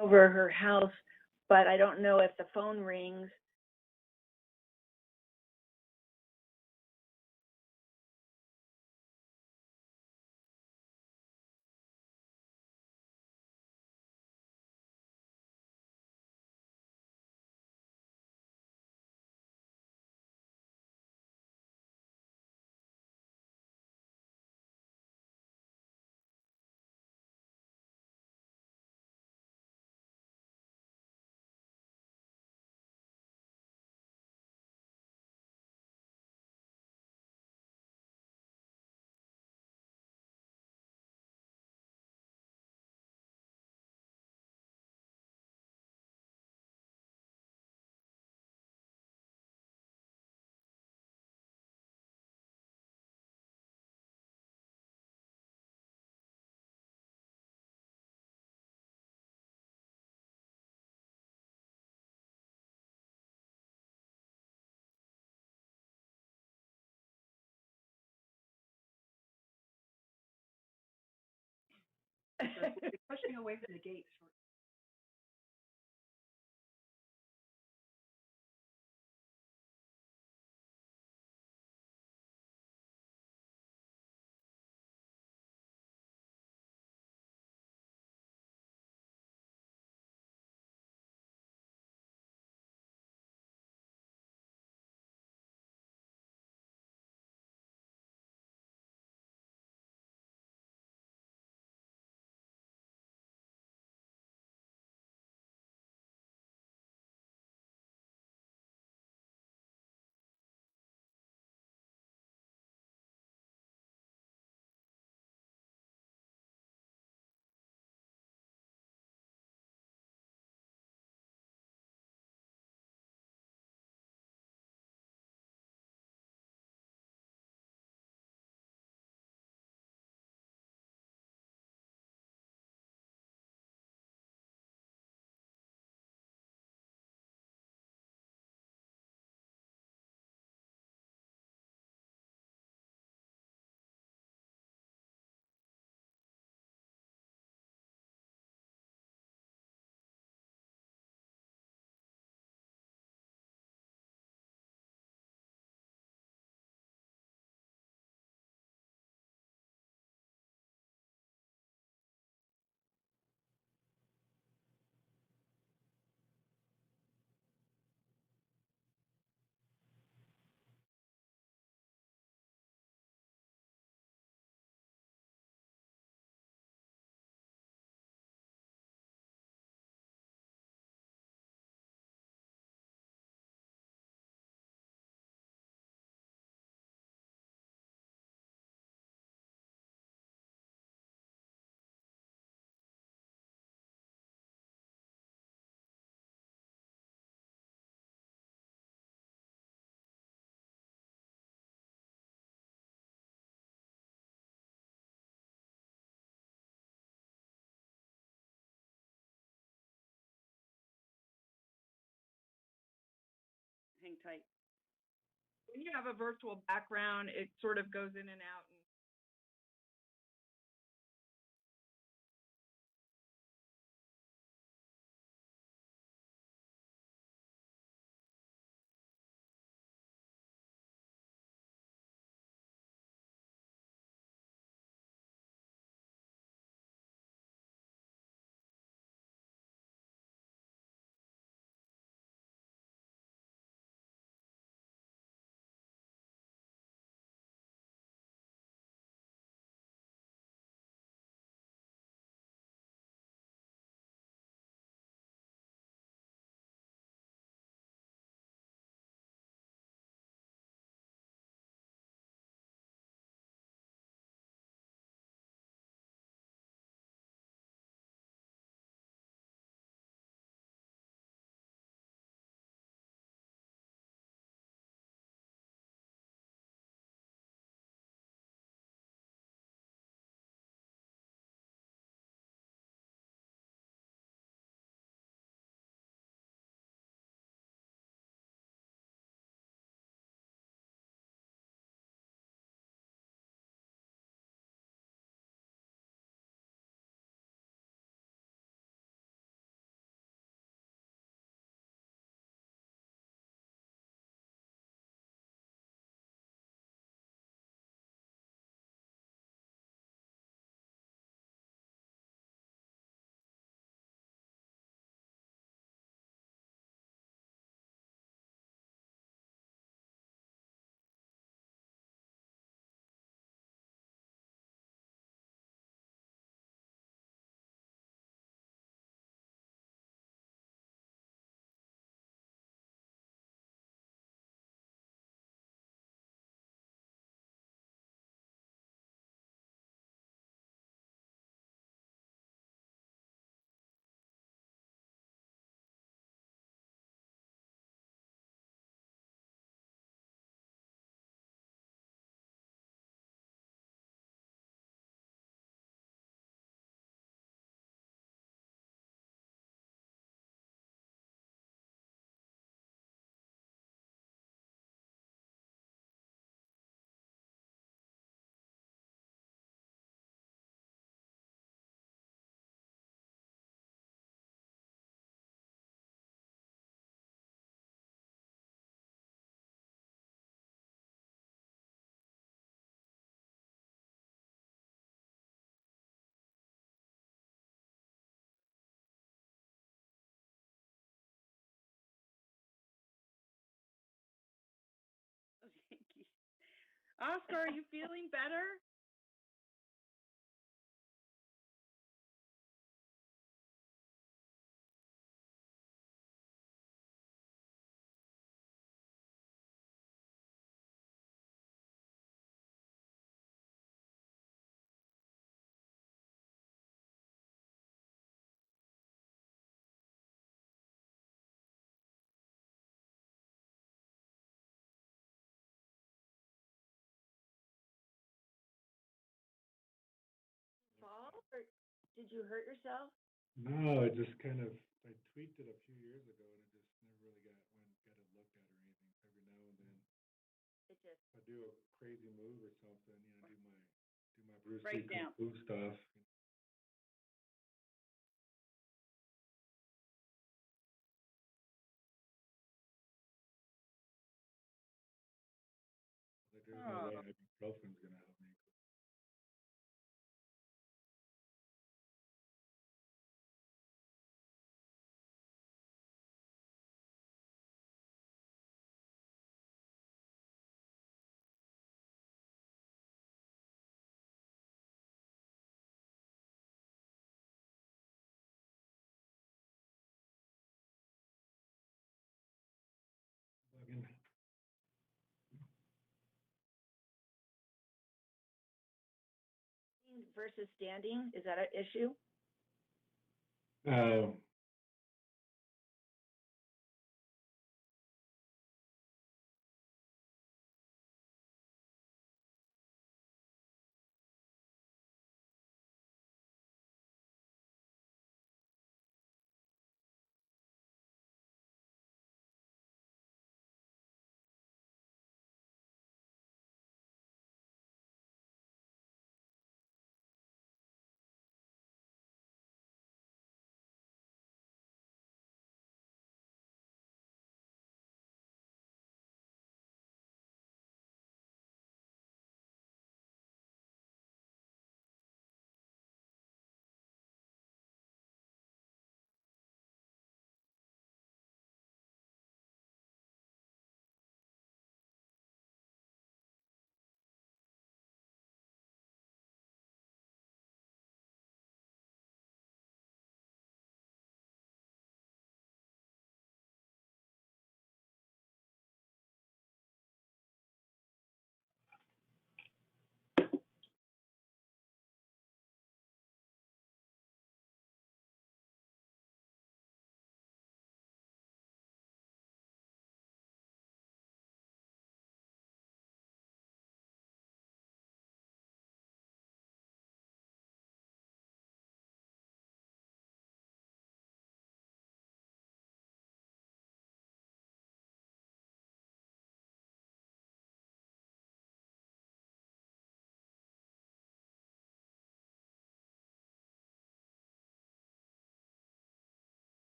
over her house, but I don't know if the phone rings. Pushing away from the gates. Hang tight. When you have a virtual background, it sort of goes in and out. And Oscar, are you feeling better? Fall, or did you hurt yourself? No, it just kind of, I tweaked it a few years ago and it just never really got it looked at or anything. Every now and then, It just, if I do a crazy move or something, do my Bruce Lee Breakdown. Kung Fu stuff. Like there's no way ibuprofen's gonna help me. Bugging. versus standing, is that an issue? Um,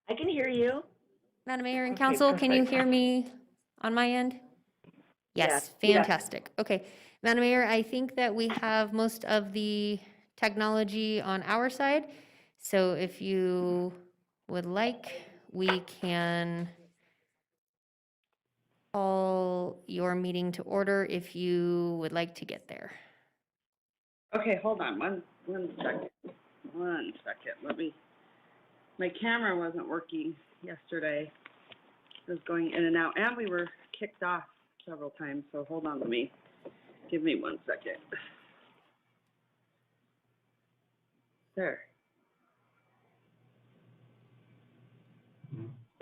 I can hear you. Madam Mayor and Okay, Council, can you perfect. hear me on my end? Yes, Yes. fantastic. Okay, Madam Mayor, I think that we have most of the technology on our side. So if you would like, we can call your meeting to order if you would like to get there. Okay, hold on, one second. My camera wasn't working yesterday. It was going in and out, and we were kicked off several times, so hold on, give me 1 second. There.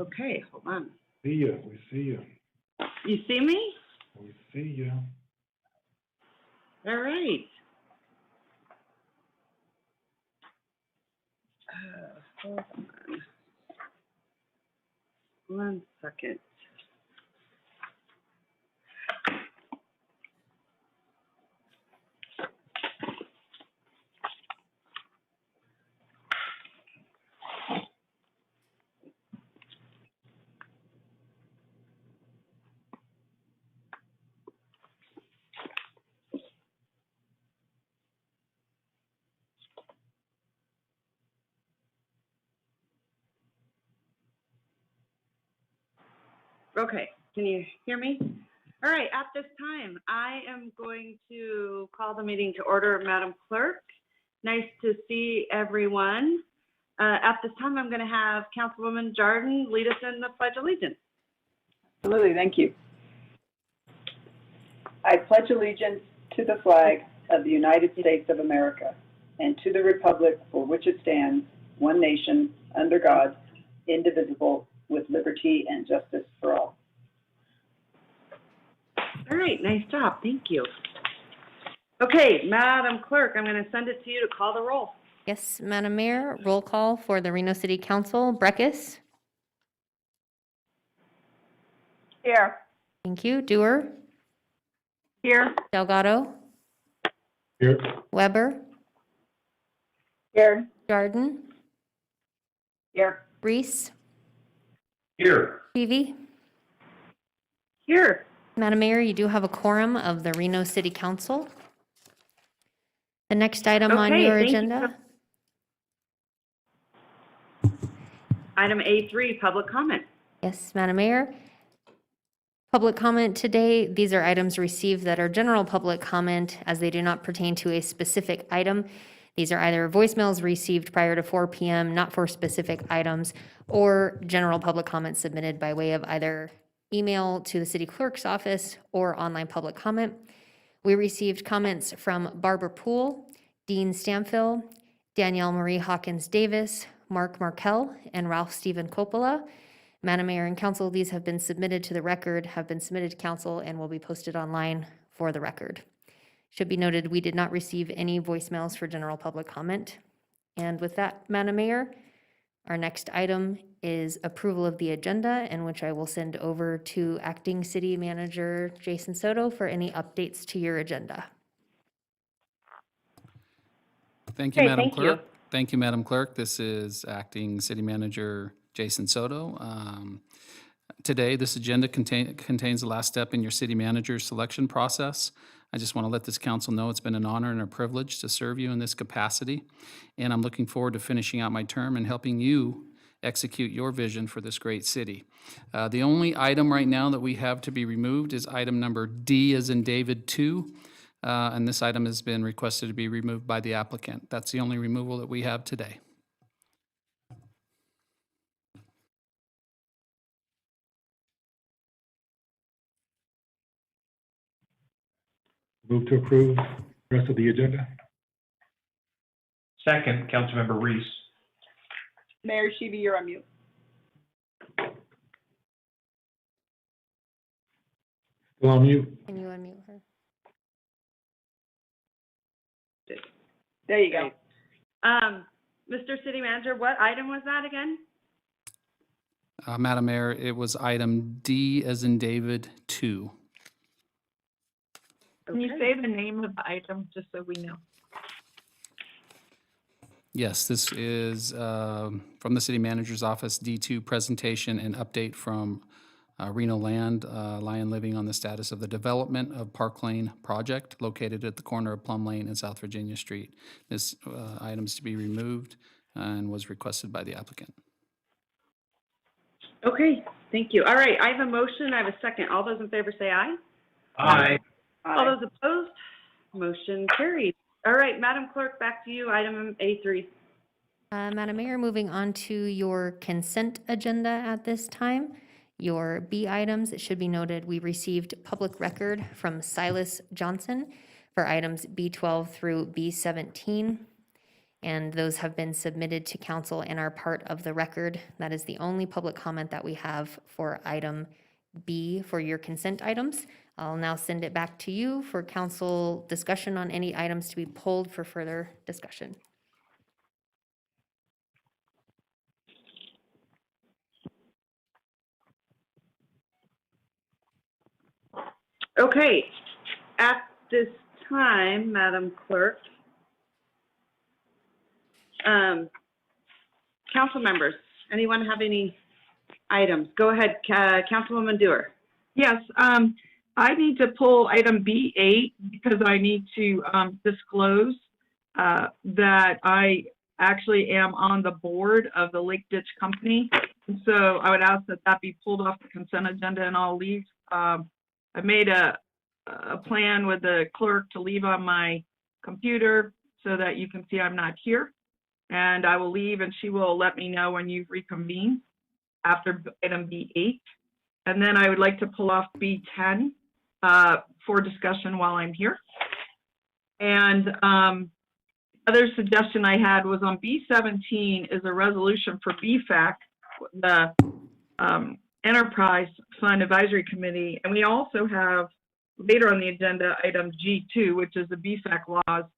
Okay, hold on. see ya. We see ya. You see me? We see ya. All right. Hold on. 1 second. Okay, can you hear me? All right, at this time, I am going to call the meeting to order, Madam Clerk. Nice to see everyone. At this time, I'm going to have Councilwoman Jordan lead us in the Pledge of Allegiance. Absolutely, thank you. I pledge allegiance to the flag of the United States of America and to the republic for which it stands, one nation, under God, indivisible, with liberty and justice for all. All right, nice job, thank you. Okay, Madam Clerk, I'm going to send it to you to call the roll. Yes, Madam Mayor, roll call for the Reno City Council. Breckus? Here. Thank you. Dewar? Here. Delgado? Here. Weber? Here. Jordan? Here. Reese? Here. Peavy? Here. Madam Mayor, you do have a quorum of the Reno City Council. The next item on Okay, your thank you. agenda. Item A3, public comment. Yes, Madam Mayor. Public comment today, these are items received that are general public comment as they do not pertain to a specific item. These are either voicemails received prior to 4 p.m., not for specific items, or general public comments submitted by way of either email to the city clerk's office or online public comment. We received comments from Barbara Poole, Dean Stamfill, Danielle Marie Hawkins Davis, Mark Markell, and Ralph Stephen Coppola. Madam Mayor and Council, these have been submitted to the record, have been submitted to Council, and will be posted online for the record. Should be noted, we did not receive any voicemails for general public comment. And with that, Madam Mayor, our next item is approval of the agenda, in which I will send over to Acting City Manager Jason Soto for any updates to your agenda. Thank you, Okay, Madam thank Clerk. you. Thank you, Madam Clerk. This is Acting City Manager Jason Soto. Today, this agenda contains the last step in your city manager selection process. I just want to let this council know it's been an honor and a privilege to serve you in this capacity, and I'm looking forward to finishing out my term and helping you execute your vision for this great city. The only item right now that we have to be removed is item number D as in David 2, and this item has been requested to be removed by the applicant. That's the only removal that we have today. Move to approve the rest of the agenda. Second, Councilmember Reese. Mayor Sheeby, you're on mute. Still on mute. Can you unmute her? There you go. Mr. City Manager, what item was that again? Madam Mayor, it was item D as in David 2. Can you say the name of the item, just so we know? Yes, this is from the City Manager's Office, D2 presentation and update from Reno Land, Lion Living on the status of the development of Park Lane project located at the corner of Plum Lane and South Virginia Street. This item is to be removed and was requested by the applicant. Okay, thank you. All right, I have a motion, I have a second. All those in favor say aye. Aye. All those opposed? Motion carried. All right, Madam Clerk, back to you, item A3. Madam Mayor, moving on to your consent agenda at this time. Your B items, it should be noted, we received public record from Silas Johnson for items B12 through B17, and those have been submitted to council and are part of the record. That is the only public comment that we have for item B for your consent items. I'll now send it back to you for council discussion on any items to be pulled for further discussion. Okay, at this time, Madam Clerk, council members, anyone have any items? Go ahead, Councilwoman Dewar. Yes, I need to pull item B8 because I need to disclose that I actually am on the board of the Lake Ditch Company, And so I would ask that that be pulled off the consent agenda and I'll leave. I made a plan with the clerk to leave on my computer so that you can see I'm not here. And I will leave and she will let me know when you've reconvened after item B8. And then I would like to pull off B10 for discussion while I'm here. And other suggestion I had was on B17 is a resolution for BFAC, the Enterprise Fund Advisory Committee. And we also have later on the agenda item G2, which is the BFAC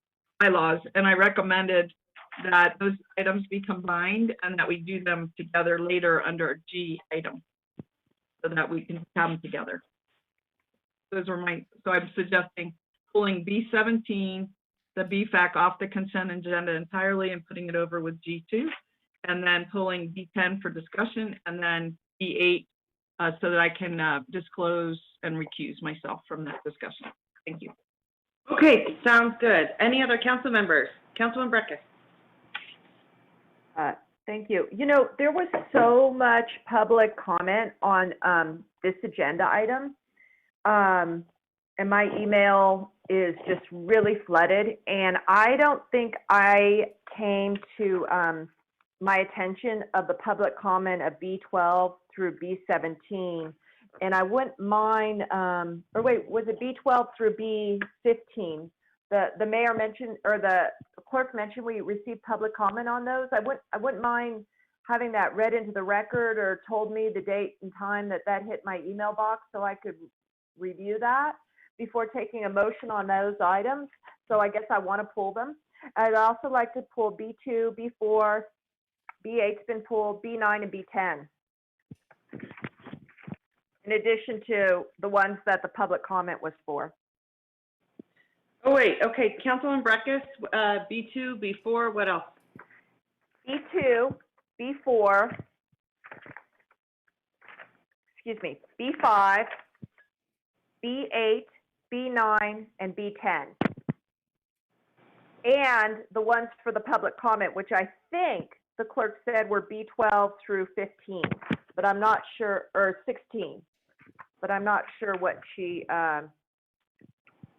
bylaws. And I recommended that those items be combined and that we do them together later under a G item so that we can have them together. Those were so I'm suggesting pulling B17, the BFAC off the consent agenda entirely and putting it over with G2, and then pulling B10 for discussion, and then B8 so that I can disclose and recuse myself from that discussion. Thank you. Okay, sounds good. Any other council members? Councilman Breckus. Thank you. You know, there was so much public comment on this agenda item. And my email is just really flooded. And I don't think I came to my attention of the public comment of B12 through B17. And I wouldn't mind, or wait, was it B12 through B15? The mayor mentioned, or the clerk mentioned we received public comment on those. I wouldn't mind having that read into the record or told me the date and time that hit my email box so I could review that before taking a motion on those items. So I guess I want to pull them. I'd also like to pull B2, B4, B8's been pulled, B9 and B10. In addition to the ones that the public comment was for. Oh, wait, okay, Councilman Breckus, B2, B4, what else? B2, B4, excuse me, B5, B8, B9, and B10. And the ones for the public comment, which I think the clerk said were B12 through 15, but I'm not sure, or 16, but I'm not sure what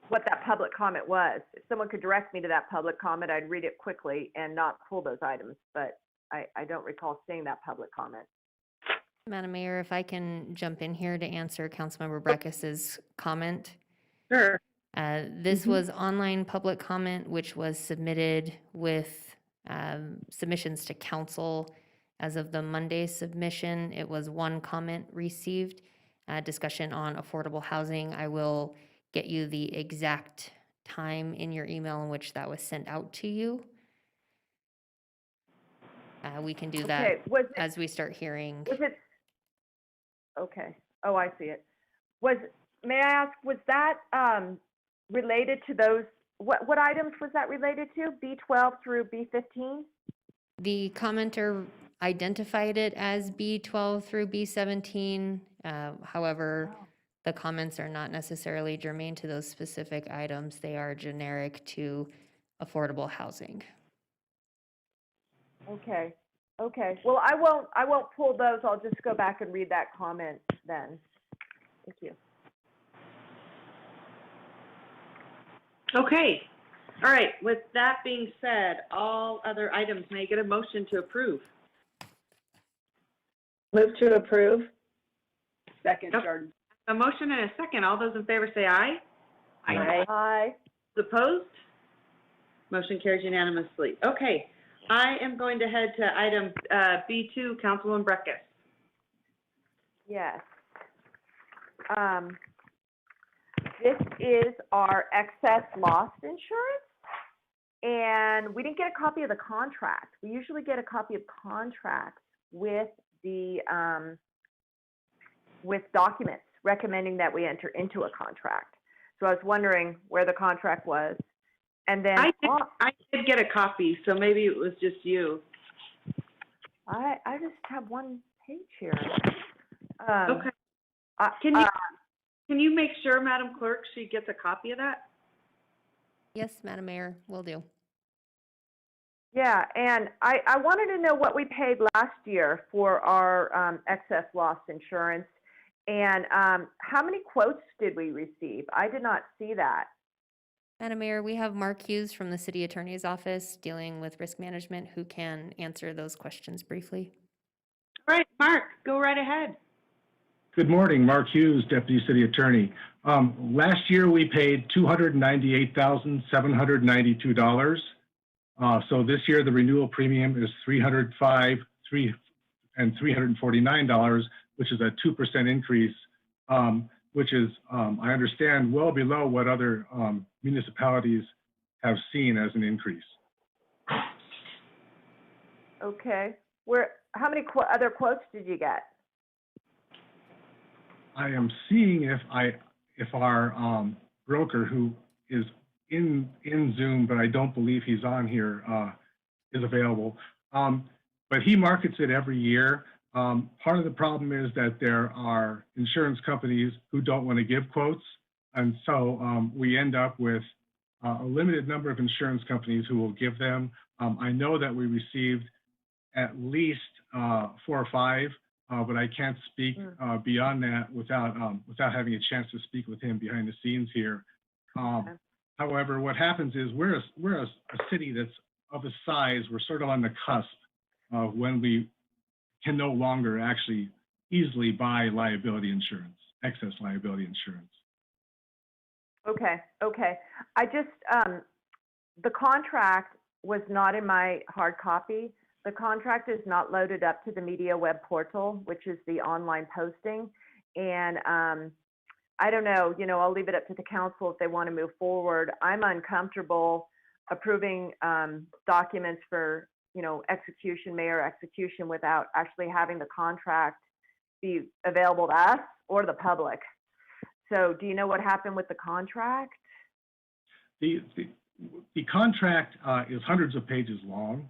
what that public comment was. If someone could direct me to that public comment, I'd read it quickly and not pull those items, but I don't recall seeing that public comment. Madam Mayor, if I can jump in here to answer Councilmember Breckus's comment. Sure. This was online public comment, which was submitted with submissions to council. As of the Monday submission, it was one comment received. Discussion on affordable housing. I will get you the exact time in your email in which that was sent out to you. We can do that as we start hearing. Was it? Okay. Oh, I see it. May I ask, was that related to those? What items was that related to? B12 through B15? The commenter identified it as B12 through B17. However, the comments are not necessarily germane to those specific items. They are generic to affordable housing. Okay. Okay. Well, I won't pull those. I'll just go back and read that comment then. Thank you. Okay. All right. With that being said, all other items may I get a motion to approve. Move to approve. Second, Jordan. A motion and a second. All those in favor say aye. Aye. Aye. Opposed? Motion carries unanimously. Okay. I am going to head to item B2, Councilwoman Breckus. Yes. This is our excess loss insurance, and we didn't get a copy of the contract. We usually get a copy of contracts with the with documents recommending that we enter into a contract. So I was wondering where the contract was. And then I did get a copy, so maybe it was just you. I just have one page here. Okay. Can you make sure, Madam Clerk, she gets a copy of that? Yes, Madam Mayor, will do. Yeah, and I wanted to know what we paid last year for our excess loss insurance, and how many quotes did we receive? I did not see that. Madam Mayor, we have Mark Hughes from the City Attorney's Office dealing with risk management who can answer those questions briefly. All right, Mark, go right ahead. Good morning, Mark Hughes, Deputy City Attorney. Last year, we paid $298,792. So this year, the renewal premium is $349, which is a 2% increase, which is, I understand, well below what other municipalities have seen as an increase. Okay. How many other quotes did you get? I am seeing if our broker, who is in Zoom, but I don't believe he's on here, is available. But he markets it every year. Part of the problem is that there are insurance companies who don't want to give quotes. And so we end up with a limited number of insurance companies who will give them. I know that we received at least 4 or 5, but I can't speak beyond that without having a chance to speak with him behind the scenes here. However, what happens is we're a city that's of a size, we're sort of on the cusp of when we can no longer actually easily buy liability insurance, excess liability insurance. Okay. I just, the contract was not in my hard copy. The contract is not loaded up to the media web portal, which is the online posting. And I don't know, I'll leave it up to the council if they want to move forward. I'm uncomfortable approving documents for, execution, mayor execution, without actually having the contract be available to us or the public. So do you know what happened with the contract? The contract is hundreds of pages long.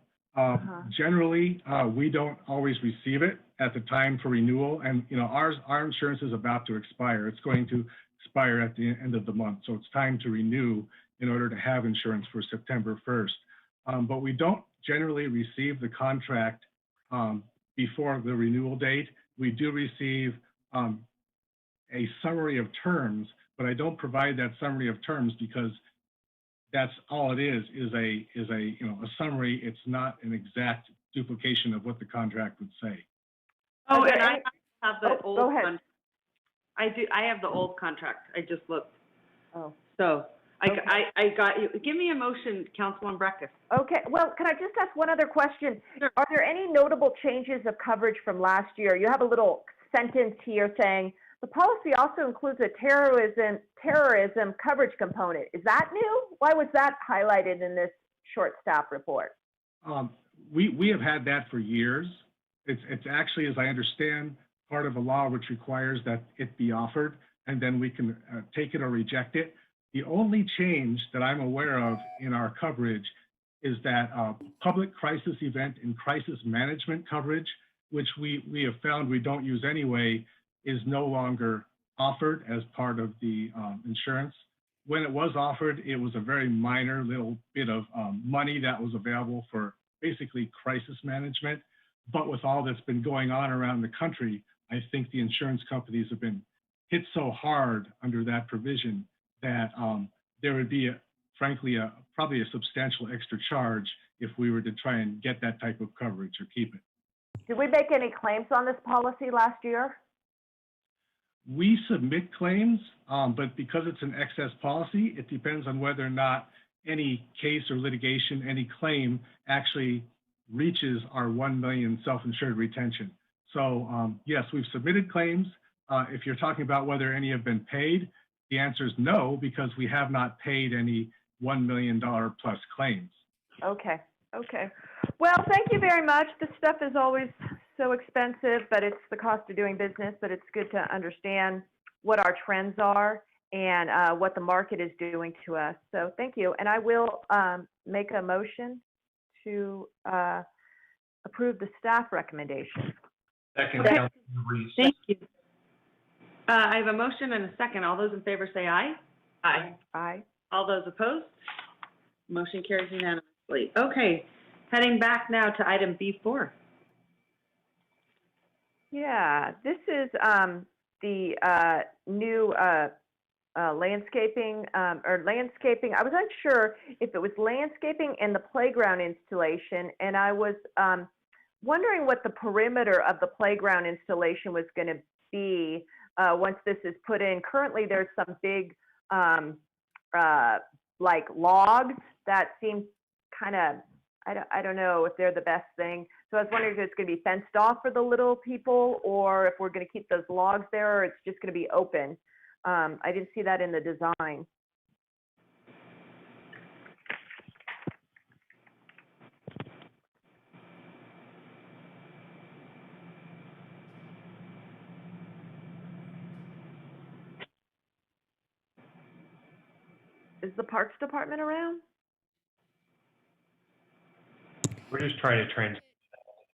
Generally, we don't always receive it at the time for renewal, and our insurance is about to expire. It's going to expire at the end of the month, so it's time to renew in order to have insurance for September 1st. But we don't generally receive the contract before the renewal date. We do receive a summary of terms, but I don't provide that summary of terms because that's all it is a summary. It's not an exact duplication of what the contract would say. Oh, and I have the old go ahead. contract. I have the old contract. I just looked. Oh. So I got you. Give me a motion, Councilman Breckus. Okay, well, can I just ask one other question? Sure. Are there any notable changes of coverage from last year? You have a little sentence here saying, the policy also includes a terrorism coverage component. Is that new? Why was that highlighted in this short staff report? We have had that for years. It's actually, as I understand, part of a law which requires that it be offered, and then we can take it or reject it. The only change that I'm aware of in our coverage is that public crisis event and crisis management coverage, which we have found we don't use anyway, is no longer offered as part of the insurance. When it was offered, it was a very minor little bit of money that was available for basically crisis management. But with all that's been going on around the country, I think the insurance companies have been hit so hard under that provision that there would be, frankly, probably a substantial extra charge if we were to try and get that type of coverage or keep it. Did we make any claims on this policy last year? We submit claims, but because it's an excess policy, it depends on whether or not any case or litigation, any claim actually reaches our 1 million self-insured retention. So yes, we've submitted claims. If you're talking about whether any have been paid, the answer is no, because we have not paid any $1 million plus claims. Okay. Well, thank you very much. This stuff is always so expensive, but it's the cost of doing business, but it's good to understand what our trends are and what the market is doing to us. So thank you. And I will make a motion to approve the staff recommendation. Second, Okay. Councilmember Reese. Thank you. I have a motion and a second. All those in favor say aye. Aye. Aye. All those opposed? Motion carries unanimously. Okay, Heading back now to item B4. Yeah, this is the new landscaping, or landscaping. I was unsure if it was landscaping and the playground installation, and I was wondering what the perimeter of the playground installation was going to be once this is put in. Currently, there's some big like logs that seem kind of, I don't know if they're the best thing. So I was wondering if it's going to be fenced off for the little people, or if we're going to keep those logs there, or it's just going to be open. I didn't see that in the design. Is the Parks Department around? We're just trying to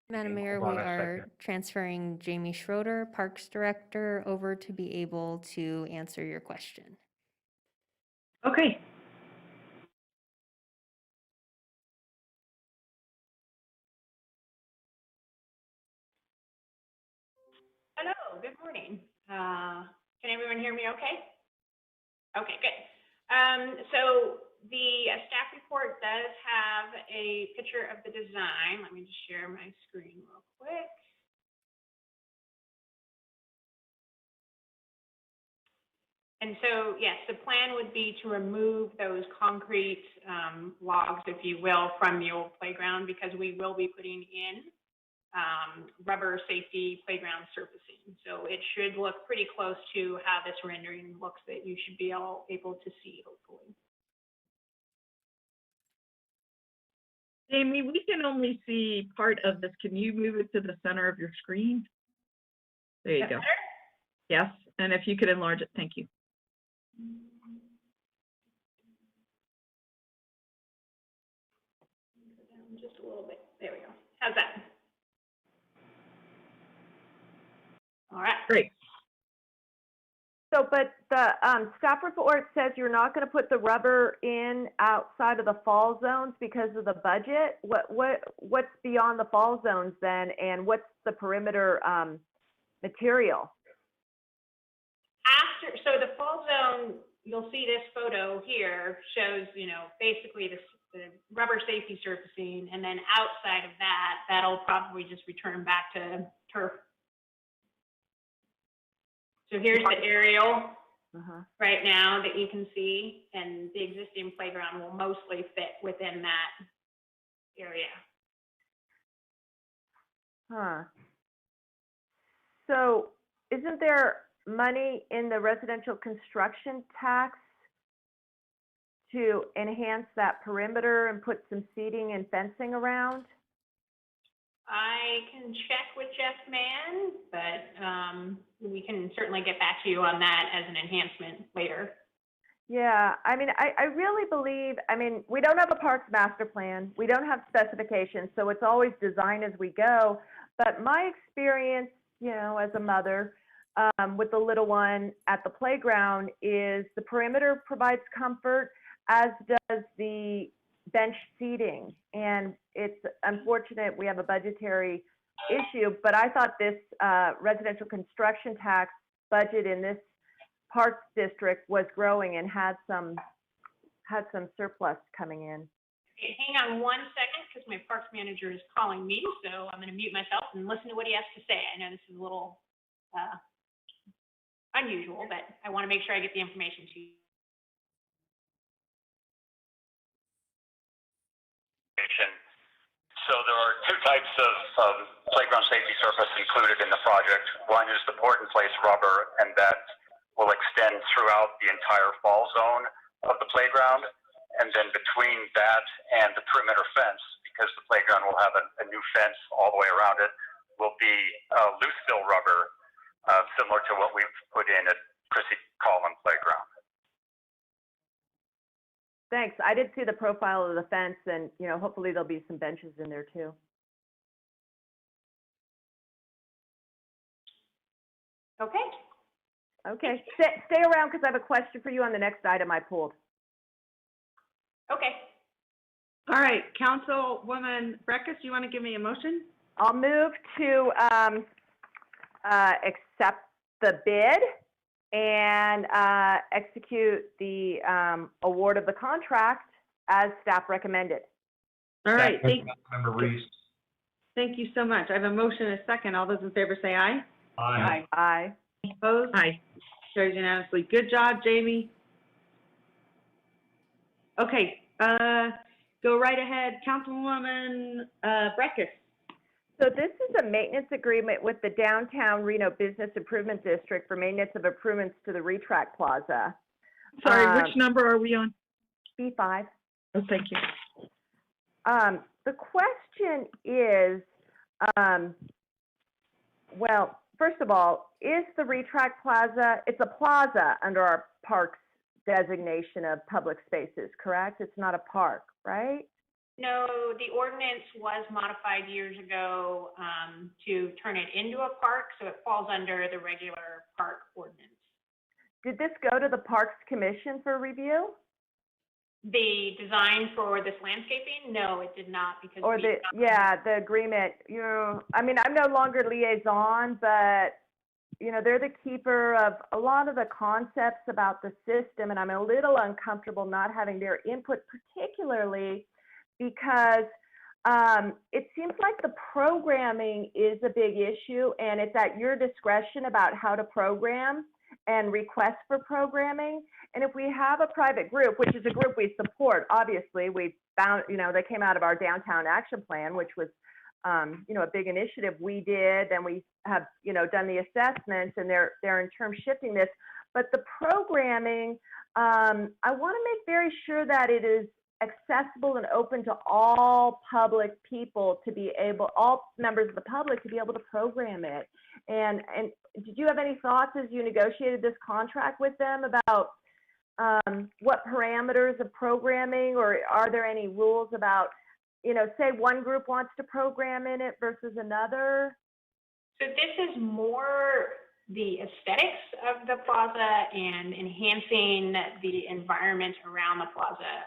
Madam Mayor, Hold we on a are second. transferring Jamie Schroeder, Parks Director, over to be able to answer your question. Okay. Hello, good morning. Can everyone hear me okay? Okay, good. So the staff report does have a picture of the design. Let me just share my screen real quick. And so, yes, the plan would be to remove those concrete logs, if you will, from the old playground, because we will be putting in rubber safety playground surfacing. So it should look pretty close to how this rendering looks that you should be able to see, hopefully. Jamie, we can only see part of this. Can you move it to the center of your screen? There you go. Better? Yes, and if you could enlarge it, thank you. Just a little bit. There we go. How's that? All right. Great. So, but the staff report says you're not going to put the rubber in outside of the fall zones because of the budget. What's beyond the fall zones then, and what's the perimeter material? So the fall zone, you'll see this photo here shows, you know, basically the rubber safety surfacing, and then outside of that, that'll probably just return back to turf. So here's the aerial right now that you can see, and the existing playground will mostly fit within that area. Huh. So isn't there money in the residential construction tax to enhance that perimeter and put some seating and fencing around? I can check with Jeff Mann, but we can certainly get back to you on that as an enhancement later. Yeah, I mean, I really believe, I mean, we don't have a parks master plan. We don't have specifications, so it's always design as we go. But my experience, you know, as a mother with the little one at the playground is the perimeter provides comfort, as does the bench seating. And it's unfortunate we have a budgetary issue, but I thought this residential construction tax budget in this parks district was growing and had some surplus coming in. Okay, hang on one second, because my parks manager is calling me, so I'm going to mute myself and listen to what he has to say. I know this is a little unusual, but I want to make sure I get the information to you. So there are two types of playground safety surface included in the project. One is the port-in-place rubber, and that will extend throughout the entire fall zone of the playground. And then between that and the perimeter fence, because the playground will have a new fence all the way around it, will be loose fill rubber, similar to what we've put in at Chrissy Collin Playground. Thanks. I did see the profile of the fence, and you know, hopefully there'll be some benches in there too. Okay. Okay. Stay around because I have a question for you on the next item I pulled. Okay. All right, Councilwoman Breckus, you want to give me a motion? I'll move to accept the bid and execute the award of the contract as staff recommended. All right, Member Reese. thank you so much. I have a motion and a second. All those in favor say aye. Aye. Aye. Opposed? Aye. Carries unanimously. Good job, Jamie. Okay, go right ahead, Councilwoman Breckus. So this is a maintenance agreement with the Downtown Reno Business Improvement District for maintenance of improvements to the Retract Plaza. Sorry, which number are we on? B5. Oh, thank you. The question is, well, first of all, is the Retract Plaza, it's a plaza under our parks designation of public spaces, correct? It's not a park, right? No, the ordinance was modified years ago to turn it into a park, so it falls under the regular park ordinance. Did this go to the Parks Commission for review? The design for this landscaping, no, it did not, because Or the, yeah, the agreement, you know, I mean, I'm no longer liaison, but, you know, they're the keeper of a lot of the concepts about the system, and I'm a little uncomfortable not having their input, particularly because it seems like the programming is a big issue, and it's at your discretion about how to program and request for programming. And if we have a private group, which is a group we support, obviously, we found, you know, they came out of our downtown action plan, which was, you know, a big initiative we did, and we have, you know, done the assessments, and they're in term shifting this. But the programming, I want to make very sure that it is accessible and open to all public people to be able, all members of the public to be able to program it. And did you have any thoughts as you negotiated this contract with them about what parameters of programming, or are there any rules about, you know, say one group wants to program in it versus another? So this is more the aesthetics of the plaza and enhancing the environment around the plaza.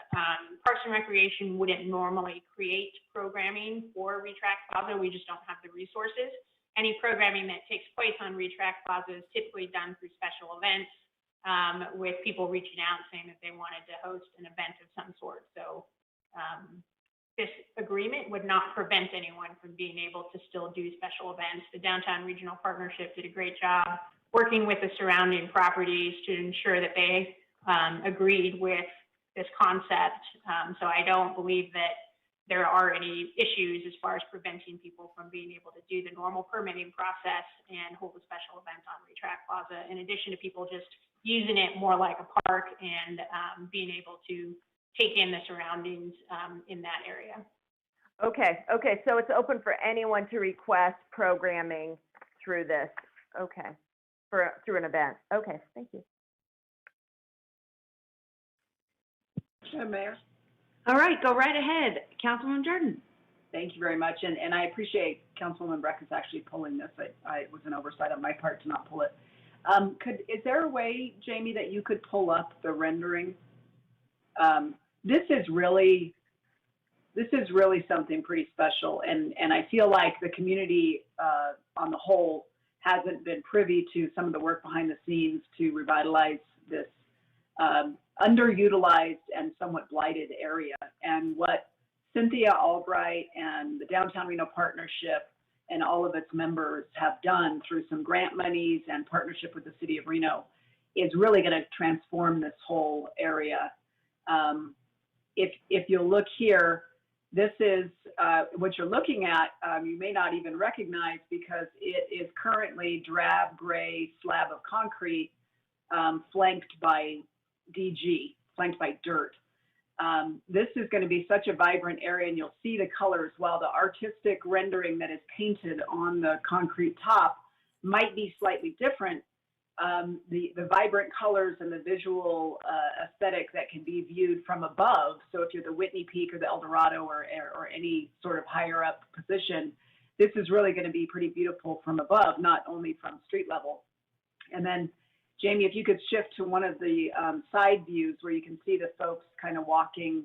Parks and Recreation wouldn't normally create programming for Retract Plaza. We just don't have the resources. Any programming that takes place on Retract Plaza is typically done through special events with people reaching out saying that they wanted to host an event of some sort. So this agreement would not prevent anyone from being able to still do special events. The Downtown Regional Partnership did a great job working with the surrounding properties to ensure that they agreed with this concept. So I don't believe that there are any issues as far as preventing people from being able to do the normal permitting process and hold a special event on Retract Plaza, in addition to people just using it more like a park and being able to take in the surroundings in that area. Okay, so it's open for anyone to request programming through this, okay, through an event. Okay, thank you. Sure, Mayor. All right, go right ahead, Councilwoman Jordan. Thank you very much, and I appreciate Councilwoman Breckus actually pulling this. It was an oversight on my part to not pull it. Is there a way, Jamie, that you could pull up the rendering? This is really something pretty special, and I feel like the community on the whole hasn't been privy to some of the work behind the scenes to revitalize this underutilized and somewhat blighted area. And what Cynthia Albright and the Downtown Reno Partnership and all of its members have done through some grant monies and partnership with the City of Reno is really going to transform this whole area. If you'll look here, this is what you're looking at, you may not even recognize because it is currently drab gray slab of concrete flanked by DG, flanked by dirt. This is going to be such a vibrant area, and you'll see the colors. While the artistic rendering that is painted on the concrete top might be slightly different, the vibrant colors and the visual aesthetic that can be viewed from above. So if you're the Whitney Peak or the El Dorado or any sort of higher up position, this is really going to be pretty beautiful from above, not only from street level. And then, Jamie, if you could shift to one of the side views where you can see the folks kind of walking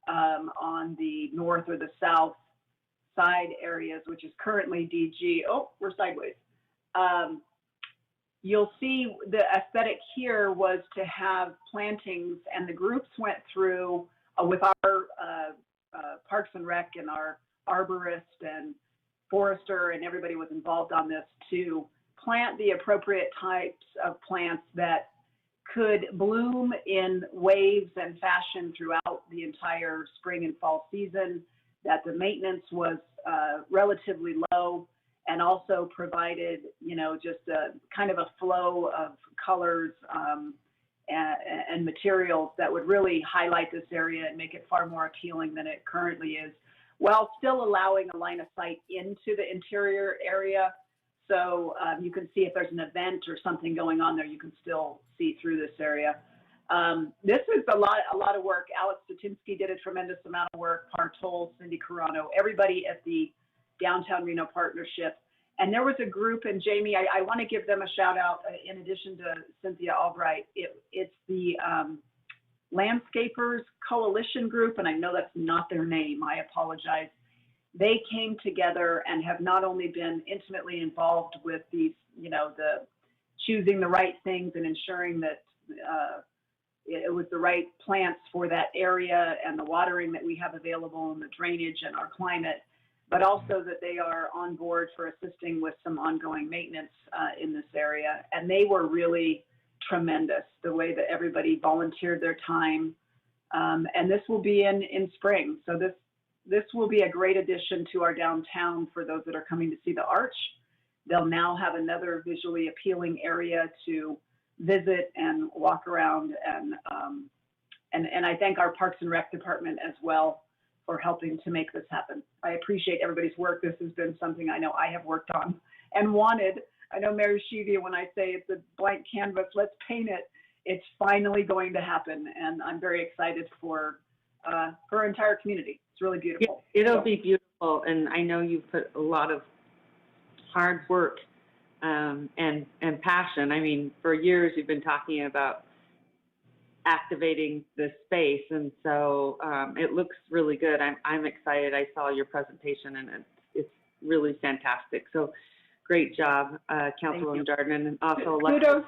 on the north or the south side areas, which is currently DG. Oh, we're sideways. You'll see the aesthetic here was to have plantings, and the groups went through with our Parks and Rec and our arborist and forester, and everybody was involved on this to plant the appropriate types of plants that could bloom in waves and fashion throughout the entire spring and fall season, that the maintenance was relatively low, and also provided, you know, just a kind of a flow of colors and materials that would really highlight this area and make it far more appealing than it currently is, while still allowing a line of sight into the interior area. So you can see if there's an event or something going on there, you can still see through this area. This is a lot of work. Alex Statinsky did a tremendous amount of work, Partol, Cindy Carano, everybody at the Downtown Reno Partnership. And there was a group, and Jamie, I want to give them a shout out in addition to Cynthia Albright. It's the Landscapers Coalition Group, and I know that's not their name, I apologize. They came together and have not only been intimately involved with these, you know, the choosing the right things and ensuring that it was the right plants for that area and the watering that we have available and the drainage and our climate, but also that they are on board for assisting with some ongoing maintenance in this area. And they were really tremendous, the way that everybody volunteered their time. And this will be in spring. So this will be a great addition to our downtown for those that are coming to see the arch. They'll now have another visually appealing area to visit and walk around. And I thank our Parks and Rec department as well for helping to make this happen. I appreciate everybody's work. This has been something I know I have worked on and wanted. I know Mary Shevia, when I say it's a blank canvas, let's paint it, it's finally going to happen. And I'm very excited for our entire community. It's really beautiful. It'll be beautiful. And I know you've put a lot of hard work and passion. I mean, for years you've been talking about activating the space, and so it looks really good. I'm excited. I saw your presentation, and it's really fantastic. So great job, Councilwoman Darden, and also kudos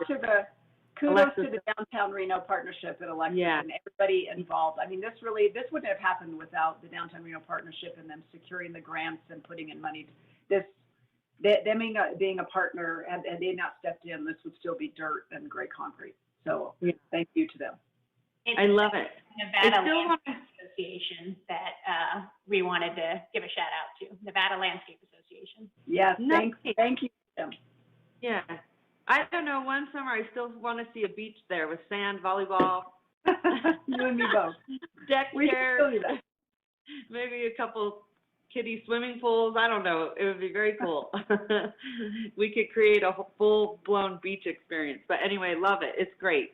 to the Downtown Reno Partnership and Alexis and everybody involved. I mean, this wouldn't have happened without the Downtown Reno Partnership and them securing the grants and putting in money. Them being a partner, and they not stepped in, this would still be dirt and gray concrete. So thank you to them. I love it. Nevada Landscape Association that we wanted to give a shout out to. Nevada Landscape Association. Yes, thank you to them. Yeah. I don't know, one summer I still want to see a beach there with sand, volleyball. You and me both. Deck chairs. Still do that. Maybe a couple kiddie swimming pools. I don't know. It would be very cool. We could create a full-blown beach experience. But anyway, love it. It's great.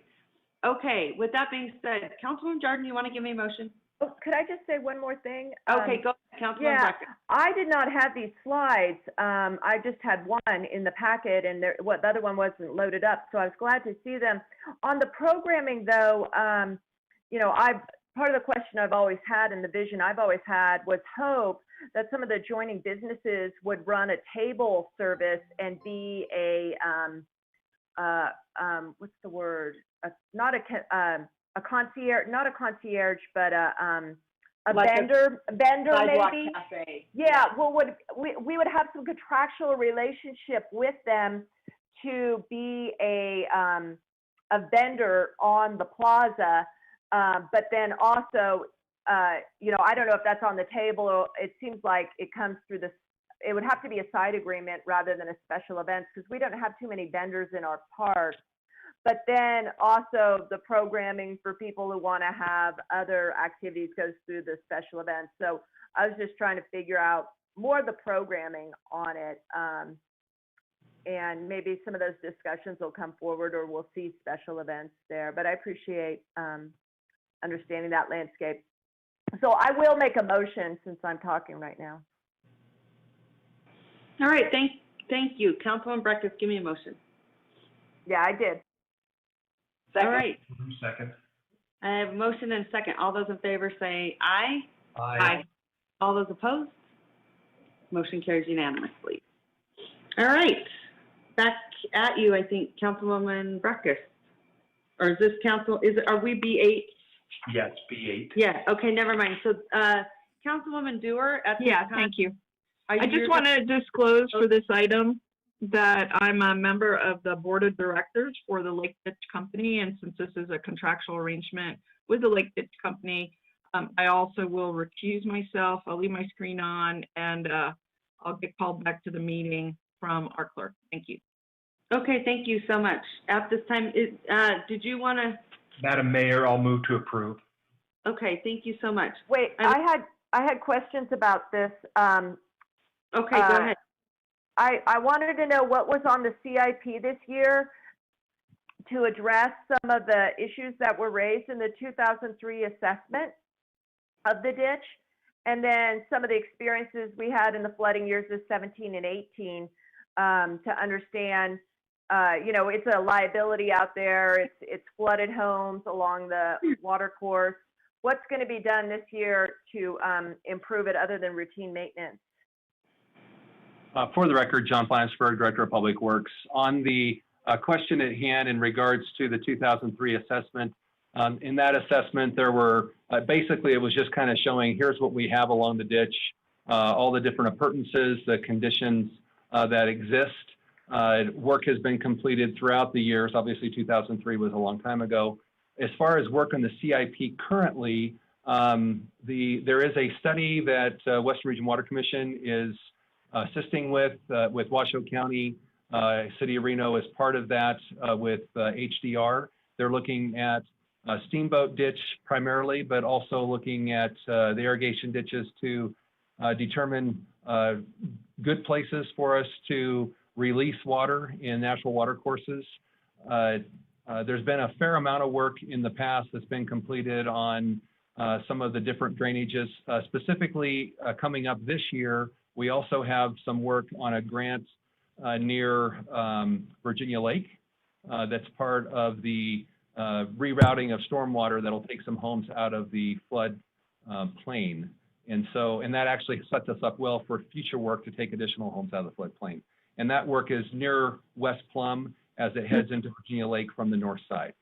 Okay, with that being said, Councilwoman Jordan, you want to give me a motion? Oh, could I just say one more thing? Okay, go ahead, Councilwoman Brecker. I did not have these slides. I just had one in the packet, and the other one wasn't loaded up, so I was glad to see them. On the programming, though, you know, part of the question I've always had and the vision I've always had was hope that some of the adjoining businesses would run a table service and be a what's the word? Not a concierge, not a concierge, but a like vendor maybe. Cafe. Yeah. Well, we would have some contractual relationship with them to be a vendor on the plaza, but then also, you know, I don't know if that's on the table. Or it seems like it comes through this. It would have to be a side agreement rather than a special event, because we don't have too many vendors in our park. But then also the programming for people who want to have other activities goes through the special events. So I was just trying to figure out more of the programming on it. And maybe some of those discussions will come forward, or we'll see special events there. But I appreciate understanding that landscape. So I will make a motion since I'm talking right now. All right, thank you. Councilwoman Breckis, give me a motion. Yeah, I did. Second. All right. Second. I have a motion and a second. All those in favor say aye. All those opposed? Motion carries unanimously. All right, back at you, I think, Councilwoman Breckus. Or is this are we B8? Yes, B8. Yeah, okay, never mind. So, Councilwoman Dewar at this Yeah, time. thank you. are I you- just want to disclose for this item that I'm a member of the board of directors for the Lake Ditch Company, and since this is a contractual arrangement with the Lake Ditch Company, I also will recuse myself. I'll leave my screen on, and I'll get called back to the meeting from our clerk. Thank you. Okay, thank you so much. At this time, did you want to? Madam Mayor, I'll move to approve. Okay, thank you so much. Wait, I had questions about this. Okay, go ahead. I wanted to know what was on the CIP this year to address some of the issues that were raised in the 2003 assessment of the ditch, and then some of the experiences we had in the flooding years of 17 and 18 to understand, it's a liability out there. It's flooded homes along the water course. What's going to be done this year to improve it other than routine maintenance? For the record, John Flansburgh, Director of Public Works. On the question at hand in regards to the 2003 assessment, in that assessment, there were, basically, it was just kind of showing, here's what we have along the ditch, all the different appurtenances, the conditions that exist. Work has been completed throughout the years. Obviously, 2003 was a long time ago. As far as work on the CIP currently, there is a study that Western Region Water Commission is assisting with Washoe County, City of Reno as part of that with HDR. They're looking at steamboat ditch primarily, but also looking at the irrigation ditches to determine good places for us to release water in natural water courses. There's been a fair amount of work in the past that's been completed on some of the different drainages. Specifically, coming up this year, we also have some work on a grant near Virginia Lake that's part of the rerouting of stormwater that'll take some homes out of the flood plain. And that actually sets us up well for future work to take additional homes out of the flood plain. And that work is near West Plum as it heads into Virginia Lake from the north side.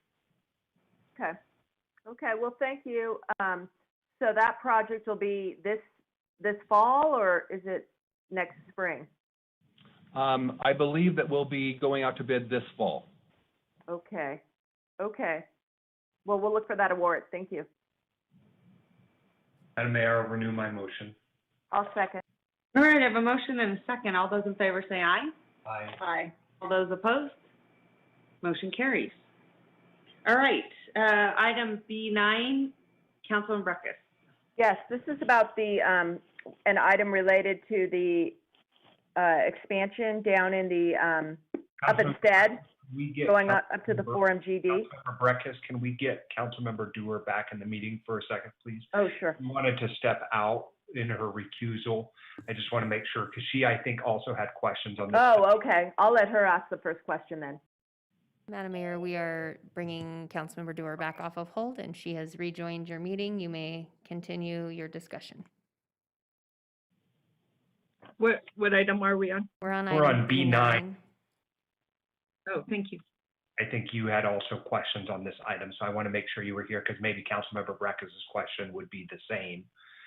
Okay. Okay, well, thank you. So that project will be this fall, or is it next spring? I believe that we'll be going out to bid this fall. Okay. Okay. Well, we'll look for that award. Thank you. Madam Mayor, I'll renew my motion. I'll second. All right, I have a motion and a second. All those in favor say aye. Aye. Aye. All those opposed? Motion carries. All right, item B9, Councilman Breckus. Yes, this is about the, an item related to the expansion down in the, up at Stead, We get going up to the Councilmember- 4MGD. Councilmember Breckus, can we get Councilmember Dewar back in the meeting for a second, please? Oh, sure. She wanted to step out in her recusal. I just want to make sure, because she, I think, also had questions on this. Oh, okay. I'll let her ask the first question then. Madam Mayor, we are bringing Councilmember Dewar back off of hold, and she has rejoined your meeting. You may continue your discussion. What item are we on? We're on We're item on B9. Oh, thank you. I think you had also questions on this item, so I want to make sure you were here, because maybe Councilmember Breckus' question would be the same.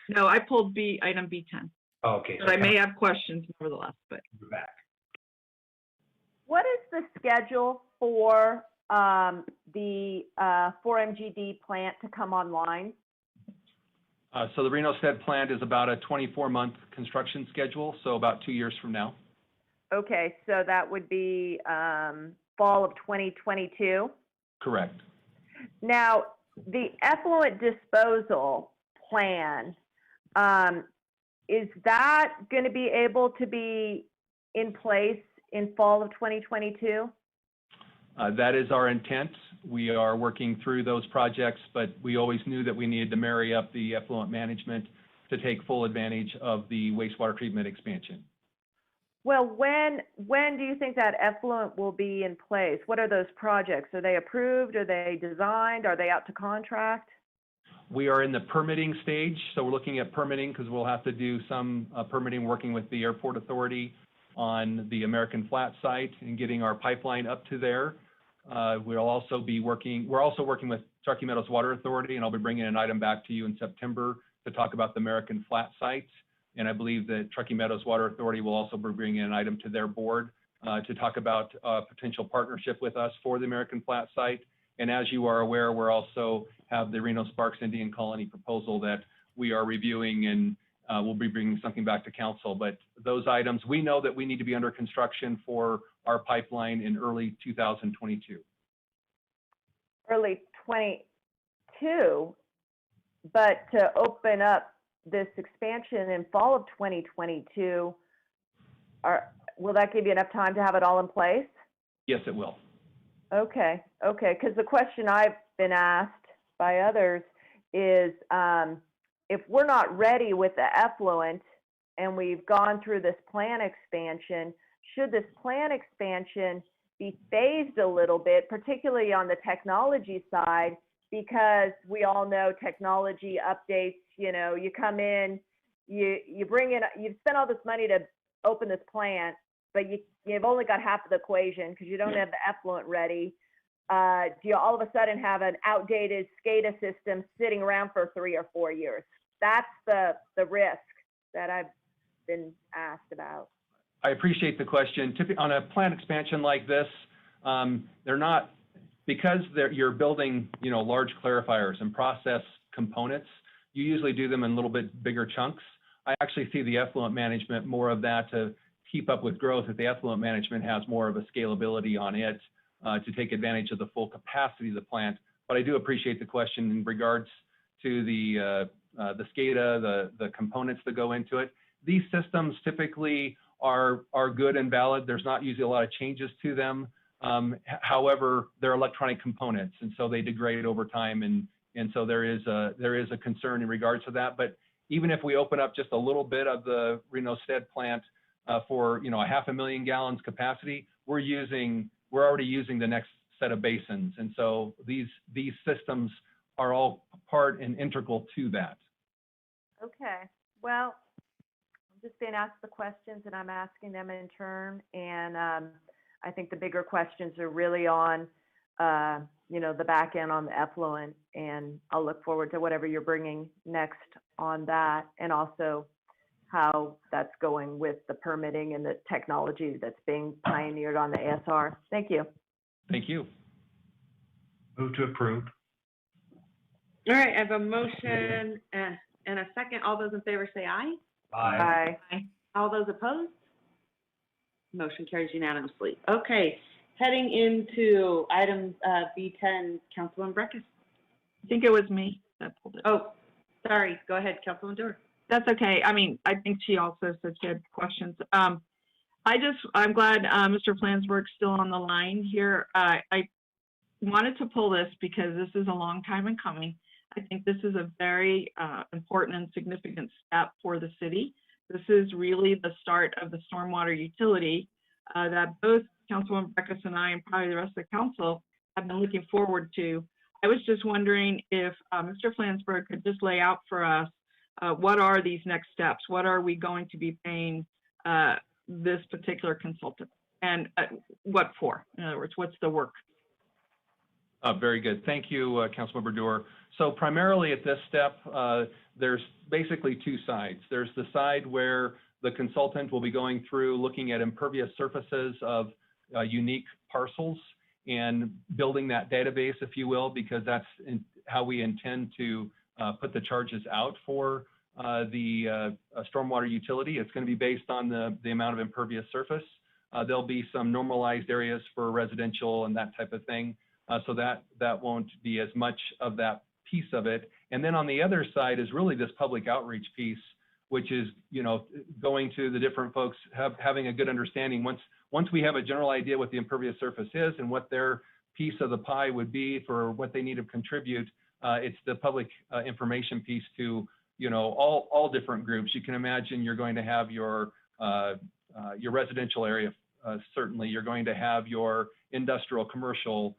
No, I pulled item B10, Oh, okay. but I may have questions nevertheless, but. You're back. What is the schedule for the 4MGD plant to come online? So the Reno Stead plant is about a 24-month construction schedule, so about 2 years from now. Okay, so that would be fall of 2022. Correct. Now, the effluent disposal plan, is that going to be able to be in place in fall of 2022? That is our intent. We are working through those projects, but we always knew that we needed to marry up the effluent management to take full advantage of the wastewater treatment expansion. Well, when do you think that effluent will be in place? What are those projects? Are they approved? Are they designed? Are they out to contract? We are in the permitting stage, so we're looking at permitting because we'll have to do some permitting working with the airport authority on the American Flat site and getting our pipeline up to there. We're also working with Truckee Meadows Water Authority, and I'll be bringing an item back to you in September to talk about the American Flat site. And I believe that Truckee Meadows Water Authority will also be bringing an item to their board to talk about a potential partnership with us for the American Flat site. And as you are aware, we're also have the Reno Sparks Indian Colony proposal that we are reviewing, and we'll be bringing something back to council. But those items, we know that we need to be under construction for our pipeline in early 2022. Early 22, but to open up this expansion in fall of 2022, will that give you enough time to have it all in place? Yes, it will. Okay, because the question I've been asked by others is if we're not ready with the effluent and we've gone through this plan expansion, should this plan expansion be phased a little bit, particularly on the technology side, because we all know technology updates, you know, you come in, you bring in, you've spent all this money to open this plant, but you've only got half of the equation because you don't have the effluent ready. Do you all of a sudden have an outdated SCADA system sitting around for 3 or 4 years? That's the risk that I've been asked about. I appreciate the question. On a plant expansion like this, they're not, because you're building, you know, large clarifiers and process components, you usually do them in a little bit bigger chunks. I actually see the effluent management more of that to keep up with growth, that the effluent management has more of a scalability on it to take advantage of the full capacity of the plant. But I do appreciate the question in regards to the SCADA, the components that go into it. These systems typically are good and valid. There's not usually a lot of changes to them. However, they're electronic components, and so they degrade over time, and so there is a concern in regards to that. But even if we open up just a little bit of the Reno Stead plant for, you know, 500,000 gallons capacity, we're already using the next set of basins, and so these systems are all part and integral to that. Okay, well, I'm just being asked the questions and I'm asking them in turn, and I think the bigger questions are really on, you know, the back end on the effluent, and I'll look forward to whatever you're bringing next on that, and also how that's going with the permitting and the technology that's being pioneered on the ASR. Thank you. Thank you. Move to approve. All right, I have a motion and a second. All those in favor say aye. Bye. Aye. All those opposed? Motion carries unanimously. Okay, heading into item B10, Councilwoman Breckus. I think it was me that pulled it. Oh, sorry. Go ahead, Councilwoman Dewar. That's okay. I mean, I think she also said she had questions. I'm glad Mr. Flansburgh's still on the line here. I wanted to pull this because this is a long time in coming. I think this is a very important and significant step for the city. This is really the start of the stormwater utility that both Councilwoman Breckus and I, and probably the rest of the council, have been looking forward to. I was just wondering if Mr. Flansburgh could just lay out for us what are these next steps? What are we going to be paying this particular consultant? And what for? In other words, what's the work? Very good. Thank you, Councilmember Dewar. So primarily at this step, there's basically two sides. There's the side where the consultant will be going through looking at impervious surfaces of unique parcels and building that database, if you will, because that's how we intend to put the charges out for the stormwater utility. It's going to be based on the amount of impervious surface. There'll be some normalized areas for residential and that type of thing. So that won't be as much of that piece of it. And then on the other side is really this public outreach piece, which is, you know, going to the different folks, having a good understanding. Once we have a general idea what the impervious surface is and what their piece of the pie would be for what they need to contribute, it's the public information piece to, you know, all different groups. You can imagine you're going to have your your residential area, certainly. You're going to have your industrial, commercial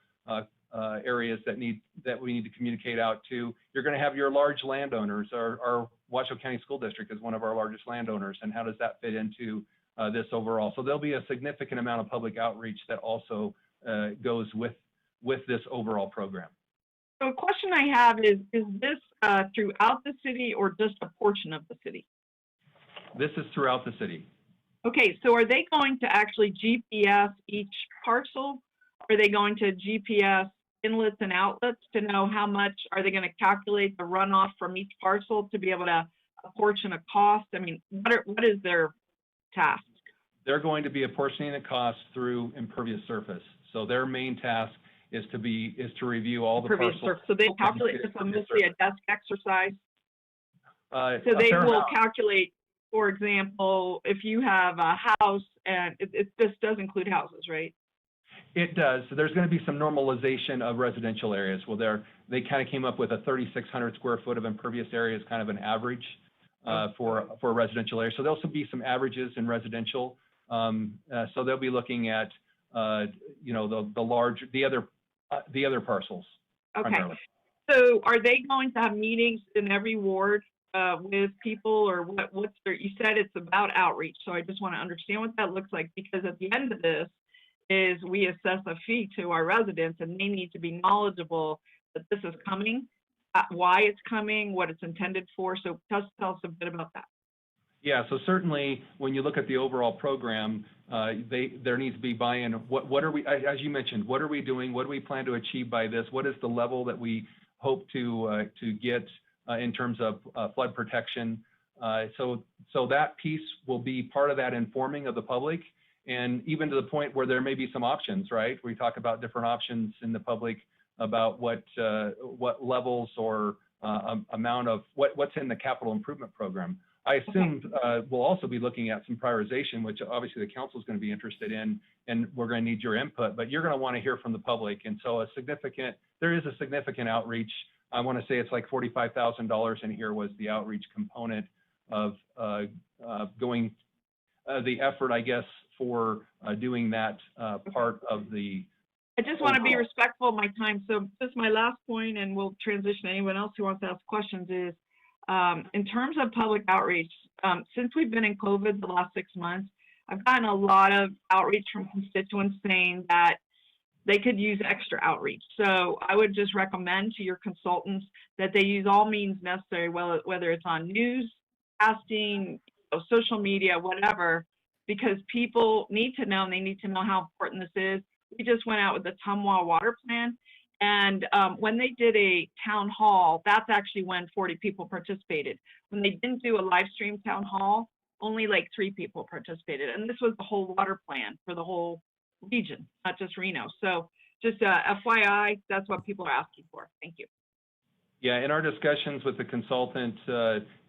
areas that we need to communicate out to. You're going to have your large landowners. Our Washoe County School District is one of our largest landowners, and how does that fit into this overall? So there'll be a significant amount of public outreach that also goes with this overall program. So a question I have is this throughout the city or just a portion of the city? This is throughout the city. Okay, so are they going to actually GPS each parcel? Are they going to GPS inlets and outlets to know how much? Are they going to calculate the runoff from each parcel to be able to apportion a cost? I mean, what is their task? They're going to be apportioning the cost through impervious surface. So their main task is to review all the Impervious parcels. surface. So they calculate this on mostly a desk exercise. So they will calculate, for example, if you have a house, and this does include houses, right? It does. So there's going to be some normalization of residential areas. Well, they kind of came up with a 3,600 square foot of impervious area as kind of an average for a residential area. So there'll also be some averages in residential. So they'll be looking at, you know, the other parcels. Okay. Primarily. So are they going to have meetings in every ward with people, or what's their, you said it's about outreach. So I just want to understand what that looks like, because at the end of this is we assess a fee to our residents, and they need to be knowledgeable that this is coming, why it's coming, what it's intended for. So just tell us a bit about that. Yeah, so certainly when you look at the overall program, there needs to be buy-in. What are we, as you mentioned, what are we doing? What do we plan to achieve by this? What is the level that we hope to get in terms of flood protection? So that piece will be part of that informing of the public, and even to the point where there may be some options, right? We talk about different options in the public about what levels or amount of what's in the capital improvement program. I assume we'll also be looking at some prioritization, which obviously the council is going to be interested in, and we're going to need your input, but you're going to want to hear from the public. And so there is a significant outreach. I want to say it's like $45,000 in here was the outreach component of going, the effort, I guess, for doing that part of the. I just want to be respectful of my time. So this is my last point, and we'll transition to anyone else who wants to ask questions, is in terms of public outreach, since we've been in COVID the last 6 months, I've gotten a lot of outreach from constituents saying that they could use extra outreach. So I would just recommend to your consultants that they use all means necessary, whether it's on news, casting, social media, whatever, because people need to know, and they need to know how important this is. We just went out with the Tumwa water plan. And when they did a town hall, that's actually when 40 people participated. When they didn't do a live stream town hall, only like 3 people participated. And this was the whole water plan for the whole region, not just Reno. So just FYI, that's what people are asking for. Thank you. Yeah, in our discussions with the consultant,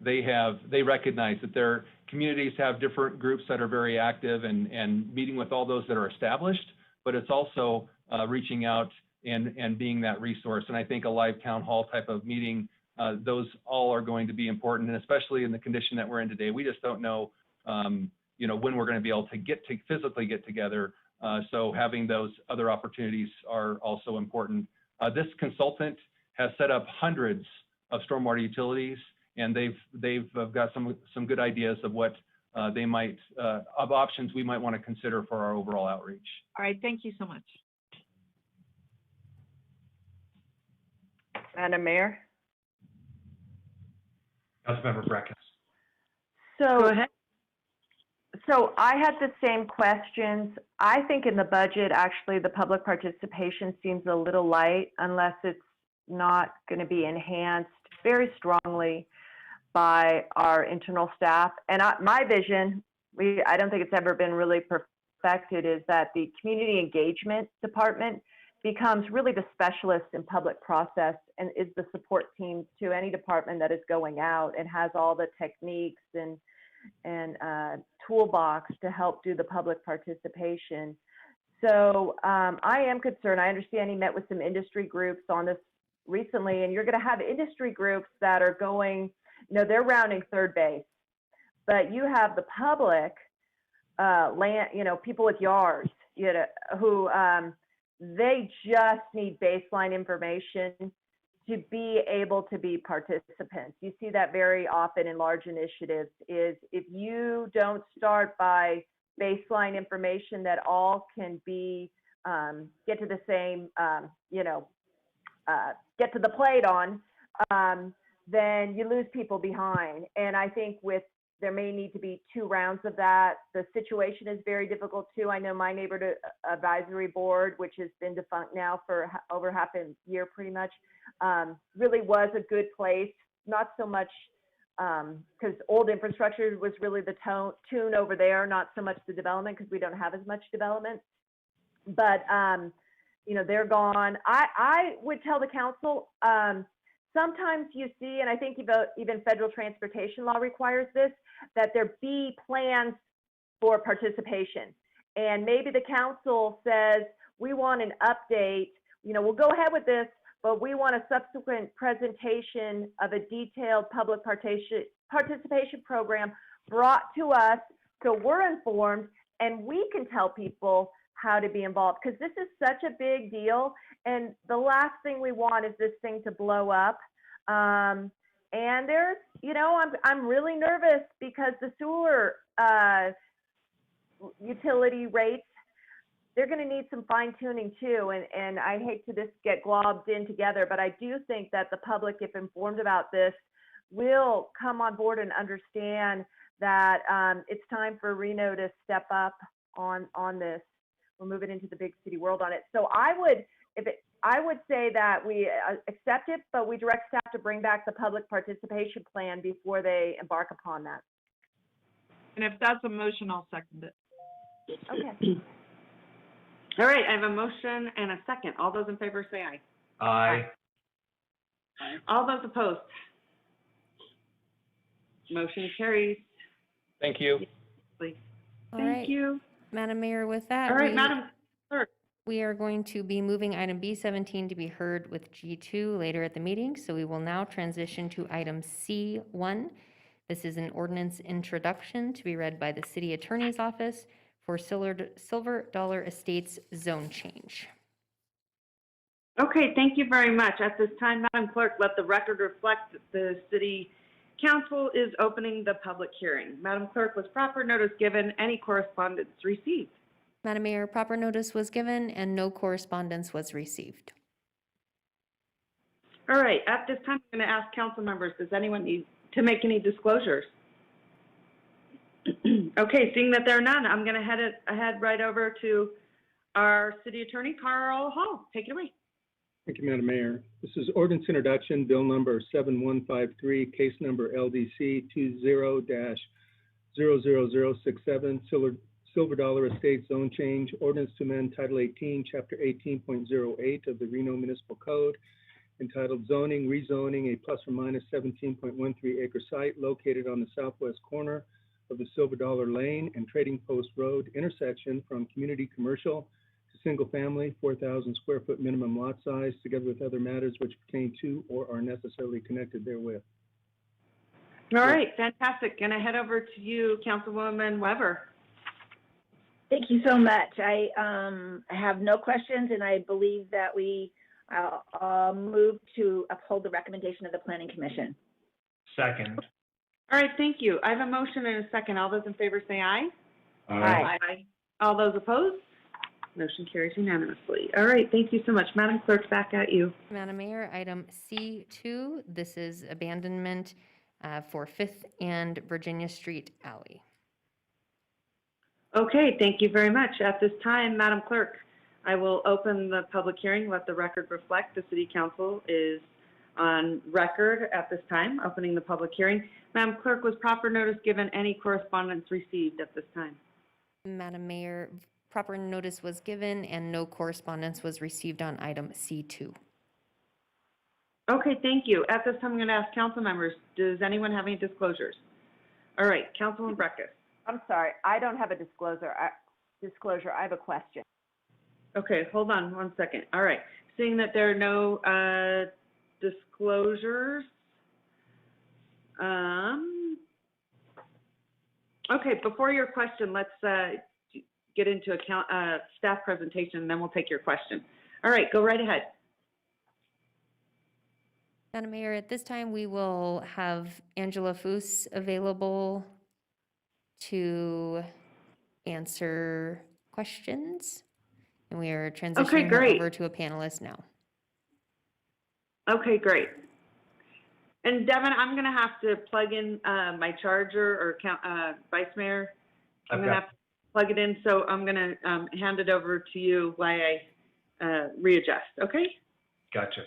they recognize that their communities have different groups that are very active and meeting with all those that are established, but it's also reaching out and being that resource. And I think a live town hall type of meeting, those all are going to be important, and especially in the condition that we're in today. We just don't know, you know, when we're going to be able to physically get together. So having those other opportunities are also important. This consultant has set up hundreds of stormwater utilities, and they've got some good ideas of what they might of options we might want to consider for our overall outreach. All right, thank you so much. Madam Mayor? Councilmember Breckus. Go ahead. So I had the same questions. I think in the budget, actually, the public participation seems a little light unless it's not going to be enhanced very strongly by our internal staff. And my vision, I don't think it's ever been really perfected, is that the community engagement department becomes really the specialist in public process and is the support team to any department that is going out and has all the techniques and toolbox to help do the public participation. So I am concerned. I understand he met with some industry groups on this recently, and you're going to have industry groups that are going, you know, they're rounding third base, but you have the public land, people with yards, who, they just need baseline information to be able to be participants. You see that very often in large initiatives is if you don't start by baseline information that all can be, get to the same, get to the plate on, then you lose people behind. And I think there may need to be 2 rounds of that. The situation is very difficult too. I know my neighborhood advisory board, which has been defunct now for over half a year pretty much, really was a good place. Not so much because old infrastructure was really the tune over there, not so much the development because we don't have as much development. But, they're gone. I would tell the council, sometimes you see, and I think even federal transportation law requires this, that there be plans for participation. And maybe the council says, we want an update, we'll go ahead with this, but we want a subsequent presentation of a detailed public participation program brought to us so we're informed and we can tell people how to be involved, because this is such a big deal. And the last thing we want is this thing to blow up. And there's, I'm really nervous because the sewer utility rates, they're going to need some fine tuning too. And I hate to just get globbed in together, but I do think that the public, if informed about this, will come on board and understand that it's time for Reno to step up on this. We're moving into the big city world on it. So I would say that we accept it, but we direct staff to bring back the public participation plan before they embark upon that. And if that's a motion, I'll second it. Okay. All right, I have a motion and a second. All those in favor say aye. Aye. All those opposed? Motion carries. Thank you. All Thank right, you. Madam Mayor, with that, All right, Madam Clerk. we are going to be moving item B17 to be heard with G2 later at the meeting. So we will now transition to item C1. This is an ordinance introduction to be read by the City Attorney's Office for Silver Dollar Estates zone change. Okay, thank you very much. At this time, Madam Clerk, let the record reflect that the City Council is opening the public hearing. Madam Clerk, was proper notice given? Any correspondence received? Madam Mayor, proper notice was given and no correspondence was received. All right, at this time, I'm going to ask council members, does anyone need to make any disclosures? Okay, seeing that there are none, I'm going to head right over to our City Attorney, Carl Hall. Take it away. Thank you, Madam Mayor. This is ordinance introduction, bill number 7153, case number LDC 20-00067, Silver Dollar Estate Zone Change, ordinance to amend Title 18, Chapter 18.08 of the Reno Municipal Code, entitled Zoning, Rezoning a plus or minus 17.13 acre site located on the southwest corner of the Silver Dollar Lane and Trading Post Road intersection from community commercial single family, 4,000 square foot minimum lot size, together with other matters which pertain to or are necessarily connected therewith. All right, fantastic. Going to head over to you, Councilwoman Weber. Thank you so much. I have no questions, and I believe that we move to uphold the recommendation of the Planning Commission. Second. All right, thank you. I have a motion and a second. All those in favor say aye. Aye. Aye. All those opposed? Motion carries unanimously. All right, thank you so much. Madam Clerk, back at you. Madam Mayor, item C2, this is abandonment for 5th and Virginia Street Alley. Okay, thank you very much. At this time, Madam Clerk, I will open the public hearing. Let the record reflect the City Council is on record at this time, opening the public hearing. Madam Clerk, was proper notice given? Any correspondence received at this time? Madam Mayor, proper notice was given and no correspondence was received on item C2. Okay, thank you. At this time, I'm going to ask council members, does anyone have any disclosures? All right, Councilman Breckus. I'm sorry, I don't have a disclosure. I have a question. Okay, hold on one second. All right, seeing that there are no disclosures, Okay, before your question, let's get into staff presentation, and then we'll take your question. All right, go right ahead. Madam Mayor, at this time, we will have Angela Foos available to answer questions. And we are transitioning her great. over to a panelist now. Okay, great. And Devin, I'm going to have to plug in my charger, or Vice Mayor. I'm going to have to plug it in, so I'm going to hand it over to you while I readjust, okay? Gotcha.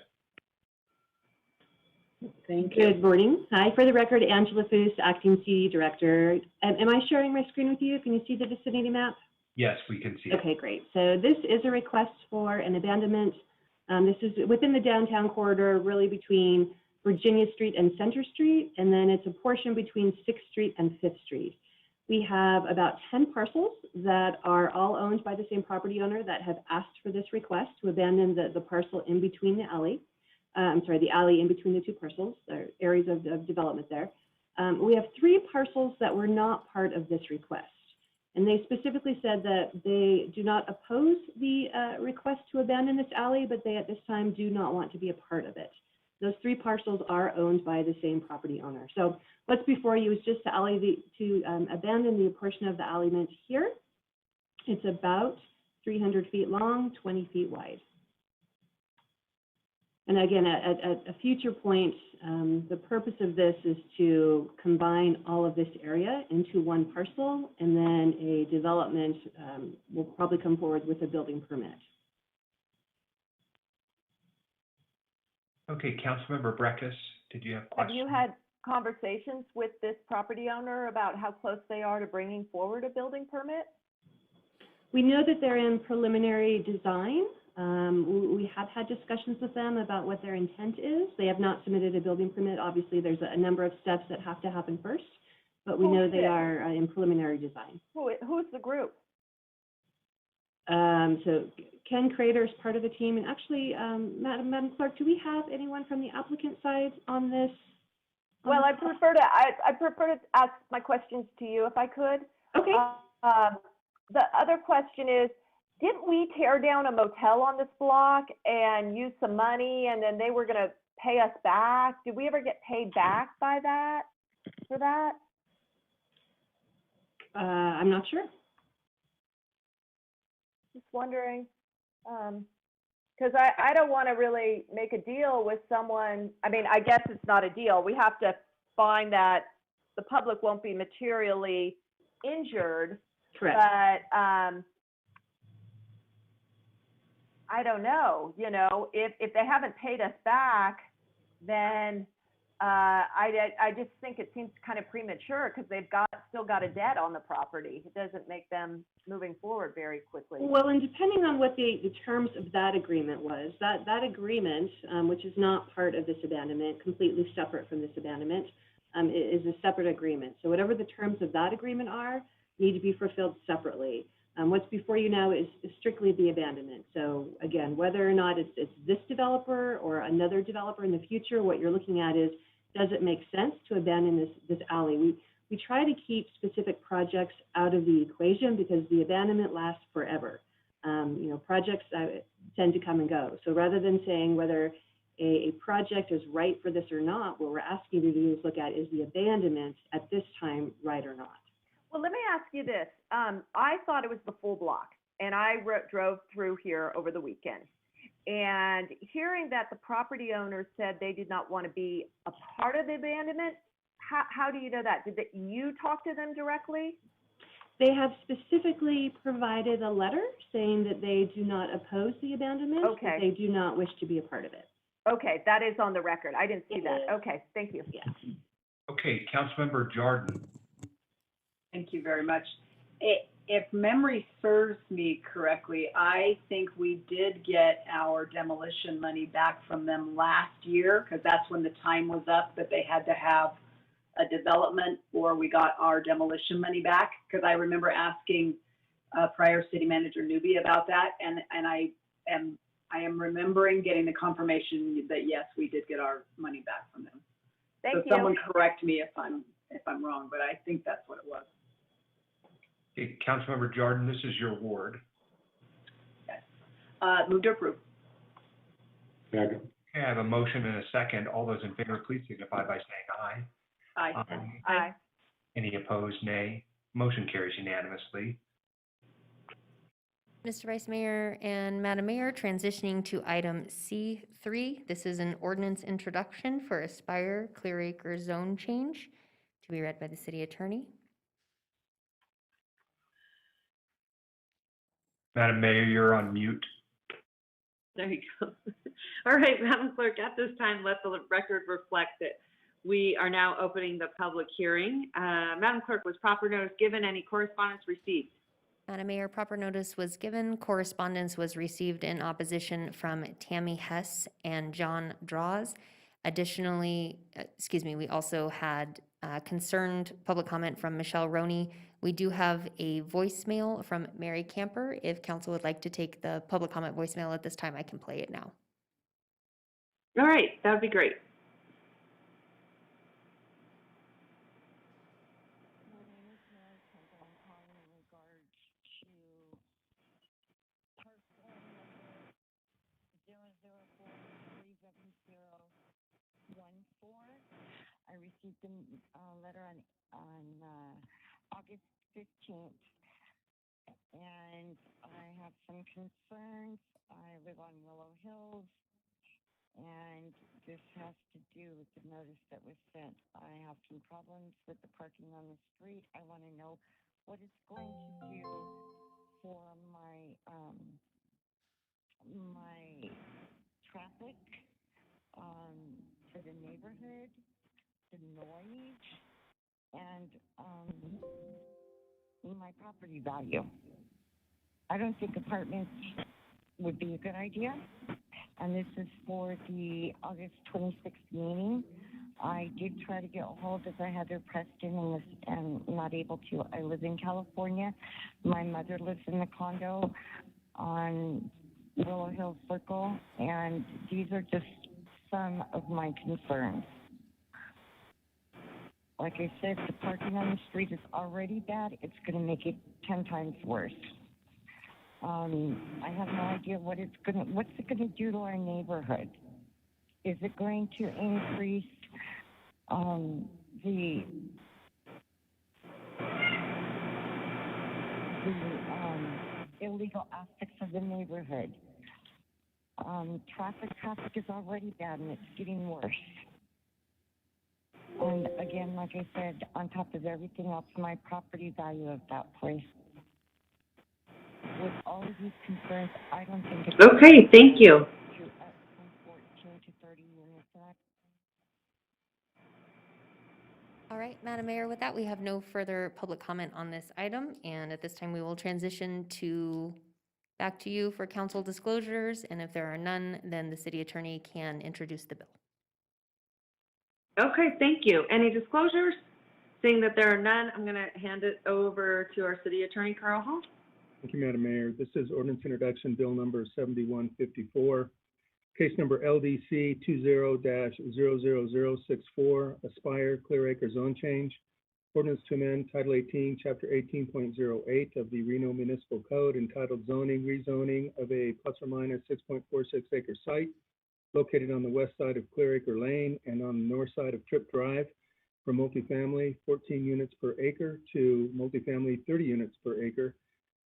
Thank you. Good morning. Hi, for the record, Angela Foos, Acting CD Director. Am I sharing my screen with you? Can you see the vicinity map? Yes, we can see it. Okay, great. So this is a request for an abandonment. This is within the downtown corridor, really between Virginia Street and Center Street, and then it's a portion between 6th Street and 5th Street. We have about 10 parcels that are all owned by the same property owner that have asked for this request to abandon the parcel in between the alley. The alley in between the two parcels, or areas of development there. We have 3 parcels that were not part of this request. And they specifically said that they do not oppose the request to abandon this alley, but they at this time do not want to be a part of it. Those 3 parcels are owned by the same property owner. So what's before you is just to abandon the portion of the alleyment here. It's about 300 feet long, 20 feet wide. And again, at a future point, the purpose of this is to combine all of this area into one parcel, and then a development will probably come forward with a building permit. Okay, Councilmember Breckus, did you have questions? Have you had conversations with this property owner about how close they are to bringing forward a building permit? We know that they're in preliminary design. We have had discussions with them about what their intent is. They have not submitted a building permit. Obviously, there's a number of steps that have to happen first, but we know they are in preliminary design. Who's the group? So Ken Crater is part of the team, and actually, Madam Clerk, do we have anyone from the applicant side on this? Well, I prefer to ask my questions to you if I could. Okay. The other question is, didn't we tear down a motel on this block and use some money, and then they were going to pay us back? Did we ever get paid back for that? I'm not sure. Just wondering, because I don't want to really make a deal with someone. I mean, I guess it's not a deal. We have to find that the public won't be materially injured. Correct. But I don't know, if they haven't paid us back, then I just think it seems kind of premature, because they've still got a debt on the property. It doesn't make them moving forward very quickly. Well, and depending on what the terms of that agreement was, that agreement, which is not part of this abandonment, completely separate from this abandonment, is a separate agreement. So whatever the terms of that agreement are, need to be fulfilled separately. What's before you now is strictly the abandonment. So again, whether or not it's this developer or another developer in the future, what you're looking at is, does it make sense to abandon this alley? We try to keep specific projects out of the equation, because the abandonment lasts forever. Projects tend to come and go. So rather than saying whether a project is right for this or not, what we're asking you to do is look at, is the abandonment at this time right or not? Well, let me ask you this. I thought it was the full block, and I drove through here over the weekend. And hearing that the property owners said they did not want to be a part of the abandonment, how do you know that? Did you talk to them directly? They have specifically provided a letter saying that they do not oppose the abandonment, Okay. but they do not wish to be a part of it. Okay, that is on the record. I didn't see that. Okay, thank you. Yeah. Okay, Councilmember Jordan. Thank you very much. If memory serves me correctly, I think we did get our demolition money back from them last year, because that's when the time was up that they had to have a development, or we got our demolition money back. Because I remember asking prior city manager Newby about that, and I am remembering getting the confirmation that yes, we did get our money back from them. Thank you. So someone correct me if I'm wrong, but I think that's what it was. Okay, Councilmember Jordan, this is your ward. Move to approve. Okay, I have a motion and a second. All those in favor, please signify by saying aye. Aye. Aye. Any opposed, nay. Motion carries unanimously. Mr. Vice Mayor and Madam Mayor, transitioning to item C3. This is an ordinance introduction for Aspire Clear Acre zone change to be read by the city attorney. Madam Mayor, you're on mute. There you go. All right, Madam Clerk, at this time, let the record reflect that we are now opening the public hearing. Madam Clerk, was proper notice given? Any correspondence received? Madam Mayor, proper notice was given. Correspondence was received in opposition from Tammy Hess and John Draws. Additionally, we also had concerned public comment from Michelle Roney. We do have a voicemail from Mary Camper. If council would like to take the public comment voicemail at this time, I can play it now. All right, that would be great. I received a letter on August 15th, and I have some concerns. I live on Willow Hills, and this has to do with the notice that was sent. I have some problems with the parking on the street. I want to know what it's going to do for my my traffic, for the neighborhood, the noise, and my property value. I don't think apartments would be a good idea. And this is for the August 26th meeting. I did try to get a hold of Heather Preston and not able to. I live in California. My mother lives in the condo on Willow Hill Circle, and these are just some of my concerns. Like I said, the parking on the street is already bad. It's going to make it 10 times worse. I have no idea what's it going to do to our neighborhood. Is it going to increase the illegal aspects of the neighborhood? Traffic is already bad, and it's getting worse. And again, like I said, on top of everything else, my property value of that place. With all of these concerns, I don't think it's Okay, thank you. from 14 to 30 units. All right, Madam Mayor, with that, we have no further public comment on this item. And at this time, we will transition back to you for council disclosures. And if there are none, then the city attorney can introduce the bill. Okay, thank you. Any disclosures? Seeing that there are none, I'm going to hand it over to our city attorney, Carl Hall. Thank you, Madam Mayor. This is ordinance introduction, bill number 7154, case number LDC 20-00064, Aspire Clear Acre Zone Change. Ordinance to amend Title 18, Chapter 18.08 of the Reno Municipal Code entitled Zoning, Rezoning of a plus or minus 6.46 acre site located on the west side of Clear Acre Lane and on the north side of Tripp Drive from multifamily 14 units per acre to multifamily 30 units per acre,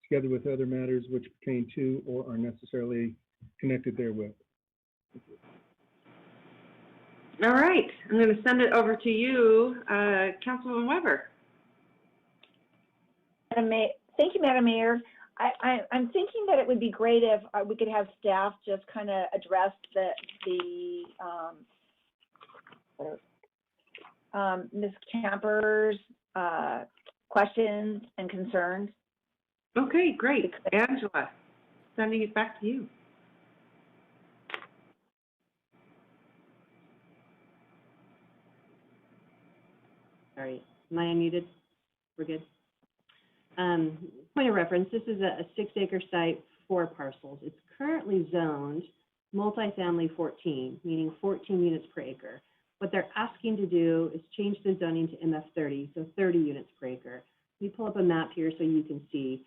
together with other matters which pertain to or are necessarily connected therewith. All right, I'm going to send it over to you, Councilwoman Weber. Thank you, Madam Mayor. I'm thinking that it would be great if we could have staff just kind of address Ms. Camper's questions and concerns. Okay, great. Angela, sending it back to you. Sorry, am I unmuted? We're good. Point of reference, this is a 6-acre site, 4 parcels. It's currently zoned multifamily 14, meaning 14 units per acre. What they're asking to do is change the zoning to MF30, so 30 units per acre. me pull up a map here so you can see.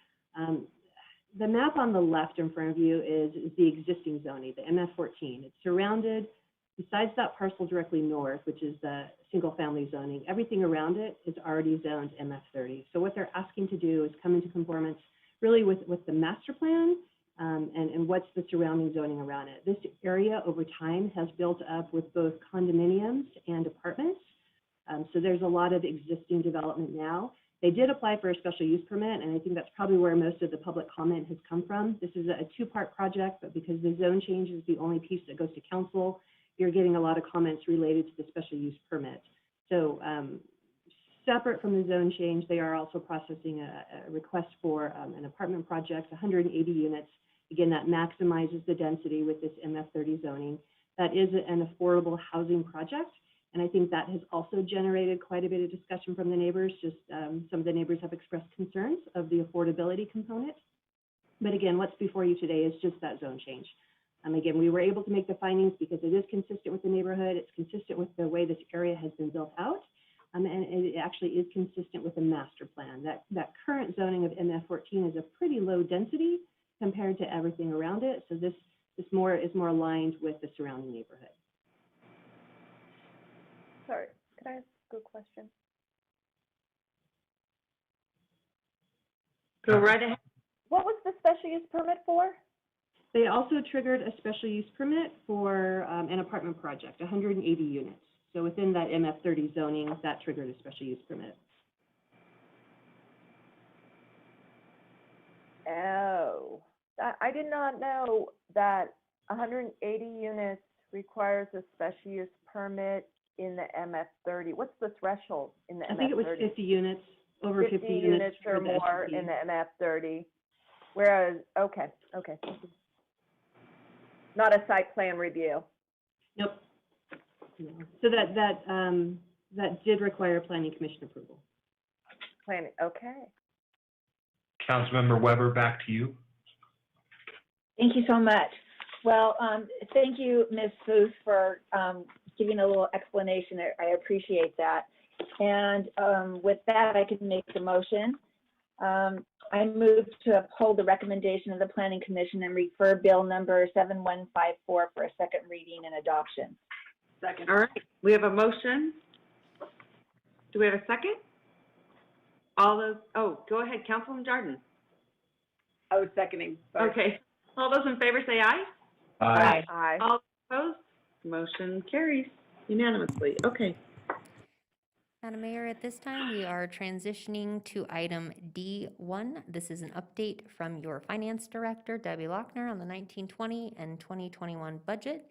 The map on the left in front of you is the existing zoning, the MF14. It's surrounded, besides that parcel directly north, which is the single-family zoning, everything around it is already zoned MF30. So what they're asking to do is come into conformance really with the master plan and what's the surrounding zoning around it. This area over time has built up with both condominiums and apartments. So there's a lot of existing development now. They did apply for a special use permit, and I think that's probably where most of the public comment has come from. This is a two-part project, but because the zone change is the only piece that goes to council, you're getting a lot of comments related to the special use permit. So separate from the zone change, they are also processing a request for an apartment project, 180 units. Again, that maximizes the density with this MF30 zoning. That is an affordable housing project. And I think that has also generated quite a bit of discussion from the neighbors. Just some of the neighbors have expressed concerns of the affordability component. But again, what's before you today is just that zone change. Again, we were able to make the findings because it is consistent with the neighborhood. It's consistent with the way this area has been built out. And it actually is consistent with the master plan. That current zoning of MF14 is a pretty low density compared to everything around it. So this is more aligned with the surrounding neighborhood. Sorry, can I ask a question? Go right ahead. What was the special use permit for? They also triggered a special use permit for an apartment project, 180 units. So within that MF30 zoning, that triggered a special use permit. Oh, I did not know that 180 units requires a special use permit in the MF30. What's the threshold in the MF30? I think it was 50 units, over 50 units or more in the MF30. Whereas, okay. Not a site plan review. Nope. No. So that did require planning commission approval. Planning, okay. Councilmember Weber, back to you. Thank you so much. Well, thank you, Ms. Booth, for giving a little explanation. I appreciate that. And with that, I can make the motion. I move to uphold the recommendation of the Planning Commission and refer Bill number 7154 for a second reading and adoption. Second. All right, we have a motion. Do we have a second? All those, go ahead, Councilman Jordan. I was seconding. Sorry. Okay, all those in favor say aye. Aye. Aye. All opposed? Motion carries unanimously. Okay. Madam Mayor, at this time, we are transitioning to item D1. This is an update from your Finance Director, Debbie Lochner, on the 1920 and 2021 budget.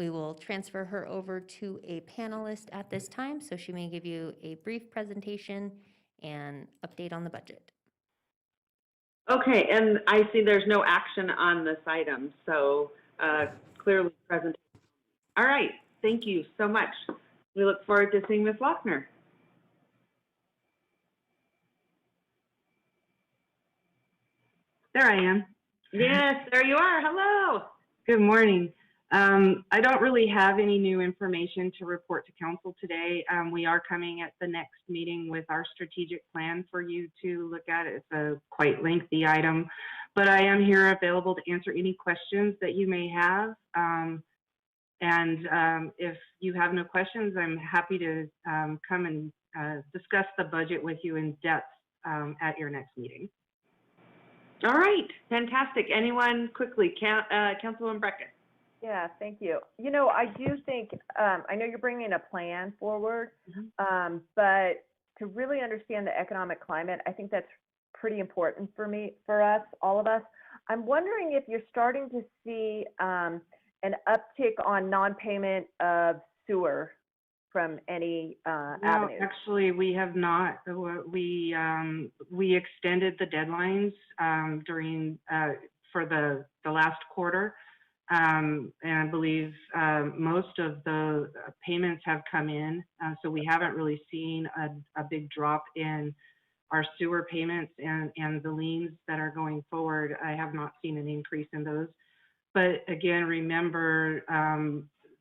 We will transfer her over to a panelist at this time, so she may give you a brief presentation and update on the budget. Okay, and I see there's no action on this item, so clearly present. All right, thank you so much. We look forward to seeing Ms. Lochner. There I am. Yes, there you are. Hello. Good morning. I don't really have any new information to report to council today. We are coming at the next meeting with our strategic plan for you to look at. It's a quite lengthy item, but I am here available to answer any questions that you may have. If you have no questions, I'm happy to come and discuss the budget with you in depth at your next meeting. All right, fantastic. Anyone quickly? Councilwoman Brecken. Yeah, thank you. You know, I do think, I know you're bringing a plan forward, but to really understand the economic climate, I think that's pretty important for us, all of us. I'm wondering if you're starting to see an uptick on non-payment of sewer from any avenues. No, actually, we have not. We extended the deadlines during for the last quarter. And I believe most of the payments have come in, so we haven't really seen a big drop in our sewer payments and the liens that are going forward. I have not seen an increase in those. But again, remember,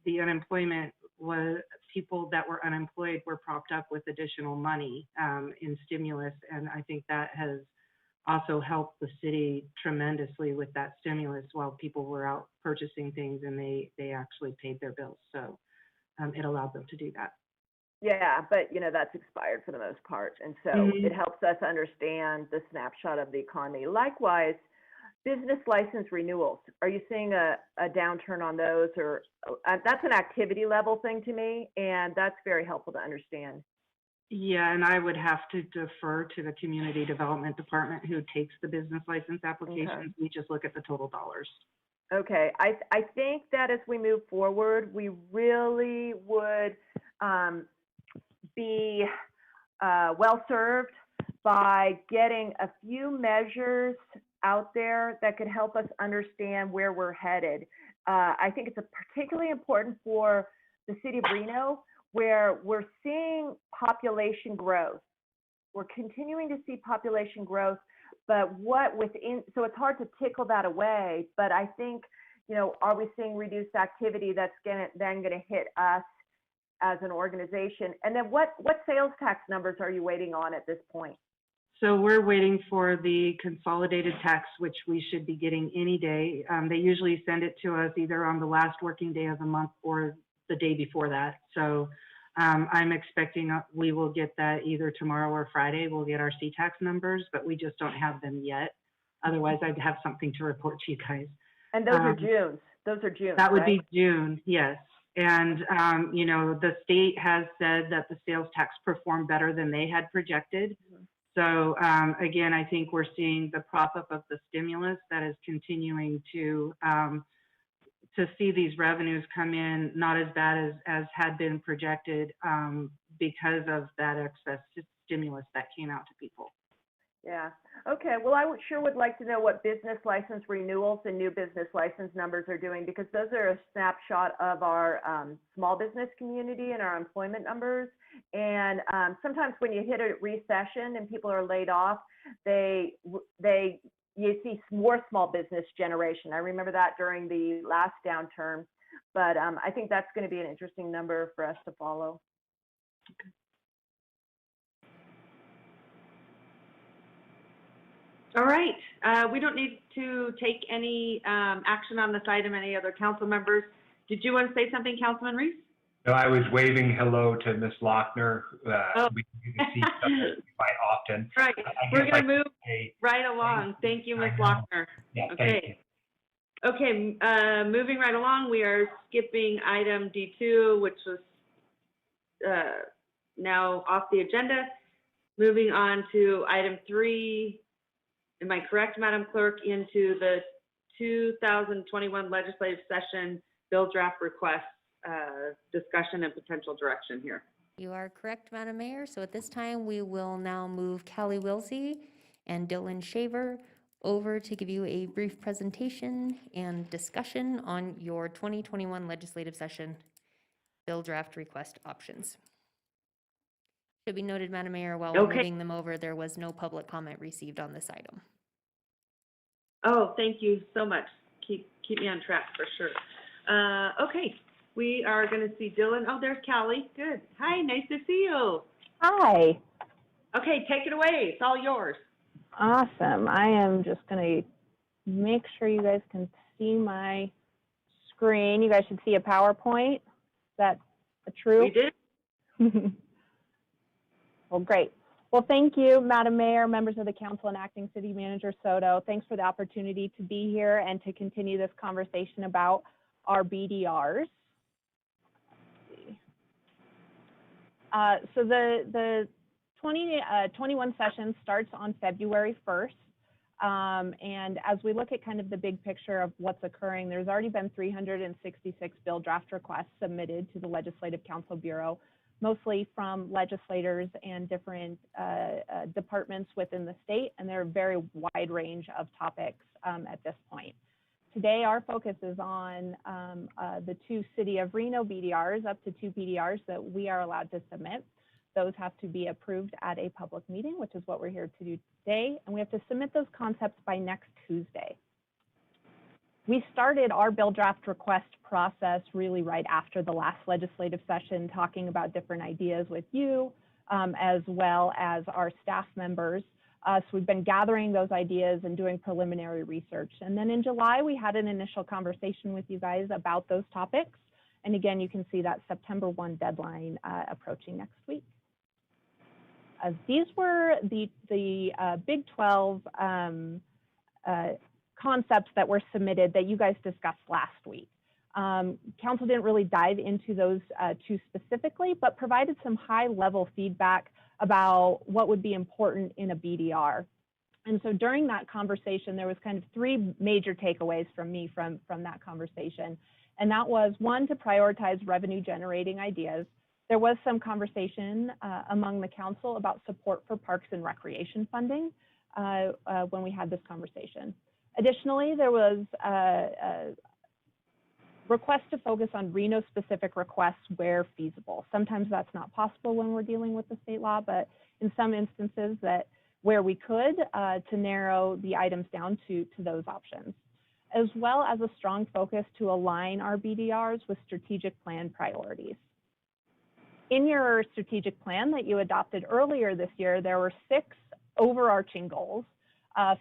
the unemployment people that were unemployed were propped up with additional money in stimulus. And I think that has also helped the city tremendously with that stimulus while people were out purchasing things and they actually paid their bills. So it allowed them to do that. Yeah, but that's expired for the most part. And so it helps us understand the snapshot of the economy. Likewise, business license renewals. Are you seeing a downturn on those, or that's an activity level thing to me, and that's very helpful to understand. Yeah, and I would have to defer to the community development department who takes the business license applications. Okay. We just look at the total dollars. Okay, I think that as we move forward, we really would be well served by getting a few measures out there that could help us understand where we're headed. I think it's particularly important for the city of Reno, where we're seeing population growth. We're continuing to see population growth, but so it's hard to tickle that away, but I think, are we seeing reduced activity that's then gonna hit us as an organization? And then what sales tax numbers are you waiting on at this point? So we're waiting for the consolidated tax, which we should be getting any day. They usually send it to us either on the last working day of the month or the day before that. So I'm expecting we will get that either tomorrow or Friday. We'll get our C-tax numbers, but we just don't have them yet. Otherwise, I'd have something to report to you guys. And those are June's. Those are June. That would right? be June, yes. And, the state has said that the sales tax performed better than they had projected. So again, I think we're seeing the prop up of the stimulus that is continuing to see these revenues come in not as bad as had been projected because of that excess stimulus that came out to people. Yeah. Okay. Well, I sure would like to know what business license renewals and new business license numbers are doing, because those are a snapshot of our small business community and our employment numbers. And sometimes when you hit a recession and people are laid off, you see more small business generation. I remember that during the last downturn, but I think that's going to be an interesting number for us to follow. Okay. All right, we don't need to take any action on this item. Any other council members? Did you want to say something, Councilman Reese? No, I was waving hello to Ms. Lochner. We see each other quite often. Right, we're going to move right along. Thank you, Ms. Lochner. Yeah, okay. Okay, moving right along, we are skipping item D2, which was now off the agenda. Moving on to item 3. Am I correct, Madam Clerk, into the 2021 legislative session bill draft request discussion and potential direction here? You are correct, Madam Mayor. So at this time, we will now move Callie Wilsey and Dylan Shaver over to give you a brief presentation and discussion on your 2021 legislative session bill draft request options. Should be noted, Madam Mayor, while we're moving them over, there was no public comment received on this item. Oh, thank you so much. Keep me on track for sure. Okay, we are going to see Dylan. Oh, there's Callie. Good. Hi, nice to see you. Hi. Okay, take it away. It's all yours. Awesome. I am just going to make sure you guys can see my screen. You guys should see a PowerPoint. Is that true? We did. Well, great. Well, thank you, Madam Mayor, members of the council, and Acting City Manager Soto. Thanks for the opportunity to be here and to continue this conversation about our BDRs. So the 2021 session starts on February 1st. And as we look at kind of the big picture of what's occurring, there's already been 366 bill draft requests submitted to the Legislative Council Bureau, mostly from legislators and different departments within the state, and they're a very wide range of topics at this point. Today, our focus is on the 2 City of Reno BDRs, up to 2 BDRs that we are allowed to submit. Those have to be approved at a public meeting, which is what we're here to do today, and we have to submit those concepts by next Tuesday. We started our bill draft request process really right after the last legislative session, talking about different ideas with you, as well as our staff members. So we've been gathering those ideas and doing preliminary research. And then in July, we had an initial conversation with you guys about those topics. And again, you can see that September 1 deadline approaching next week. These were the Big 12 concepts that were submitted that you guys discussed last week. Council didn't really dive into those too specifically, but provided some high-level feedback about what would be important in a BDR. And so during that conversation, there was kind of three major takeaways from me from that conversation. And that was, one, to prioritize revenue-generating ideas. There was some conversation among the council about support for parks and recreation funding when we had this conversation. Additionally, there was a request to focus on Reno-specific requests where feasible. Sometimes that's not possible when we're dealing with the state law, but in some instances where we could, to narrow the items down to those options, as well as a strong focus to align our BDRs with strategic plan priorities. In your strategic plan that you adopted earlier this year, there were 6 overarching goals: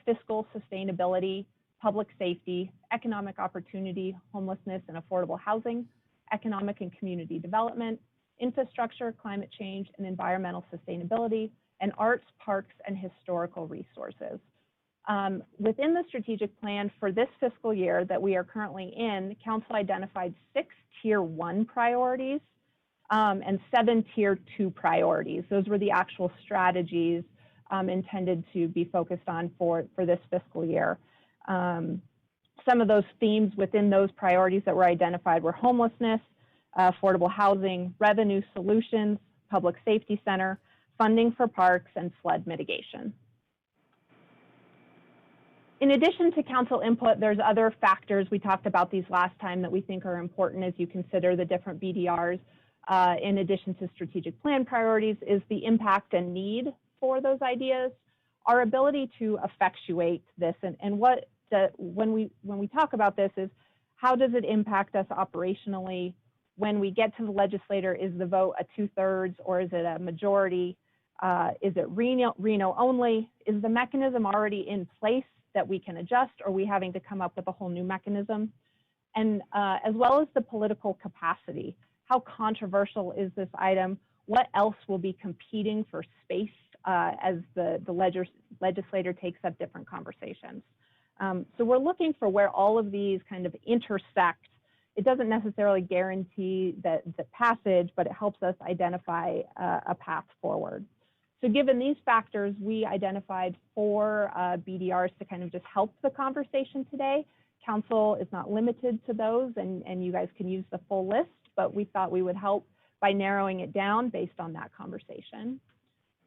fiscal sustainability, public safety, economic opportunity, homelessness and affordable housing, economic and community development, infrastructure, climate change and environmental sustainability, and arts, parks, and historical resources. Within the strategic plan for this fiscal year that we are currently in, Council identified 6 Tier 1 priorities and 7 Tier 2 priorities. Those were the actual strategies intended to be focused on for this fiscal year. Some of those themes within those priorities that were identified were homelessness, affordable housing, revenue solutions, public safety center, funding for parks, and flood mitigation. In addition to council input, there's other factors, we talked about these last time, that we think are important as you consider the different BDRs. In addition to strategic plan priorities, is the impact and need for those ideas, our ability to effectuate this, and when we talk about this is how does it impact us operationally? When we get to the legislator, is the vote a 2/3 or is it a majority? Is it Reno only? Is the mechanism already in place that we can adjust, or are we having to come up with a whole new mechanism? And as well as the political capacity. How controversial is this item? What else will be competing for space as the legislator takes up different conversations? So we're looking for where all of these kind of intersect. It doesn't necessarily guarantee the passage, but it helps us identify a path forward. So given these factors, we identified 4 BDRs to kind of just help the conversation today. Council is not limited to those, and you guys can use the full list, but we thought we would help by narrowing it down based on that conversation.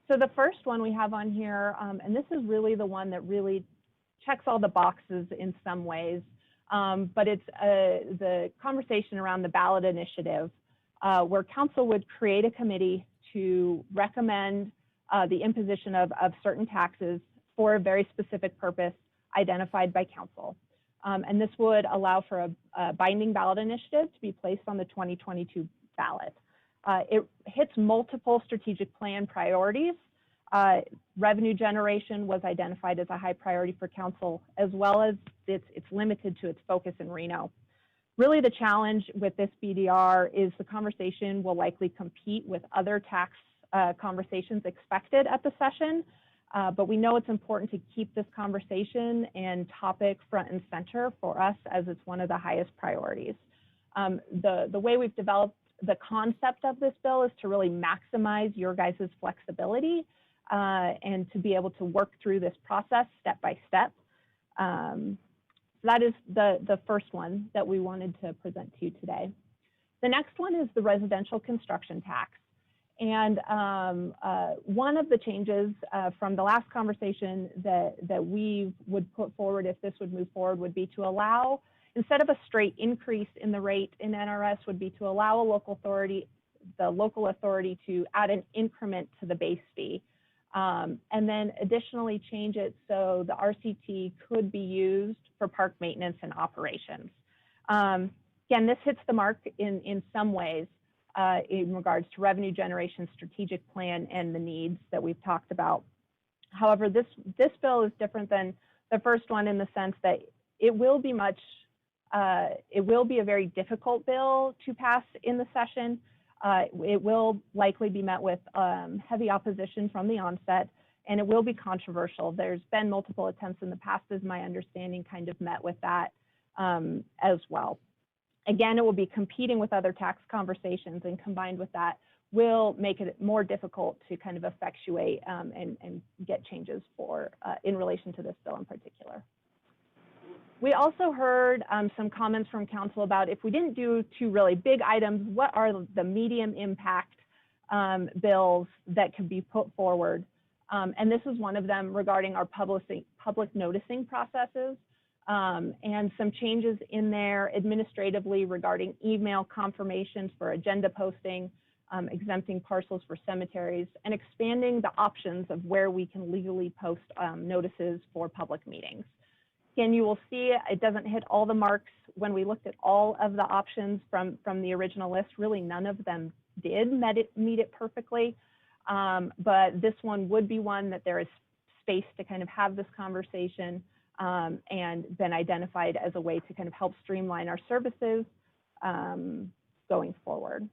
So the first one we have on here, and this is really the one that really checks all the boxes in some ways, but it's the conversation around the ballot initiative, where council would create a committee to recommend the imposition of certain taxes for a very specific purpose identified by council. And this would allow for a binding ballot initiative to be placed on the 2022 ballot. It hits multiple strategic plan priorities. Revenue generation was identified as a high priority for council, as well as it's limited to its focus in Reno. Really the challenge with this BDR is the conversation will likely compete with other tax conversations expected at the session, but we know it's important to keep this conversation and topic front and center for us as it's one of the highest priorities. The way we've developed the concept of this bill is to really maximize your guys' flexibility and to be able to work through this process step by step. That is the first one that we wanted to present to you today. The next one is the residential construction tax. And one of the changes from the last conversation that we would put forward if this would move forward would be to allow, instead of a straight increase in the rate in NRS, would be to allow the local authority to add an increment to the base fee. And then additionally change it so the RCT could be used for park maintenance and operations. Again, this hits the mark in some ways in regards to revenue generation, strategic plan, and the needs that we've talked about. However, this bill is different than the first one in the sense that it will be a very difficult bill to pass in the session. It will likely be met with heavy opposition from the onset, and it will be controversial. There's been multiple attempts in the past, is my understanding, kind of met with that as well. Again, it will be competing with other tax conversations, and combined with that will make it more difficult to kind of effectuate and get changes for in relation to this bill in particular. We also heard some comments from council about if we didn't do two really big items, what are the medium impact bills that could be put forward? And this is one of them regarding our public noticing processes and some changes in there administratively regarding email confirmations for agenda posting, exempting parcels for cemeteries, and expanding the options of where we can legally post notices for public meetings. Again, you will see it doesn't hit all the marks. When we looked at all of the options from the original list, really none of them did meet it perfectly. But this one would be one that there is space to kind of have this conversation and been identified as a way to kind of help streamline our services going forward.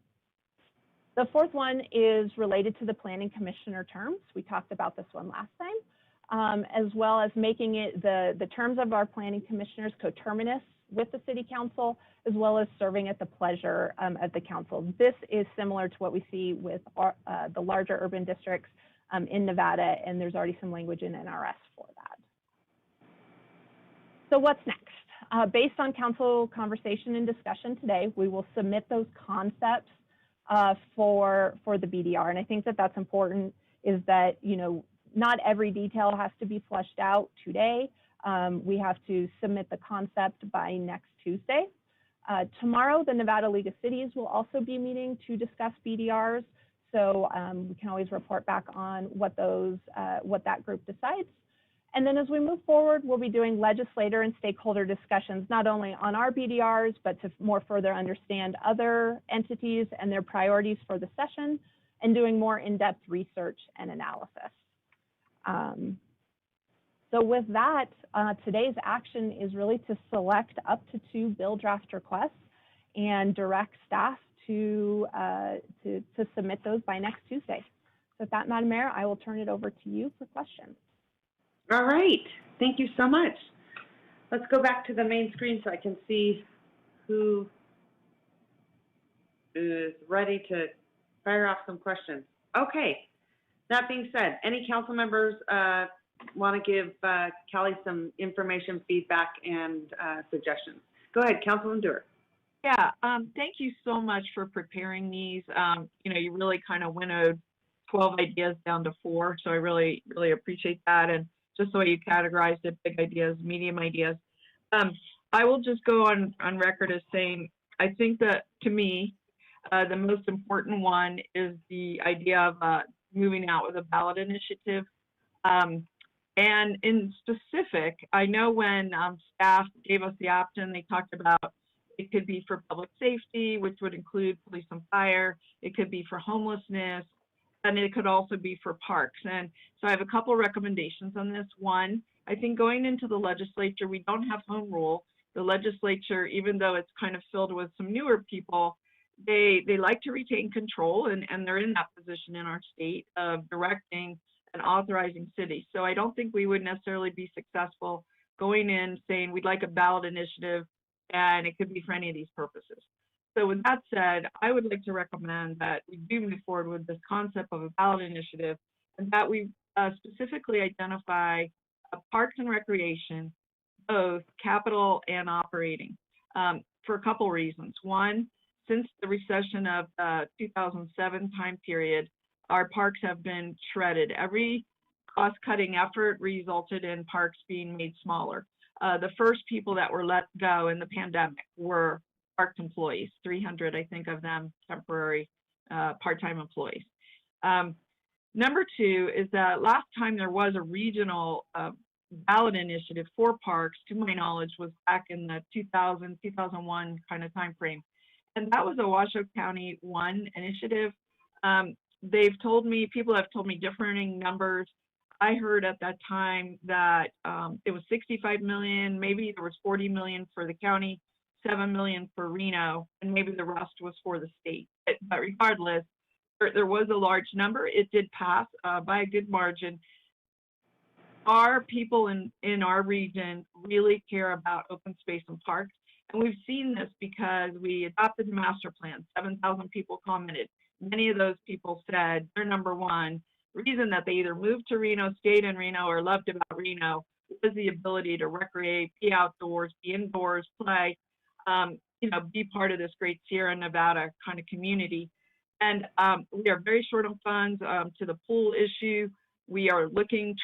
The fourth one is related to the planning commissioner terms. We talked about this one last time. As well as making it the terms of our planning commissioners coterminous with the city council, as well as serving at the pleasure of the council. This is similar to what we see with the larger urban districts in Nevada, and there's already some language in NRS for that. So what's next? Based on council conversation and discussion today, we will submit those concepts for the BDR. And I think that that's important, is that, you know, not every detail has to be fleshed out today. We have to submit the concept by next Tuesday. Tomorrow, the Nevada League of Cities will also be meeting to discuss BDRs. So we can always report back on what that group decides. And then as we move forward, we'll be doing legislator and stakeholder discussions, not only on our BDRs, but to more further understand other entities and their priorities for the session, and doing more in-depth research and analysis. So with that, today's action is really to select up to 2 bill draft requests and direct staff to submit those by next Tuesday. So with that, Madam Mayor, I will turn it over to you for questions. All right, thank you so much. Let's go back to the main screen so I can see who is ready to fire off some questions. Okay, that being said, any council members want to give Kelly some information, feedback, and suggestions? Go ahead, Councilman Dewar. Yeah, thank you so much for preparing these. You know, you really kind of winnowed 12 ideas down to 4, so I really appreciate that. And just the way you categorized it, big ideas, medium ideas. I will just go on record as saying, I think that, to me, the most important one is the idea of moving out with a ballot initiative. And in specific, I know when staff gave us the option, they talked about it could be for public safety, which would include police and fire. It could be for homelessness, and it could also be for parks. And so I have a couple recommendations on this. One, I think going into the legislature, we don't have home rule. The legislature, even though it's kind of filled with some newer people, they like to retain control, and they're in that position in our state of directing and authorizing cities. So I don't think we would necessarily be successful going in saying we'd like a ballot initiative and it could be for any of these purposes. So with that said, I would like to recommend that we do move forward with this concept of a ballot initiative, and that we specifically identify parks and recreation, both capital and operating, for a couple reasons. One, since the recession of 2007 time period, our parks have been shredded. Every cost-cutting effort resulted in parks being made smaller. The first people that were let go in the pandemic were park employees, 300, I think, of them temporary part-time employees. Number two is that last time there was a regional ballot initiative for parks, to my knowledge, was back in the 2000, 2001 kind of time frame. And that was a Washoe County 1 initiative. They've told me, people have told me differing numbers. I heard at that time that it was 65 million, maybe there was 40 million for the county, 7 million for Reno, and maybe the rest was for the state. But regardless, there was a large number. It did pass by a good margin. Our people in our region really care about open space and parks. And we've seen this because we adopted the master plan. 7,000 people commented. Many of those people said their number one reason that they either moved to Reno, stayed in Reno, or loved about Reno was the ability to recreate, be outdoors, be indoors, play, be part of this great Sierra Nevada kind of community. And we are very short on funds to the pool issue. We are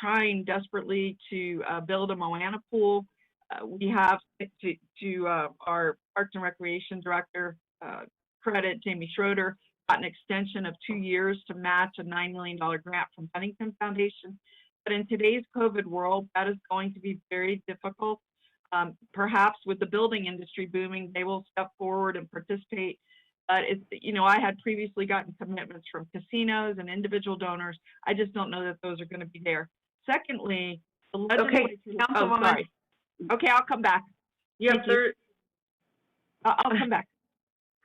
trying desperately to build a Moana pool. We have to our Parks and Recreation Director, credit Jamie Schroeder, got an extension of 2 years to match a $9 million grant from Huntington Foundation. But in today's COVID world, that is going to be very difficult. Perhaps with the building industry booming, they will step forward and participate. But I had previously gotten commitments from casinos and individual donors. I just don't know that those are going to be there. Secondly, the legislature. Okay, Councilwoman. Sorry. Okay, I'll come back. I'll come back.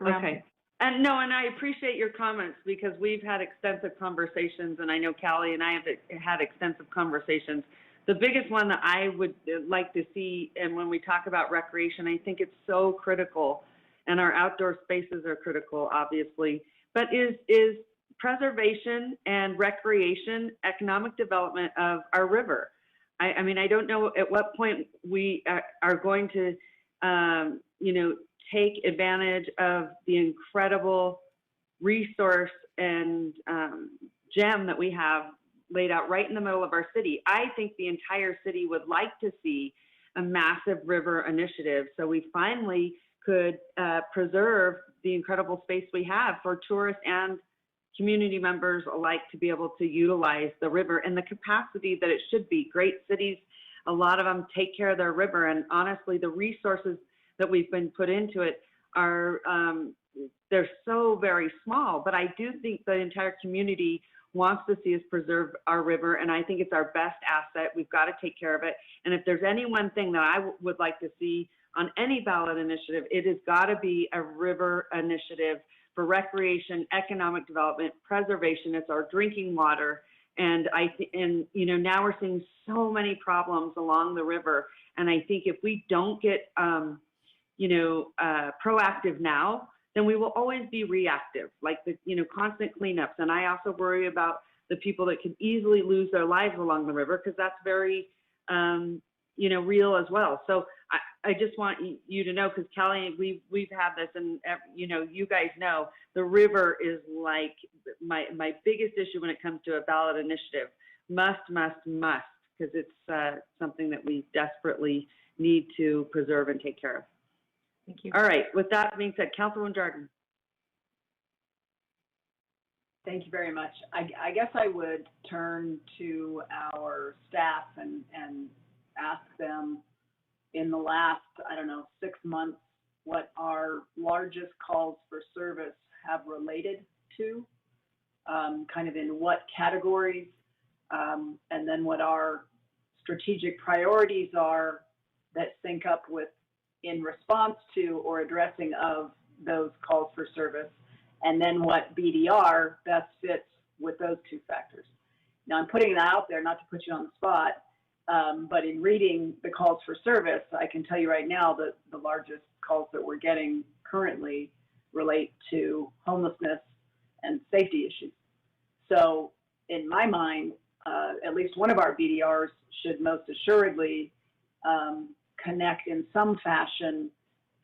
Okay. And I appreciate your comments because we've had extensive conversations, and I know Callie and I have had extensive conversations. The biggest one that I would like to see, and when we talk about recreation, I think it's so critical, and our outdoor spaces are critical, obviously, but is preservation and recreation, economic development of our river. I mean, I don't know at what point we are going to, take advantage of the incredible resource and gem that we have laid out right in the middle of our city. I think the entire city would like to see a massive river initiative so we finally could preserve the incredible space we have for tourists and community members alike to be able to utilize the river and the capacity that it should be. Great cities, a lot of them take care of their river, and honestly, the resources that we've been put into it are, they're so very small, but I do think the entire community wants to see us preserve our river, and I think it's our best asset. We've got to take care of it. And if there's any one thing that I would like to see on any ballot initiative, it has got to be a river initiative for recreation, economic development, preservation. It's our drinking water. And now we're seeing so many problems along the river. And I think if we don't get, proactive now, then we will always be reactive, like the, constant cleanups. And I also worry about the people that can easily lose their lives along the river, because that's very, real as well. So I just want you to know, because Callie, we've had this, and you guys know the river is like my biggest issue when it comes to a ballot initiative. Must, because it's something that we desperately need to preserve and take care of. Thank you. All right. With that being said, Councilwoman Jordan. Thank you very much. I guess I would turn to our staff and ask them, in the last, 6 months, what our largest calls for service have related to, kind of in what categories, and then what our strategic priorities are that sync up with in response to or addressing of those calls for service, and then what BDR best fits with those two factors. Now, I'm putting that out there not to put you on the spot, but in reading the calls for service, I can tell you right now that the largest calls that we're getting currently relate to homelessness and safety issues. So in my mind, at least one of our BDRs should most assuredly connect in some fashion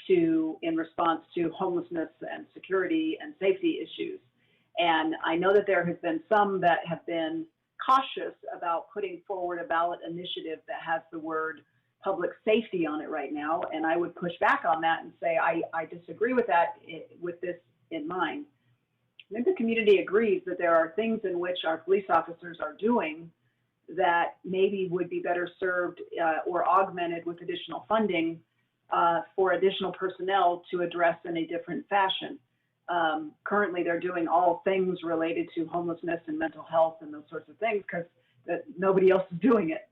in response to homelessness and security and safety issues. And I know that there has been some that have been cautious about putting forward a ballot initiative that has the word public safety on it right now. And I would push back on that and say, I disagree with that with this in mind. I think the community agrees that there are things in which our police officers are doing that maybe would be better served or augmented with additional funding for additional personnel to address in a different fashion. Currently, they're doing all things related to homelessness and mental health and those sorts of things because nobody else is doing it.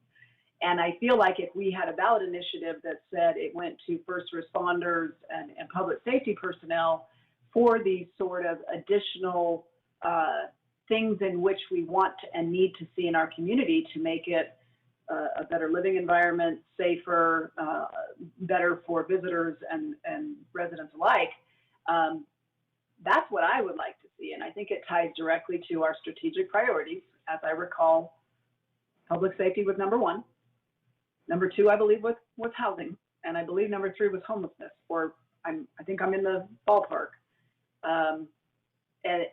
And I feel like if we had a ballot initiative that said it went to first responders and public safety personnel for these sort of additional things in which we want and need to see in our community to make it a better living environment, safer, better for visitors and residents alike, that's what I would like to see. And I think it ties directly to our strategic priorities. As I recall, public safety was number 1. Number 2, I believe, was housing. And I believe number 3 was homelessness, or I think I'm in the ballpark. And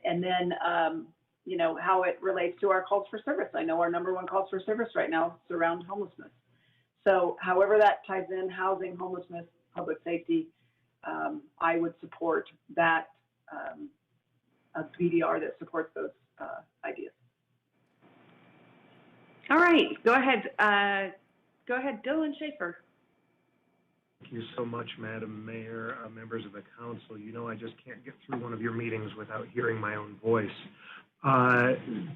then, you know, how it relates to our calls for service. I know our number 1 calls for service right now is around homelessness. So however that ties in, housing, homelessness, public safety, I would support that a BDR that supports those ideas. All right, go ahead, Dylan Schaefer. Thank you so much, Madam Mayor, members of the council. You know, I just can't get through one of your meetings without hearing my own voice.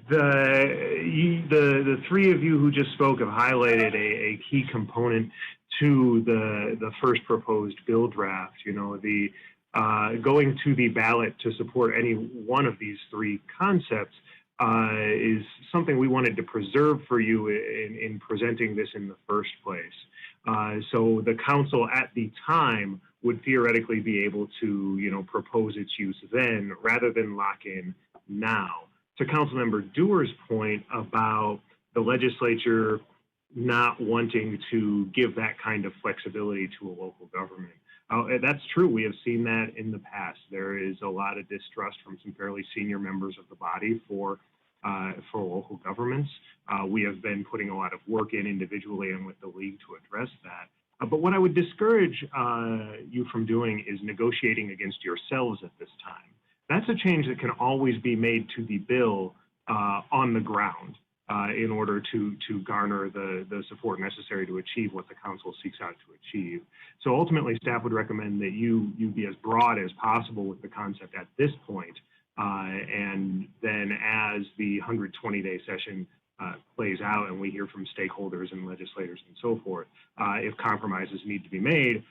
The three of you who just spoke have highlighted a key component to the first proposed bill draft. You know, the going to the ballot to support any one of these 3 concepts is something we wanted to preserve for you in presenting this in the first place. So the council at the time would theoretically be able to, you know, propose its use then rather than lock in now. To Councilmember Dewar's point about the legislature not wanting to give that kind of flexibility to a local government. That's true. We have seen that in the past. There is a lot of distrust from some fairly senior members of the body for local governments. We have been putting a lot of work in individually and with the league to address that. But what I would discourage you from doing is negotiating against yourselves at this time. That's a change that can always be made to the bill on the ground in order to garner the support necessary to achieve what the council seeks out to achieve. So ultimately, staff would recommend that you be as broad as possible with the concept at this point, and then as the 120-day session plays out and we hear from stakeholders and legislators and so forth, if compromises need to be made,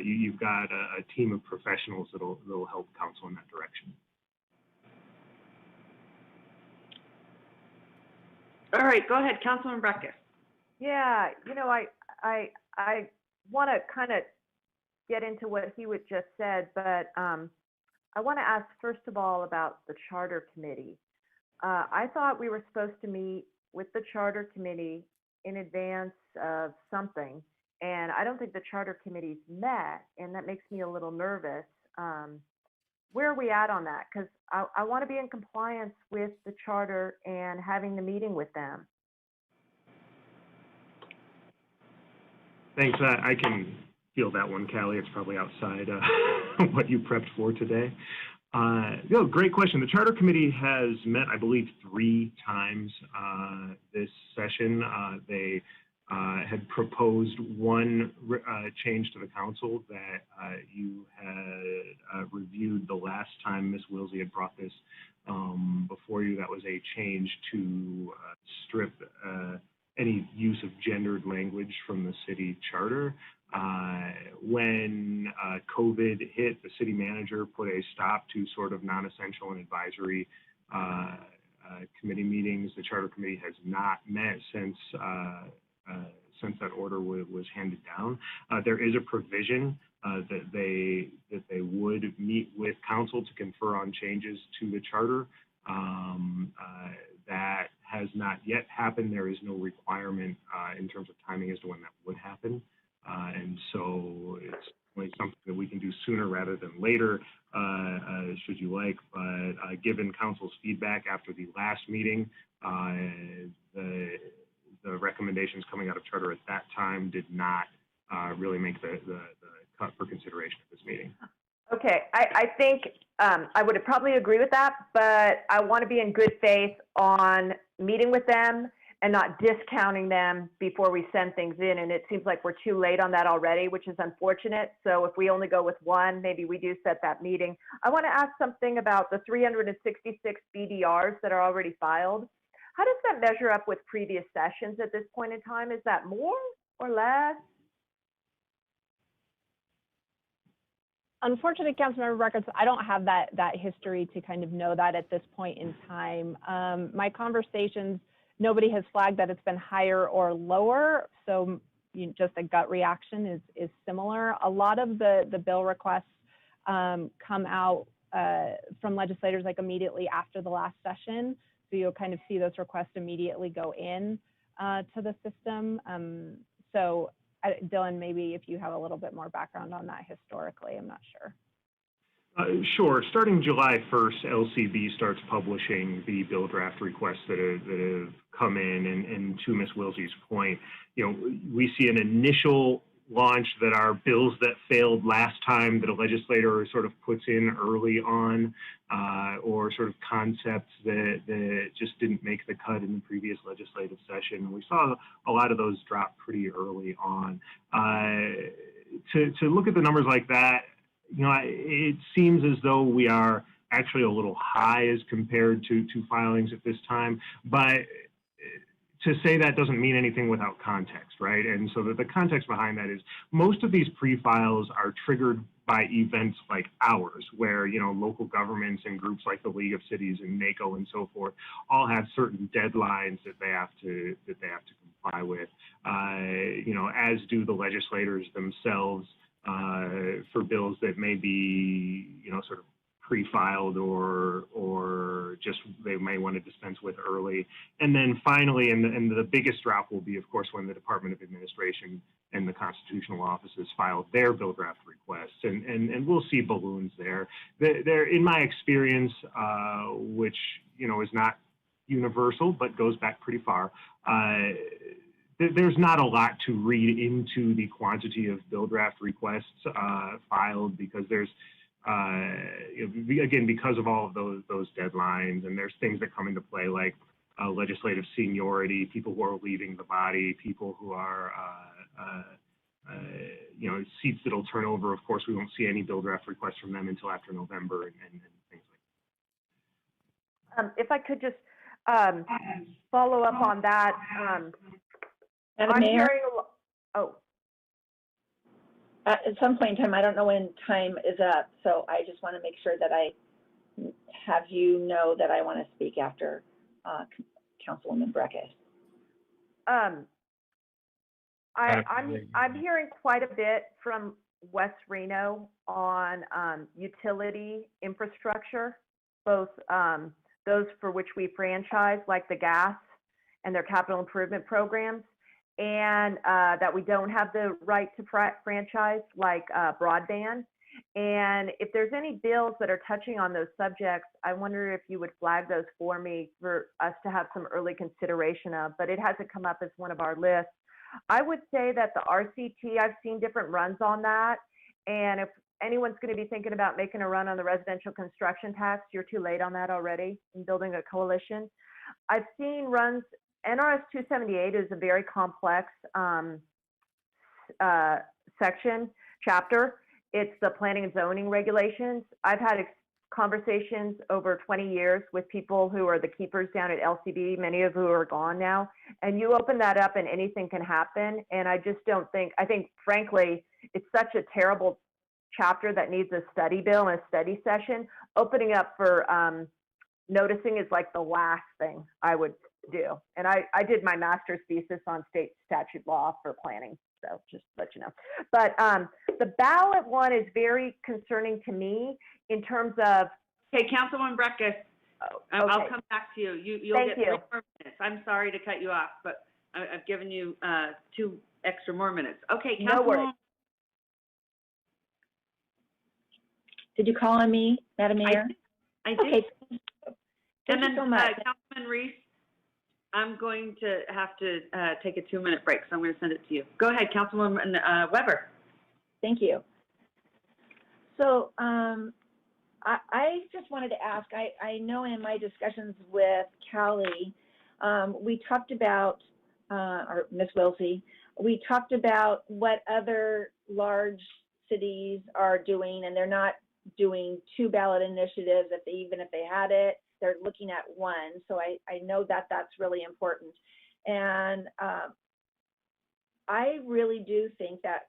you've got a team of professionals that'll help counsel in that direction. All right, go ahead, Councilman Breckus. Yeah, you know, I want to kind of get into what he would just said, but I want to ask first of all about the charter committee. I thought we were supposed to meet with the charter committee in advance of something, and I don't think the charter committee's met, and that makes me a little nervous. Where are we at on that? Because I want to be in compliance with the charter and having the meeting with them. Thanks. I can field that one, Callie. It's probably outside what you prepped for today. Great question. The Charter Committee has met, I believe, 3 times this session. They had proposed one change to the council that you had reviewed the last time Ms. Wilsey had brought this before you. That was a change to strip any use of gendered language from the city charter. When COVID hit, the city manager put a stop to sort of non-essential and advisory committee meetings. The Charter Committee has not met since that order was handed down. There is a provision that they would meet with council to confer on changes to the charter. That has not yet happened. There is no requirement in terms of timing as to when that would happen. And so it's only something that we can do sooner rather than later, should you like. But given council's feedback after the last meeting, the recommendations coming out of charter at that time did not really make the cut for consideration at this meeting. Okay, I think I would probably agree with that, but I want to be in good faith on meeting with them and not discounting them before we send things in. And it seems like we're too late on that already, which is unfortunate. So if we only go with one, maybe we do set that meeting. I want to ask something about the 366 BDRs that are already filed. How does that measure up with previous sessions at this point in time? Is that more or less? Unfortunately, Councilmember Records, I don't have that history to kind of know that at this point in time. My conversations, nobody has flagged that it's been higher or lower, so just a gut reaction is similar. A lot of the bill requests come out from legislators like immediately after the last session, so you'll kind of see those requests immediately go in to the system. So Dylan, maybe if you have a little bit more background on that historically, I'm not sure. Sure. Starting July 1st, LCB starts publishing the bill draft requests that have come in. And to Ms. Wilsey's point, we see an initial launch that are bills that failed last time that a legislator sort of puts in early on, or sort of concepts that just didn't make the cut in the previous legislative session. We saw a lot of those drop pretty early on. To look at the numbers like that, it seems as though we are actually a little high as compared to filings at this time, but to say that doesn't mean anything without context, right? And so the context behind that is most of these pre-files are triggered by events like ours, where local governments and groups like the League of Cities and NACO and so forth all have certain deadlines that they have to comply with. As do the legislators themselves for bills that may be sort of pre-filed or just they may want to dispense with early. And then finally, and the biggest drop will be, of course, when the Department of Administration and the constitutional offices file their bill draft requests, and we'll see balloons there. There, in my experience, which is not universal but goes back pretty far, there's not a lot to read into the quantity of bill draft requests filed, because there's again, because of all of those deadlines, and there's things that come into play like legislative seniority, people who are leaving the body, people who are seats that'll turn over. Of course, we won't see any bill draft requests from them until after November and things like that. If I could just follow up on that. Madam Mayor? Oh. At some point in time, I don't know when time is up, so I just want to make sure that I have you know that I want to speak after Councilwoman Breckes. I'm hearing quite a bit from West Reno on utility infrastructure, both those for which we franchise, like the gas and their capital improvement programs, and that we don't have the right to franchise, like broadband. And if there's any bills that are touching on those subjects, I wonder if you would flag those for me for us to have some early consideration of, but it hasn't come up as one of our lists. I would say that the RCT, I've seen different runs on that, and if anyone's going to be thinking about making a run on the residential construction tax, you're too late on that already in building a coalition. I've seen runs. NRS 278 is a very complex chapter. It's the planning and zoning regulations. I've had conversations over 20 years with people who are the keepers down at LCB, many of who are gone now. And you open that up and anything can happen. And I just don't think, I think frankly, it's such a terrible chapter that needs a study bill and a study session. Opening up for noticing is like the last thing I would do. And I did my master's thesis on state statute law for planning. So just to let you know. But the ballot one is very concerning to me in terms of. Okay, Councilwoman Breckes, I'll come back to you. You'll Thank get you. 3 more minutes. I'm sorry to cut you off, but I've given you 2 extra more minutes. Okay, No worries. Councilwoman. Did you call on me, Madam Mayor? I did. Okay. And then you so much. Councilman Reese, I'm going to have to take a 2-minute break, so I'm going to send it to you. Go ahead, Councilwoman Weber. Thank you. So I just wanted to ask, I know in my discussions with Callie, we talked about, or Ms. Wilsey, we talked about what other large cities are doing, and they're not doing 2 ballot initiatives. Even if they had it, they're looking at 1. So I know that that's really important. And I really do think that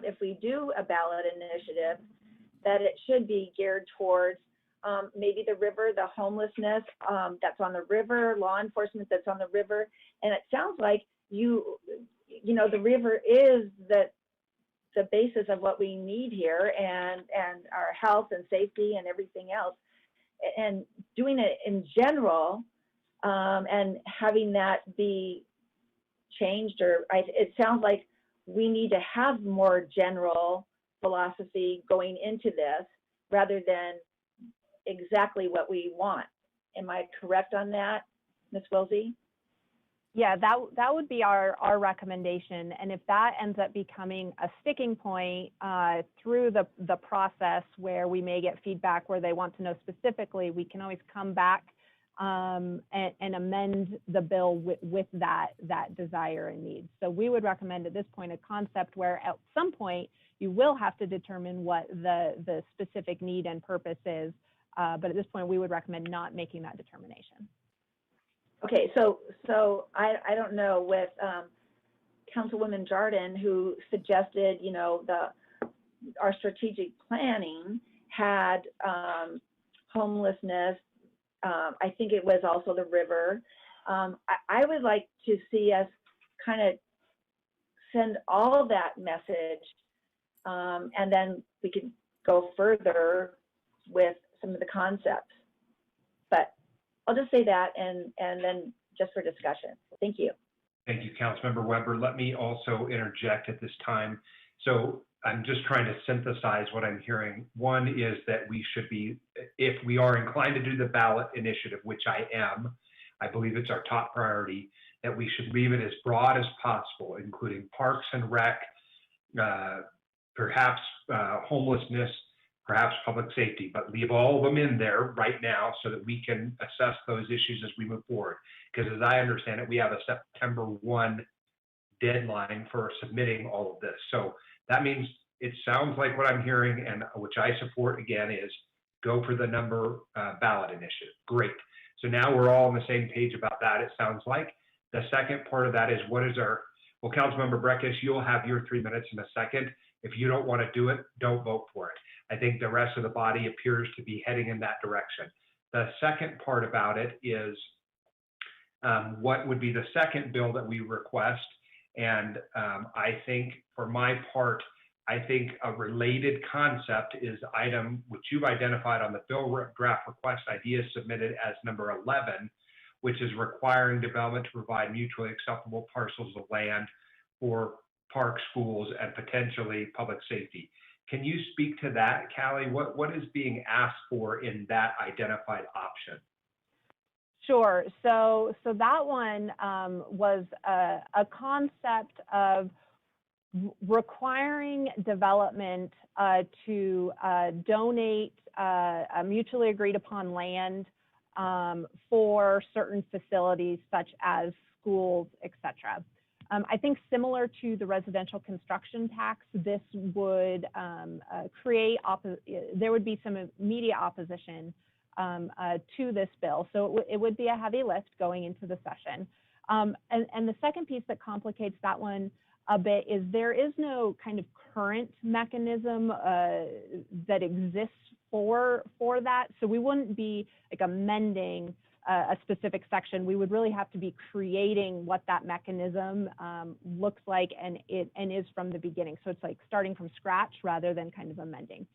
if we do a ballot initiative, that it should be geared towards maybe the river, the homelessness that's on the river, law enforcement that's on the river. And it sounds like you know, the river is the basis of what we need here, and our health and safety and everything else. And doing it in general and having that be changed, or it sounds like we need to have more general philosophy going into this rather than exactly what we want. Am I correct on that, Ms. Wilsey? Yeah, that would be our recommendation. And if that ends up becoming a sticking point through the process where we may get feedback where they want to know specifically, we can always come back and amend the bill with that desire and need. So we would recommend at this point a concept where at some point you will have to determine what the specific need and purpose is. But at this point, we would recommend not making that determination. Okay, so I don't know, with Councilwoman Jordan, who suggested, you know, our strategic planning had homelessness. I think it was also the river. I would like to see us kind of send all that message, and then we could go further with some of the concepts. But I'll just say that, and then just for discussion. Thank you. Thank you, Councilmember Weber. Let me also interject at this time. So I'm just trying to synthesize what I'm hearing. One is that we should be, if we are inclined to do the ballot initiative, which I am, I believe it's our top priority, that we should leave it as broad as possible, including parks and rec, perhaps homelessness, perhaps public safety, but leave all of them in there right now so that we can assess those issues as we move forward. Because as I understand it, we have a September 1 deadline for submitting all of this. So that means it sounds like what I'm hearing, and which I support again, is go for the number ballot initiative. Great. So now we're all on the same page about that, it sounds like. The second part of that is what is our, well, Councilmember Breckish, you'll have your 3 minutes in a second. If you don't want to do it, don't vote for it. I think the rest of the body appears to be heading in that direction. The second part about it is what would be the second bill that we request. And I think for my part, I think a related concept is item which you've identified on the bill draft request ideas submitted as number 11, which is requiring development to provide mutually acceptable parcels of land for parks, schools, and potentially public safety. Can you speak to that, Callie? What is being asked for in that identified option? Sure. So that one was a concept of requiring development to donate mutually agreed upon land for certain facilities such as schools, et cetera. I think similar to the residential construction tax, this would create, there would be some immediate opposition to this bill. So it would be a heavy lift going into the session. And the second piece that complicates that one a bit is there is no kind of current mechanism that exists for that. So we wouldn't be like amending a specific section. We would really have to be creating what that mechanism looks like and is from the beginning. So it's like starting from scratch rather than kind of amending.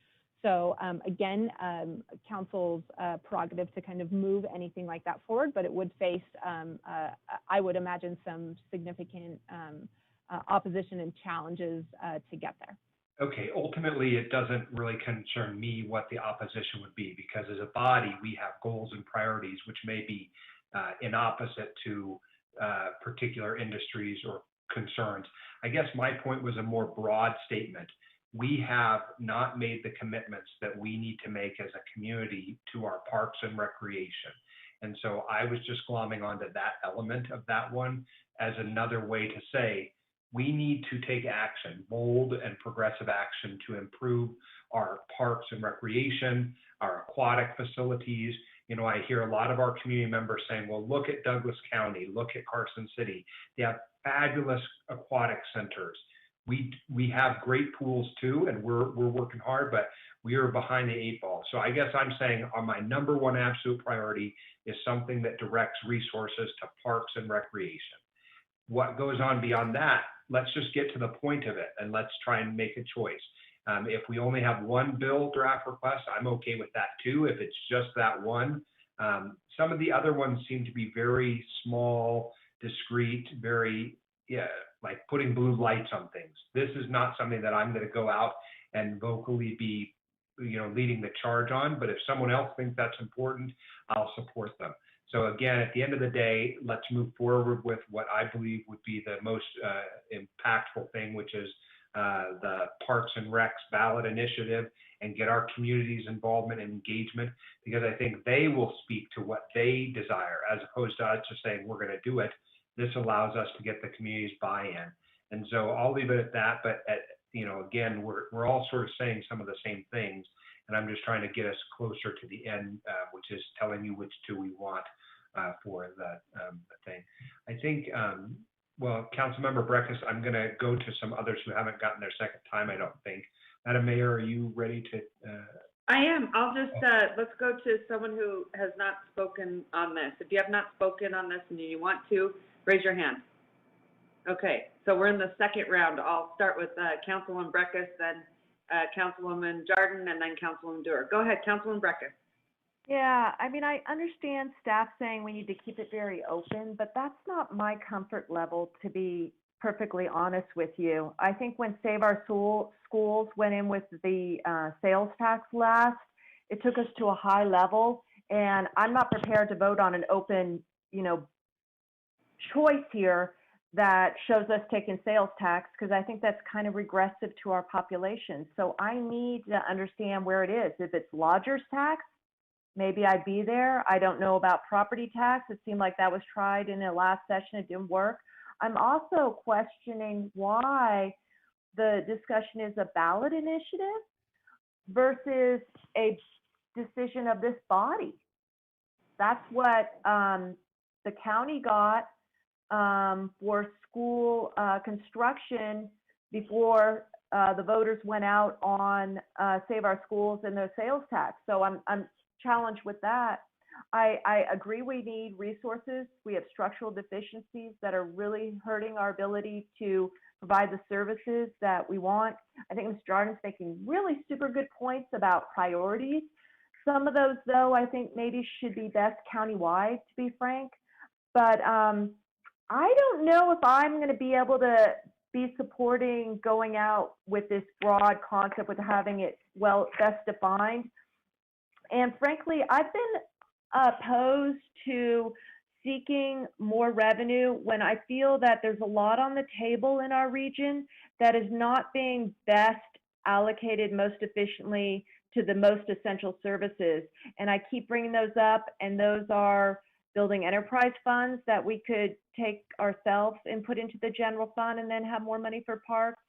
So again, council's prerogative to kind of move anything like that forward, but it would face, I would imagine, some significant opposition and challenges to get there. Okay, ultimately, it doesn't really concern me what the opposition would be, because as a body, we have goals and priorities which may be in opposite to particular industries or concerns. I guess my point was a more broad statement we have not made the commitments that we need to make as a community to our parks and recreation. And so I was just glomming onto that element of that one as another way to say, we need to take action, bold and progressive action to improve our parks and recreation, our aquatic facilities. You know, I hear a lot of our community members saying, well, look at Douglas County, look at Carson City. They have fabulous aquatic centers. We have great pools too, and we're working hard, but we are behind the 8 ball. So I guess I'm saying on my number one absolute priority is something that directs resources to parks and recreation. What goes on beyond that, let's just get to the point of it and let's try and make a choice. If we only have one bill draft request, I'm okay with that too, if it's just that one. Some of the other ones seem to be very small, discreet, very, like putting blue lights on things. This is not something that I'm going to go out and vocally be, leading the charge on, but if someone else thinks that's important, I'll support them. So again, at the end of the day, let's move forward with what I believe would be the most impactful thing, which is the Parks and Recs ballot initiative, and get our community's involvement and engagement, because I think they will speak to what they desire, as opposed to us just saying we're going to do it. This allows us to get the community's buy-in. And so I'll leave it at that, but again, we're all sort of saying some of the same things, and I'm just trying to get us closer to the end, which is telling you which two we want for the thing. I think, well, Councilmember Breckus, I'm going to go to some others who haven't gotten their second time, I don't think. Madam Mayor, are you ready to? I am. I'll just, let's go to someone who has not spoken on this. If you have not spoken on this and you want to, raise your hand. Okay, so we're in the second round. I'll start with Councilwoman Breckus, then Councilwoman Jordan, and then Councilwoman Dewar. Go ahead, Councilwoman Breckus. Yeah, I mean, I understand staff saying we need to keep it very open, but that's not my comfort level, to be perfectly honest with you. I think when Save Our Schools went in with the sales tax last, it took us to a high level, and I'm not prepared to vote on an open, choice here that shows us taking sales tax, because I think that's kind of regressive to our population. So I need to understand where it is. If it's lodger's tax, maybe I'd be there. I don't know about property tax. It seemed like that was tried in the last session. It didn't work. I'm also questioning why the discussion is a ballot initiative versus a decision of this body. That's what the county got for school construction before the voters went out on Save Our Schools and their sales tax. So I'm challenged with that. I agree we need resources. We have structural deficiencies that are really hurting our ability to provide the services that we want. I think Ms. Jordan's making really super good points about priorities. Some of those, though, I think maybe should be best countywide, to be frank. But I don't know if I'm going to be able to be supporting going out with this broad concept with having it best defined. And frankly, I've been opposed to seeking more revenue when I feel that there's a lot on the table in our region that is not being best allocated most efficiently to the most essential services. And I keep bringing those up, and those are building enterprise funds that we could take ourselves and put into the general fund and then have more money for parks.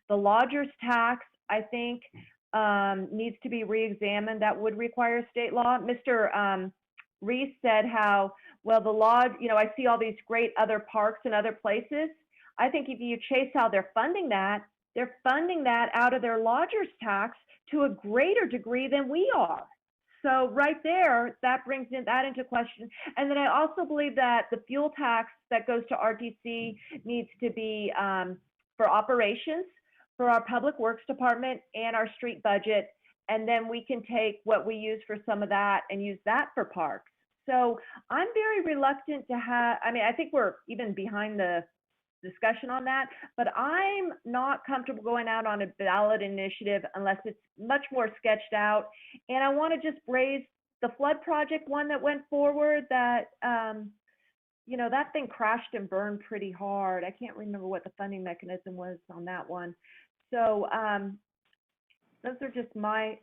The lodger's tax, I think, needs to be reexamined. That would require state law. Mr. Reese said how, well, the lodge, I see all these great other parks in other places. I think if you chase how they're funding that out of their lodger's tax to a greater degree than we are. So right there, that brings that into question. And then I also believe that the fuel tax that goes to RTC needs to be for operations, for our public works department and our street budget. And then we can take what we use for some of that and use that for parks. So I'm very reluctant to I think we're even behind the discussion on that, but I'm not comfortable going out on a ballot initiative unless it's much more sketched out. And I want to just raise the flood project one that went forward that, that thing crashed and burned pretty hard. I can't remember what the funding mechanism was on that one. So Those are just my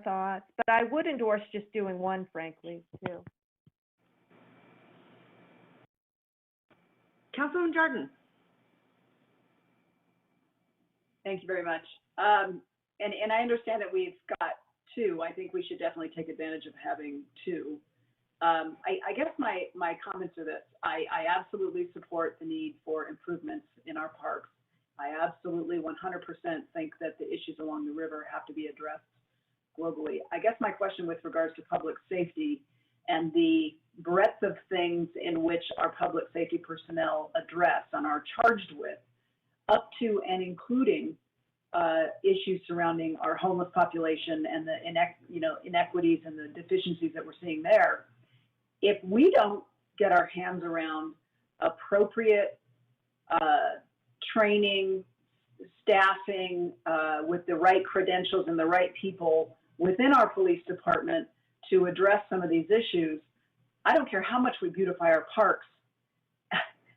thoughts, but I would endorse just doing one, frankly, too. Councilman Jordan. Thank you very much. And I understand that we've got two. I think we should definitely take advantage of having two. I guess my comments are this. I absolutely support the need for improvements in our parks. I absolutely 100% think that the issues along the river have to be addressed globally. I guess my question with regards to public safety and the breadth of things in which our public safety personnel address and are charged with, up to and including issues surrounding our homeless population and the inequities and the deficiencies that we're seeing there. If we don't get our hands around appropriate training, staffing with the right credentials and the right people within our police department to address some of these issues, I don't care how much we beautify our parks,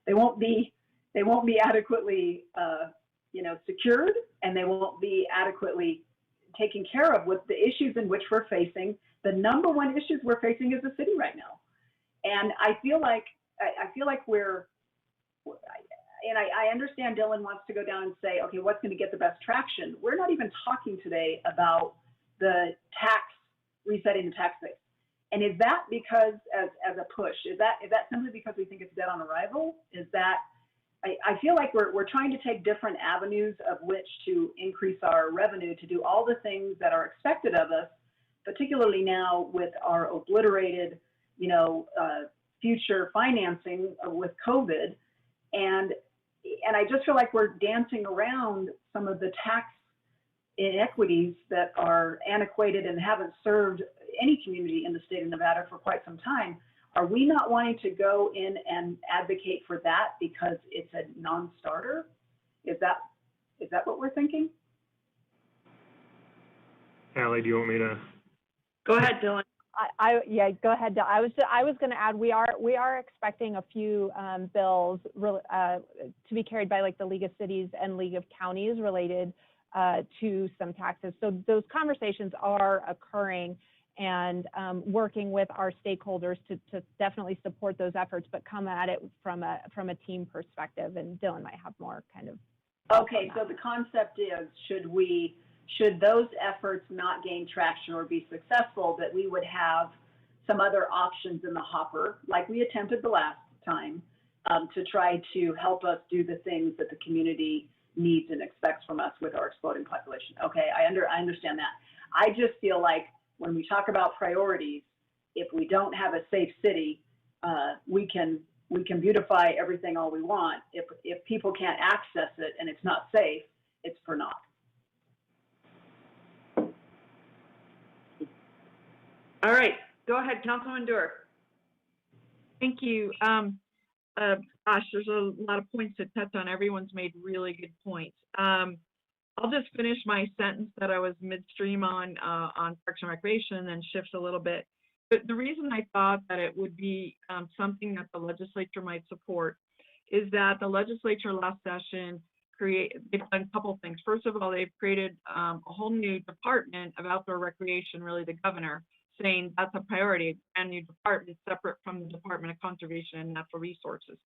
they won't be adequately secured, and they won't be adequately taken care of with the issues in which we're facing. The number one issues we're facing as a city right now. And I feel like we're, and I understand Dylan wants to go down and say, okay, what's going to get the best traction? We're not even talking today about the resetting the tax base. And is that because as a push? Is that simply because we think it's dead on arrival? Is that, I feel like we're trying to take different avenues of which to increase our revenue, to do all the things that are expected of us, particularly now with our obliterated, future financing with COVID. And I just feel like we're dancing around some of the tax inequities that are antiquated and haven't served any community in the state of Nevada for quite some time. Are we not wanting to go in and advocate for that because it's a non-starter? Is that what we're thinking? Allie, do you want me to? Go ahead, Dylan. Yeah, go ahead. I was going to add, we are expecting a few bills to be carried by like the League of Cities and League of Counties related to some taxes. So those conversations are occurring, and working with our stakeholders to definitely support those efforts, but come at it from a team perspective. And Dylan might have more kind of. Okay, so the concept is, should those efforts not gain traction or be successful, that we would have some other options in the hopper, like we attempted the last time, to try to help us do the things that the community needs and expects from us with our exploding population. Okay, I understand that. I just feel like when we talk about priorities, if we don't have a safe city, we can beautify everything all we want. If people can't access it and it's not safe, it's for naught. All right, go ahead, Councilman Dewar. Thank you. Gosh, there's a lot of points to touch on. Everyone's made really good points. I'll just finish my sentence that I was midstream on Parks and Recreation and then shift a little bit. But the reason I thought that it would be something that the legislature might support is that the legislature last session they've done a couple things. First of all, they've created a whole new department of outdoor recreation, really the governor, saying that's a priority, a new department separate from the Department of Conservation and Natural Resources.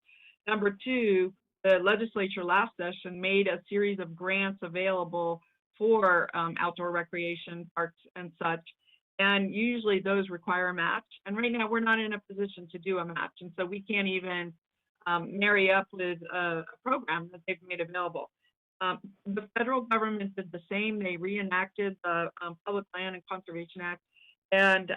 Number two, the legislature last session made a series of grants available for outdoor recreation, parks and such. And usually those require a match. And right now we're not in a position to do a match. And so we can't even marry up with a program that they've made available. The federal government did the same. They reenacted the Public Land and Conservation Act. And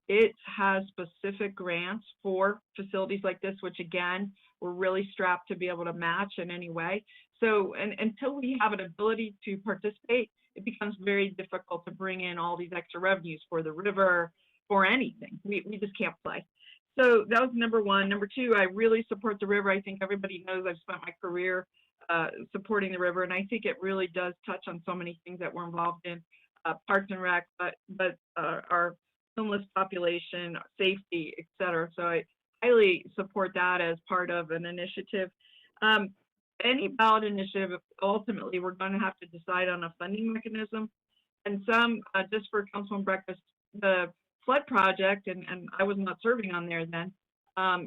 it has specific grants for facilities like this, which again, we're really strapped to be able to match in any way. So until we have an ability to participate, it becomes very difficult to bring in all these extra revenues for the river, for anything. We just can't play. So that was number one. Number two, I really support the river. I think everybody knows I've spent my career supporting the river, and I think it really does touch on so many things that we're involved in. Parks and Rec, but our homeless population, safety, et cetera. So I highly support that as part of an initiative. Any ballot initiative, ultimately, we're going to have to decide on a funding mechanism. and some, just for Councilman Breakfast, the flood project, and I was not serving on there then,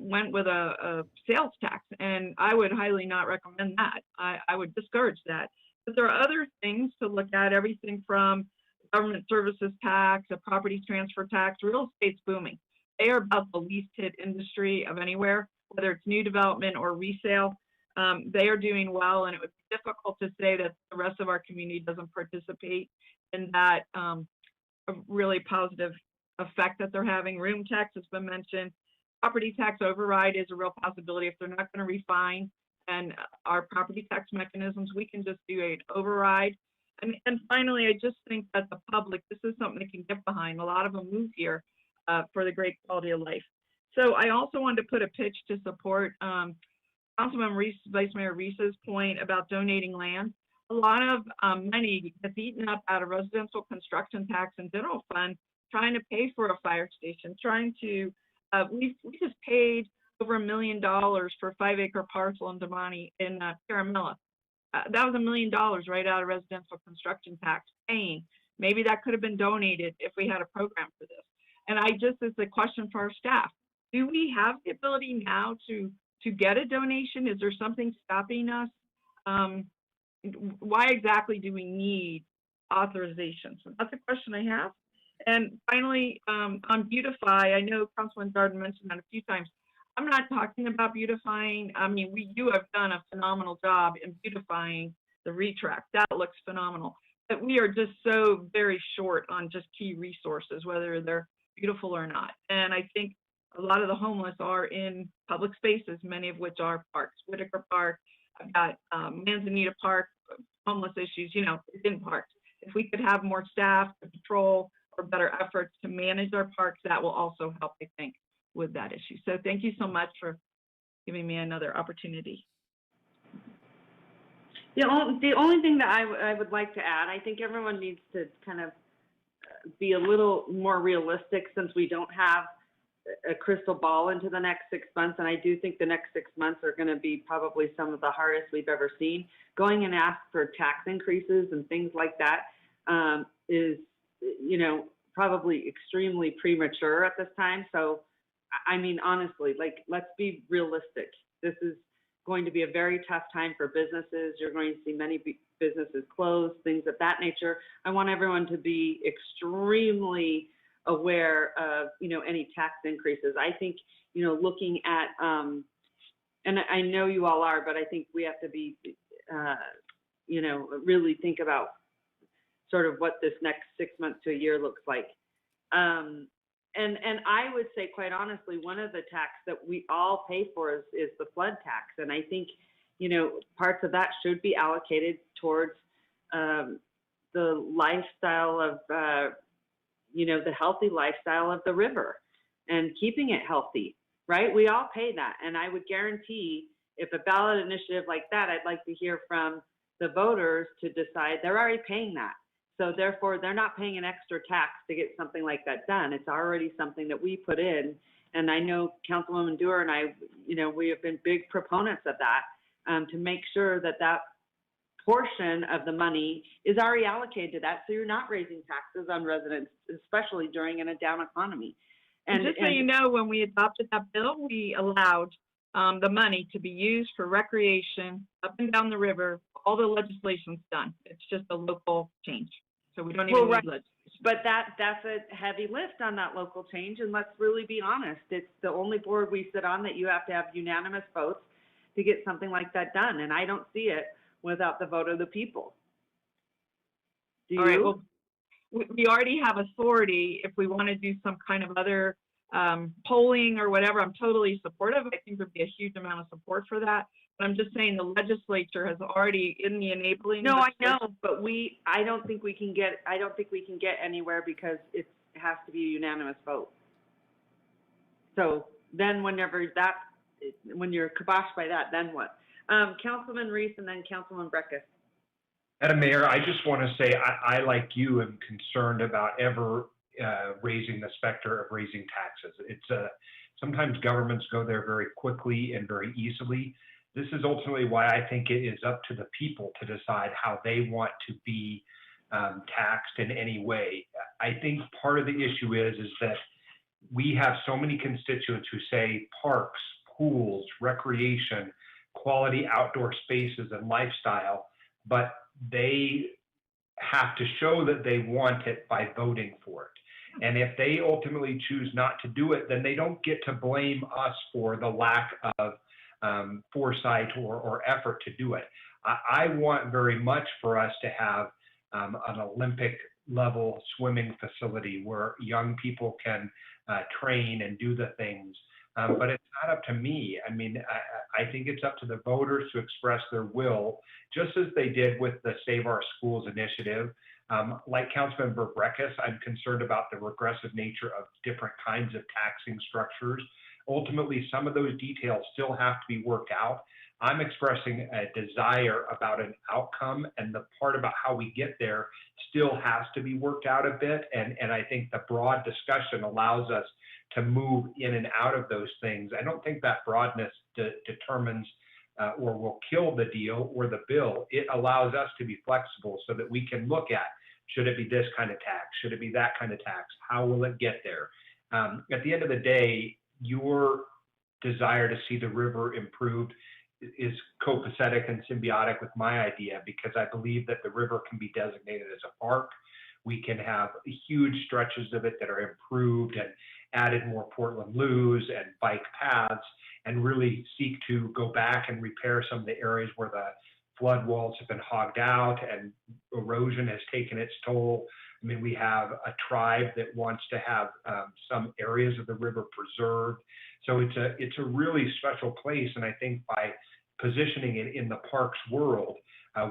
went with a sales tax, and I would highly not recommend that. I would discourage that. But there are other things to look at, everything from government services tax, a property transfer tax. Real estate's booming. They are about the least hit industry of anywhere, whether it's new development or resale. They are doing well, and it would be difficult to say that the rest of our community doesn't participate in that a really positive effect that they're having. Room tax has been mentioned. Property tax override is a real possibility. If they're not going to refine and our property tax mechanisms, we can just do an override. And finally, I just think that the public, this is something they can get behind. A lot of them move here for the great quality of life. So I also wanted to put a pitch to support Councilman Reese, Vice Mayor Reese's point about donating land. A lot of money gets eaten up out of residential construction tax and general fund trying to pay for a fire station, trying to, we just paid over $1 million for a 5-acre parcel in Damani in Caramilla. That was $1 million right out of residential construction tax paying. Maybe that could have been donated if we had a program for this. And I just, it's a question for our staff. Do we have the ability now to get a donation? Is there something stopping us? Why exactly do we need authorization? So that's a question I have. And finally, on beautify, I know Councilman Darden mentioned that a few times. I'm not talking about beautifying. I mean, you have done a phenomenal job in beautifying the retract. That looks phenomenal. But we are just so very short on just key resources, whether they're beautiful or not. And I think a lot of the homeless are in public spaces, many of which are parks. Whitaker Park, I've got Manzanita Park, homeless issues, you know, it's in parks. If we could have more staff to patrol or better efforts to manage our parks, that will also help, I think, with that issue. So thank you so much for giving me another opportunity. The only thing that I would like to add, I think everyone needs to kind of be a little more realistic since we don't have a crystal ball into the next 6 months. And I do think the next 6 months are going to be probably some of the hardest we've ever seen. Going and ask for tax increases and things like that is, you know, probably extremely premature at this time. So, I mean, honestly, like, let's be realistic. This is going to be a very tough time for businesses. You're going to see many businesses close, things of that nature. I want everyone to be extremely aware of, you know, any tax increases. I think, you know, looking at, and I know you all are, but I think we have to be, you know, really think about sort of what this next 6 months to a year looks like. And I would say, quite honestly, one of the tax that we all pay for is the flood tax. And I think, you know, parts of that should be allocated towards the lifestyle of, you know, the healthy lifestyle of the river and keeping it healthy, right? We all pay that. And I would guarantee if a ballot initiative like that, I'd like to hear from the voters to decide they're already paying that. So therefore, they're not paying an extra tax to get something like that done. It's already something that we put in. And I know Councilwoman Dewar and I, you know, we have been big proponents of that to make sure that that portion of the money is already allocated to that. So you're not raising taxes on residents, especially during a down economy. And just so you know, when we adopted that bill, we allowed the money to be used for recreation up and down the river. All the legislation's done. It's just a local change. So we don't even need legislation. But that's a heavy lift on that local change. And let's really be honest. It's the only board we sit on that you have to have unanimous votes to get something like that done. And I don't see it without the vote of the people. Do you? All right, well, we already have authority if we want to do some kind of other polling or whatever. I'm totally supportive. I think there'd be a huge amount of support for that. But I'm just saying the legislature has already in the enabling. No, I know, but I don't think we can get anywhere because it has to be a unanimous vote. So then when you're kiboshed by that, then what? Councilman Reese and then Councilman Breckes. Madam Mayor, I just want to say I like you, am concerned about ever raising the specter of raising taxes. It's sometimes governments go there very quickly and very easily. This is ultimately why I think it is up to the people to decide how they want to be taxed in any way. I think part of the issue is that we have so many constituents who say parks, pools, recreation, quality outdoor spaces, and lifestyle, but they have to show that they want it by voting for it. And if they ultimately choose not to do it, then they don't get to blame us for the lack of foresight or effort to do it. I want very much for us to have an Olympic level swimming facility where young people can train and do the things. But it's not up to me. I mean, I think it's up to the voters to express their will, just as they did with the Save Our Schools initiative. Like Councilmember Breckus, I'm concerned about the regressive nature of different kinds of taxing structures. Ultimately, some of those details still have to be worked out. I'm expressing a desire about an outcome, and the part about how we get there still has to be worked out a bit. And I think the broad discussion allows us to move in and out of those things. I don't think that broadness determines or will kill the deal or the bill. It allows us to be flexible so that we can look at, should it be this kind of tax? Should it be that kind of tax? How will it get there? At the end of the day, your desire to see the river improved is copacetic and symbiotic with my idea, because I believe that the river can be designated as a park. We can have huge stretches of it that are improved and added more Portland loos and bike paths, and really seek to go back and repair some of the areas where the flood walls have been hogged out and erosion has taken its toll. I mean, we have a tribe that wants to have some areas of the river preserved. So it's a really special place, and I think by positioning it in the parks world,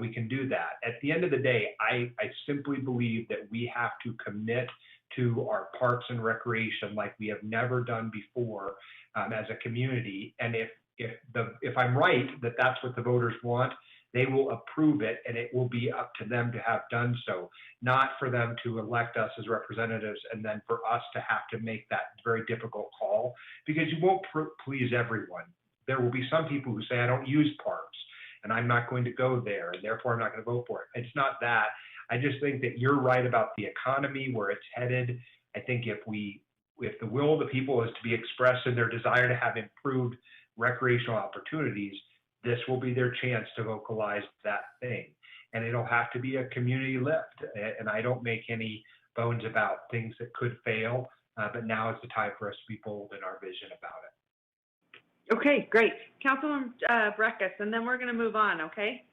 we can do that. At the end of the day, I simply believe that we have to commit to our parks and recreation like we have never done before as a community. And if I'm right that that's what the voters want, they will approve it, and it will be up to them to have done so, not for them to elect us as representatives and then for us to have to make that very difficult call, because you won't please everyone. There will be some people who say, I don't use parks and I'm not going to go there, and therefore I'm not going to vote for it. It's not that. I just think that you're right about the economy, where it's headed. I think if the will of the people is to be expressed in their desire to have improved recreational opportunities, this will be their chance to vocalize that thing. And it'll have to be a community lift. And I don't make any bones about things that could fail, but now is the time for us to be bold in our vision about it. Okay, great. Councilman Breckus, and then we're going to move on, okay?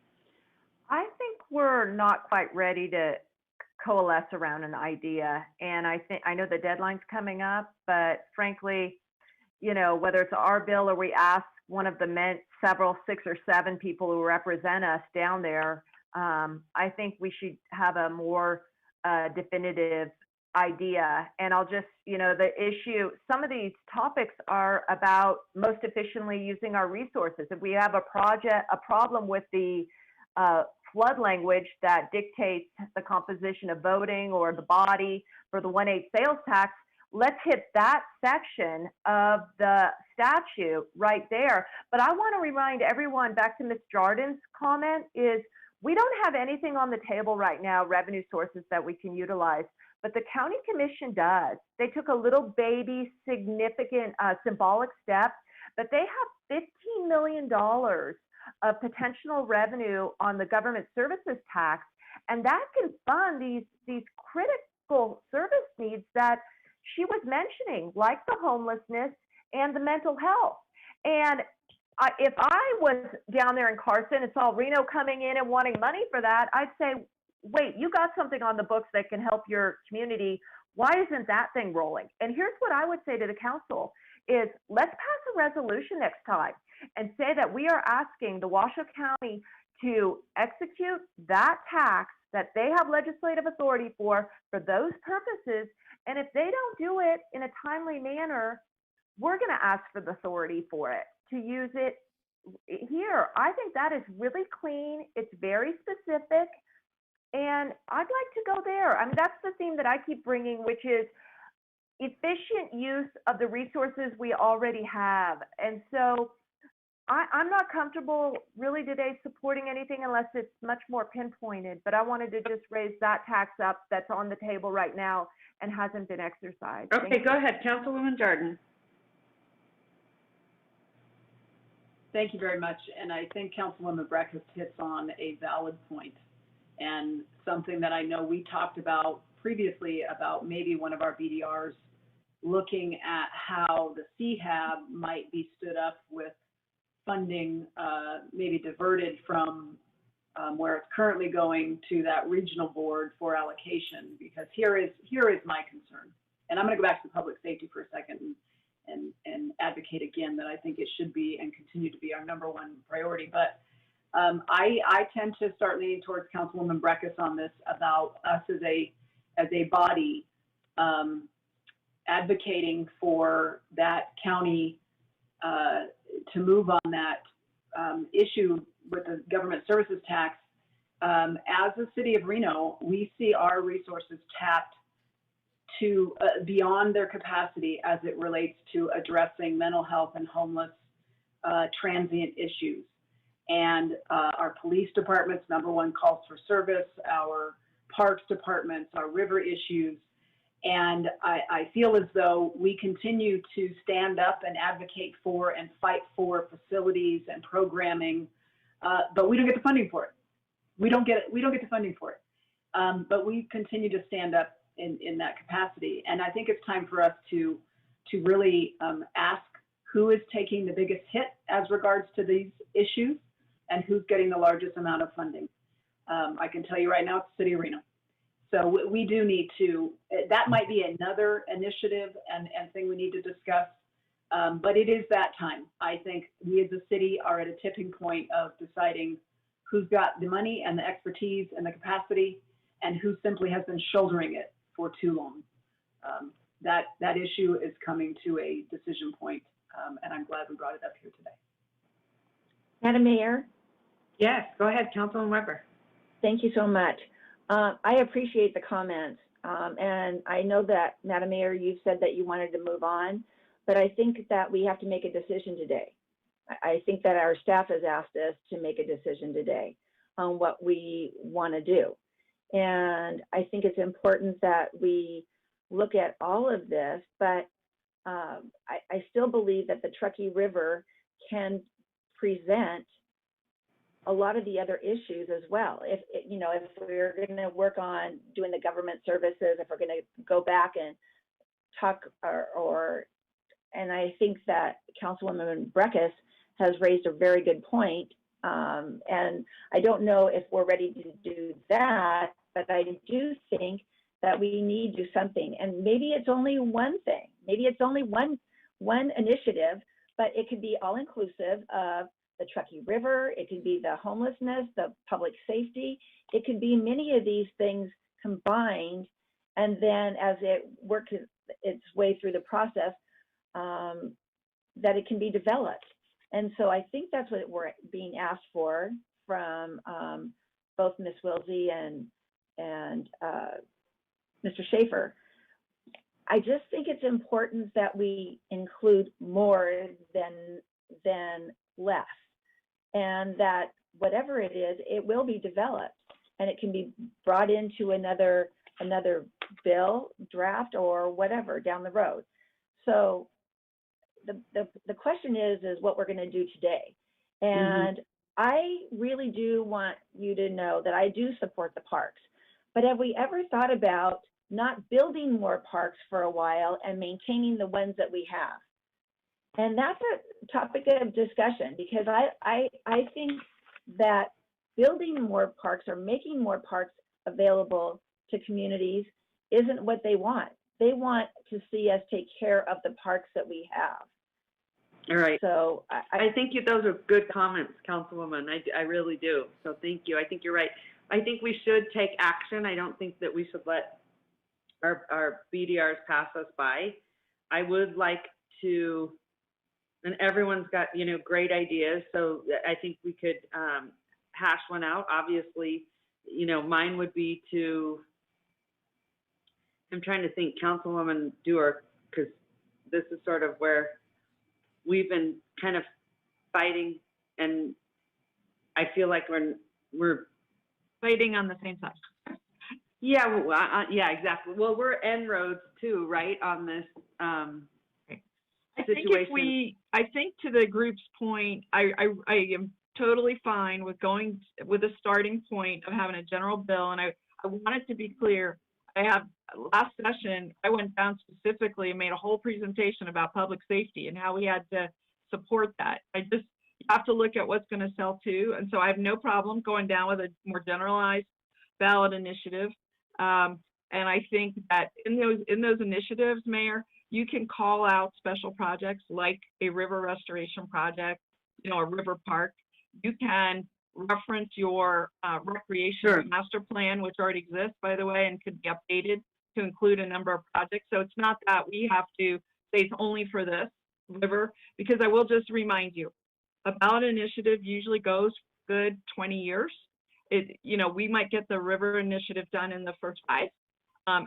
I think we're not quite ready to coalesce around an idea. And I know the deadline's coming up, but frankly, you know, whether it's our bill or we ask one of the several 6 or 7 people who represent us down there, I think we should have a more definitive idea. And I'll just, you know, the issue, some of these topics are about most efficiently using our resources. If we have a problem with the flood language that dictates the composition of voting or the body for the 1/8 sales tax, let's hit that section of the statute right there. But I want to remind everyone, back to Ms. Jardin's comment, is we don't have anything on the table right now, revenue sources that we can utilize, but the county commission does. They took a little baby, significant, symbolic step, but they have $15 million of potential revenue on the government services tax, and that can fund these critical service needs that she was mentioning, like the homelessness and the mental health. And if I was down there in Carson and saw Reno coming in and wanting money for that, I'd say, wait, you got something on the books that can help your community. Why isn't that thing rolling? And here's what I would say to the council is, let's pass a resolution next time and say that we are asking the Washoe County to execute that tax that they have legislative authority for those purposes. And if they don't do it in a timely manner, we're going to ask for the authority for it, to use it here. I think that is really clean. It's very specific. And I'd like to go there. I mean, that's the theme that I keep bringing, which is efficient use of the resources we already have. And so I'm not comfortable really today supporting anything unless it's much more pinpointed, but I wanted to just raise that tax up that's on the table right now and hasn't been exercised. Thank Okay, you. go ahead, Councilwoman Jordan. Thank you very much. And I think Councilwoman Breckus hits on a valid point and something that I know we talked about previously about maybe one of our BDRs looking at how the CHAB might be stood up with funding maybe diverted from where it's currently going to that regional board for allocation, because here is my concern. And I'm going to go back to public safety for a second and advocate again that I think it should be and continue to be our #1 priority. But I tend to start leaning towards Councilwoman Breckus on this about us as a body advocating for that county to move on that issue with the government services tax. As the city of Reno, we see our resources tapped to beyond their capacity as it relates to addressing mental health and homeless transient issues. And our police department's #1 calls for service, our parks departments, our river issues. And I feel as though we continue to stand up and advocate for and fight for facilities and programming, but we don't get the funding for it. We don't get the funding for it. But we continue to stand up in that capacity. And I think it's time for us to really ask who is taking the biggest hit as regards to these issues and who's getting the largest amount of funding. I can tell you right now, it's the city of Reno. So we do need to, that might be another initiative and thing we need to discuss, but it is that time. I think we as a city are at a tipping point of deciding who's got the money and the expertise and the capacity and who simply has been shouldering it for too long. That issue is coming to a decision point, and I'm glad we brought it up here today. Madam Mayor? Yes, go ahead, Councilwoman Weber. Thank you so much. I appreciate the comments, and I know that, Madam Mayor, you said that you wanted to move on, but I think that we have to make a decision today. I think that our staff has asked us to make a decision today on what we want to do. And I think it's important that we look at all of this, but I still believe that the Truckee River can present a lot of the other issues as well. If we're going to work on doing the government services, if we're going to go back and talk and I think that Councilwoman Breckus has raised a very good point. And I don't know if we're ready to do that, but I do think that we need to do something. And maybe it's only one thing. Maybe it's only one initiative, but it could be all inclusive of the Truckee River, it could be the homelessness, the public safety, it could be many of these things combined, and then as it works its way through the process, that it can be developed. And so I think that's what we're being asked for from both Ms. Wilsey and Mr. Schaefer. I just think it's important that we include more than less. And that whatever it is, it will be developed and it can be brought into another bill, draft, or whatever down the road. So the question is what we're going to do today. And I really do want you to know that I do support the parks. But have we ever thought about not building more parks for a while and maintaining the ones that we have? And that's a topic of discussion, because I think that building more parks or making more parks available to communities isn't what they want. They want to see us take care of the parks that we have. All right. So I think those are good comments, Councilwoman. I really do. So thank you. I think you're right. I think we should take action. I don't think that we should let our BDRs pass us by. I would like to, and everyone's got, great ideas. So I think we could hash one out. Obviously, mine would be I'm trying to think, Councilwoman Dewar, because this is sort of where we've been kind of fighting, and I feel like we're Fighting on the same side. yeah, yeah, exactly. Well, we're En-ROADS too, right, on this I think situation. I think to the group's point, I am totally fine with going with a starting point of having a general bill. And I wanted to be clear. Last session, I went down specifically and made a whole presentation about public safety and how we had to support that. You have to look at what's going to sell too. And so I have no problem going down with a more generalized ballot initiative. And I think that in those initiatives, Mayor, you can call out special projects like a river restoration project, a river park. You can reference your recreation master plan, which already exists, by the way, and could be updated to include a number of projects. So it's not that we have to say it's only for this river, because I will just remind you, a ballot initiative usually goes good 20 years. We might get the river initiative done in the first 5.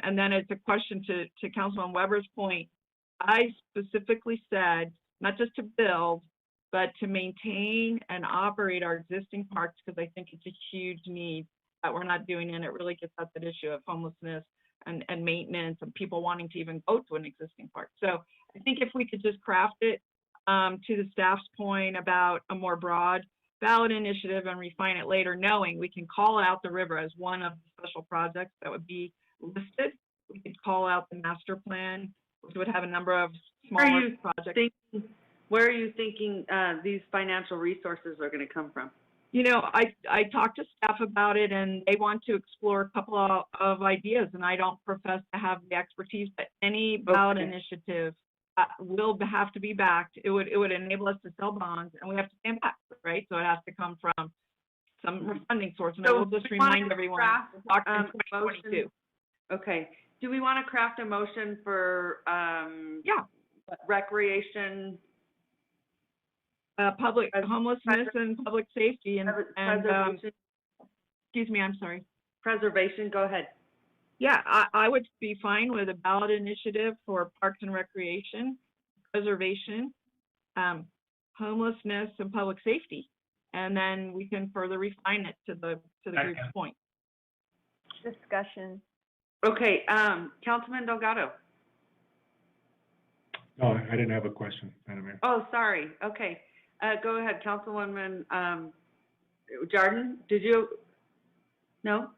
And then it's a question to Councilman Weber's point. I specifically said, not just to build, but to maintain and operate our existing parks, because I think it's a huge need that we're not doing, and it really gets at that issue of homelessness and maintenance and people wanting to even go to an existing park. So I think if we could just craft it to the staff's point about a more broad ballot initiative and refine it later, knowing we can call out the river as one of the special projects that would be listed. We could call out the master plan, which would have a number of smaller projects. Where are you thinking these financial resources are going to come from? I talked to staff about it, and they want to explore a couple of ideas, and I don't profess to have the expertise, but any ballot initiative will have to be backed. It would enable us to sell bonds, and we have to stand back, right? So it has to come from some funding source, and I will just remind everyone, we're talking 2022. Okay. Do we want to craft a motion for recreation? Public homelessness and public safety and excuse me, I'm sorry. Preservation, go ahead. Yeah, I would be fine with a ballot initiative for parks and recreation, preservation, homelessness, and public safety. And then we can further refine it to the group's point. Discussion. Okay, Councilman Delgado. No, I didn't have a question, Madam Mayor. Oh, sorry. Okay. Go ahead, Councilwoman Jordan. Did you? No?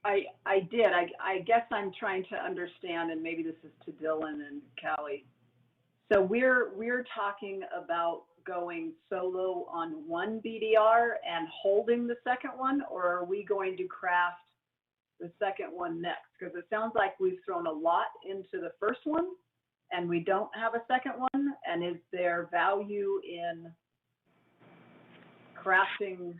I did. I guess I'm trying to understand, and maybe this is to Dylan and Callie. So we're talking about going solo on one BDR and holding the second one, or are we going to craft the second one next? Because it sounds like we've thrown a lot into the first one and we don't have a second one. And is there value in crafting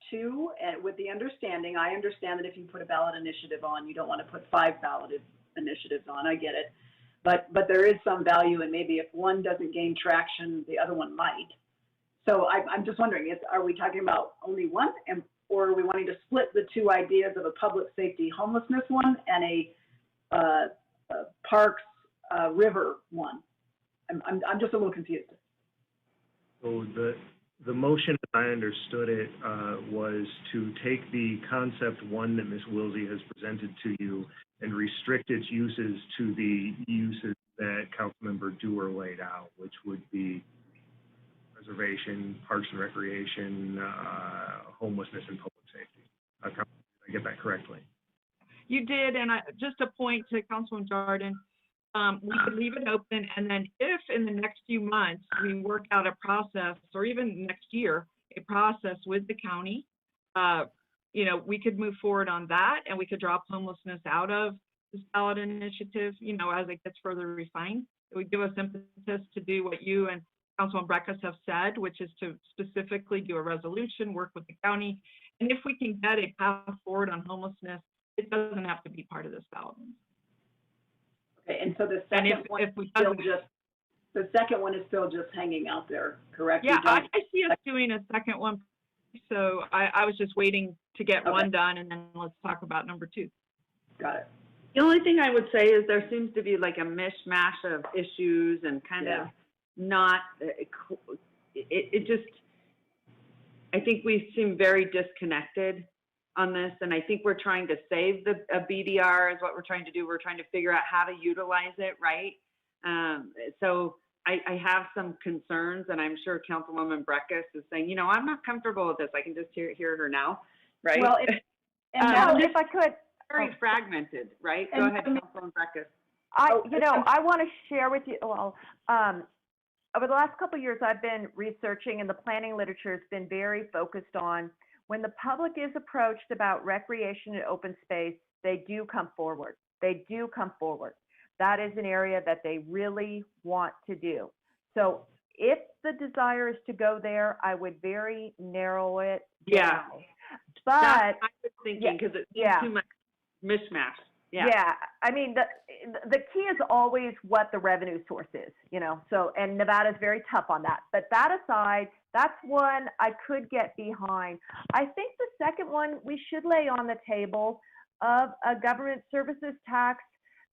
2? And with the understanding, I understand that if you put a ballot initiative on, you don't want to put 5 ballot initiatives on. I get it. But there is some value in maybe if one doesn't gain traction, the other one might. So I'm just wondering, are we talking about only one, or are we wanting to split the 2 ideas of a public safety homelessness one and a parks river one? I'm just a little confused. So the motion, as I understood it, was to take the concept 1 that Ms. Wilsey has presented to you and restrict its uses to the uses that Councilmember Dewar laid out, which would be preservation, parks and recreation, homelessness, and public safety. Did I get that correctly? You did, and just a point to Councilman Jordan, we could leave it open, and then if in the next few months we work out a process, or even next year, a process with the county, we could move forward on that, and we could drop homelessness out of this ballot initiative, as it gets further refined. It would give us impetus to do what you and Councilman Breckus have said, which is to specifically do a resolution, work with the county, and if we can get a path forward on homelessness, it doesn't have to be part of this ballot. Okay, and so the second one is still just hanging out there, correct? Yeah, I see us doing a second one. So I was just waiting to get one done, and then let's talk about number 2. Got it. The only thing I would say is there seems to be like a mishmash of issues and kind of not, it just, I think we seem very disconnected on this, and I think we're trying to save a BDR is what we're trying to do. We're trying to figure out how to utilize it, right? So I have some concerns, and I'm sure Councilwoman Breckus is saying, you know, I'm not comfortable with this. I can just hear her now, right? Well, if I could, very fragmented, right? Go ahead, Councilwoman Breckus. I want to share with you, well, over the last couple of years, I've been researching, and the planning literature has been very focused on when the public is approached about recreation and open space, they do come forward. They do come forward. That is an area that they really want to do. So if the desire is to go there, I would very narrow it down. But that's what I was thinking, because it seems too much mishmash. Yeah, I mean, the key is always what the revenue source is, you know, so, and Nevada's very tough on that. But that aside, that's one I could get behind. I think the second one we should lay on the table of a government services tax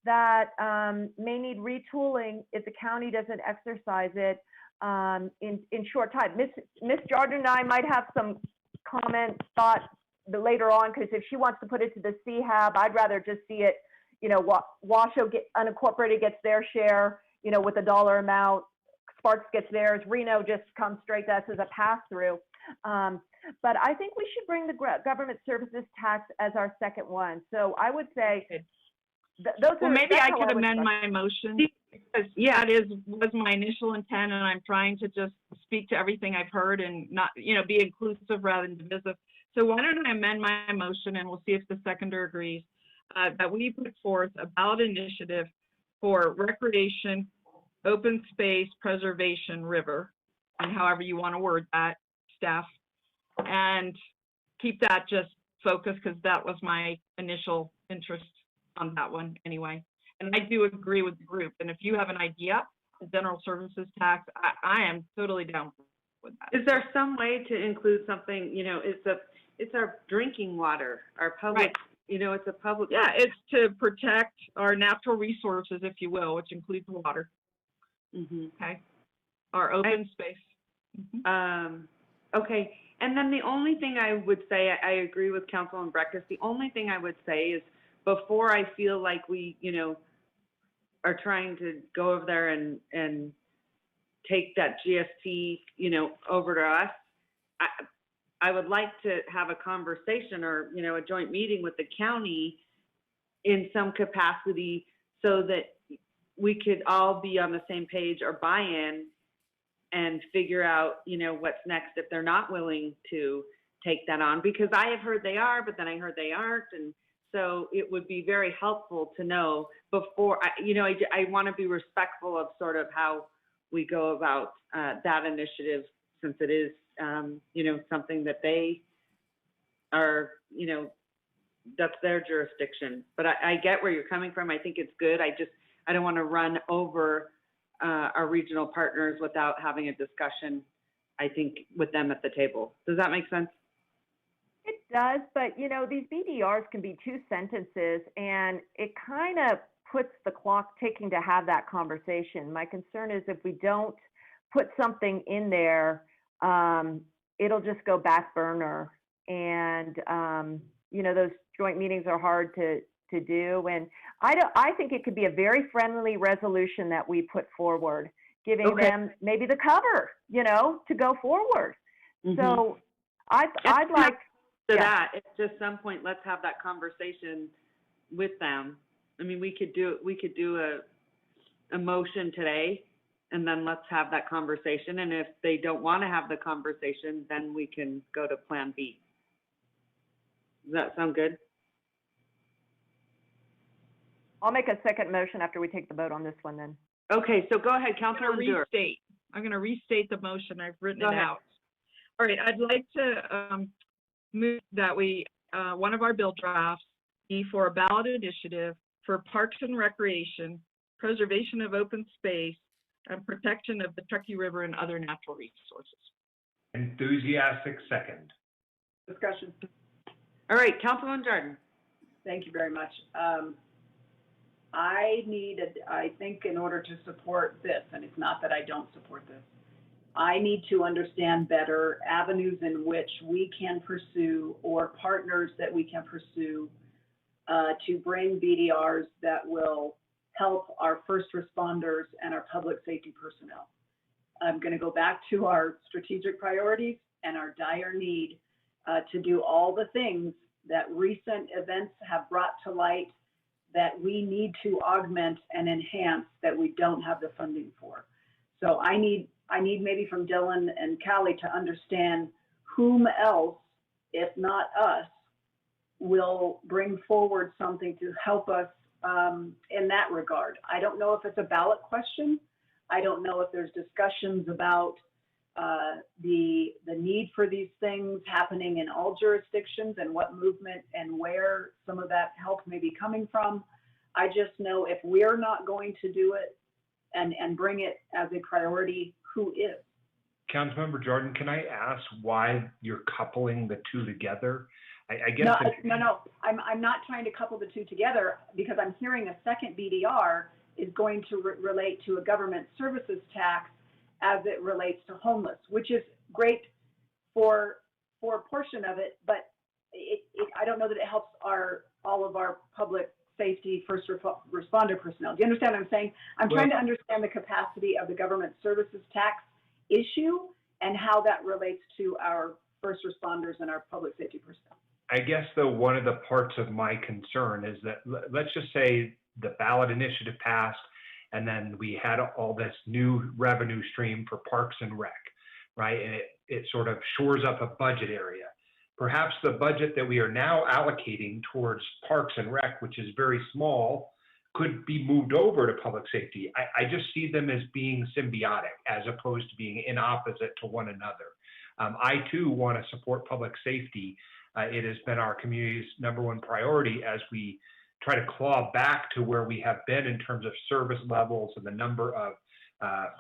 that may need retooling if the county doesn't exercise it in short time. Miss Jordan and I might have some thought later on, because if she wants to put it to the CHAB, I'd rather just see it, you know, Washoe unincorporated gets their share, you know, with a dollar amount, Sparks gets theirs, Reno just comes straight to us as a pass-through. But I think we should bring the government services tax as our second one. So I would say, those well, are, maybe I could amend my motion, because that was my initial intent, and I'm trying to just speak to everything I've heard and not, you know, be inclusive rather than divisive. So why don't I amend my motion, and we'll see if the seconder agrees, that we put forth a ballot initiative for recreation, open space, preservation, river, and however you want to word that, staff, and keep that just focused, because that was my initial interest on that one anyway. And I do agree with the group. And if you have an idea, the general services tax, I am totally down with that. Is there some way to include something, you know, it's our drinking water, our public, right. You know, it's a public. Yeah, it's to protect our natural resources, if you will, which includes water. Okay. Our open space. Okay. And then the only thing I would say, I agree with Councilman Breckus, the only thing I would say is, before I feel like we, you know, are trying to go over there and take that GST, you know, over to us, I would like to have a conversation or, you know, a joint meeting with the county in some capacity so that we could all be on the same page or buy-in and figure out, you know, what's next if they're not willing to take that on. Because I have heard they are, but then I heard they aren't. And so it would be very helpful to know before, you know, I want to be respectful of sort of how we go about that initiative, since it is, you know, something that they are, you know, that's their jurisdiction. But I get where you're coming from. I think it's good. I don't want to run over our regional partners without having a discussion, I think, with them at the table. Does that make sense? It does, but you know, these BDRs can be 2 sentences, and it kind of puts the clock ticking to have that conversation. My concern is if we don't put something in there, it'll just go back burner. And you know, those joint meetings are hard to do. And I think it could be a very friendly resolution that we put forward, giving them maybe the cover, you know, to go forward. So I'd like that. It's just some point, let's have that conversation with them. I mean, we could do a motion today, and then let's have that conversation. And if they don't want to have the conversation, then we can go to Plan B. Does that sound good? I'll make a second motion after we take the vote on this one then. Okay, so go ahead, Councilman Dewar. I'm going to restate the motion. I've written Go it ahead. out. All right, I'd like to move that we, one of our bill drafts be for a ballot initiative for parks and recreation, preservation of open space, and protection of the Truckee River and other natural resources. Enthusiastic second. Discussion. All right, Councilman Jordan. Thank you very much. I think in order to support this, and it's not that I don't support this, I need to understand better avenues in which we can pursue or partners that we can pursue to bring BDRs that will help our first responders and our public safety personnel. I'm going to go back to our strategic priorities and our dire need to do all the things that recent events have brought to light that we need to augment and enhance that we don't have the funding for. So I need maybe from Dylan and Callie to understand whom else, if not us, will bring forward something to help us in that regard. I don't know if it's a ballot question. I don't know if there's discussions about the need for these things happening in all jurisdictions and what movement and where some of that help may be coming from. I just know if we're not going to do it and bring it as a priority, who is? Councilmember Jordan, can I ask why you're coupling the two together? I guess No. I'm not trying to couple the two together because I'm hearing a second BDR is going to relate to a government services tax as it relates to homeless, which is great for a portion of it, but I don't know that it helps all of our public safety first responder personnel. Do you understand what I'm saying? I'm trying to understand the capacity of the government services tax issue and how that relates to our first responders and our public safety personnel. I guess, though, one of the parts of my concern is that, let's just say the ballot initiative passed, and then we had all this new revenue stream for Parks and Rec, right? And it sort of shores up a budget area. Perhaps the budget that we are now allocating towards Parks and Rec, which is very small, could be moved over to public safety. I just see them as being symbiotic as opposed to being in opposite to one another. I too want to support public safety. It has been our community's #1 priority as we try to claw back to where we have been in terms of service levels and the number of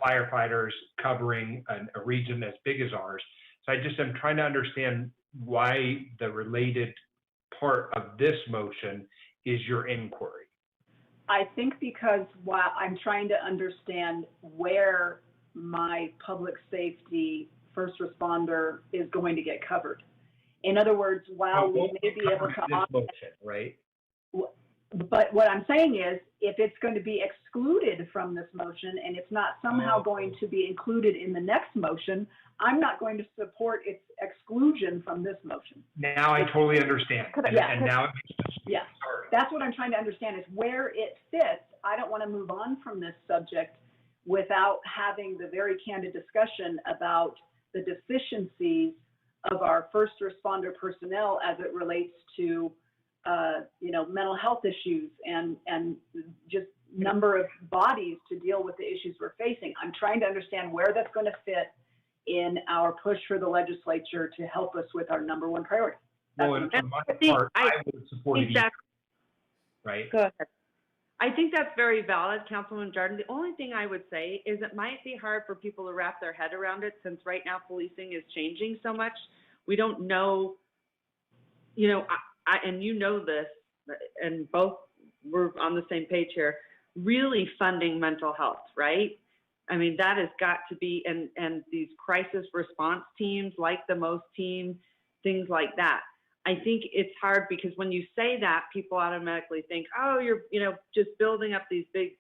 firefighters covering a region as big as ours. So I just am trying to understand why the related part of this motion is your inquiry. I think because while I'm trying to understand where my public safety first responder is going to get covered. In other words, while we may be able to motion, right? But what I'm saying is, if it's going to be excluded from this motion and it's not somehow going to be included in the next motion, I'm not going to support its exclusion from this motion. Now I totally understand. Yeah, that's what I'm trying to understand is where it fits. I don't want to move on from this subject without having the very candid discussion about the deficiencies of our first responder personnel as it relates to mental health issues and just number of bodies to deal with the issues we're facing. I'm trying to understand where that's going to fit in our push for the legislature to help us with our #1 priority. Well, and for my part, I would support it, right? Go ahead. I think that's very valid, Councilwoman Jordan. The only thing I would say is it might be hard for people to wrap their head around it since right now policing is changing so much. We don't know, and you know this, and both we're on the same page here, really funding mental health, right? I mean, that has got to be, and these crisis response teams like the MOST team, things like that. I think it's hard because when you say that, people automatically think, oh, you're, just building up these big,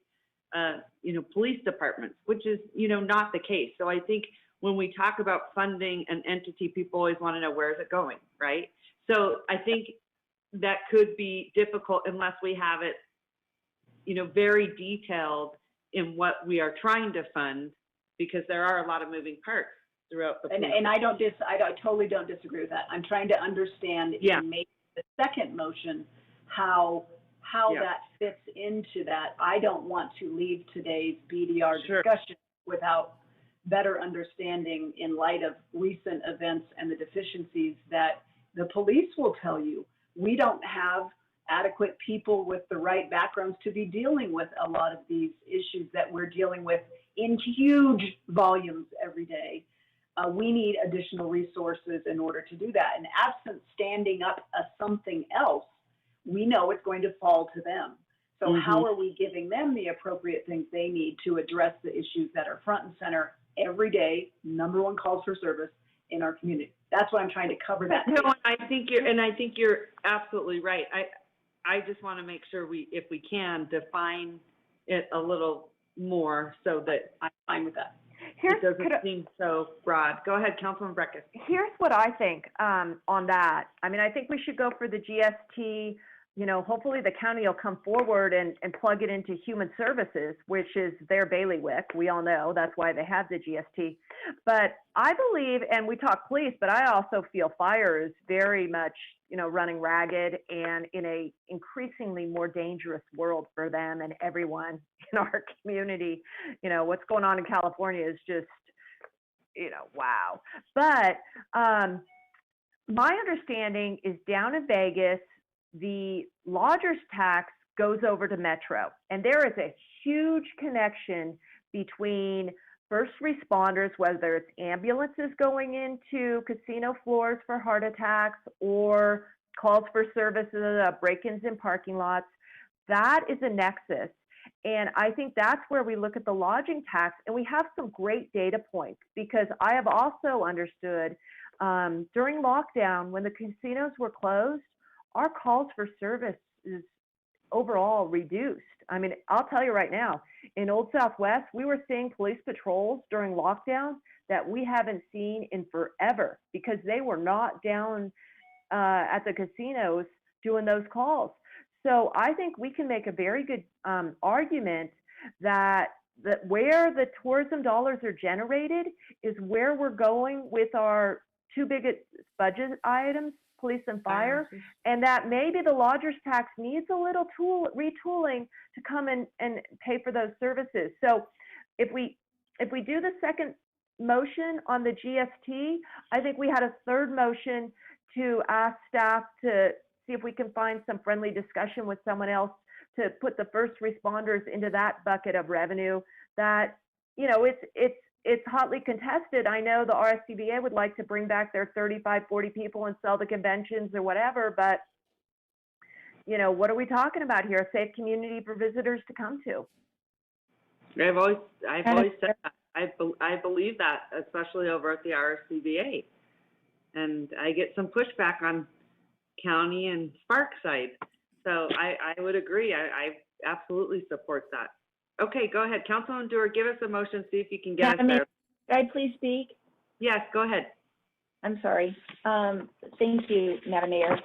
police departments, which is, not the case. So I think when we talk about funding an entity, people always want to know where is it going, right? So I think that could be difficult unless we have it, very detailed in what we are trying to fund, because there are a lot of moving parts throughout the. And I totally don't disagree with that. I'm trying to understand in maybe the second motion how that fits into that. I don't want to leave today's BDR discussion without better understanding in light of recent events and the deficiencies that the police will tell you. We don't have adequate people with the right backgrounds to be dealing with a lot of these issues that we're dealing with in huge volumes every day. We need additional resources in order to do that. And absent standing up something else, we know it's going to fall to them. So how are we giving them the appropriate things they need to address the issues that are front and center every day, number one calls for service in our community? That's what I'm trying to cover that. No, I think you're absolutely right. I just want to make sure if we can, define it a little more so that I'm fine with that. it doesn't seem so broad. Go ahead, Councilman Breckus. Here's what I think on that. I mean, I think we should go for the GST. You know, hopefully the county will come forward and plug it into human services, which is their bailiwick. We all know that's why they have the GST. But I believe, and we talk police, but I also feel fire is very much, you know, running ragged and in a increasingly more dangerous world for them and everyone in our community. You know, what's going on in California is just, you know, wow. But my understanding is down in Vegas, the lodger's tax goes over to Metro, and there is a huge connection between first responders, whether it's ambulances going into casino floors for heart attacks or calls for services, break-ins in parking lots. That is a nexus. And I think that's where we look at the lodging tax, and we have some great data points, because I have also understood during lockdown, when the casinos were closed, our calls for service is overall reduced. I mean, I'll tell you right now, in Old Southwest, we were seeing police patrols during lockdown that we haven't seen in forever, because they were not down at the casinos doing those calls. So I think we can make a very good argument that where the tourism dollars are generated is where we're going with our two biggest budget items, police and fire, and that maybe the lodger's tax needs a little retooling to come and pay for those services. So if we do the second motion on the GST, I think we had a third motion to ask staff to see if we can find some friendly discussion with someone else to put the first responders into that bucket of revenue. That, you know, it's hotly contested. I know the RSCVA would like to bring back their 35, 40 people and sell the conventions or whatever, but, you know, what are we talking about here? A safe community for visitors to come to. I've always said that. I believe that, especially over at the RSCVA. And I get some pushback on county and Spark side. So I would agree. I absolutely support that. Okay, go ahead. Councilman Dewar, give us a motion, see if you can get us there. Could I please speak? Yes, go ahead. I'm sorry. Thank you, Madam Mayor.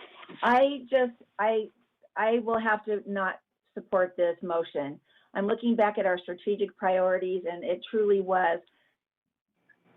I will have to not support this motion. I'm looking back at our strategic priorities, and it truly was,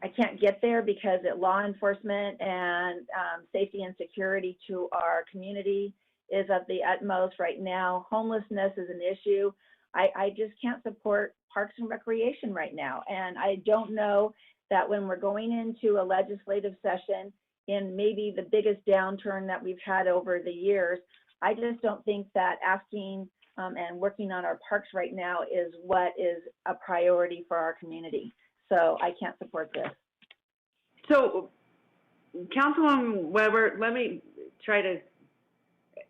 I can't get there because law enforcement and safety and security to our community is of the utmost right now. Homelessness is an issue. I just can't support Parks and Recreation right now. And I don't know that when we're going into a legislative session in maybe the biggest downturn that we've had over the years, I just don't think that asking and working on our parks right now is what is a priority for our community. So I can't support this. So, Councilwoman Weber, let me try to,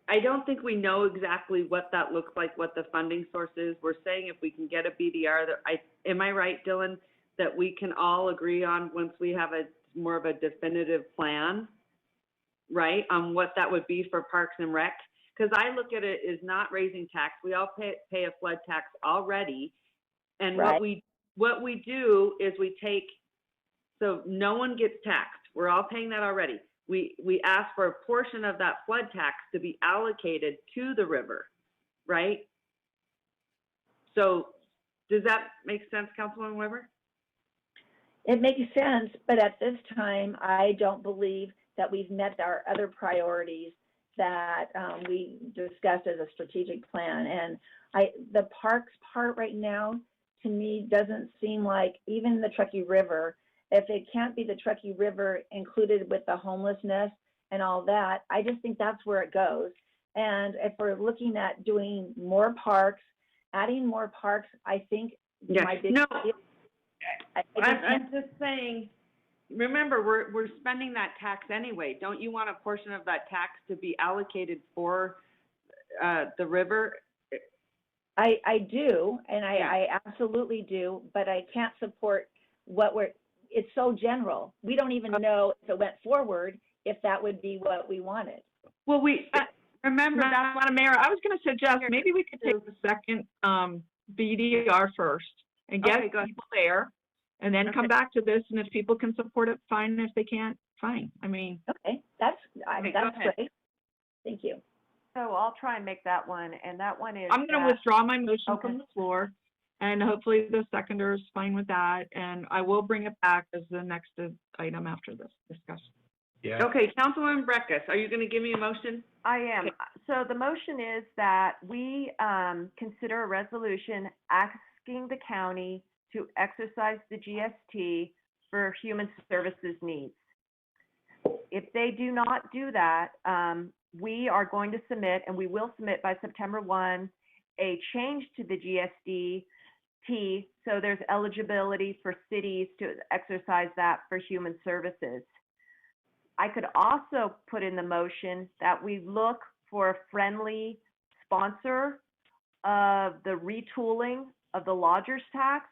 I don't think we know exactly what that looks like, what the funding source is. We're saying if we can get a BDR, am I right, Dylan, that we can all agree on once we have more of a definitive plan, right, on what that would be for Parks and Rec? Because I look at it as not raising tax. We all pay a flood tax already, and right. what we do is we take, so no one gets taxed. We're all paying that already. We ask for a portion of that flood tax to be allocated to the river, right? So does that make sense, Councilwoman Weber? It makes sense, but at this time, I don't believe that we've met our other priorities that we discussed as a strategic plan. And the parks part right now, to me, doesn't seem like, even the Truckee River, if it can't be the Truckee River included with the homelessness and all that, I just think that's where it goes. And if we're looking at doing more parks, adding more parks, I think my big I'm just saying, remember, we're spending that tax anyway. Don't you want a portion of that tax to be allocated for the river? I do, and I absolutely do, but I can't support it's so general. We don't even know if it went forward, if that would be what we wanted. Well, remember, Madam Mayor, I was going to suggest maybe we could take the second BDR first and get people there, and then come back to this. And if people can support it, fine. If they can't, fine. I mean, okay, that's great. Thank you. So I'll try and make that one, and that one is. I'm going to withdraw my motion from the floor, and hopefully the seconder is fine with that. And I will bring it back as the next item after this discussion. Yeah. Okay, Councilwoman Breckus, are you going to give me a motion? I am. So the motion is that we consider a resolution asking the county to exercise the GST for human services needs. If they do not do that, we are going to submit, and we will submit by September 1, a change to the GST so there's eligibility for cities to exercise that for human services. I could also put in the motion that we look for a friendly sponsor of the retooling of the lodger's tax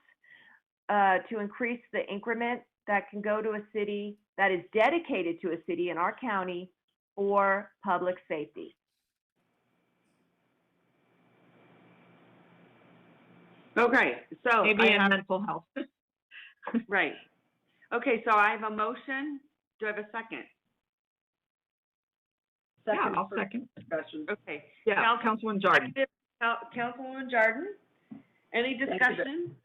to increase the increment that can go to a city that is dedicated to a city in our county for public safety. Okay, so Maybe in mental health. Right. Okay, so I have a motion. Do I have a second? Yeah, I'll second. Discussion. Okay. Yeah, Councilwoman Jordan. Councilwoman Jordan, any discussion?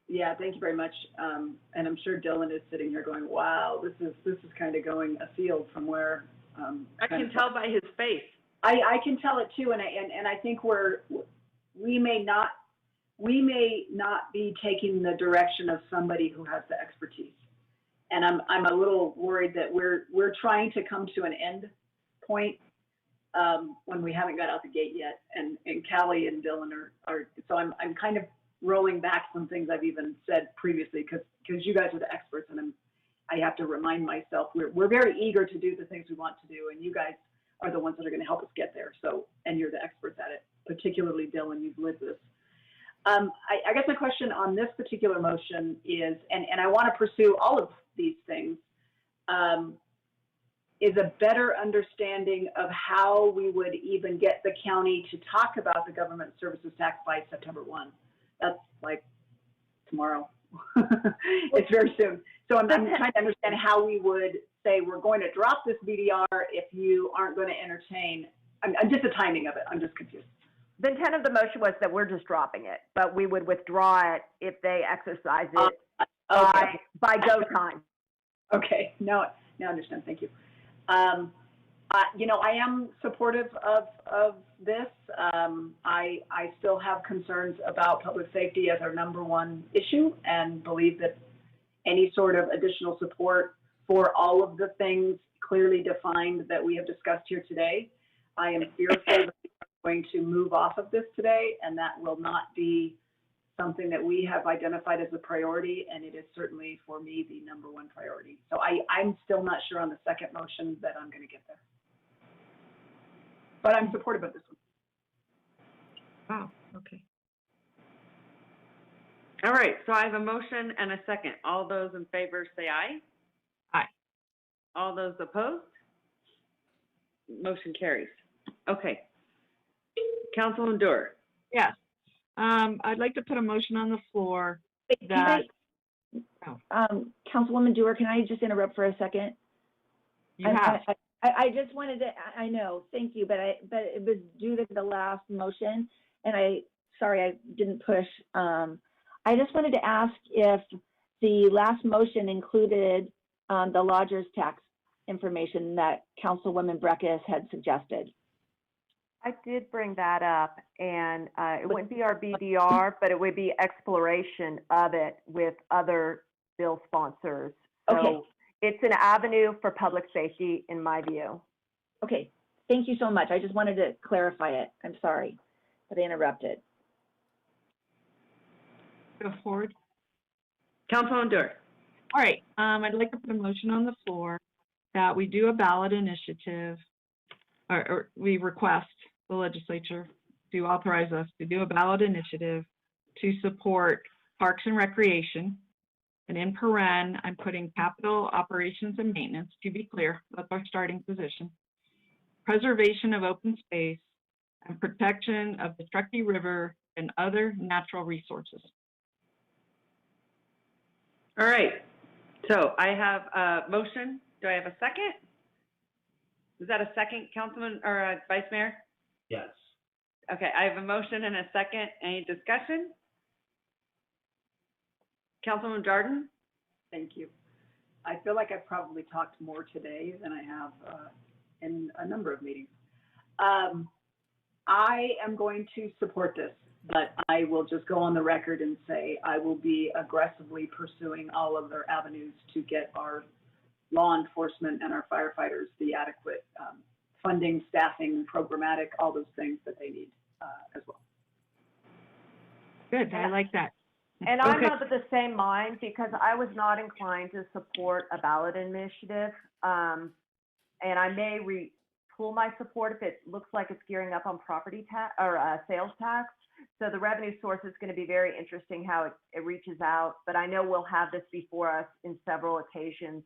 Yeah, thank you very much. And I'm sure Dylan is sitting here going, wow, this is kind of going afield from where. I can tell by his face. I can tell it too, and I think we may not be taking the direction of somebody who has the expertise. And I'm a little worried that we're trying to come to an end point when we haven't got out the gate yet. And Callie and Dylan are so I'm kind of rolling back some things I've even said previously because you guys are the experts, and I have to remind myself we're very eager to do the things we want to do, and you guys are the ones that are going to help us get there. So, and you're the experts at it, particularly Dylan, you've lived this. I guess my question on this particular motion is, and I want to pursue all of these things, is a better understanding of how we would even get the county to talk about the government services tax by September 1. That's like tomorrow. It's very soon. So I'm trying to understand how we would say we're going to drop this BDR if you aren't going to entertain. I'm just the timing of it. I'm just confused. The intent of the motion was that we're just dropping it, but we would withdraw it if they exercise it by go time. Okay, now I understand. Thank you. I am supportive of this. I still have concerns about public safety as our #1 issue, and believe that any sort of additional support for all of the things clearly defined that we have discussed here today. I am fearful that we're going to move off of this today, and that will not be something that we have identified as a priority, and it is certainly for me the #1 priority. So I'm still not sure on the second motion that I'm going to get there, but I'm supportive of this one. Wow, okay. All right, so I have a motion and a second. All those in favor say aye. Aye. All those opposed? Motion carries. Okay. Councilwoman Dewar. Yes. I'd like to put a motion on the floor Councilwoman Dewar, can I just interrupt for a second? You have. I just wanted to, I know, thank you, but it was due to the last motion, and sorry, I didn't push. I just wanted to ask if the last motion included the lodger's tax information that Councilwoman Breckus had suggested. I did bring that up, and it wouldn't be our BDR, but it would be exploration of it with other bill sponsors. So okay. It's an avenue for public safety, in my view. Okay, thank you so much. I just wanted to clarify it. I'm sorry that I interrupted. Go forward. Councilwoman Dewar. All right, I'd like to put a motion on the floor that we do a ballot initiative, or we request the legislature to authorize us to do a ballot initiative to support Parks and Recreation. And in paren, I'm putting capital operations and maintenance, to be clear, that's our starting position. Preservation of open space and protection of the Truckee River and other natural resources. All right, so I have a motion. Do I have a second? Is that a second, Councilman or Vice Mayor? Yes. Okay, I have a motion and a second. Any discussion? Councilman Jordan? Thank you. I feel like I've probably talked more today than I have in a number of meetings. I am going to support this, but I will just go on the record and say I will be aggressively pursuing all of their avenues to get our law enforcement and our firefighters the adequate funding, staffing, programmatic, all those things that they need as well. Good, I like that. And I'm Okay. of the same mind because I was not inclined to support a ballot initiative. And I may pull my support if it looks like it's gearing up on property tax or sales tax. So the revenue source is going to be very interesting how it reaches out. But I know we'll have this before us in several occasions.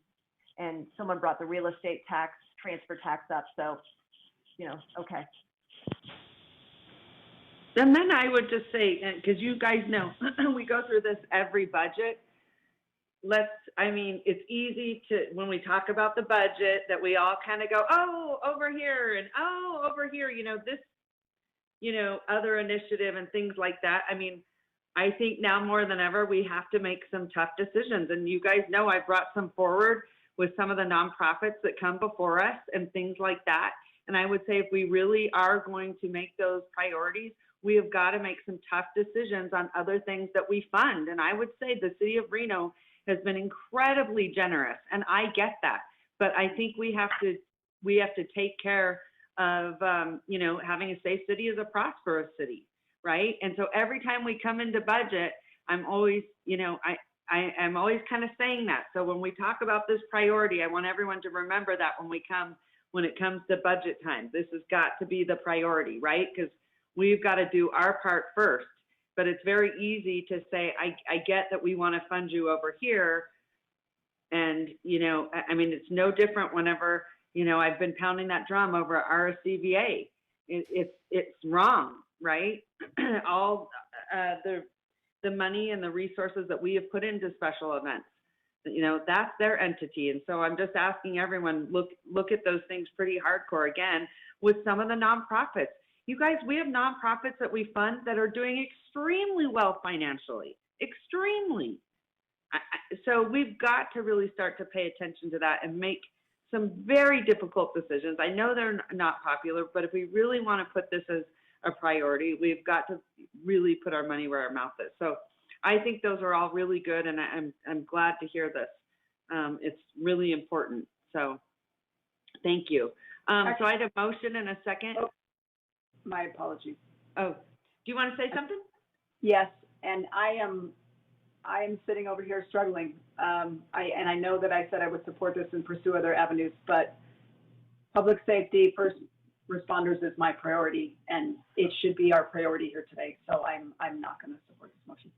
And someone brought the real estate tax, transfer tax up. So, okay. And then I would just say, because you guys know, we go through this every budget. It's easy to, when we talk about the budget, that we all kind of go, oh, over here, and oh, over here, this, other initiative and things like that. I think now more than ever, we have to make some tough decisions. And you guys know I brought some forward with some of the nonprofits that come before us and things like that. And I would say if we really are going to make those priorities, we have got to make some tough decisions on other things that we fund. And I would say the city of Reno has been incredibly generous, and I get that. But I think we have to take care of, having a safe city is a prosperous city, right? And so every time we come into budget, I'm always, I'm always kind of saying that. So when we talk about this priority, I want everyone to remember that when it comes to budget time, this has got to be the priority, right? Because we've got to do our part first. But it's very easy to say, I get that we want to fund you over here. And, it's no different whenever, I've been pounding that drum over RSCVA. It's wrong, right? All the money and the resources that we have put into special events, that's their entity. And so I'm just asking everyone, look at those things pretty hardcore again with some of the nonprofits. You guys, we have nonprofits that we fund that are doing extremely well financially, extremely. So we've got to really start to pay attention to that and make some very difficult decisions. I know they're not popular, but if we really want to put this as a priority, we've got to really put our money where our mouth is. So I think those are all really good, and I'm glad to hear this. It's really important. So thank you. So I had a motion and a second. My apologies. Oh, do you want to say something? Yes, and I am sitting over here struggling. I know that I said I would support this and pursue other avenues, but public safety, first responders is my priority, and it should be our priority here today. So I'm not going to support this motion.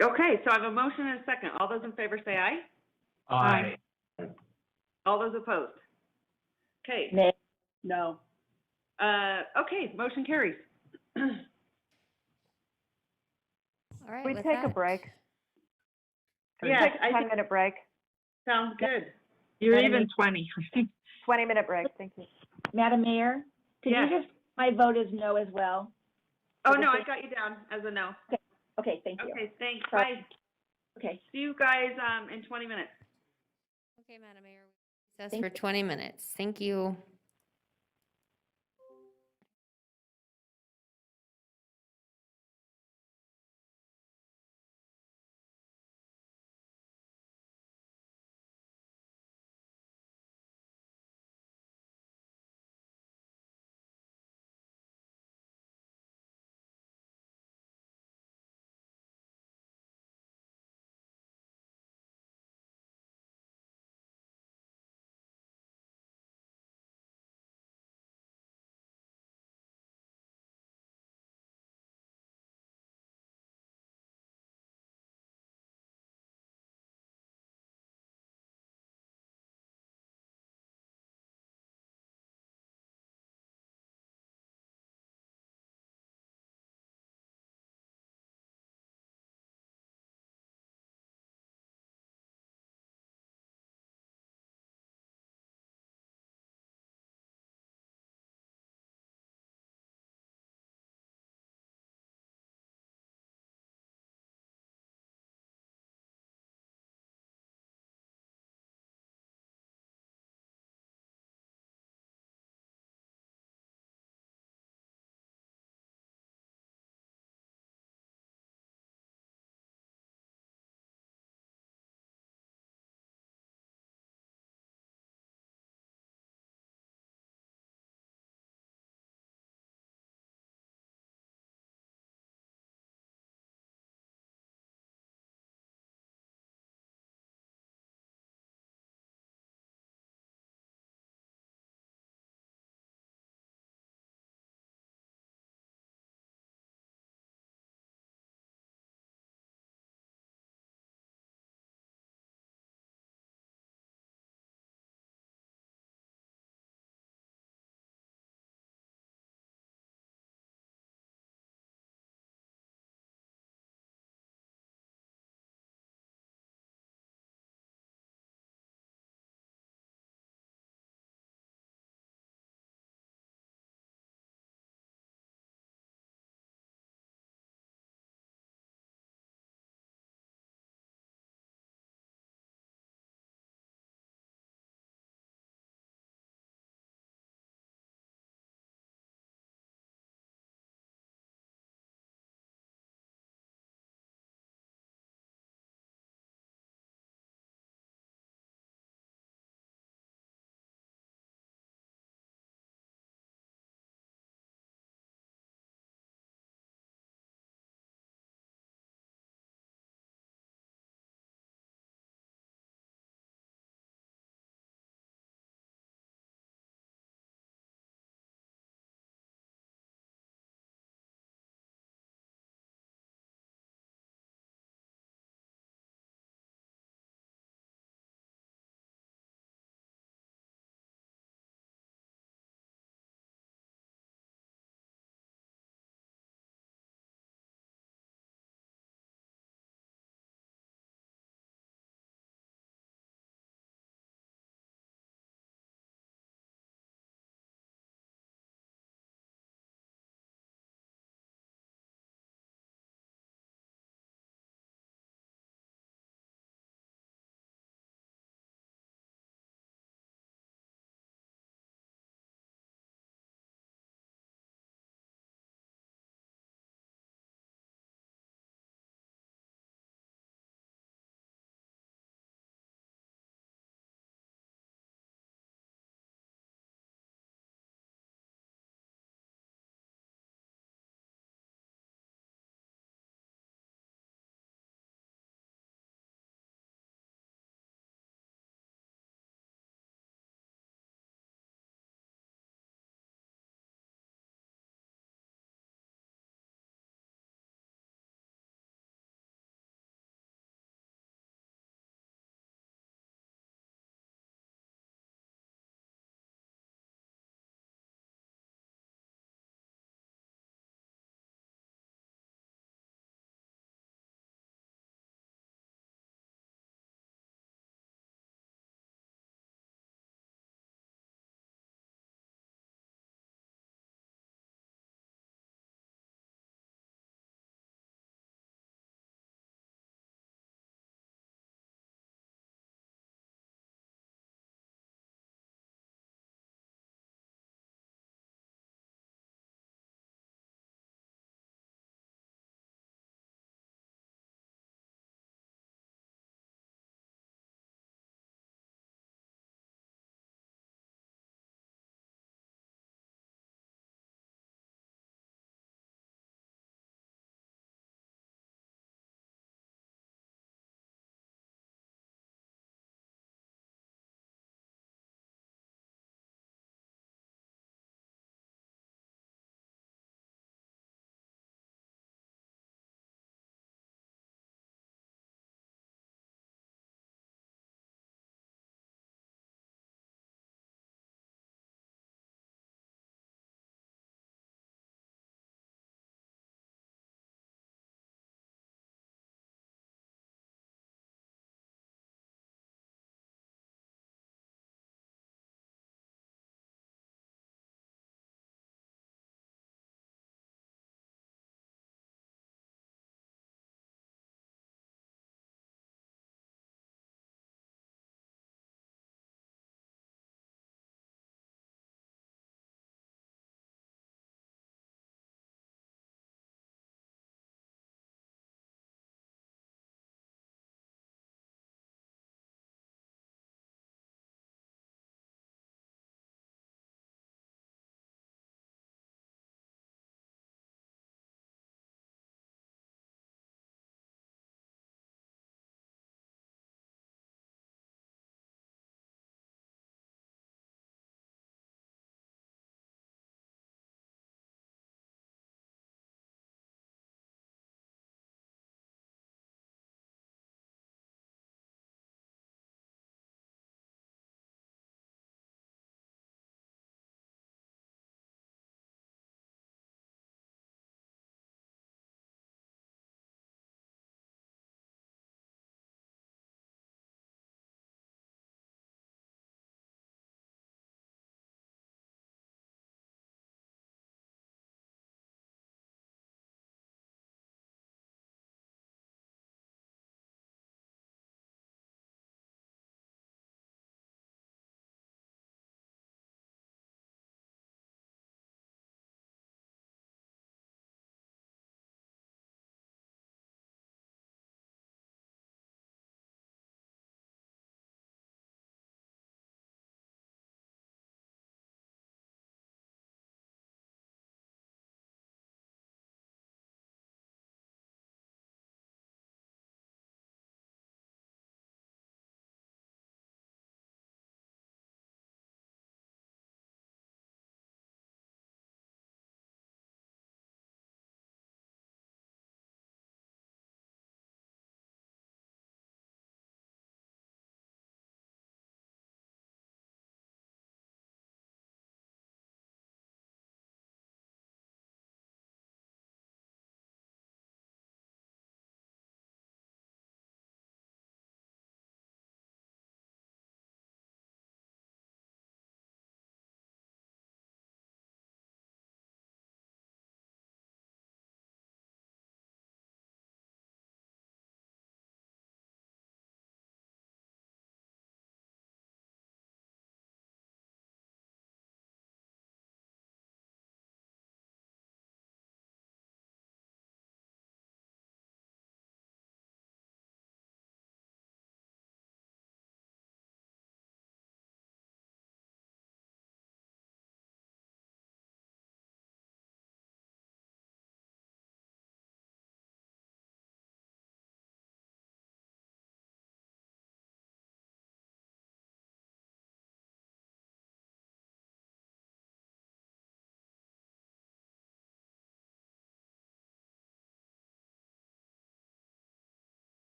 Okay, so I have a motion and a second. All those in favor say aye. Aye. All those opposed? Okay. Nay. No. Okay, motion carries. All right, We with take a that- break. Can we Yes, take a 10-minute break? Sounds good. You're even 20. 20-minute break, thank you. Madam Mayor, could Yes. you just, my vote is no as well? Oh, no, I got you down as a no. Okay, thank you. Okay, thanks. Sorry. Bye. Okay. See you guys in 20 minutes. Okay, Madam Mayor, we recess for 20 minutes. Thank you.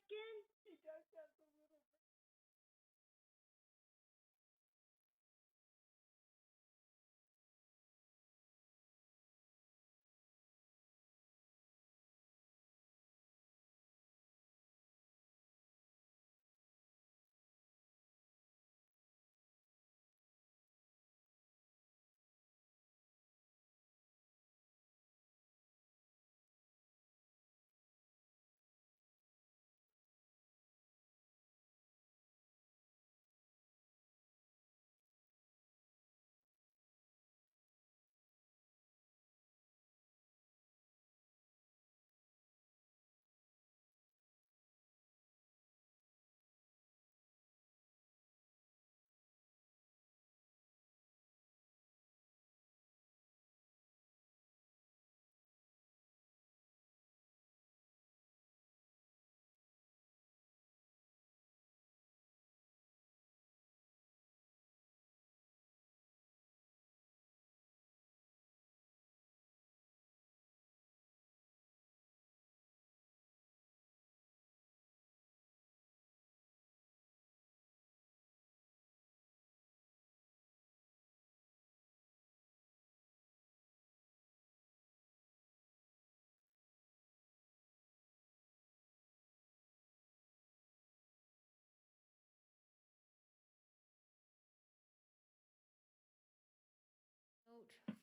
skin?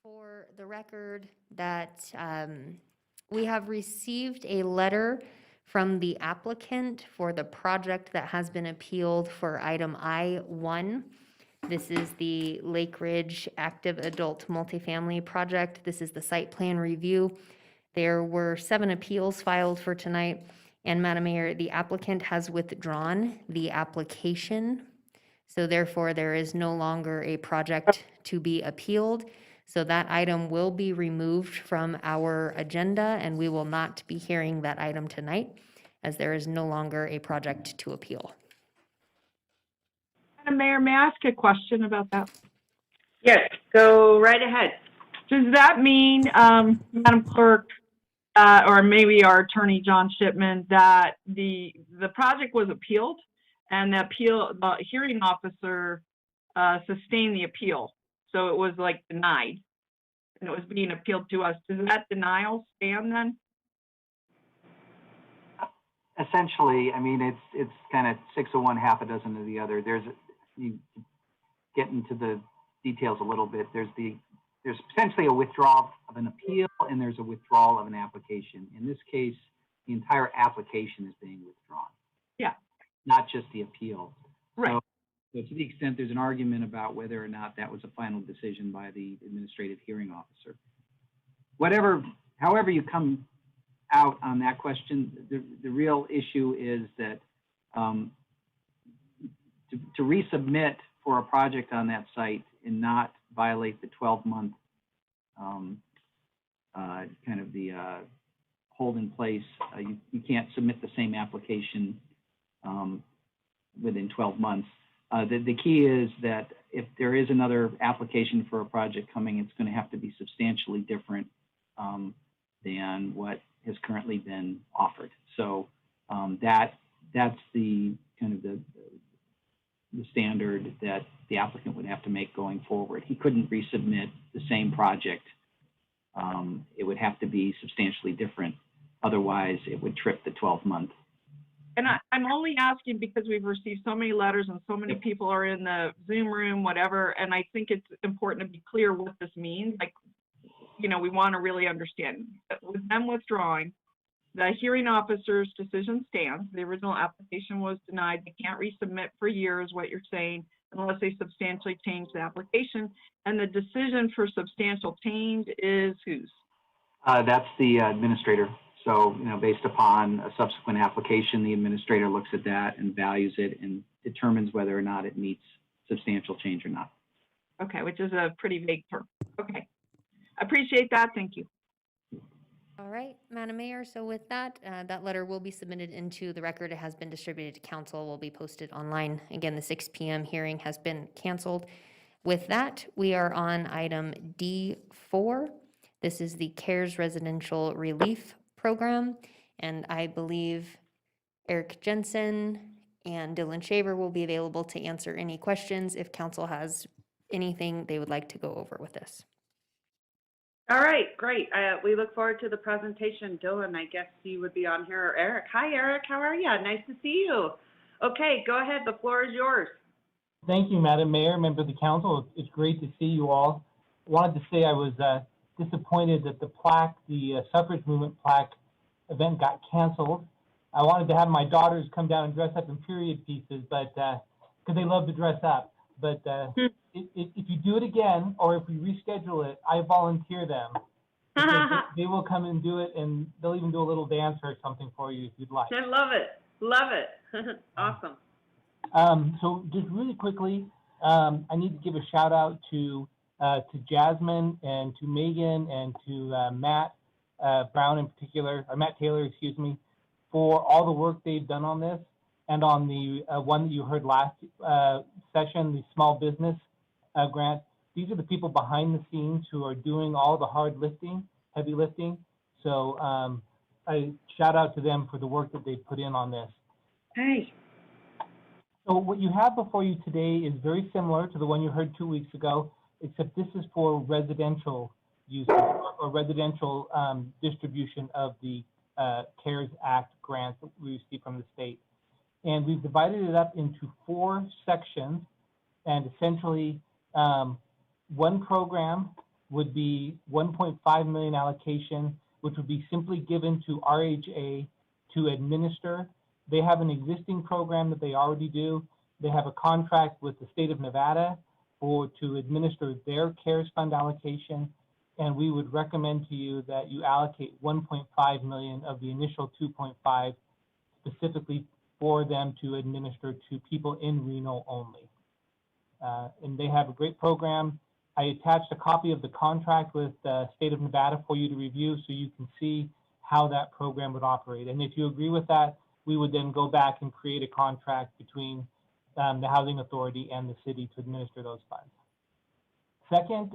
For the record that we have received a letter from the applicant for the project that has been appealed for item I-1. This is the Lake Ridge Active Adult Multifamily Project. This is the site plan review. There were 7 appeals filed for tonight, and Madam Mayor, the applicant has withdrawn the application. So therefore, there is no longer a project to be appealed. So that item will be removed from our agenda, and we will not be hearing that item tonight, as there is no longer a project to appeal. Madam Mayor, may I ask a question about that? Yes, go right ahead. Does that mean, Madam Clerk, or maybe our attorney, John Shipman, that the project was appealed and the hearing officer sustained the appeal? So it was like denied and it was being appealed to us. Does that denial stand then? Essentially, I mean, it's kind of 6 of one, half a dozen of the other. You get into the details a little bit. There's potentially a withdrawal of an appeal and there's a withdrawal of an application. In this case, the entire application is being withdrawn. Yeah. Not just the appeal. Right. So to the extent there's an argument about whether or not that was a final decision by the administrative hearing officer. However you come out on that question, the real issue is that to resubmit for a project on that site and not violate the 12-month kind of the hold in place, you can't submit the same application within 12 months. The key is that if there is another application for a project coming, it's going to have to be substantially different than what has currently been offered. So that's the kind of the standard that the applicant would have to make going forward. He couldn't resubmit the same project. It would have to be substantially different. Otherwise, it would trip the 12-month. And I'm only asking because we've received so many letters and so many people are in the Zoom room, whatever, and I think it's important to be clear what this means. Like, you know, we want to really understand. With them withdrawing, the hearing officer's decision stands. The original application was denied. They can't resubmit for years, what you're saying, unless they substantially change the application. And the decision for substantial change is whose? That's the administrator. So, you know, based upon a subsequent application, the administrator looks at that and values it and determines whether or not it meets substantial change or not. Okay, which is a pretty vague term. Okay, appreciate that. Thank you. All right, Madam Mayor, so with that, that letter will be submitted into the record. It has been distributed to council, will be posted online. Again, the 6 p.m. hearing has been canceled. With that, we are on item D4. This is the CARES Residential Relief Program, and I believe Eric Jensen and Dylan Shaver will be available to answer any questions if council has anything they would like to go over with us. All right, great. We look forward to the presentation. Dylan, I guess you would be on here, or Eric. Hi, Eric. How are you? Nice to see you. Okay, go ahead. The floor is yours. Thank you, Madam Mayor, member of the council. It's great to see you all. Wanted to say I was disappointed that the plaque, the suffrage movement plaque event got canceled. I wanted to have my daughters come down and dress up in period pieces, but because they love to dress up. But if you do it again, or if we reschedule it, I volunteer them. They will come and do it, and they'll even do a little dance or something for you if you'd like. I love it. Love it. Awesome. So just really quickly, I need to give a shout out to Jasmine and to Megan and to Matt Brown in particular, or Matt Taylor, excuse me, for all the work they've done on this and on the one that you heard last session, the small business grant. These are the people behind the scenes who are doing all the hard lifting, heavy lifting. So I shout out to them for the work that they've put in on this. Hey. So what you have before you today is very similar to the one you heard 2 weeks ago, except this is for residential use or residential distribution of the CARES Act grants that we received from the state. And we've divided it up into 4 sections, and essentially one program would be 1.5 million allocation, which would be simply given to RHA to administer. They have an existing program that they already do. They have a contract with the state of Nevada to administer their CARES fund allocation. And we would recommend to you that you allocate 1.5 million of the initial 2.5 specifically for them to administer to people in Reno only. And they have a great program. I attached a copy of the contract with the state of Nevada for you to review so you can see how that program would operate. And if you agree with that, we would then go back and create a contract between the Housing Authority and the city to administer those funds. Second,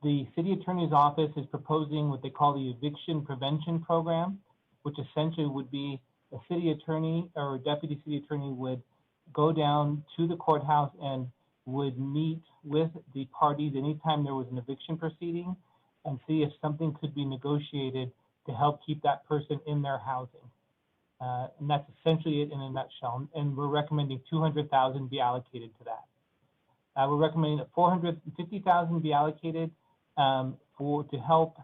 the city attorney's office is proposing what they call the eviction prevention program, which essentially would be a city attorney or a deputy city attorney would go down to the courthouse and would meet with the parties anytime there was an eviction proceeding and see if something could be negotiated to help keep that person in their housing. And that's essentially it in a nutshell. And we're recommending 200,000 be allocated to that. We're recommending that 450,000 be allocated to help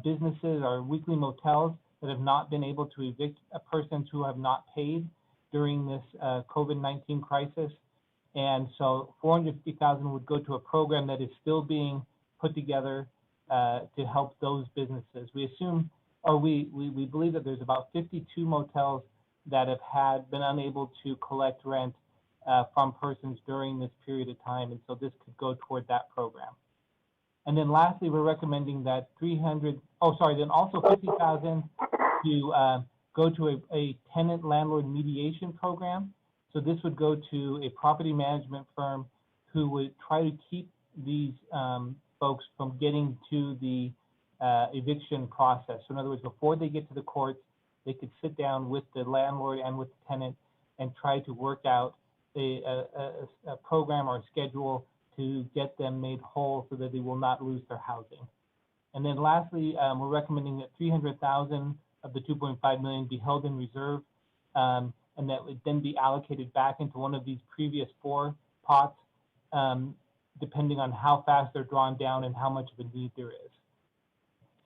businesses or weekly motels that have not been able to evict persons who have not paid during this COVID-19 crisis. And so 450,000 would go to a program that is still being put together to help those businesses. We assume, or we believe that there's about 52 motels that have been unable to collect rent from persons during this period of time. And so this could go toward that program. And then lastly, we're recommending that then also 50,000 to go to a tenant landlord mediation program. So this would go to a property management firm who would try to keep these folks from getting to the eviction process. So in other words, before they get to the courts, they could sit down with the landlord and with the tenant and try to work out a program or a schedule to get them made whole so that they will not lose their housing. And then lastly, we're recommending that 300,000 of the 2.5 million be held in reserve, and that would then be allocated back into one of these previous 4 pots, depending on how fast they're drawn down and how much of a need there is.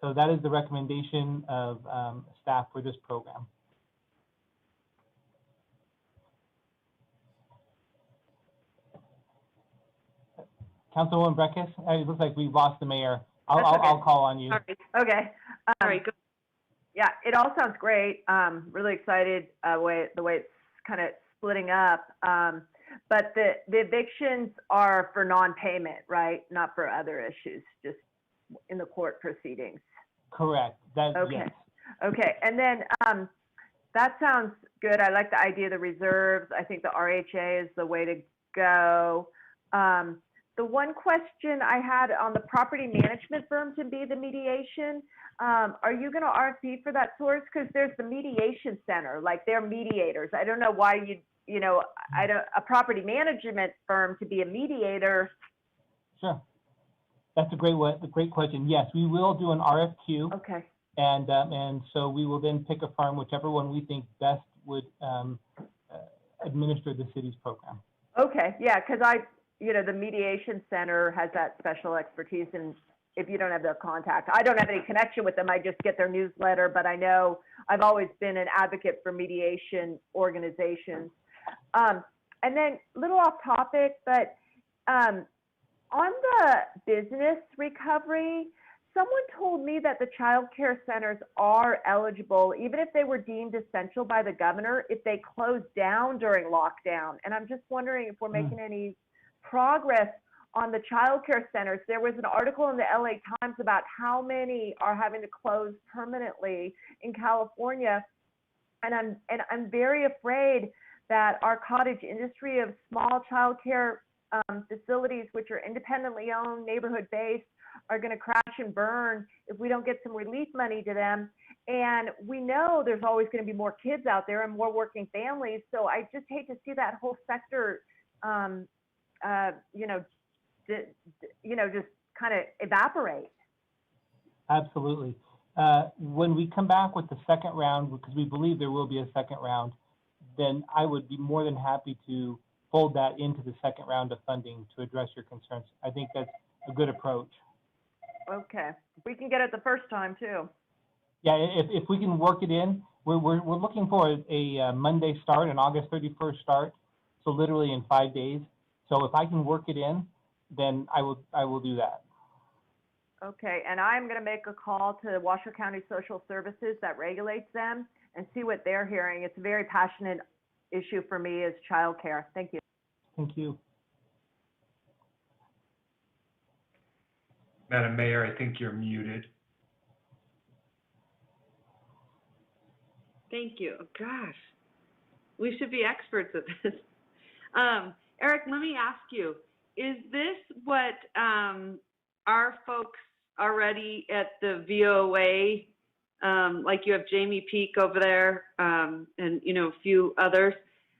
So that is the recommendation of staff for this program. Councilwoman Breckus, it looks like we've lost the mayor. I'll call on you. Sorry. Okay. All right, good. Yeah, it all sounds great. Really excited the way it's kind of splitting up. But the evictions are for non-payment, right? Not for other issues, just in the court proceedings. Correct. Okay. Yes. Okay. And then that sounds good. I like the idea of the reserves. I think the RHA is the way to go. the one question I had on the property management firm to be the mediation, are you going to RFP for that source? Because there's the mediation center, like they're mediators. I don't know why a property management firm to be a mediator. Sure. That's a great question. Yes, we will do an RFQ. Okay. And so we will then pick a firm, whichever one we think best would administer the city's program. Okay, yeah, because the mediation center has that special expertise, and if you don't have their contact, I don't have any connection with them. I just get their newsletter, but I know I've always been an advocate for mediation organizations. And then, little off topic, but on the business recovery, someone told me that the child care centers are eligible, even if they were deemed essential by the governor, if they closed down during lockdown. And I'm just wondering if we're making any progress on the child care centers. There was an article in the LA Times about how many are having to close permanently in California. And I'm very afraid that our cottage industry of small child care facilities, which are independently owned, neighborhood-based, are going to crash and burn if we don't get some relief money to them. And we know there's always going to be more kids out there and more working families. So I just hate to see that whole sector, just kind of evaporate. Absolutely. When we come back with the second round, because we believe there will be a second round, then I would be more than happy to fold that into the second round of funding to address your concerns. I think that's a good approach. Okay, we can get it the first time too. Yeah, if we can work it in, we're looking for a Monday start, an August 31st start, so literally in 5 days. So if I can work it in, then I will do that. Okay, and I'm going to make a call to Washoe County Social Services that regulates them and see what they're hearing. It's a very passionate issue for me is childcare. Thank you. Thank you. Madam Mayor, I think you're muted. Thank you. Gosh, we should be experts at this. Eric, let me ask you, is this what our folks already at the VOA, like you have Jamie Peak over there, and a few others,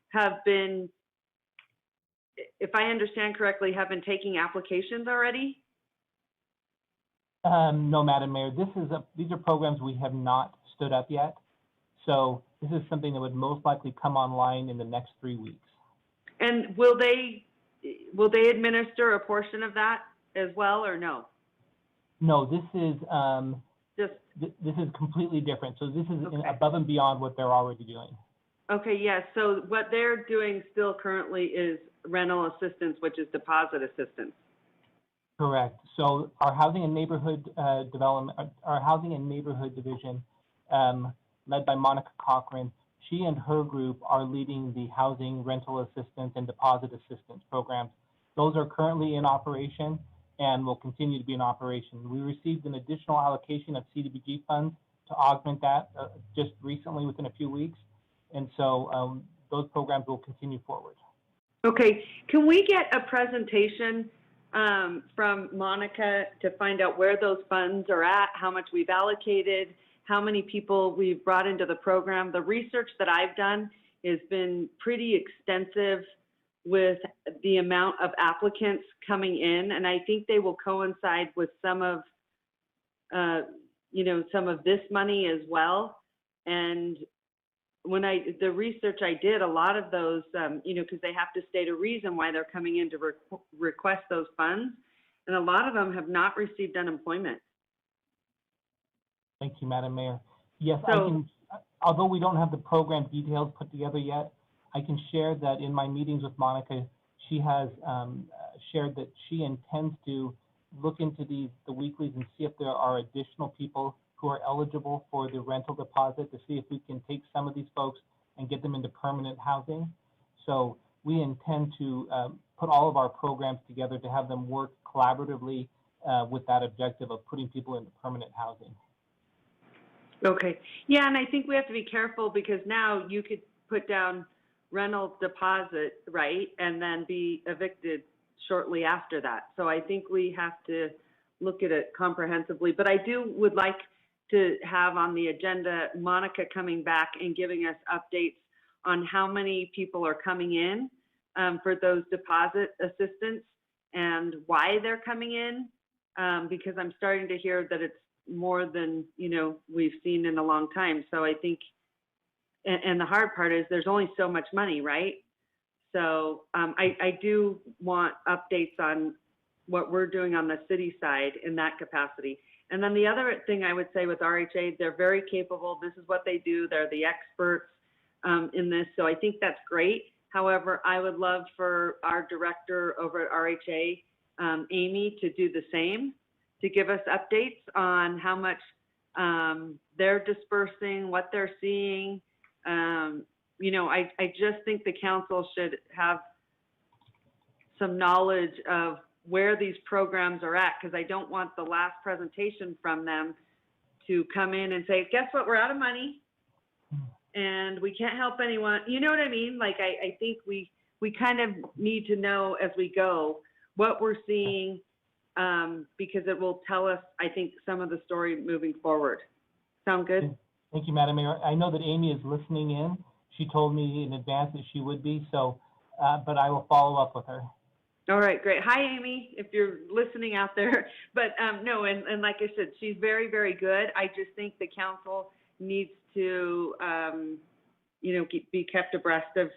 have been, if I understand correctly, have been taking applications already? No, Madam Mayor, these are programs we have not stood up yet. So this is something that would most likely come online in the next 3 weeks. And will they administer a portion of that as well, or no? No, this is completely different. So this is above and beyond what they're already doing. Okay, yes. So what they're doing still currently is rental assistance, which is deposit assistance. Correct. So our housing and neighborhood development, our housing and neighborhood division, led by Monica Cochran, she and her group are leading the housing, rental assistance, and deposit assistance programs. Those are currently in operation and will continue to be in operation. We received an additional allocation of CDBG funds to augment that just recently within a few weeks. And so those programs will continue forward. Okay, can we get a presentation from Monica to find out where those funds are at, how much we've allocated, how many people we've brought into the program? The research that I've done has been pretty extensive with the amount of applicants coming in, and I think they will coincide with some of, some of this money as well. And when the research I did, a lot of those, because they have to state a reason why they're coming in to request those funds, and a lot of them have not received unemployment. Thank you, Madam Mayor. Yes, so, although we don't have the program details put together yet, I can share that in my meetings with Monica, she has shared that she intends to look into the weeklies and see if there are additional people who are eligible for the rental deposit, to see if we can take some of these folks and get them into permanent housing. So we intend to put all of our programs together to have them work collaboratively with that objective of putting people into permanent housing. Okay. Yeah, and I think we have to be careful because now you could put down rental deposit, right, and then be evicted shortly after that. So I think we have to look at it comprehensively. But I would like to have on the agenda Monica coming back and giving us updates on how many people are coming in for those deposit assistance and why they're coming in, because I'm starting to hear that it's more than, you know, we've seen in a long time. So I think, and the hard part is there's only so much money, right? So I do want updates on what we're doing on the city side in that capacity. And then the other thing I would say with RHA, they're very capable. This is what they do. They're the experts in this. So I think that's great. However, I would love for our director over at RHA, Amy, to do the same, to give us updates on how much they're dispersing, what they're seeing. You know, I just think the council should have some knowledge of where these programs are at, because I don't want the last presentation from them to come in and say, guess what, we're out of money and we can't help anyone. You know what I mean? Like, I think we kind of need to know as we go what we're seeing, because it will tell us, I think, some of the story moving forward. Sound good? Thank you, Madam Mayor. I know that Amy is listening in. She told me in advance that she would be, so, but I will follow up with her. All right, great. Hi, Amy, if you're listening out there. But no, and like I said, she's very, very good. I just think the council needs to, you know, be kept abreast of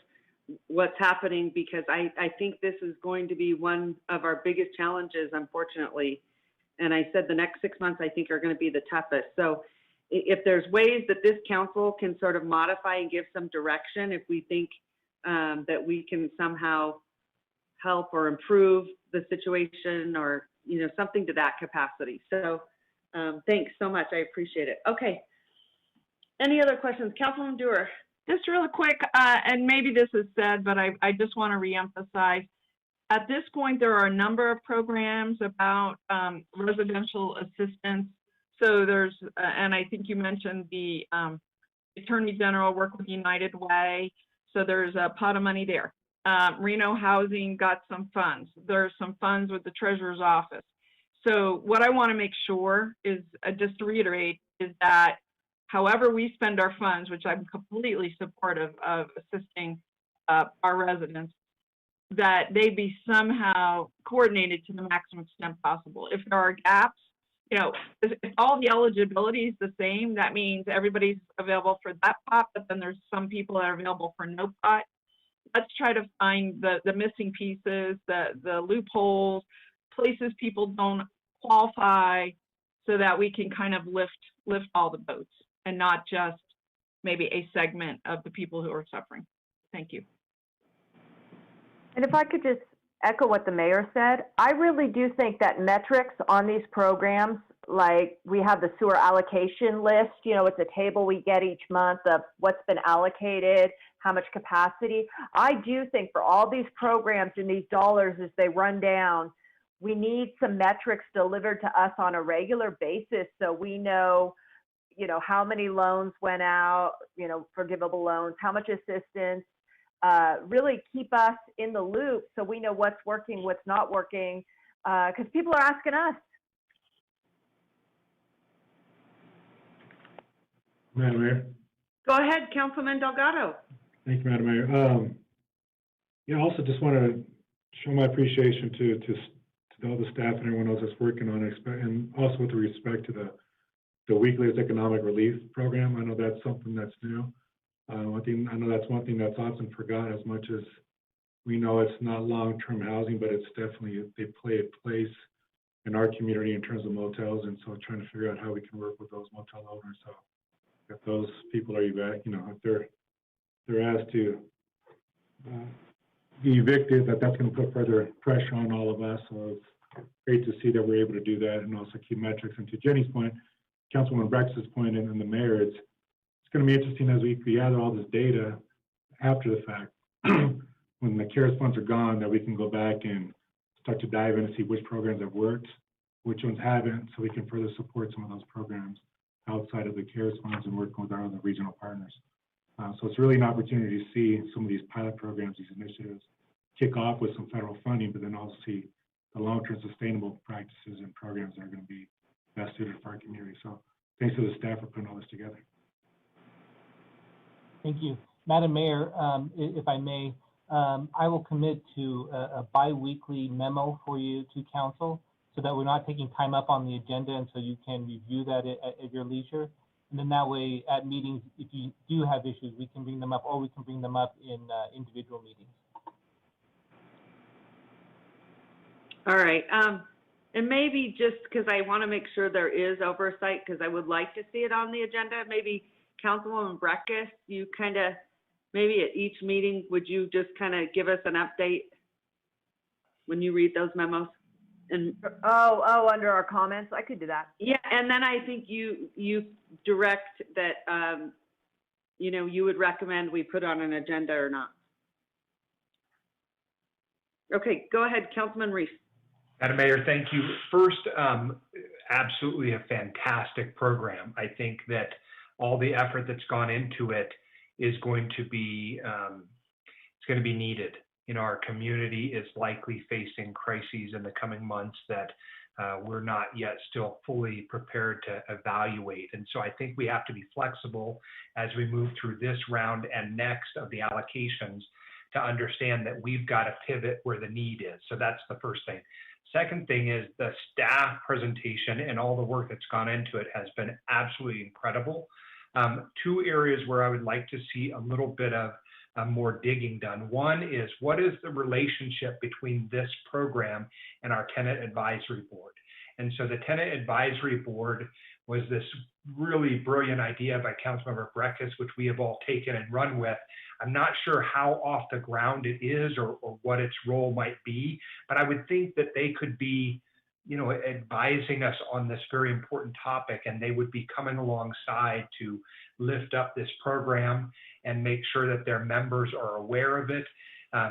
what's happening, because I think this is going to be one of our biggest challenges, unfortunately. And I said the next 6 months, I think, are going to be the toughest. So if there's ways that this council can sort of modify and give some direction, if we think that we can somehow help or improve the situation, or, you know, something to that capacity. So thanks so much. I appreciate it. Okay. Any other questions? Councilwoman Dewar. Just really quick, and maybe this is said, but I just want to reemphasize. At this point, there are a number of programs about residential assistance. So there's, and I think you mentioned the Attorney General work with United Way. So there's a pot of money there. Reno Housing got some funds. There's some funds with the Treasurer's Office. So what I want to make sure is, just to reiterate, is that however we spend our funds, which I'm completely supportive of assisting our residents, that they be somehow coordinated to the maximum extent possible. If there are gaps, you know, if all the eligibility is the same, that means everybody's available for that pot, but then there's some people that are available for no pot. Let's try to find the missing pieces, the loopholes, places people don't qualify, so that we can kind of lift all the boats and not just maybe a segment of the people who are suffering. Thank you. And if I could just echo what the mayor said, I really do think that metrics on these programs, like we have the sewer allocation list, you know, it's a table we get each month of what's been allocated, how much capacity. I do think for all these programs and these dollars as they run down, we need some metrics delivered to us on a regular basis, so we know, you know, how many loans went out, you know, forgivable loans, how much assistance, really keep us in the loop so we know what's working, what's not working, because people are asking us. Madam Mayor. Go ahead, Councilman Delgado. Thank you, Madam Mayor. Yeah, I also just want to show my appreciation to all the staff and everyone else that's working on it, and also with respect to the weekly economic relief program. I know that's something that's new. I know that's one thing that's often forgotten, as much as we know it's not long-term housing, but it's definitely, they play a place in our community in terms of motels, and so trying to figure out how we can work with those motel owners. So if those people are, you know, if they're asked to be evicted, that's going to put further pressure on all of us. So it's great to see that we're able to do that, and also keep metrics. And to Jenny's point, Councilwoman Brex's point, and the mayor, it's going to be interesting as we gather all this data after the fact, when the CARES funds are gone, that we can go back and start to dive in and see which programs have worked, which ones haven't, so we can further support some of those programs outside of the CARES funds and working with our other regional partners. So it's really an opportunity to see some of these pilot programs, these initiatives, kick off with some federal funding, but then also see the long-term sustainable practices and programs that are going to be best suited for our community. So thanks to the staff for putting all this together. Thank you. Madam Mayor, if I may, I will commit to a bi-weekly memo for you to council so that we're not taking time up on the agenda, and so you can review that at your leisure. And then that way, at meetings, if you do have issues, we can bring them up, or we can bring them up in individual meetings. All right. And maybe just because I want to make sure there is oversight, because I would like to see it on the agenda, maybe Councilwoman Breckus, you kind of, maybe at each meeting, would you just kind of give us an update when you read those memos? And under our comments, I could do that. yeah, and then I think you direct that, you know, you would recommend we put on an agenda or not. Okay, go ahead, Councilman Reese. Madam Mayor, thank you. First, absolutely a fantastic program. I think that all the effort that's gone into it is going to be, it's going to be needed. You know, our community is likely facing crises in the coming months that we're not yet still fully prepared to evaluate. And so I think we have to be flexible as we move through this round and next of the allocations to understand that we've got to pivot where the need is. So that's the first thing. Second thing is the staff presentation and all the work that's gone into it has been absolutely incredible. Two areas where I would like to see a little bit of more digging done. One is, what is the relationship between this program and our tenant advisory board? And so the tenant advisory board was this really brilliant idea by Councilmember Breckus, which we have all taken and run with. I'm not sure how off the ground it is or what its role might be, but I would think that they could be, you know, advising us on this very important topic, and they would be coming alongside to lift up this program and make sure that their members are aware of it,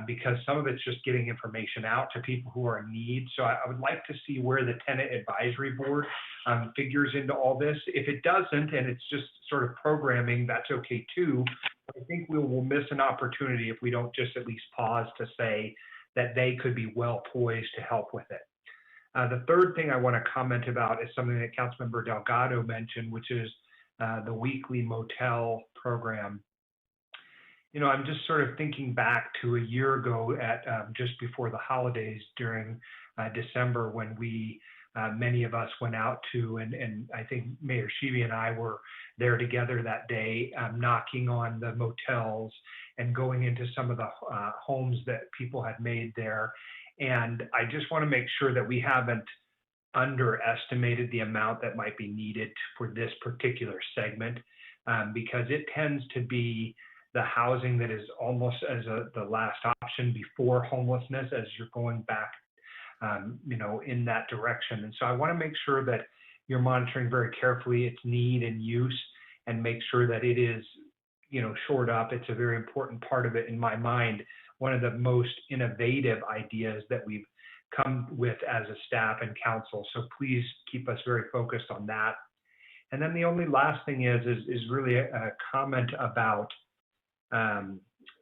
because some of it's just getting information out to people who are in need. So I would like to see where the tenant advisory board figures into all this. If it doesn't, and it's just sort of programming, that's okay too. But I think we will miss an opportunity if we don't just at least pause to say that they could be well poised to help with it. The third thing I want to comment about is something that Councilmember Delgado mentioned, which is the weekly motel program. You know, I'm just sort of thinking back to a year ago at just before the holidays during December, when we, many of us went out to, and I think Mayor Sheevy and I were there together that day, knocking on the motels and going into some of the homes that people had made there. And I just want to make sure that we haven't underestimated the amount that might be needed for this particular segment, because it tends to be the housing that is almost as the last option before homelessness as you're going back, you know, in that direction. And so I want to make sure that you're monitoring very carefully its need and use, and make sure that it is, you know, shored up. It's a very important part of it in my mind. One of the most innovative ideas that we've come with as a staff and council. So please keep us very focused on that. And then the only last thing is really a comment about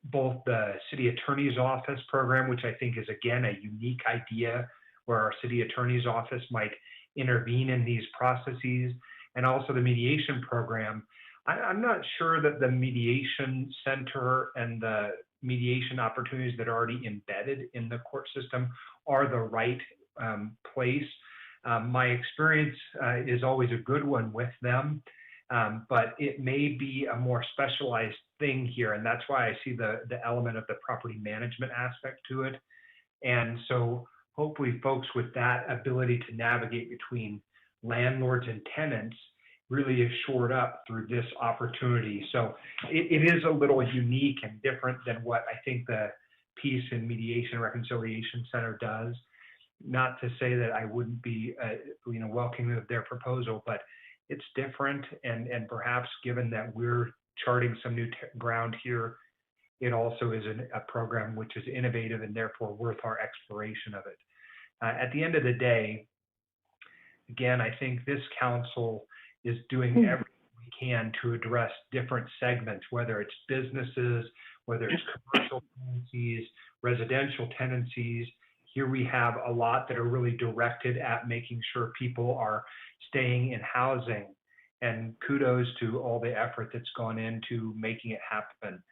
both the city attorney's office program, which I think is, again, a unique idea where our city attorney's office might intervene in these processes, and also the mediation program. I'm not sure that the mediation center and the mediation opportunities that are already embedded in the court system are the right place. My experience is always a good one with them, but it may be a more specialized thing here, and that's why I see the element of the property management aspect to it. And so hopefully folks with that ability to navigate between landlords and tenants really is shored up through this opportunity. So it is a little unique and different than what I think the Peace and Mediation Reconciliation Center does. Not to say that I wouldn't be, you know, welcoming of their proposal, but it's different. And perhaps given that we're charting some new ground here, it also is a program which is innovative and therefore worth our exploration of it. At the end of the day, again, I think this council is doing everything we can to address different segments, whether it's businesses, whether it's commercial tenancies, residential tenancies. Here we have a lot that are really directed at making sure people are staying in housing. And kudos to all the effort that's gone into making it happen,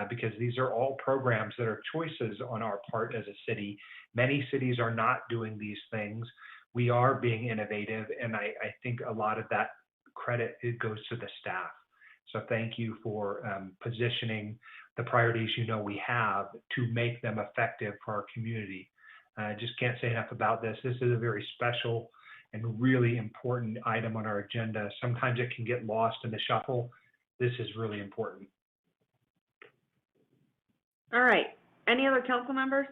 because these are all programs that are choices on our part as a city. Many cities are not doing these things. We are being innovative, and I think a lot of that credit, it goes to the staff. So thank you for positioning the priorities we have to make them effective for our community. I just can't say enough about this. This is a very special and really important item on our agenda. Sometimes it can get lost in the shuffle. This is really important. All right. Any other council members?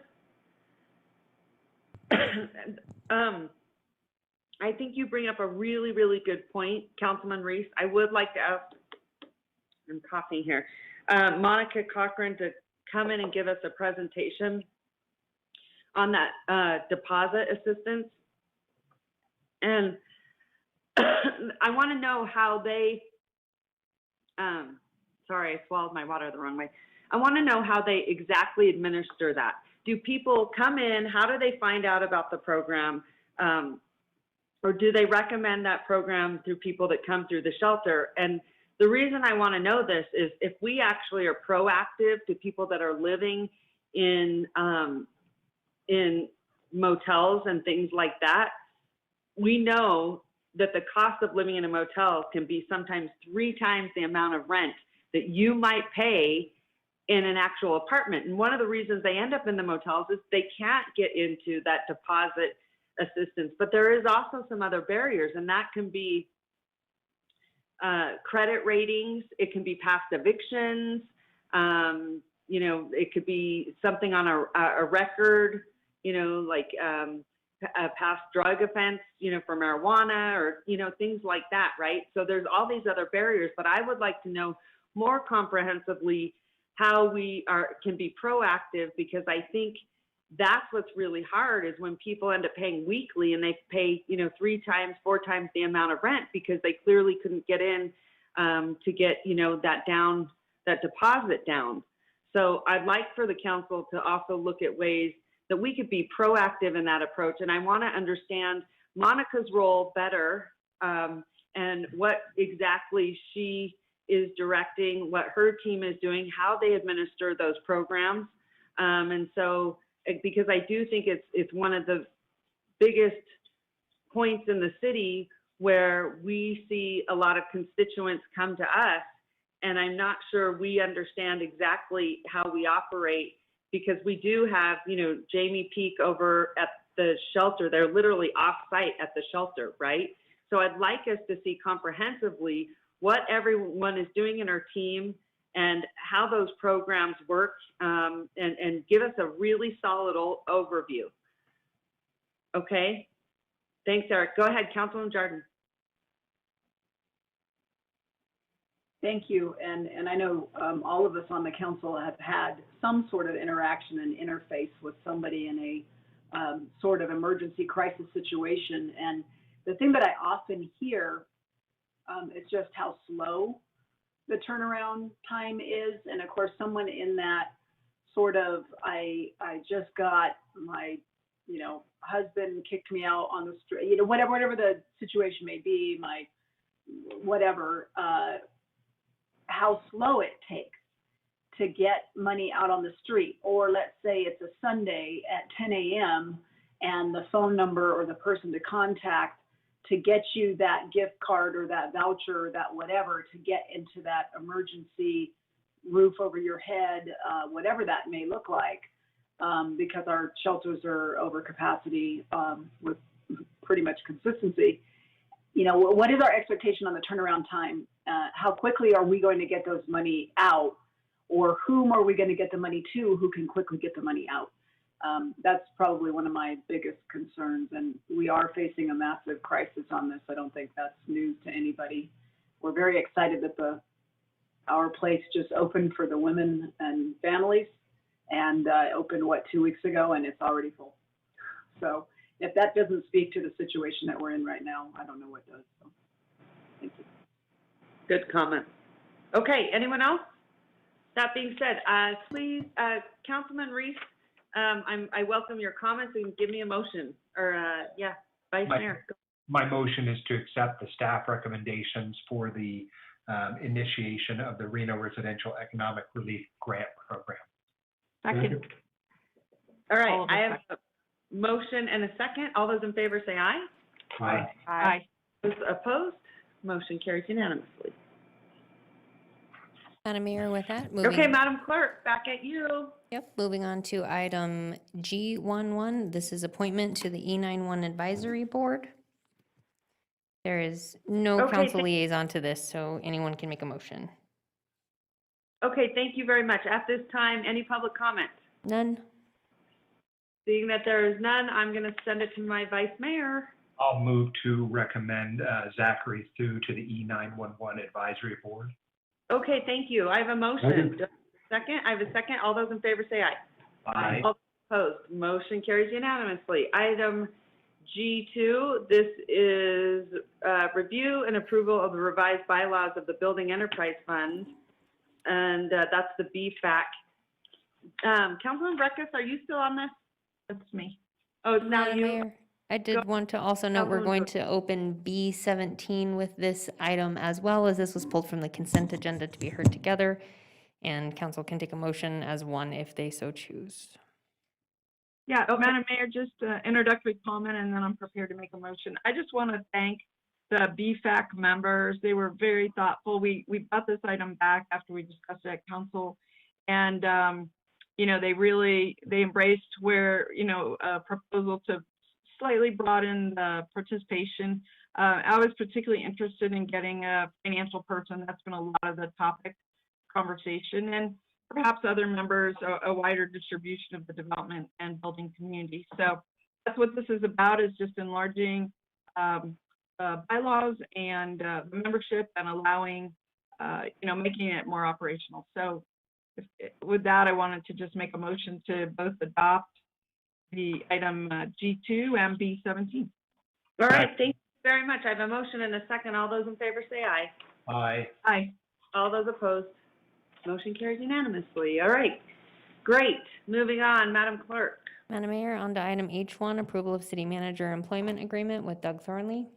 I think you bring up a really, really good point, Councilman Reese. I would like to ask, I'm coughing here, Monica Cochran to come in and give us a presentation on that deposit assistance. And I want to know how they, sorry, I swallowed my water the wrong way. I want to know how they exactly administer that. Do people come in? How do they find out about the program? Or do they recommend that program through people that come through the shelter? And the reason I want to know this is if we actually are proactive to people that are living in motels and things like that, we know that the cost of living in a motel can be sometimes 3 times the amount of rent that you might pay in an actual apartment. And one of the reasons they end up in the motels is they can't get into that deposit assistance. But there is also some other barriers, and that can be credit ratings. It can be past evictions. It could be something on a record, like a past drug offense, for marijuana or, things like that, right? So there's all these other barriers, but I would like to know more comprehensively how we can be proactive, because I think that's what's really hard is when people end up paying weekly and they pay, 3 times, 4 times the amount of rent because they clearly couldn't get in to get, that deposit down. So I'd like for the council to also look at ways that we could be proactive in that approach. And I want to understand Monica's role better, and what exactly she is directing, what her team is doing, how they administer those programs. And so, because I do think it's one of the biggest points in the city where we see a lot of constituents come to us, and I'm not sure we understand exactly how we operate, because we do have, Jamie Peak over at the shelter. They're literally off-site at the shelter, right? So I'd like us to see comprehensively what everyone is doing in our team and how those programs work, and give us a really solid overview. Okay? Thanks, Eric. Go ahead, Councilman Jordan. Thank you. And I know all of us on the council have had some sort of interaction and interface with somebody in a sort of emergency crisis situation. And the thing that I often hear is just how slow the turnaround time is. And of course, someone in that sort of, I just got my, husband kicked me out on the street, whatever the situation may be, my whatever, how slow it takes to get money out on the street. Or let's say it's a Sunday at 10 a.m. and the phone number or the person to contact to get you that gift card or that voucher or that whatever to get into that emergency roof over your head, whatever that may look like, because our shelters are over capacity with pretty much consistency. What is our expectation on the turnaround time? How quickly are we going to get those money out, or whom are we going to get the money to who can quickly get the money out? That's probably one of my biggest concerns, and we are facing a massive crisis on this. I don't think that's news to anybody. We're very excited that our place just opened for the women and families, and opened, 2 weeks ago, and it's already full. So if that doesn't speak to the situation that we're in right now, I don't know what does. So, thank you. Good comment. Okay, anyone else? That being said, please, Councilman Reese, I welcome your comments and give me a motion, or, Vice Mayor. My motion is to accept the staff recommendations for the initiation of the Reno Residential Economic Relief Grant Program. Second. All right, I have a motion and a second. All those in favor say aye. Aye. Aye. Those opposed? Motion carries unanimously. Madam Mayor, with that, Okay, Madam Clerk, back at you. Yep, moving on to item G11. This is appointment to the E91 Advisory Board. There is no Okay, council liaison to this, so anyone can make a motion. Okay, thank you very much. At this time, any public comment? None. Seeing that there is none, I'm going to send it to my Vice Mayor. I'll move to recommend Zachary Thu to the E911 Advisory Board. Okay, thank you. I have a motion. Second, I have a second. All those in favor say aye. Aye. All opposed? Motion carries unanimously. Item G2, this is review and approval of the revised bylaws of the Building Enterprise Fund, and that's the BFAC. Councilman Breckus, are you still on this? That's me. Oh, it's now Madam you. Mayor, I did want to also note we're going to open B17 with this item as well, as this was pulled from the consent agenda to be heard together, and council can take a motion as one if they so choose. Yeah, Madam Mayor, just introductory comment, and then I'm prepared to make a motion. I just want to thank the BFAC members. They were very thoughtful. We brought this item back after we discussed it at council, and they embraced where a proposal to slightly broaden the participation. I was particularly interested in getting a financial person. That's been a lot of the topic conversation, and perhaps other members, a wider distribution of the development and building community. So that's what this is about, is just enlarging bylaws and the membership and allowing, making it more operational. So with that, I wanted to just make a motion to both adopt the item G2 and B17. All right, thank you very much. I have a motion and a second. All those in favor say aye. Aye. Aye. All those opposed? Motion carries unanimously. All right, great. Moving on, Madam Clerk. Madam Mayor, on to item H1, approval of city manager employment agreement with Doug Thornley.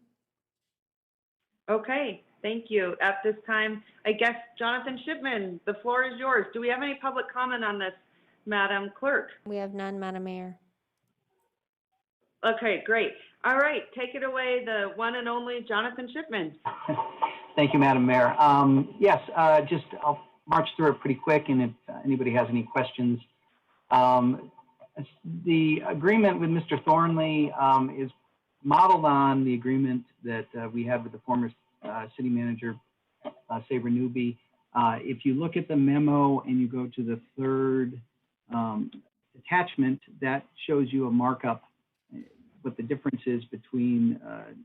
Okay, thank you. At this time, I guess, Jonathan Shipman, the floor is yours. Do we have any public comment on this, Madam Clerk? We have none, Madam Mayor. Okay, great. All right, take it away, the one and only Jonathan Shipman. Thank you, Madam Mayor. Yes, I'll march through it pretty quick, and if anybody has any questions. The agreement with Mr. Thornley is modeled on the agreement that we had with the former city manager, Sabre Newby. If you look at the memo and you go to the third attachment, that shows you a markup, what the difference is between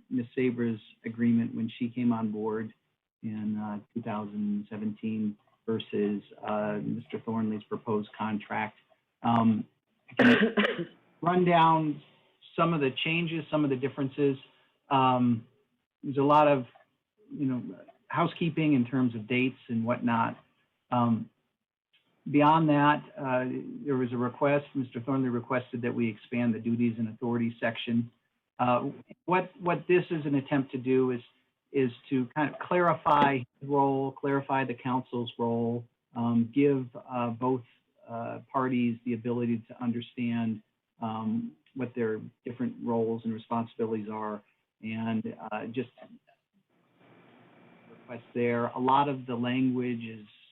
Ms. Sabre's agreement when she came on board in 2017 versus Mr. Thornley's proposed contract. Run down some of the changes, some of the differences. There's a lot of, housekeeping in terms of dates and whatnot. Beyond that, there was a request, Mr. Thornley requested that we expand the duties and authorities section. What this is an attempt to do is to kind of clarify the role, clarify the council's role, give both parties the ability to understand what their different roles and responsibilities are, and just request there. A lot of the language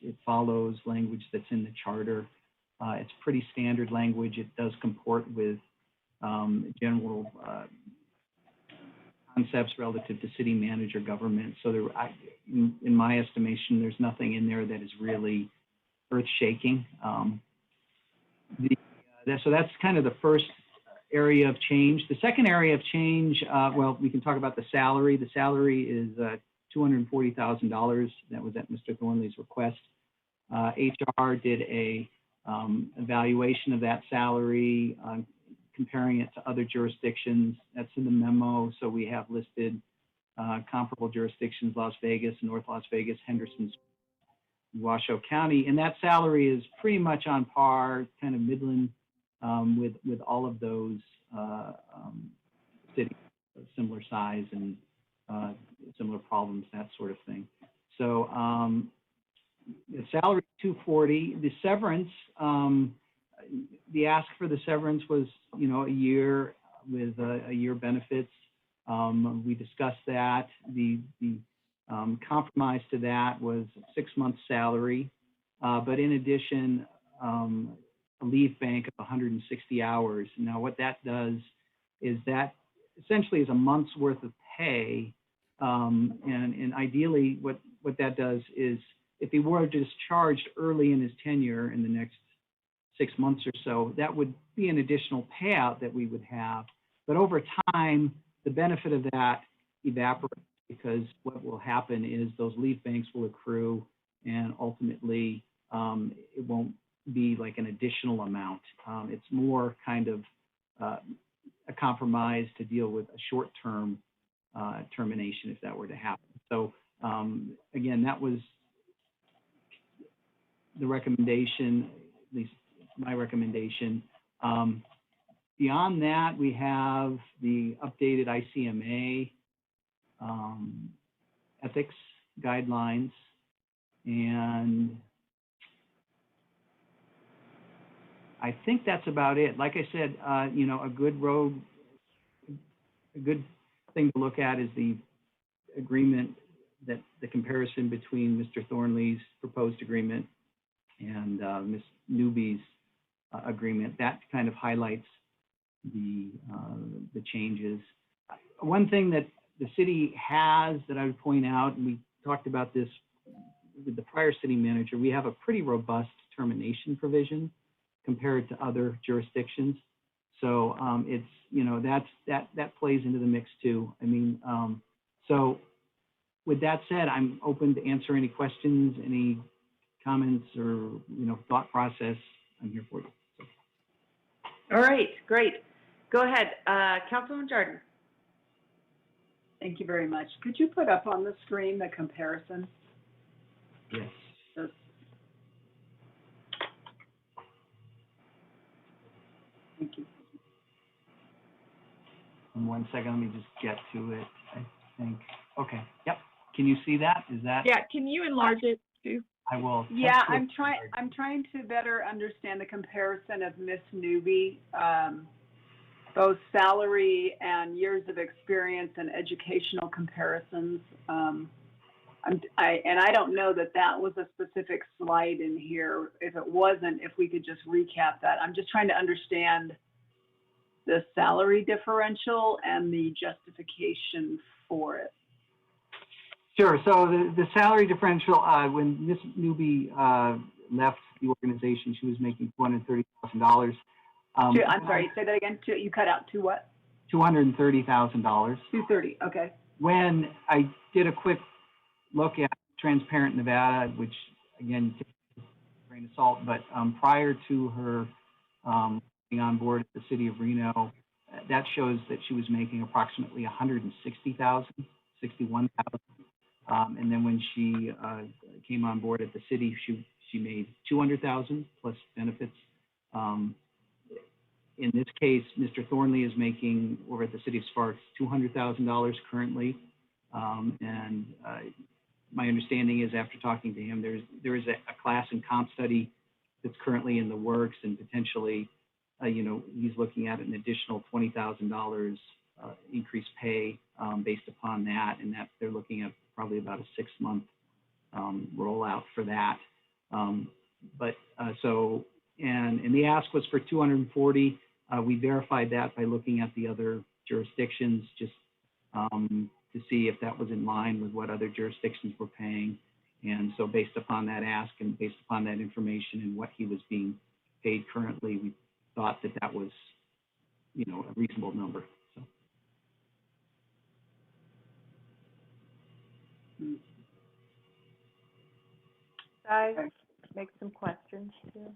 it follows language that's in the charter. It's pretty standard language. It does comport with general concepts relative to city manager government. So there, in my estimation, there's nothing in there that is really earth-shaking. So that's kind of the first area of change. The second area of change, well, we can talk about the salary. The salary is $240,000. That was at Mr. Thornley's request. HR did a evaluation of that salary, comparing it to other jurisdictions. That's in the memo. So we have listed comparable jurisdictions, Las Vegas, North Las Vegas, Henderson, Washoe County, and that salary is pretty much on par, kind of Midland, with all of those cities of similar size and similar problems, that sort of thing. So the salary 240, the severance, the ask for the severance was, you know, a year with a year benefits. We discussed that. The compromise to that was 6 months salary, but in addition, a leave bank of 160 hours. Now, what that does is that essentially is a month's worth of pay, and ideally, what that does is if he were discharged early in his tenure in the next 6 months or so, that would be an additional payout that we would have. But over time, the benefit of that evaporates, because what will happen is those leave banks will accrue, and ultimately it won't be like an additional amount. It's more kind of a compromise to deal with a short-term termination if that were to happen. So again, that was the recommendation, at least my recommendation. Beyond that, we have the updated ICMA ethics guidelines, and I think that's about it. Like I said, you know, a good thing to look at is the agreement, that the comparison between Mr. Thornley's proposed agreement and Ms. Newby's agreement. That kind of highlights the changes. One thing that the city has that I would point out, and we talked about this with the prior city manager, we have a pretty robust termination provision compared to other jurisdictions. So it's, you know, that plays into the mix too. I mean, so with that said, I'm open to answer any questions, any comments, or, you know, thought process. I'm here for you. So. All right, great. Go ahead, Councilwoman Jordan. Thank you very much. Could you put up on the screen the comparison? Yes. Thank you. In 1 second, let me just get to it, I think. Okay, yep. Can you see that? Is that? Yeah, can you enlarge it too? I will. Yeah, I'm trying to better understand the comparison of Miss Newby, both salary and years of experience and educational comparisons. I don't know that was a specific slide in here. If it wasn't, if we could just recap that. I'm just trying to understand the salary differential and the justification for it. Sure. So the salary differential, when Ms. Newby left the organization, she was making $230,000. I'm sorry, say that again. You cut out to what? $230,000. 230. Okay. When I did a quick look at Transparent Nevada, which again, take a grain of salt, but prior to her being on board at the city of Reno, that shows that she was making approximately $160,000, $61,000. And then when she came on board at the city, she made $200,000 plus benefits. In this case, Mr. Thornley is making, over at the city of Sparks, $200,000 currently. And my understanding is, after talking to him, there is a class and comp study that's currently in the works, and potentially, you know, he's looking at an additional $20,000 increased pay based upon that, and that they're looking at probably about a 6-month rollout for that. And the ask was for 240. We verified that by looking at the other jurisdictions, just to see if that was in line with what other jurisdictions were paying. And so based upon that ask and based upon that information and what he was being paid currently, we thought that that was, you know, a reasonable number. So. Guys, make some questions too.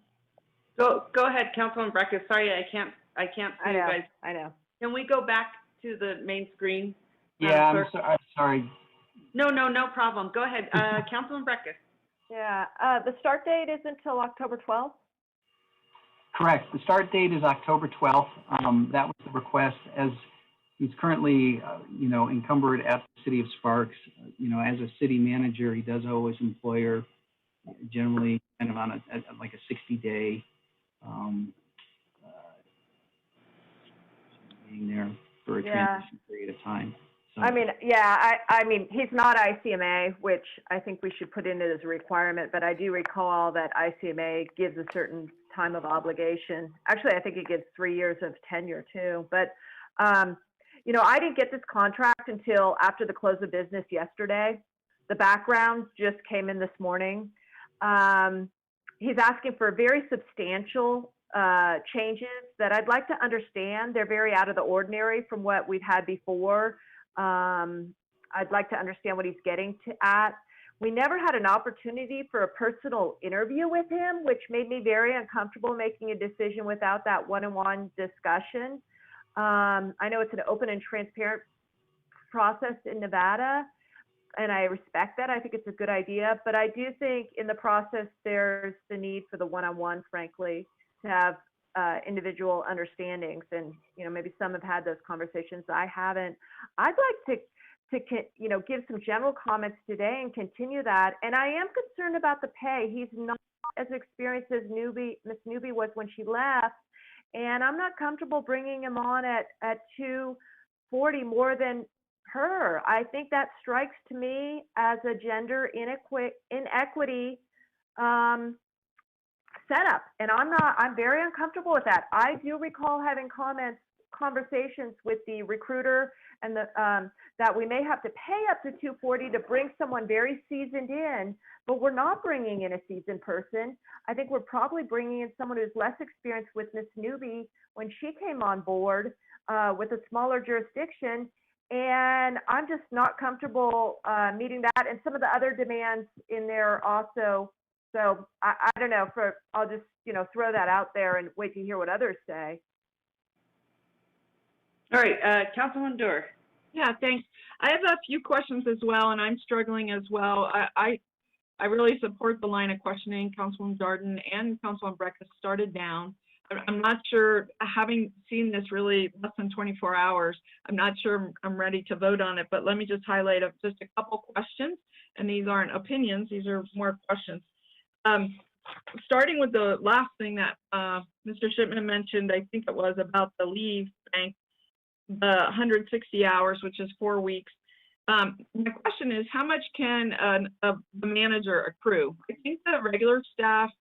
Go ahead, Councilwoman Breckus. Sorry, I can't see you guys. I know. Can we go back to the main screen? Yeah, sorry. No problem. Go ahead, Councilman Breckis. Yeah, the start date is until October 12th? Correct. The start date is October 12th. That was the request. As he's currently, encumbered at the city of Sparks. As a city manager, he does owe his employer generally kind of on like a 60-day being there for a transition period of time. So, I mean, he's not ICMA, which I think we should put in it as a requirement, but I do recall that ICMA gives a certain time of obligation. Actually, I think it gives 3 years of tenure too. But, I didn't get this contract until after the close of business yesterday. The background just came in this morning. He's asking for very substantial changes that I'd like to understand. They're very out of the ordinary from what we've had before. I'd like to understand what he's getting at. We never had an opportunity for a personal interview with him, which made me very uncomfortable making a decision without that one-on-one discussion. I know it's an open and transparent process in Nevada, and I respect that. I think it's a good idea, but I do think in the process there's the need for the one-on-one, frankly, to have individual understandings. And maybe some have had those conversations. I haven't. I'd like to give some general comments today and continue that. And I am concerned about the pay. He's not as experienced as Miss Newby was when she left, and I'm not comfortable bringing him on at $240 more than her. I think that strikes to me as a gender inequity setup, and I'm very uncomfortable with that. I do recall having conversations with the recruiter and that we may have to pay up to $240 to bring someone very seasoned in, but we're not bringing in a seasoned person. I think we're probably bringing in someone who's less experienced with Miss Newby when she came on board with a smaller jurisdiction, and I'm just not comfortable meeting that and some of the other demands in there also. So I don't know. I'll just throw that out there and wait to hear what others say. All right, Councilwoman Dorr. Yeah, thanks. I have a few questions as well, and I'm struggling as well. I really support the line of questioning Councilwoman Jordan and Councilwoman Breckis started down. I'm not sure, having seen this really less than 24 hours, I'm not sure I'm ready to vote on it, but let me just highlight just a couple questions, and these aren't opinions, these are more questions. Starting with the last thing that Mr. Shipman mentioned, I think it was about the leave bank, the 160 hours, which is 4 weeks. My question is, how much can the manager accrue? I think the regular staff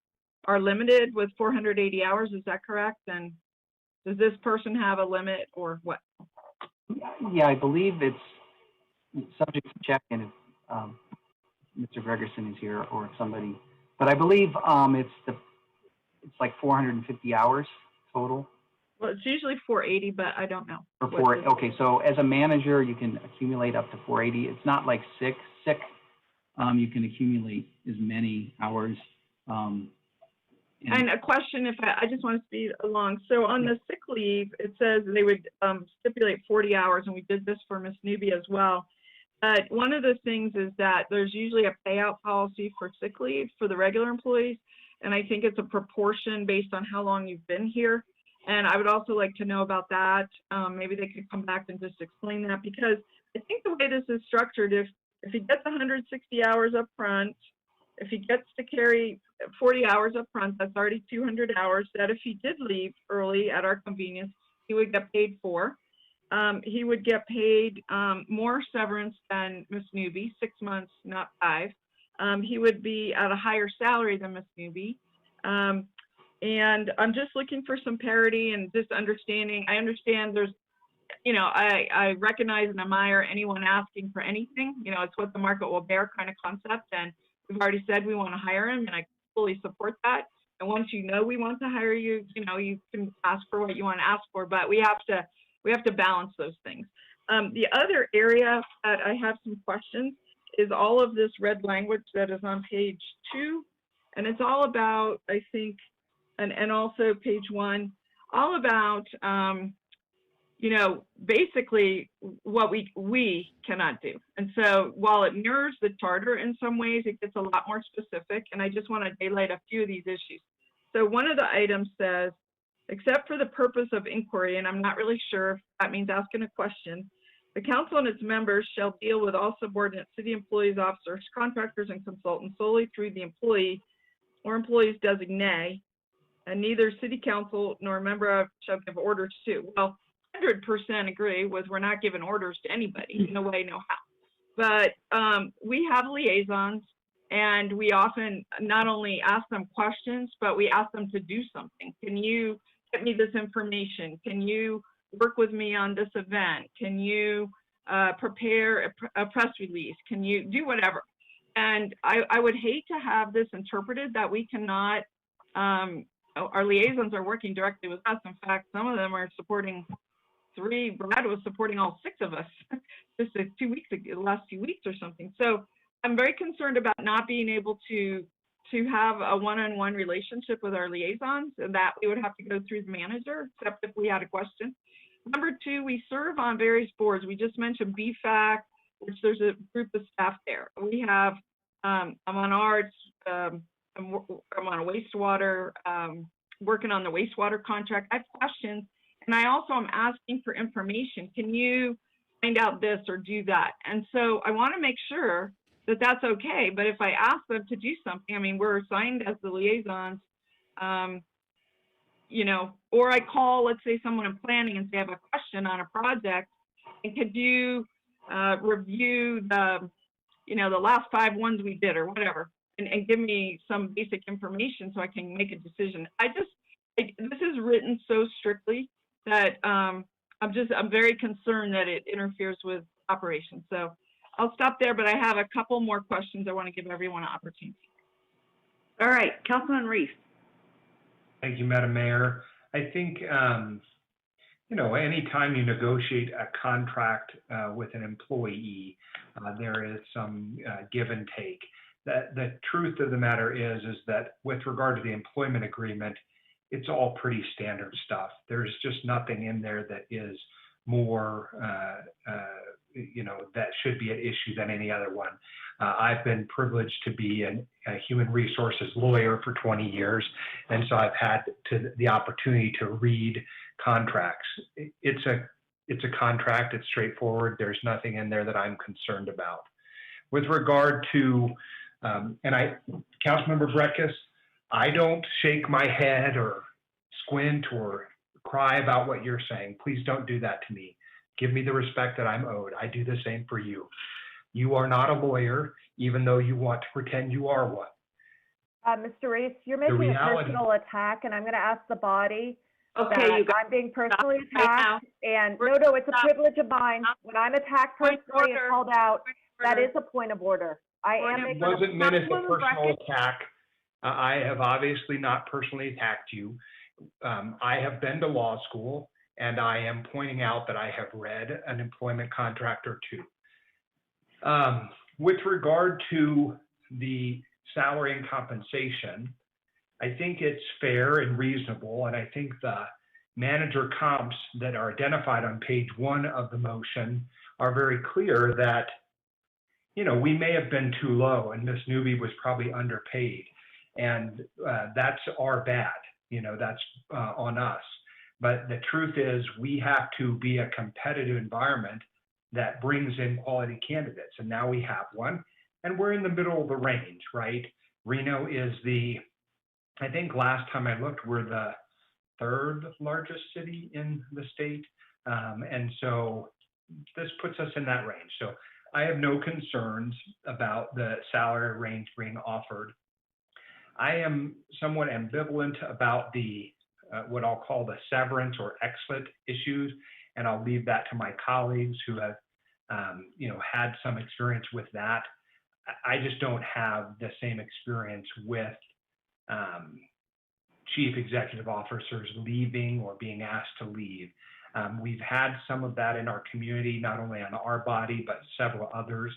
are limited with 480 hours. Is that correct? And does this person have a limit or what? Yeah, I believe it's subject to check in if Mr. Gregerson is here or somebody. But I believe it's like 450 hours total. Well, it's usually 480, but I don't know. Okay, so as a manager, you can accumulate up to 480. It's not like sick. You can accumulate as many hours. And a question, if I just want to speed along. So on the sick leave, it says they would stipulate 40 hours, and we did this for Ms. Newby as well. But one of the things is that there's usually a payout policy for sick leave for the regular employees, and I think it's a proportion based on how long you've been here. And I would also like to know about that. Maybe they could come back and just explain that, because I think the way this is structured, if he gets 160 hours up front, if he gets to carry 40 hours up front, that's already 200 hours that if he did leave early at our convenience, he would get paid for. He would get paid more severance than Ms. Newby, 6 months, not 5. He would be at a higher salary than Ms. Newby. And I'm just looking for some parity and just understanding. I understand there's, I recognize and admire anyone asking for anything. It's what the market will bear kind of concept. And we've already said we want to hire him, and I fully support that. And once we want to hire you, you can ask for what you want to ask for, but we have to balance those things. The other area that I have some questions is all of this red language that is on page 2, and it's all about, I think, and also page 1, all about, basically what we cannot do. And so while it mirrors the charter in some ways, it gets a lot more specific. And I just want to daylight a few of these issues. So one of the items says, except for the purpose of inquiry, and I'm not really sure if that means asking a question, the council and its members shall deal with all subordinate city employees, officers, contractors, and consultants solely through the employee or employee's designee, and neither city council nor a member of shall give orders to. Well, 100% agree with we're not giving orders to anybody. No way, no how. But we have liaisons, and we often not only ask them questions, but we ask them to do something. Can you get me this information? Can you work with me on this event? Can you prepare a press release? Can you do whatever? And I would hate to have this interpreted that we cannot, our liaisons are working directly with us. In fact, some of them are supporting Brad was supporting all 6 of us just 2 weeks ago, the last 2 weeks or something. So I'm very concerned about not being able to have a one-on-one relationship with our liaisons, and that we would have to go through the manager, except if we had a question. Number 2, we serve on various boards. We just mentioned BFAC, which there's a group of staff there. We have, I'm on arts, I'm on a wastewater, working on the wastewater contract. I have questions, and I also am asking for information. Can you find out this or do that? And so I want to make sure that that's okay. But if I ask them to do something, I mean, we're assigned as the liaisons, or I call, let's say, someone in planning and say I have a question on a project, and could you review the, the last 5 ones we did or whatever, and give me some basic information so I can make a decision. This is written so strictly that I'm very concerned that it interferes with operations. So I'll stop there, but I have a couple more questions. I want to give everyone an opportunity. All right, Councilman Reese. Thank you, Madam Mayor. I think, anytime you negotiate a contract with an employee, there is some give and take. The truth of the matter is that with regard to the employment agreement, it's all pretty standard stuff. There's just nothing in there that is more, that should be an issue than any other one. I've been privileged to be a human resources lawyer for 20 years, and so I've had the opportunity to read contracts. It's a contract. It's straightforward. There's nothing in there that I'm concerned about. With regard to, Councilmember Breckus, I don't shake my head or squint or cry about what you're saying. Please don't do that to me. Give me the respect that I'm owed. I do the same for you. You are not a lawyer, even though you want to pretend you are one. Mr. Reese, you're making a personal attack, and I'm going to ask the body okay, that I'm being personally attacked. And no, it's a privilege of mine. When I'm attacked personally and called out, that is a point of order. It wasn't meant as a personal attack. I have obviously not personally attacked you. I have been to law school, and I am pointing out that I have read an employment contract or 2. With regard to the salary and compensation, I think it's fair and reasonable, and I think the manager comps that are identified on page 1 of the motion are very clear that, we may have been too low, and Ms. Newby was probably underpaid, and that's our bad. That's on us. But the truth is, we have to be a competitive environment that brings in quality candidates. And now we have one, and we're in the middle of the range, right? Reno is I think last time I looked, we're the 3rd largest city in the state. And so this puts us in that range. So I have no concerns about the salary range being offered. I am somewhat ambivalent about the what I'll call the severance or exit issues, and I'll leave that to my colleagues who have had some experience with that. I just don't have the same experience with chief executive officers leaving or being asked to leave. We've had some of that in our community, not only on our body, but several others,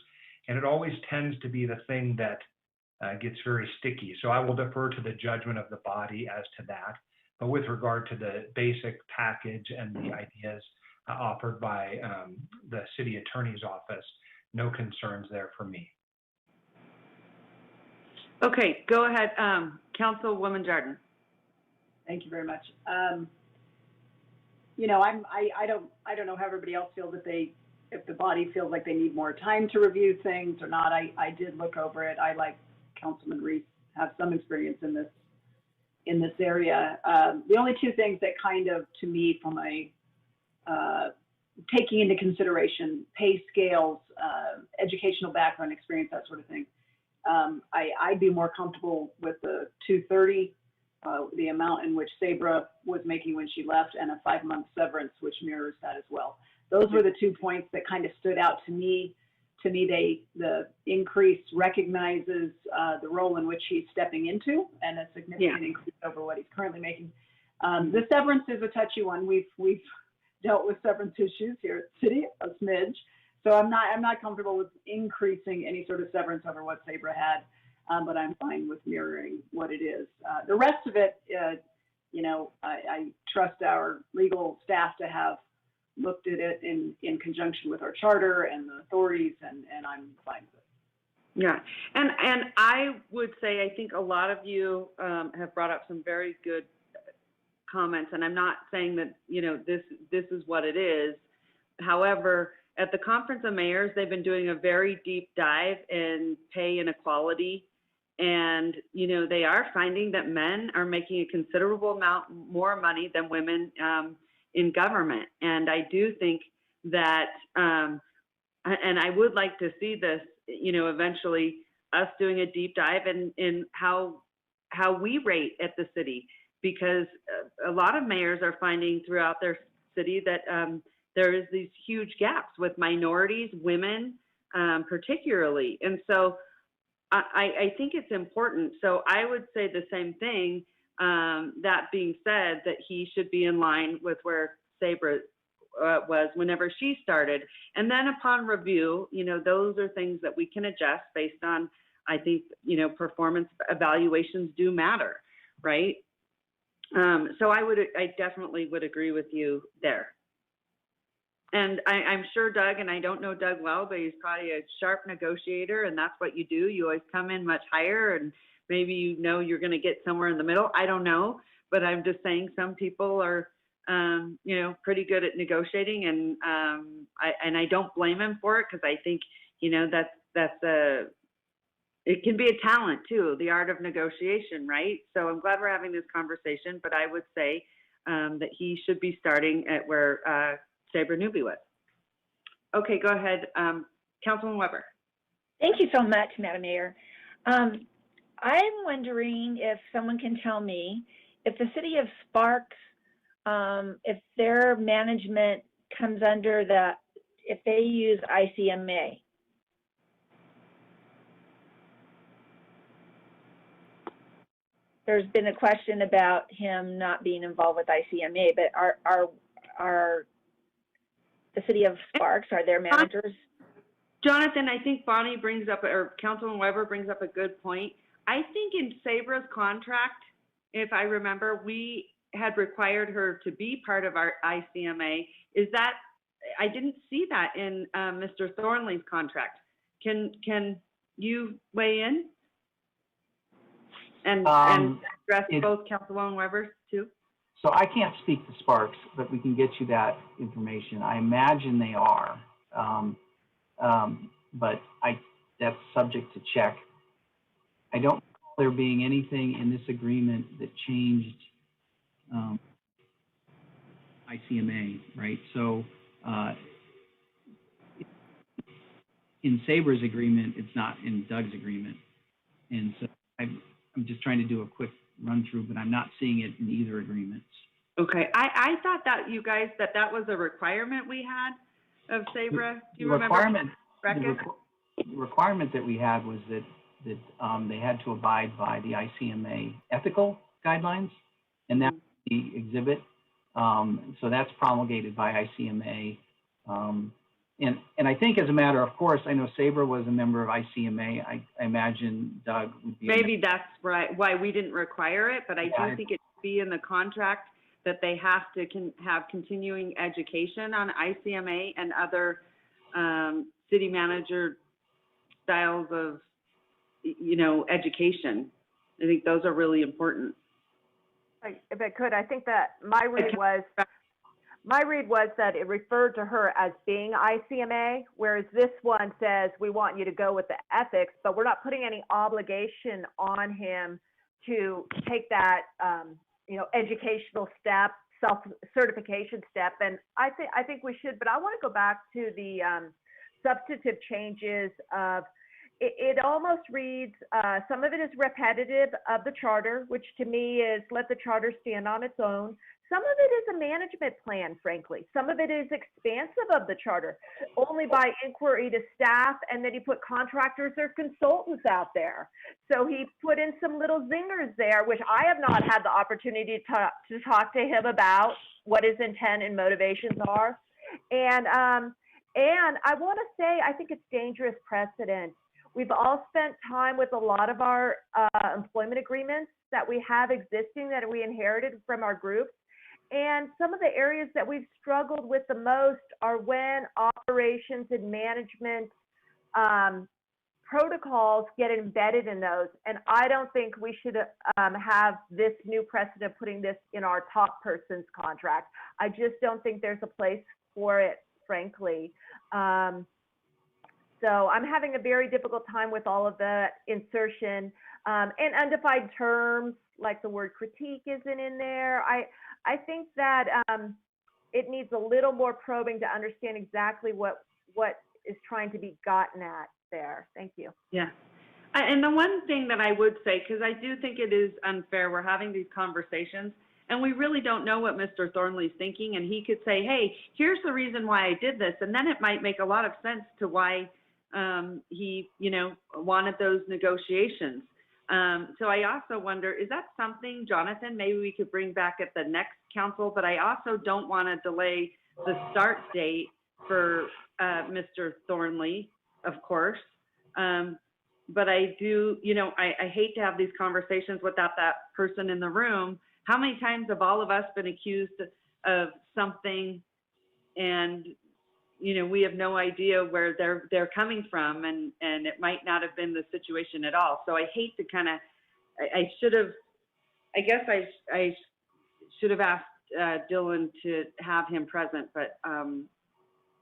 and it always tends to be the thing that gets very sticky. So I will defer to the judgment of the body as to that. But with regard to the basic package and the ideas, offered by the city attorney's office. No concerns there for me. Okay, go ahead, Councilwoman Jordan. Thank you very much. You know, I don't know how everybody else feels, if the body feels like they need more time to review things or not. I did look over it. I, like Councilman Reese, have some experience in this area. The only two things that kind of, to me, from a taking into consideration pay scales, educational background experience, that sort of thing, I'd be more comfortable with the 230, the amount in which Sabra was making when she left, and a 5-month severance, which mirrors that as well. Those were the 2 points that kind of stood out to me. To me, the increase recognizes the role in which he's stepping into, and a significant increase over what he's currently making. The severance is a touchy one. We've dealt with severance issues here at the city, a smidge. So I'm not comfortable with increasing any sort of severance over what Sabra had, but I'm fine with mirroring what it is. The rest of it, you know, I trust our legal staff to have looked at it in conjunction with our charter and the authorities, and I'm fine with it. Yeah, and I would say I think a lot of you have brought up some very good comments, and I'm not saying that, you know, this is what it is. However, at the Conference of Mayors, they've been doing a very deep dive in pay inequality, and, you know, they are finding that men are making a considerable amount more money than women in government. And I do think that, and I would like to see this, you know, eventually us doing a deep dive in how we rate at the city, because a lot of mayors are finding throughout their city that there is these huge gaps with minorities, women particularly. And so I think it's important. So I would say the same thing. That being said, that he should be in line with where Sabra was whenever she started. And then upon review, you know, those are things that we can adjust based on, I think, you know, performance evaluations do matter, right? So I definitely would agree with you there. And I'm sure Doug, and I don't know Doug well, but he's probably a sharp negotiator, and that's what you do. You always come in much higher, and maybe you know you're going to get somewhere in the middle. I don't know, but I'm just saying some people are, you know, pretty good at negotiating, and I don't blame him for it, because I think, you know, it can be a talent too, the art of negotiation, right? So I'm glad we're having this conversation, but I would say that he should be starting at where Sabra Newby was. Okay, go ahead, Councilman Weber. Thank you so much, Madam Mayor. I'm wondering if someone can tell me if the city of Sparks, if their management comes under if they use ICMA. There's been a question about him not being involved with ICMA, but are the city of Sparks, are their managers? Jonathan, I think Bonnie brings up, or Councilman Weber brings up a good point. I think in Sabra's contract, if I remember, we had required her to be part of our ICMA. Is that, I didn't see that in Mr. Thornley's contract. Can you weigh in and address both Councilwoman Weber's too? So I can't speak to Sparks, but we can get you that information. I imagine they are, but that's subject to check. I don't recall there being anything in this agreement that changed ICMA, right? So in Sabra's agreement, it's not in Doug's agreement. And so I'm just trying to do a quick run through, but I'm not seeing it in either agreements. Okay, I thought that you guys, that was a requirement we had of Sabra. Do you remember? The requirement that we had was that they had to abide by the ICMA ethical guidelines, and that's the exhibit. So that's promulgated by ICMA. And I think, as a matter of course, I know Sabra was a member of ICMA. I imagine Doug would be. Maybe that's right, why we didn't require it, but I do think it should be in the contract that they have to have continuing education on ICMA and other city manager styles of, education. I think those are really important. If I could, I think that my read was that it referred to her as being ICMA, whereas this one says we want you to go with the ethics, but we're not putting any obligation on him to take that, educational step, self-certification step. And I think we should, but I want to go back to the substantive changes of, it almost reads, some of it is repetitive of the charter, which to me is let the charter stand on its own. Some of it is a management plan, frankly. Some of it is expansive of the charter, only by inquiry to staff, and then he put contractors or consultants out there. So he put in some little zingers there, which I have not had the opportunity to talk to him about what his intent and motivations are. And I want to say, I think it's dangerous precedent. We've all spent time with a lot of our employment agreements that we have existing that we inherited from our groups. And some of the areas that we've struggled with the most are when operations and management protocols get embedded in those. And I don't think we should have this new precedent putting this in our top person's contract. I just don't think there's a place for it, frankly. So I'm having a very difficult time with all of the insertion and undefined terms, like the word critique isn't in there. I think that it needs a little more probing to understand exactly what is trying to be gotten at there. Thank you. Yeah. And the one thing that I would say, because I do think it is unfair, we're having these conversations, and we really don't know what Mr. Thornley's thinking, and he could say, hey, here's the reason why I did this, and then it might make a lot of sense to why he, wanted those negotiations. So I also wonder, is that something, Jonathan, maybe we could bring back at the next council? But I also don't want to delay the start date for Mr. Thornley, of course. But I do, I hate to have these conversations without that person in the room. How many times have all of us been accused of something and, we have no idea where they're coming from, and it might not have been the situation at all. So I hate to I should have asked Dylan to have him present, but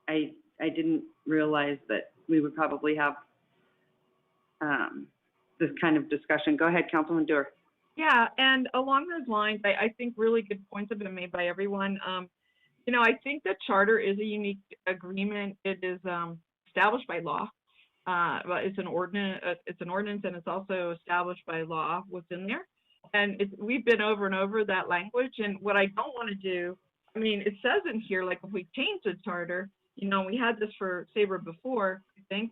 I didn't realize that we would probably have this kind of discussion. Go ahead, Councilman Dewar. Yeah, and along those lines, I think really good points have been made by everyone. I think the charter is a unique agreement. It is established by law. It's an ordinance, and it's also established by law what's in there. And we've been over and over that language. And what I don't want to do, it says in here, like if we change the charter, we had this for Sabre before, I think,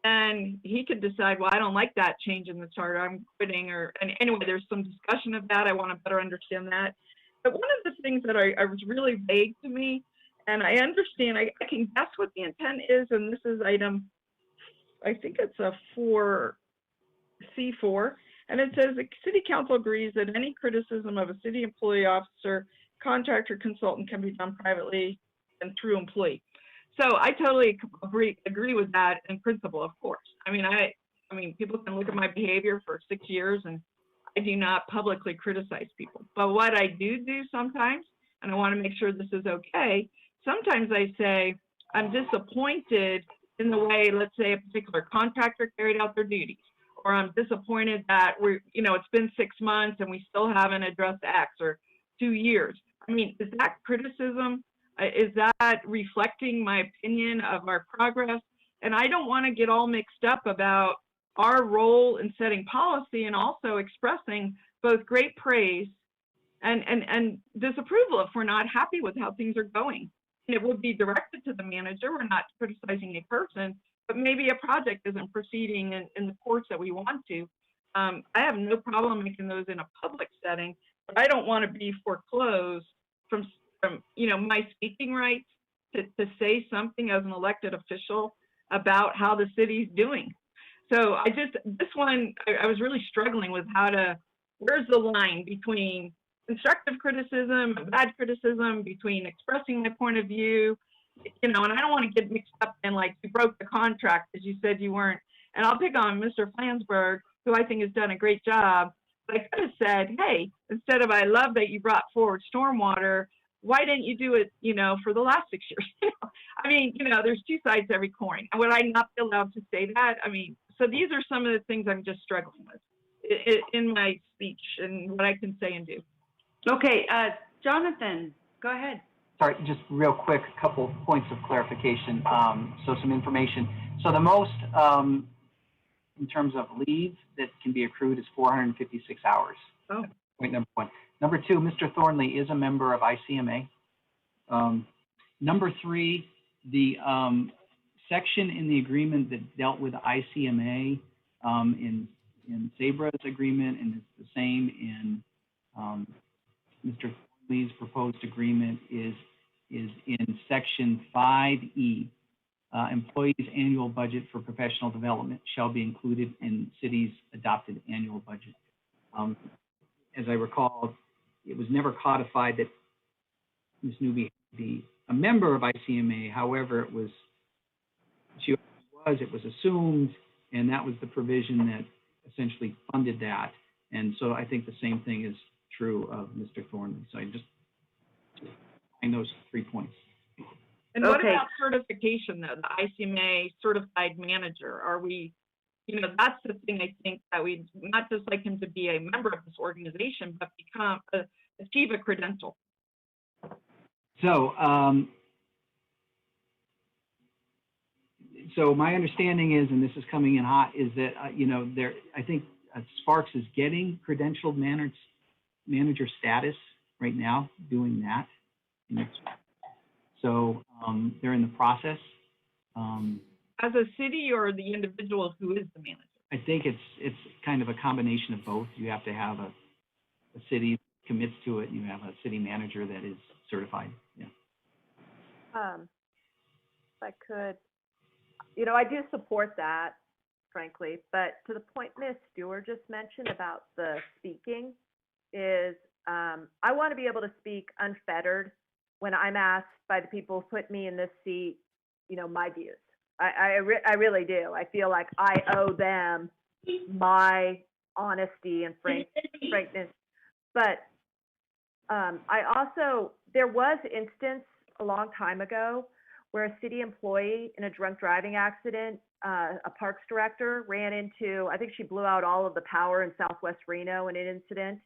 and he could decide, well, I don't like that change in the charter, I'm quitting, and anyway, there's some discussion of that. I want to better understand that. But one of the things that I was really vague to me, and I understand, I can guess what the intent is, and this is item, I think it's a C4, and it says the city council agrees that any criticism of a city employee, officer, contractor, consultant can be done privately and through employee. So I totally agree with that in principle, of course. People can look at my behavior for 6 years, and I do not publicly criticize people. But what I do sometimes, and I want to make sure this is okay, sometimes I say, I'm disappointed in the way, let's say, a particular contractor carried out their duties, or I'm disappointed that it's been 6 months and we still haven't addressed X, or 2 years. Is that criticism? Is that reflecting my opinion of our progress? And I don't want to get all mixed up about our role in setting policy and also expressing both great praise and disapproval if we're not happy with how things are going. And it would be directed to the manager. We're not criticizing a person, but maybe a project isn't proceeding in the course that we want to. I have no problem making those in a public setting, but I don't want to be foreclosed from my speaking rights to say something as an elected official about how the city's doing. So this one, I was really struggling with where's the line between constructive criticism and bad criticism, between expressing my point of view, you know, and I don't want to get mixed up in like, you broke the contract because you said you weren't. And I'll pick on Mr. Flansburgh, who I think has done a great job. But I could have said, hey, instead of, I love that you brought forward stormwater, why didn't you do it, you know, for the last 6 years? I mean, you know, there's two sides to every coin. Would I not be allowed to say that? I mean, so these are some of the things I'm just struggling with in my speech and what I can say and do. Okay, Jonathan, go ahead. Sorry, just real quick, a couple points of clarification. So some information. So the most, in terms of leave that can be accrued is 456 hours. Oh. Point number one. Number two, Mr. Thornley is a member of ICMA. Number three, the section in the agreement that dealt with ICMA in Sabra's agreement, and it's the same in Mr. Thornley's proposed agreement, is in section 5E. Employees' annual budget for professional development shall be included in city's adopted annual budget. As I recall, it was never codified that Ms. Newby had to be a member of ICMA. However, it was assumed, and that was the provision that essentially funded that. And so I think the same thing is true of Mr. Thornley. So I just find those 3 points. And what about certification, though? The ICMA certified manager, are we, you know, that's the thing I think that we not just like him to be a member of this organization, but achieve a credential. So, so my understanding is, and this is coming in hot, is that you know, I think Sparks is getting credentialed manager status right now, doing that. So they're in the process. As a city or the individual who is the manager? I think it's kind of a combination of both. You have to have a city that commits to it, and you have a city manager that is certified. Yeah. If I could, you know, I do support that, frankly, but to the point Ms. Stewart just mentioned about the speaking is, I want to be able to speak unfettered when I'm asked by the people who put me in this seat, you know, my views. I really do. I feel like I owe them my honesty and frankness. But I also, there was instance a long time ago where a city employee in a drunk driving accident, a parks director ran into, I think she blew out all of the power in Southwest Reno in an incident.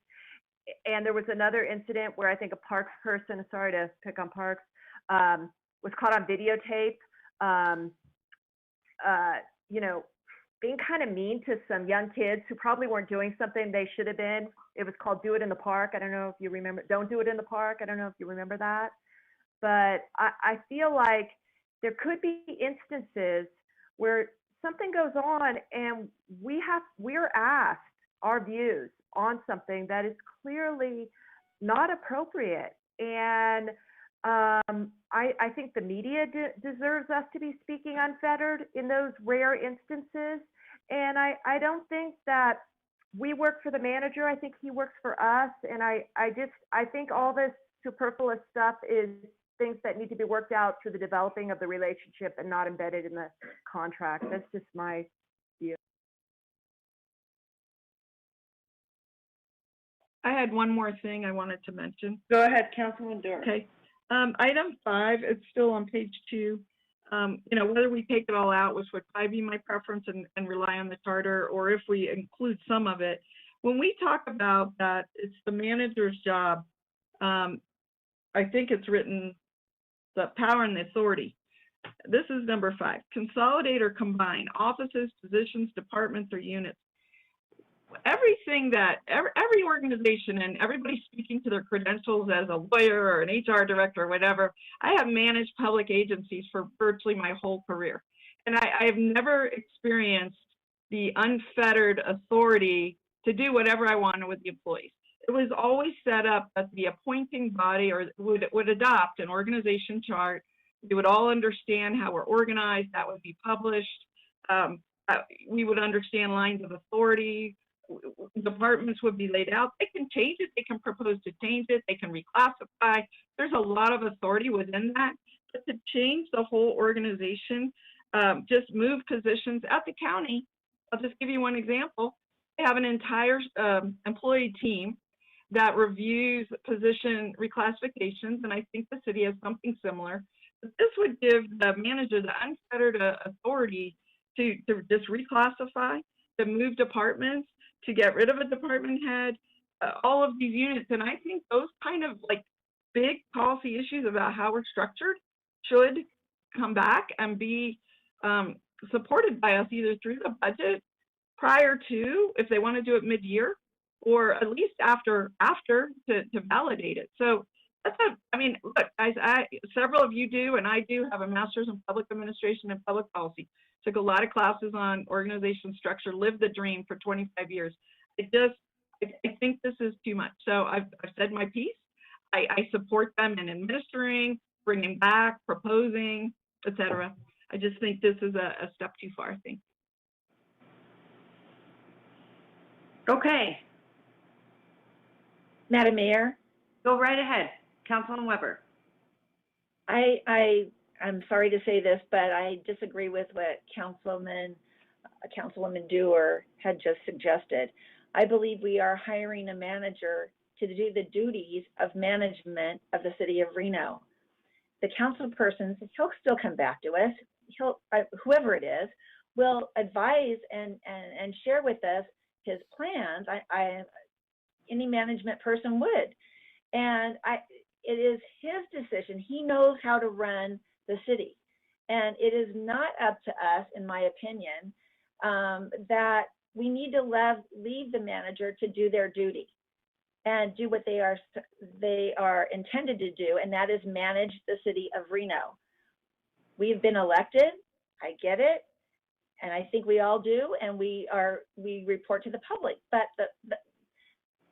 And there was another incident where I think a parks person, sorry to pick on parks, was caught on videotape, you know, being kind of mean to some young kids who probably weren't doing something they should have been. It was called Do It in the Park. I don't know if you remember, Don't Do It in the Park. I don't know if you remember that. But I feel like there could be instances where something goes on and we're asked our views on something that is clearly not appropriate. And I think the media deserves us to be speaking unfettered in those rare instances. And I don't think that we work for the manager. I think he works for us. And I think all this superfluous stuff is things that need to be worked out through the developing of the relationship and not embedded in the contract. That's just my view. I had one more thing I wanted to mention. Go ahead, Councilman Dorr. Okay. Item 5, it's still on page 2. You know, whether we take it all out, which would probably be my preference, and rely on the charter, or if we include some of it. When we talk about that, it's the manager's job. I think it's written the power and the authority. This is number 5. Consolidate or combine offices, positions, departments, or units. Everything that every organization and everybody speaking to their credentials as a lawyer or an HR director or whatever, I have managed public agencies for virtually my whole career. And I have never experienced the unfettered authority to do whatever I wanted with the employees. It was always set up that the appointing body or would adopt an organization chart. We would all understand how we're organized. That would be published. We would understand lines of authority. departments would be laid out. They can change it. They can propose to change it. They can reclassify. There's a lot of authority within that. But to change the whole organization, just move positions at the county. I'll just give you one example. They have an entire employee team that reviews position reclassifications, and I think the city has something similar. But this would give the manager the unfettered authority to just reclassify, to move departments, to get rid of a department head, all of these units. And I think those kind of like big policy issues about how we're structured should come back and be supported by us either through the budget prior to, if they want to do it mid-year, or at least after to validate it. So that's I mean, look, guys, several of you do, and I do have a master's in public administration and public policy. Took a lot of classes on organization structure, lived the dream for 25 years. I think this is too much. So I've said my piece. I support them in administering, bringing back, proposing, etc. I just think this is a step too far, I think. Okay. Madam Mayor? Go right ahead. Councilman Weber. I'm sorry to say this, but I disagree with what Councilwoman Dewar had just suggested. I believe we are hiring a manager to do the duties of management of the city of Reno. The council person, he'll still come back to us. Whoever it is, will advise and share with us his plans. Any management person would. And it is his decision. He knows how to run the city. And it is not up to us, in my opinion, that we need to leave the manager to do their duty and do what they are intended to do, and that is manage the city of Reno. We've been elected, I get it, and I think we all do, and we report to the public. But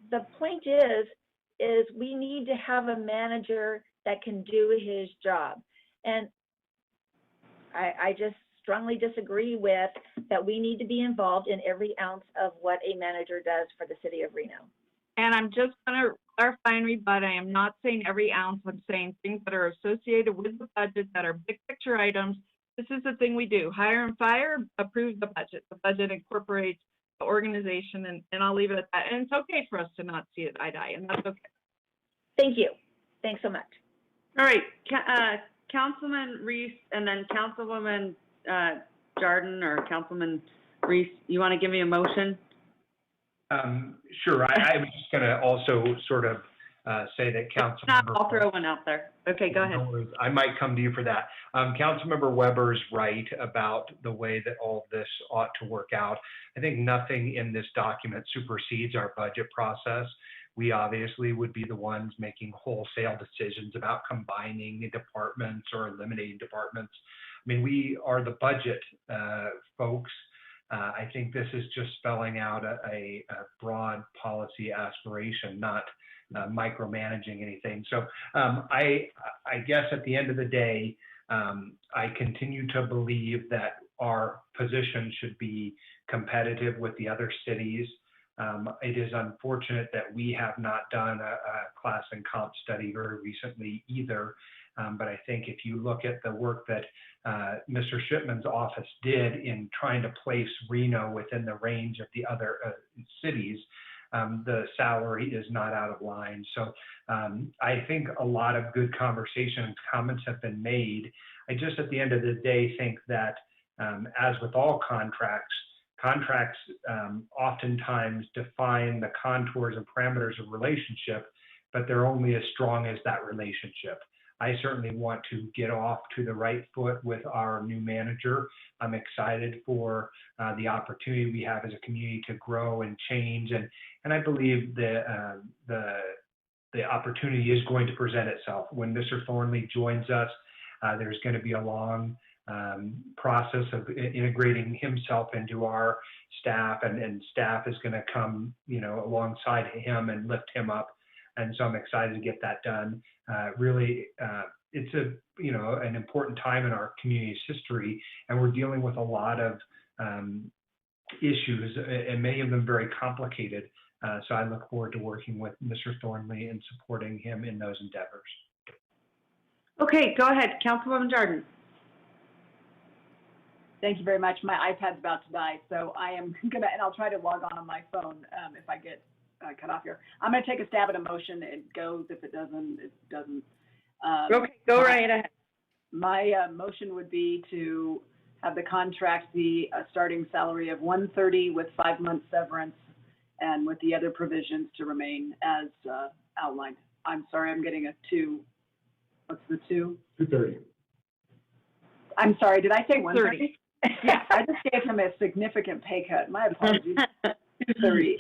the point is we need to have a manager that can do his job. And I just strongly disagree with that we need to be involved in every ounce of what a manager does for the city of Reno. And I'm just going to clarify and rebut. I am not saying every ounce. I'm saying things that are associated with the budget that are big picture items. This is the thing we do. Hire and fire, approve the budget. The budget incorporates the organization, and I'll leave it at that. And it's okay for us to not see it eye to eye, and that's okay. Thank you. Thanks so much. All right, Councilman Reese, and then Councilwoman Jordan or Councilman Reese, you want to give me a motion? Sure. I was just going to also sort of say that Councilmember. I'll throw one out there. Okay, go ahead. I might come to you for that. Councilmember Weber's right about the way that all of this ought to work out. I think nothing in this document supersedes our budget process. We obviously would be the ones making wholesale decisions about combining departments or eliminating departments. I mean, we are the budget folks. I think this is just spelling out a broad policy aspiration, not micromanaging anything. So I guess at the end of the day, I continue to believe that our position should be competitive with the other cities. It is unfortunate that we have not done a class and comp study very recently either. But I think if you look at the work that Mr. Shipman's office did in trying to place Reno within the range of the other cities, the salary is not out of line. So I think a lot of good conversation and comments have been made. I just at the end of the day think that as with all contracts oftentimes define the contours and parameters of relationship, but they're only as strong as that relationship. I certainly want to get off to the right foot with our new manager. I'm excited for the opportunity we have as a community to grow and change, and I believe the opportunity is going to present itself. When Mr. Thornley joins us, there's going to be a long process of integrating himself into our staff, and staff is going to come, alongside him and lift him up. And so I'm excited to get that done. Really, it's an important time in our community's history, and we're dealing with a lot of issues, and many of them very complicated. So I look forward to working with Mr. Thornley and supporting him in those endeavors. Okay, go ahead, Councilwoman Jordan. Thank you very much. My iPad's about to die, so I am gonna, and I'll try to log on my phone if I get cut off here. I'm gonna take a stab at a motion. It goes. If it doesn't, it doesn't. Okay, go right ahead. My motion would be to have the contract be a starting salary of $130 with 5 months severance, and with the other provisions to remain as outlined. I'm sorry, I'm getting a 2. What's the 2? 230. I'm sorry, did I say 130? Yeah, I just gave him a significant pay cut. My apologies. 230.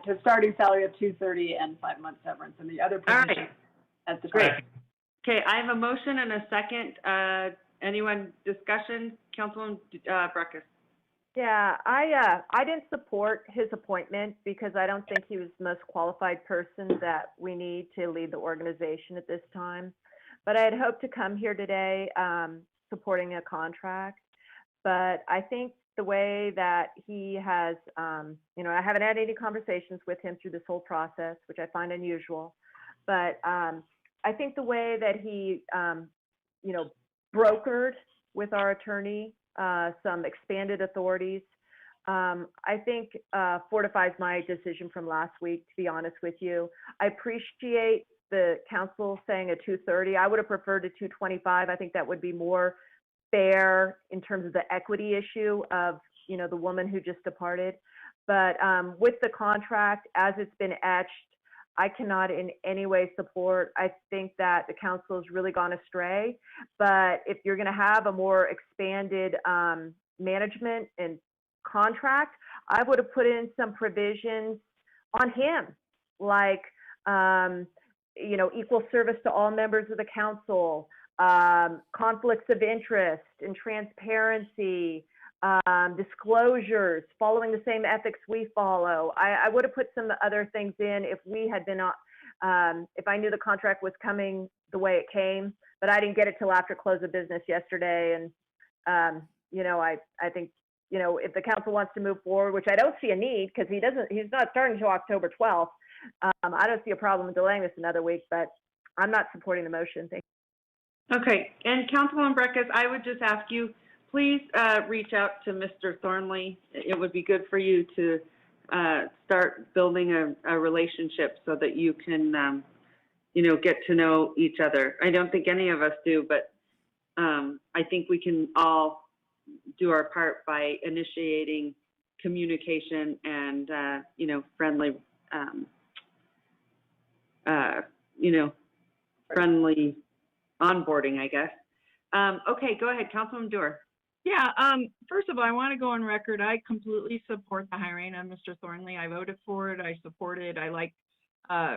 To starting salary of 230 and 5 months severance, and the other provisions as described. Okay, I have a motion and a second. Anyone discussion? Councilwoman Breckus. Yeah, I didn't support his appointment because I don't think he was the most qualified person that we need to lead the organization at this time. But I had hoped to come here today supporting a contract. But I think the way that he has, you know, I haven't had any conversations with him through this whole process, which I find unusual. But I think the way that he, you know, brokered with our attorney some expanded authorities, I think fortifies my decision from last week, to be honest with you. I appreciate the council saying a 230. I would have preferred a 225. I think that would be more fair in terms of the equity issue of, you know, the woman who just departed. But with the contract, as it's been etched, I cannot in any way support. I think that the council has really gone astray. But if you're going to have a more expanded management and contract, I would have put in some provisions on him, like, you know, equal service to all members of the council, conflicts of interest and transparency, disclosures, following the same ethics we follow. I would have put some other things in if we had been, if I knew the contract was coming the way it came, but I didn't get it till after close of business yesterday. And, you know, I think, you know, if the council wants to move forward, which I don't see a need because he's not starting until October 12th. I don't see a problem in delaying this another week, but I'm not supporting the motion. Thank you. Okay, and Councilwoman Breckus, I would just ask you, please reach out to Mr. Thornley. It would be good for you to start building a relationship so that you can, you know, get to know each other. I don't think any of us do, but I think we can all do our part by initiating communication and, you know, friendly, you know, friendly onboarding, I guess. Okay, go ahead, Councilwoman Dewar. Yeah, first of all, I want to go on record. I completely support the hiring of Mr. Thornley. I voted for it. I support it. I like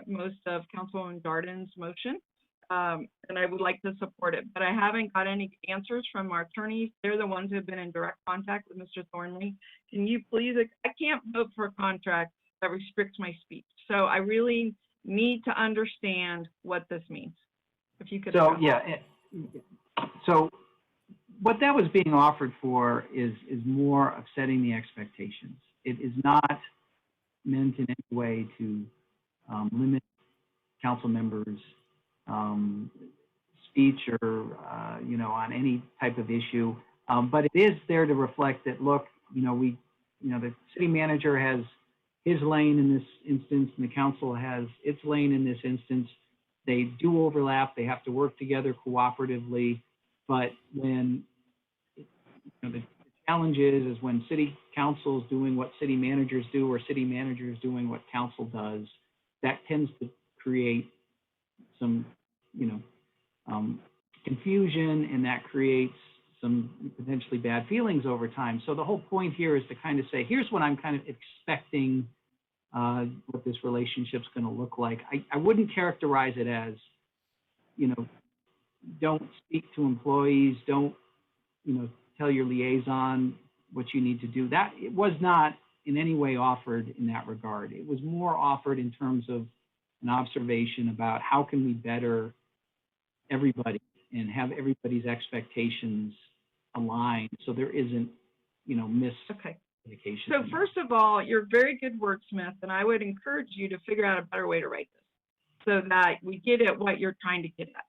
most of Councilwoman Darden's motion, and I would like to support it. But I haven't got any answers from our attorneys. They're the ones who have been in direct contact with Mr. Thornley. Can you please, I can't vote for a contract that restricts my speech. So I really need to understand what this means. If you could. So, yeah, so what that was being offered for is more of setting the expectations. It is not meant in any way to limit council members' speech or, you know, on any type of issue. But it is there to reflect that, look, you know, the city manager has his lane in this instance, and the council has its lane in this instance. They do overlap. They have to work together cooperatively. But when, you know, the challenge is when city council is doing what city managers do, or city managers doing what council does, that tends to create some, you know, confusion, and that creates some potentially bad feelings over time. So the whole point here is to kind of say, here's what I'm kind of expecting what this relationship's going to look like. I wouldn't characterize it as, you know, don't speak to employees, don't, you know, tell your liaison what you need to do. That it was not in any way offered in that regard. It was more offered in terms of an observation about how can we better everybody and have everybody's expectations aligned so there isn't, you know, communication. So first of all, you're a very good wordsmith, and I would encourage you to figure out a better way to write this so that we get at what you're trying to get at.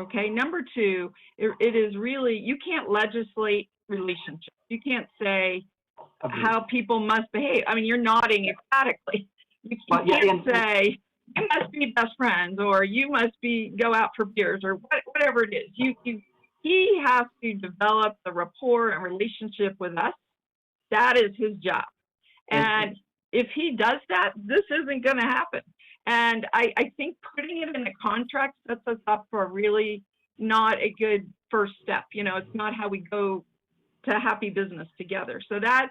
Okay. Number two, it is really, you can't legislate relationships. You can't say how people must behave. I mean, you're nodding emphatically. You can't say you must be best friends or you must go out for beers or whatever it is. He has to develop the rapport and relationship with us. That is his job. And if he does that, this isn't going to happen. And I think putting it in a contract sets us up for really not a good first step. You know, it's not how we go to happy business together. So that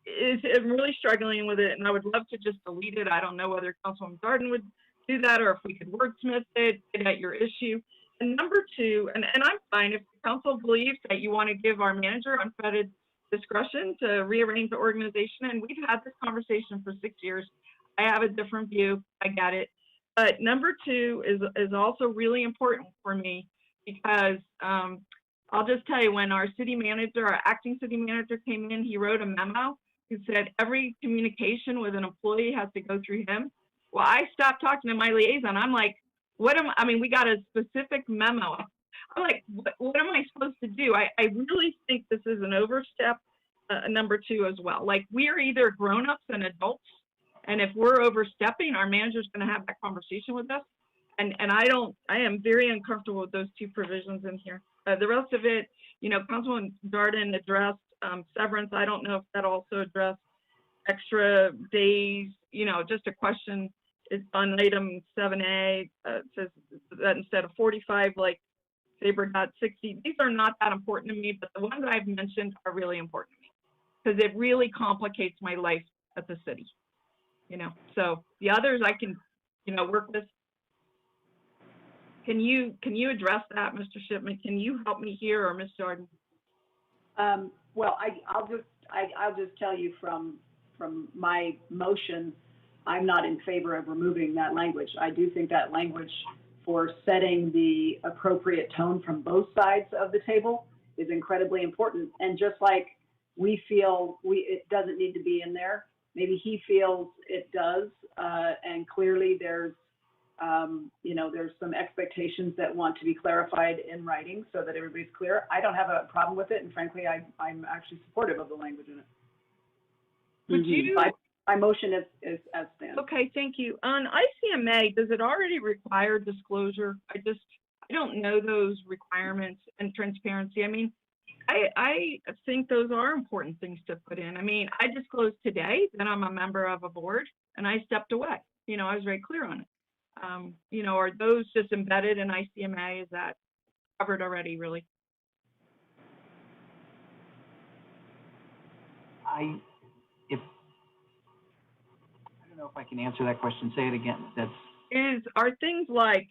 is, I'm really struggling with it, and I would love to just delete it. I don't know whether Councilwoman Darden would do that or if we could wordsmith it, get at your issue. And number two, and I'm fine if the council believes that you want to give our manager unfettered discretion to rearrange the organization, and we've had this conversation for 6 years. I have a different view. I get it. But number two is also really important for me because I'll just tell you, when our city manager, our acting city manager came in, he wrote a memo. He said every communication with an employee has to go through him. Well, I stopped talking to my liaison. I'm like, we got a specific memo. I'm like, what am I supposed to do? I really think this is an overstep, number two as well. Like, we are either grown-ups and adults, and if we're overstepping, our manager's going to have that conversation with us. And I am very uncomfortable with those two provisions in here. The rest of it, you know, Councilwoman Darden addressed severance. I don't know if that also addressed extra days, you know, just a question. It's on item 7A, it says that instead of 45, like Sabre got 60. These are not that important to me, but the ones I've mentioned are really important to me because it really complicates my life at the city, you know. So the others I can, you know, work with. Can you address that, Mr. Shipman? Can you help me here, or Ms. Jordan? Well, I'll just tell you from my motion, I'm not in favor of removing that language. I do think that language for setting the appropriate tone from both sides of the table is incredibly important. And just like we feel it doesn't need to be in there, maybe he feels it does. And clearly there's there's some expectations that want to be clarified in writing so that everybody's clear. I don't have a problem with it, and frankly, I'm actually supportive of the language in it. Would you? My motion is as stands. Okay, thank you. On ICMA, does it already require disclosure? I don't know those requirements and transparency. I mean, I think those are important things to put in. I mean, I disclosed today that I'm a member of a board, and I stepped away. You know, I was very clear on it. You know, are those just embedded in ICMA? Is that covered already, really? I don't know if I can answer that question. Say it again. Are things like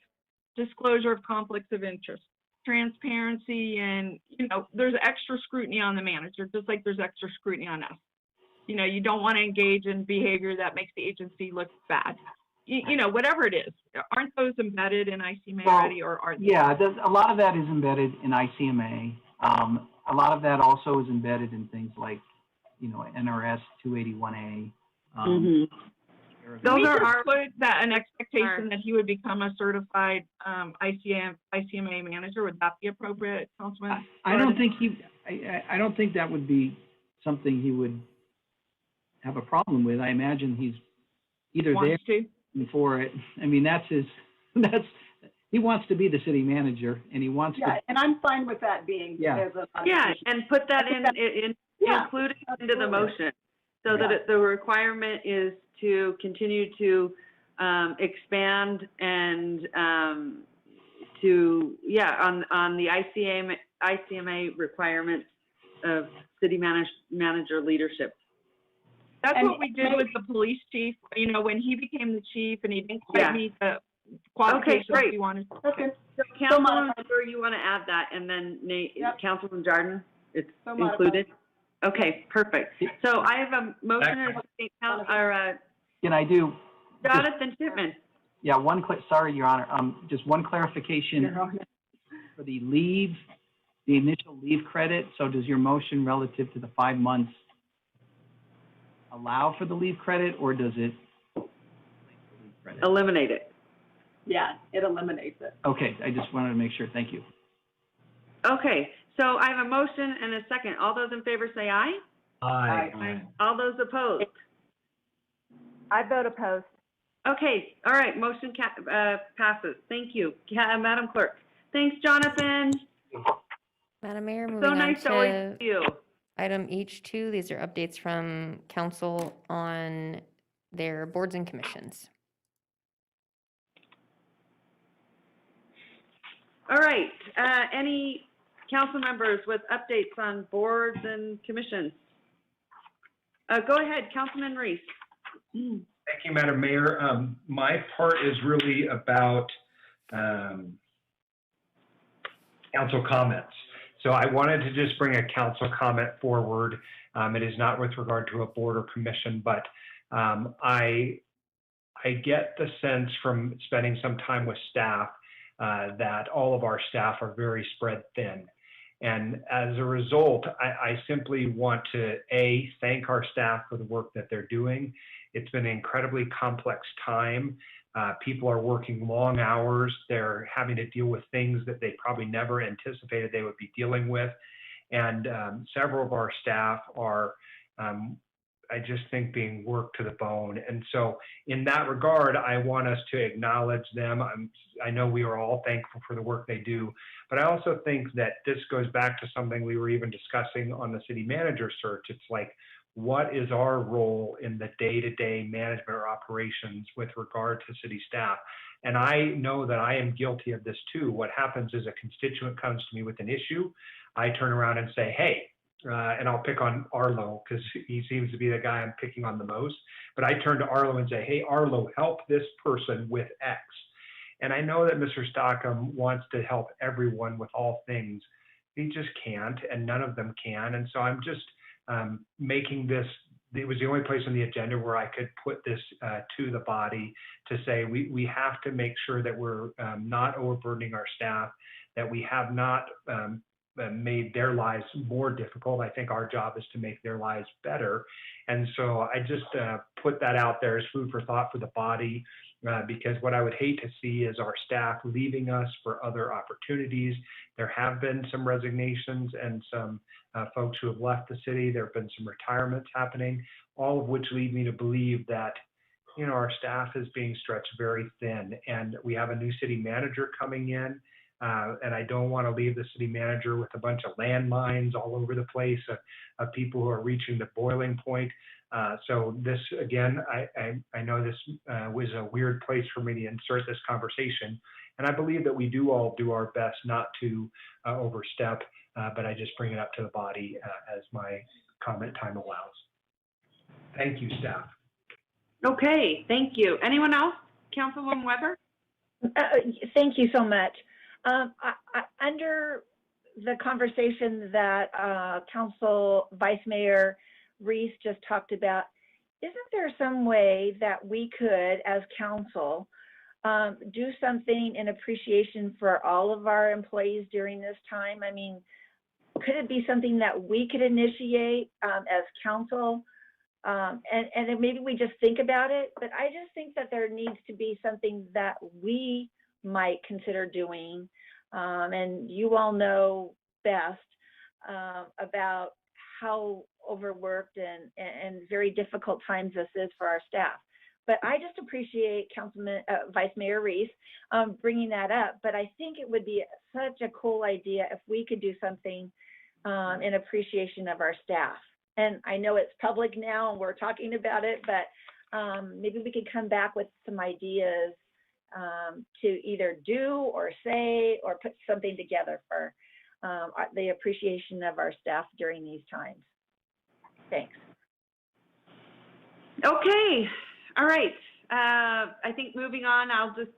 disclosure of conflicts of interest, transparency, and, you know, there's extra scrutiny on the manager, just like there's extra scrutiny on us. You know, you don't want to engage in behavior that makes the agency look bad. You know, whatever it is, aren't those embedded in ICMA already, or are they? Yeah, a lot of that is embedded in ICMA. A lot of that also is embedded in things like, you know, NRS 281A. Those are an expectation that he would become a certified ICMA manager. Would that be appropriate, Councilman? I don't think that would be something he would have a problem with. I imagine he's either there for it. I mean, he wants to be the city manager, and he wants to. And I'm fine with that being. And put that include it into the motion, so that the requirement is to continue to expand and on the ICMA requirements of city manager leadership. That's what we did with the police chief, you know, when he became the chief and he didn't quite meet the qualifications he wanted. Okay. So Councilwoman, you want to add that, and then Councilwoman Jordan, it's included? Okay, perfect. So I have a motion and a Can I do? Jonathan Shipman. Yeah, sorry, Your Honor. Just one clarification for the leave, the initial leave credit. So does your motion relative to the 5 months allow for the leave credit, or does it? Eliminate it. Yeah, it eliminates it. Okay, I just wanted to make sure. Thank you. Okay, so I have a motion and a second. All those in favor say aye. Aye. All those opposed? I vote opposed. Okay, all right, motion passes. Thank you, Madam Clerk. Thanks, Jonathan. Madam Mayor, So moving on nice to always to see you. item H2. These are updates from council on their boards and commissions. All right, any council members with updates on boards and commissions? Go ahead, Councilman Reese. Thank you, Madam Mayor. My part is really about council comments. So I wanted to just bring a council comment forward. It is not with regard to a board or commission, but I get the sense from spending some time with staff that all of our staff are very spread thin. And as a result, I simply want to, thank our staff for the work that they're doing. It's been an incredibly complex time. People are working long hours. They're having to deal with things that they probably never anticipated they would be dealing with. And several of our staff are, I just think, being worked to the bone. And so in that regard, I want us to acknowledge them. I know we are all thankful for the work they do, but I also think that this goes back to something we were even discussing on the city manager search. It's like, what is our role in the day-to-day management or operations with regard to city staff? And I know that I am guilty of this too. What happens is a constituent comes to me with an issue. I turn around and say, hey, and I'll pick on Arlo because he seems to be the guy I'm picking on the most. But I turn to Arlo and say, hey, Arlo, help this person with X. And I know that Mr. Stockham wants to help everyone with all things. He just can't, and none of them can. And so I'm just making this, it was the only place on the agenda where I could put this to the body to say we have to make sure that we're not overburdening our staff, that we have not made their lives more difficult. I think our job is to make their lives better. And so I just put that out there as food for thought for the body, because what I would hate to see is our staff leaving us for other opportunities. There have been some resignations and some folks who have left the city. There have been some retirements happening, all of which lead me to believe that, you know, our staff is being stretched very thin. And we have a new city manager coming in. And I don't want to leave the city manager with a bunch of landmines all over the place of people who are reaching the boiling point. So this, again, I know this was a weird place for me to insert this conversation. And I believe that we do all do our best not to overstep, but I just bring it up to the body as my comment time allows. Thank you, staff. Okay, thank you. Anyone else? Councilwoman Weber? Thank you so much. Under the conversation that Council Vice Mayor Reese just talked about, isn't there some way that we could, as council, do something in appreciation for all of our employees during this time? I mean, could it be something that we could initiate as council? And then maybe we just think about it, but I just think that there needs to be something that we might consider doing, and you all know best about how overworked and very difficult times this is for our staff. But I just appreciate Vice Mayor Reese bringing that up. But I think it would be such a cool idea if we could do something in appreciation of our staff. And I know it's public now and we're talking about it, but maybe we could come back with some ideas to either do or say or put something together for the appreciation of our staff during these times. Thanks. Okay, all right. I think moving on, I'll just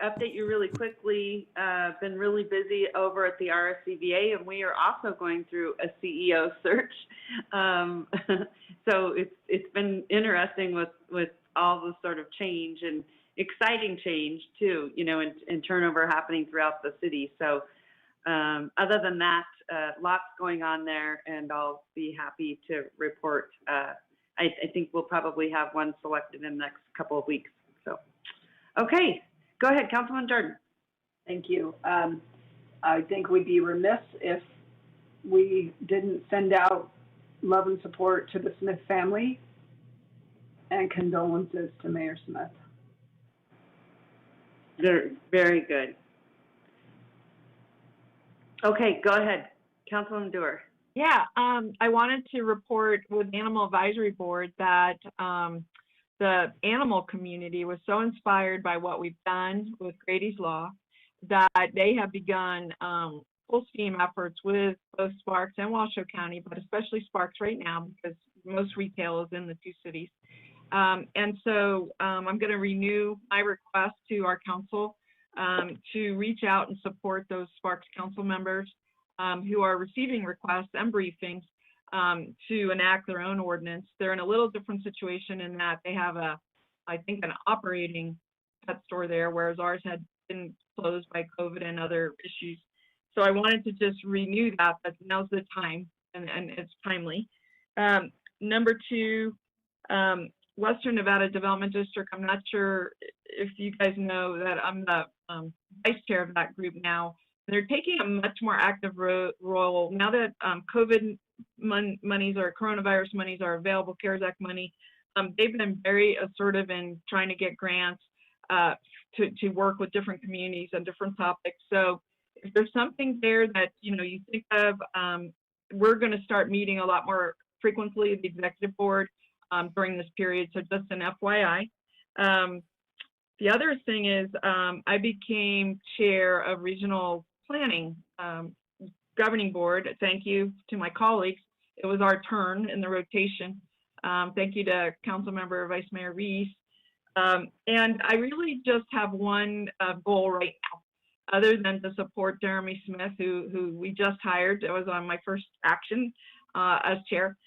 update you really quickly. Been really busy over at the RSCVA, and we are also going through a CEO search. So it's been interesting with all the sort of change and exciting change too, you know, and turnover happening throughout the city. So other than that, lots going on there, and I'll be happy to report I think we'll probably have one selected in the next couple of weeks. So, okay, go ahead, Councilman Jordan. Thank you. I think we'd be remiss if we didn't send out love and support to the Smith family and condolences to Mayor Smith. Very, very good. Okay, go ahead, Councilman Dewar. Yeah, I wanted to report with Animal Advisory Board that the animal community was so inspired by what we've done with Grady's Law that they have begun full steam efforts with both Sparks and Washoe County, but especially Sparks right now because most retail is in the two cities. And so I'm going to renew my request to our council to reach out and support those Sparks council members who are receiving requests and briefings to enact their own ordinance. They're in a little different situation in that they have I think an operating pet store there, whereas ours had been closed by COVID and other issues. So I wanted to just renew that, but now's the time, and it's timely. Number two, Western Nevada Development District, I'm not sure if you guys know that I'm the vice chair of that group now. They're taking a much more active role now that COVID monies or coronavirus monies are available, CARES Act money. They've been very assertive in trying to get grants to work with different communities on different topics. So if there's something there that you think of, we're going to start meeting a lot more frequently, the executive board, during this period. So just an FYI. The other thing is I became chair of regional planning governing board. Thank you to my colleagues. It was our turn in the rotation. Thank you to Councilmember Vice Mayor Reese. And I really just have one goal right now, other than to support Jeremy Smith, who we just hired. It was on my first action as chair.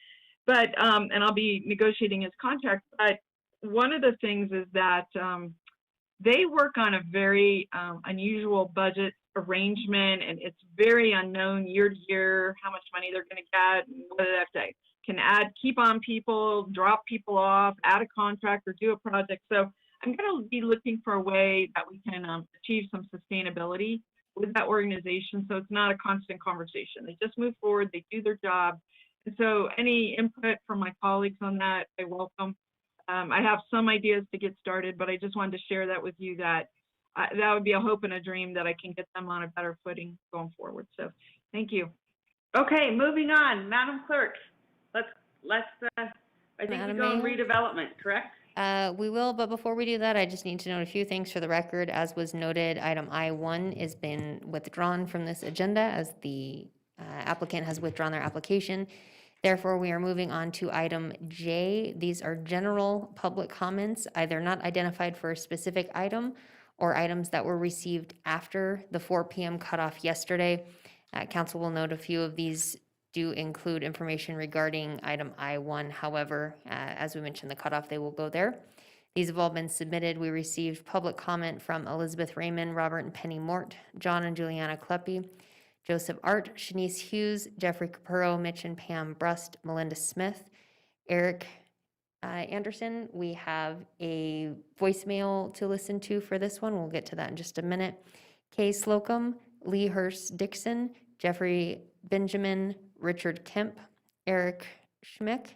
But and I'll be negotiating his contract. But one of the things is that they work on a very unusual budget arrangement, and it's very unknown year to year how much money they're going to get, and whether they can keep on people, drop people off, add a contract, or do a project. So I'm going to be looking for a way that we can achieve some sustainability with that organization, so it's not a constant conversation. They just move forward, they do their job. And so any input from my colleagues on that, I welcome. I have some ideas to get started, but I just wanted to share that with you that that would be a hope and a dream that I can get them on a better footing going forward. So thank you. Okay, moving on. Madam Clerk, let's I think Madam we go in Mayor? redevelopment, correct? We will, but before we do that, I just need to note a few things for the record. As was noted, item I-1 has been withdrawn from this agenda as the applicant has withdrawn their application. Therefore, we are moving on to item J. These are general public comments, either not identified for a specific item or items that were received after the 4 p.m. cutoff yesterday. Council will note a few of these do include information regarding item I-1. However, as we mentioned, the cutoff, they will go there. These have all been submitted. We received public comment from Elizabeth Raymond, Robert and Penny Mort, John and Juliana Kleppe, Joseph Art, Shanice Hughes, Jeffrey Capurro, Mitch and Pam Brust, Melinda Smith, Eric Anderson. We have a voicemail to listen to for this one. We'll get to that in just a minute. Kay Slocum, Lee Hurst Dixon, Jeffrey Benjamin, Richard Kemp, Eric Schmick,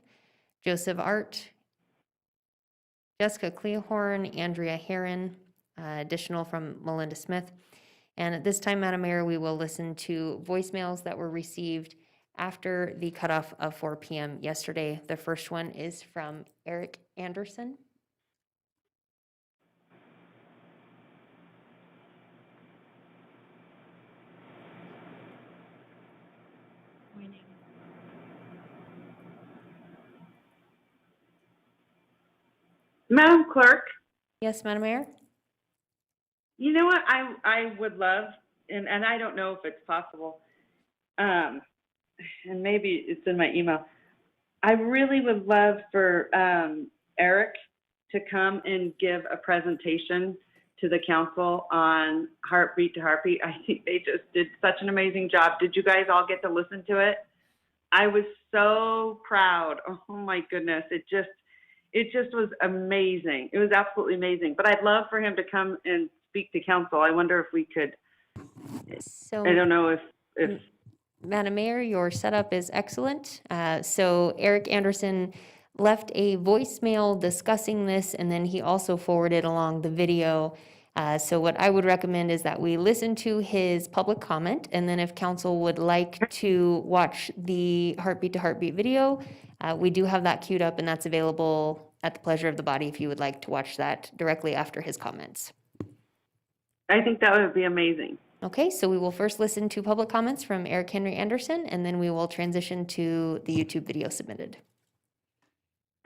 Joseph Art, Jessica Cleahorn, Andrea Heron, additional from Melinda Smith. And at this time, Madam Mayor, we will listen to voicemails that were received after the cutoff of 4 p.m. yesterday. The first one is from Eric Anderson. Madam Clerk. Yes, Madam Mayor. You know what I would love, and I don't know if it's possible, and maybe it's in my email. I really would love for Eric to come and give a presentation to the council on Heartbeat to Heartbeat. I think they just did such an amazing job. Did you guys all get to listen to it? I was so proud. Oh my goodness. It just was amazing. It was absolutely amazing. But I'd love for him to come and speak to council. I wonder if we could, So, I don't know if Madam Mayor, your setup is excellent. So Eric Anderson left a voicemail discussing this, and then he also forwarded along the video. So what I would recommend is that we listen to his public comment, and then if council would like to watch the Heartbeat to Heartbeat video, we do have that queued up, and that's available at the pleasure of the body if you would like to watch that directly after his comments. I think that would be amazing. Okay, so we will first listen to public comments from Eric Henry Anderson, and then we will transition to the YouTube video submitted.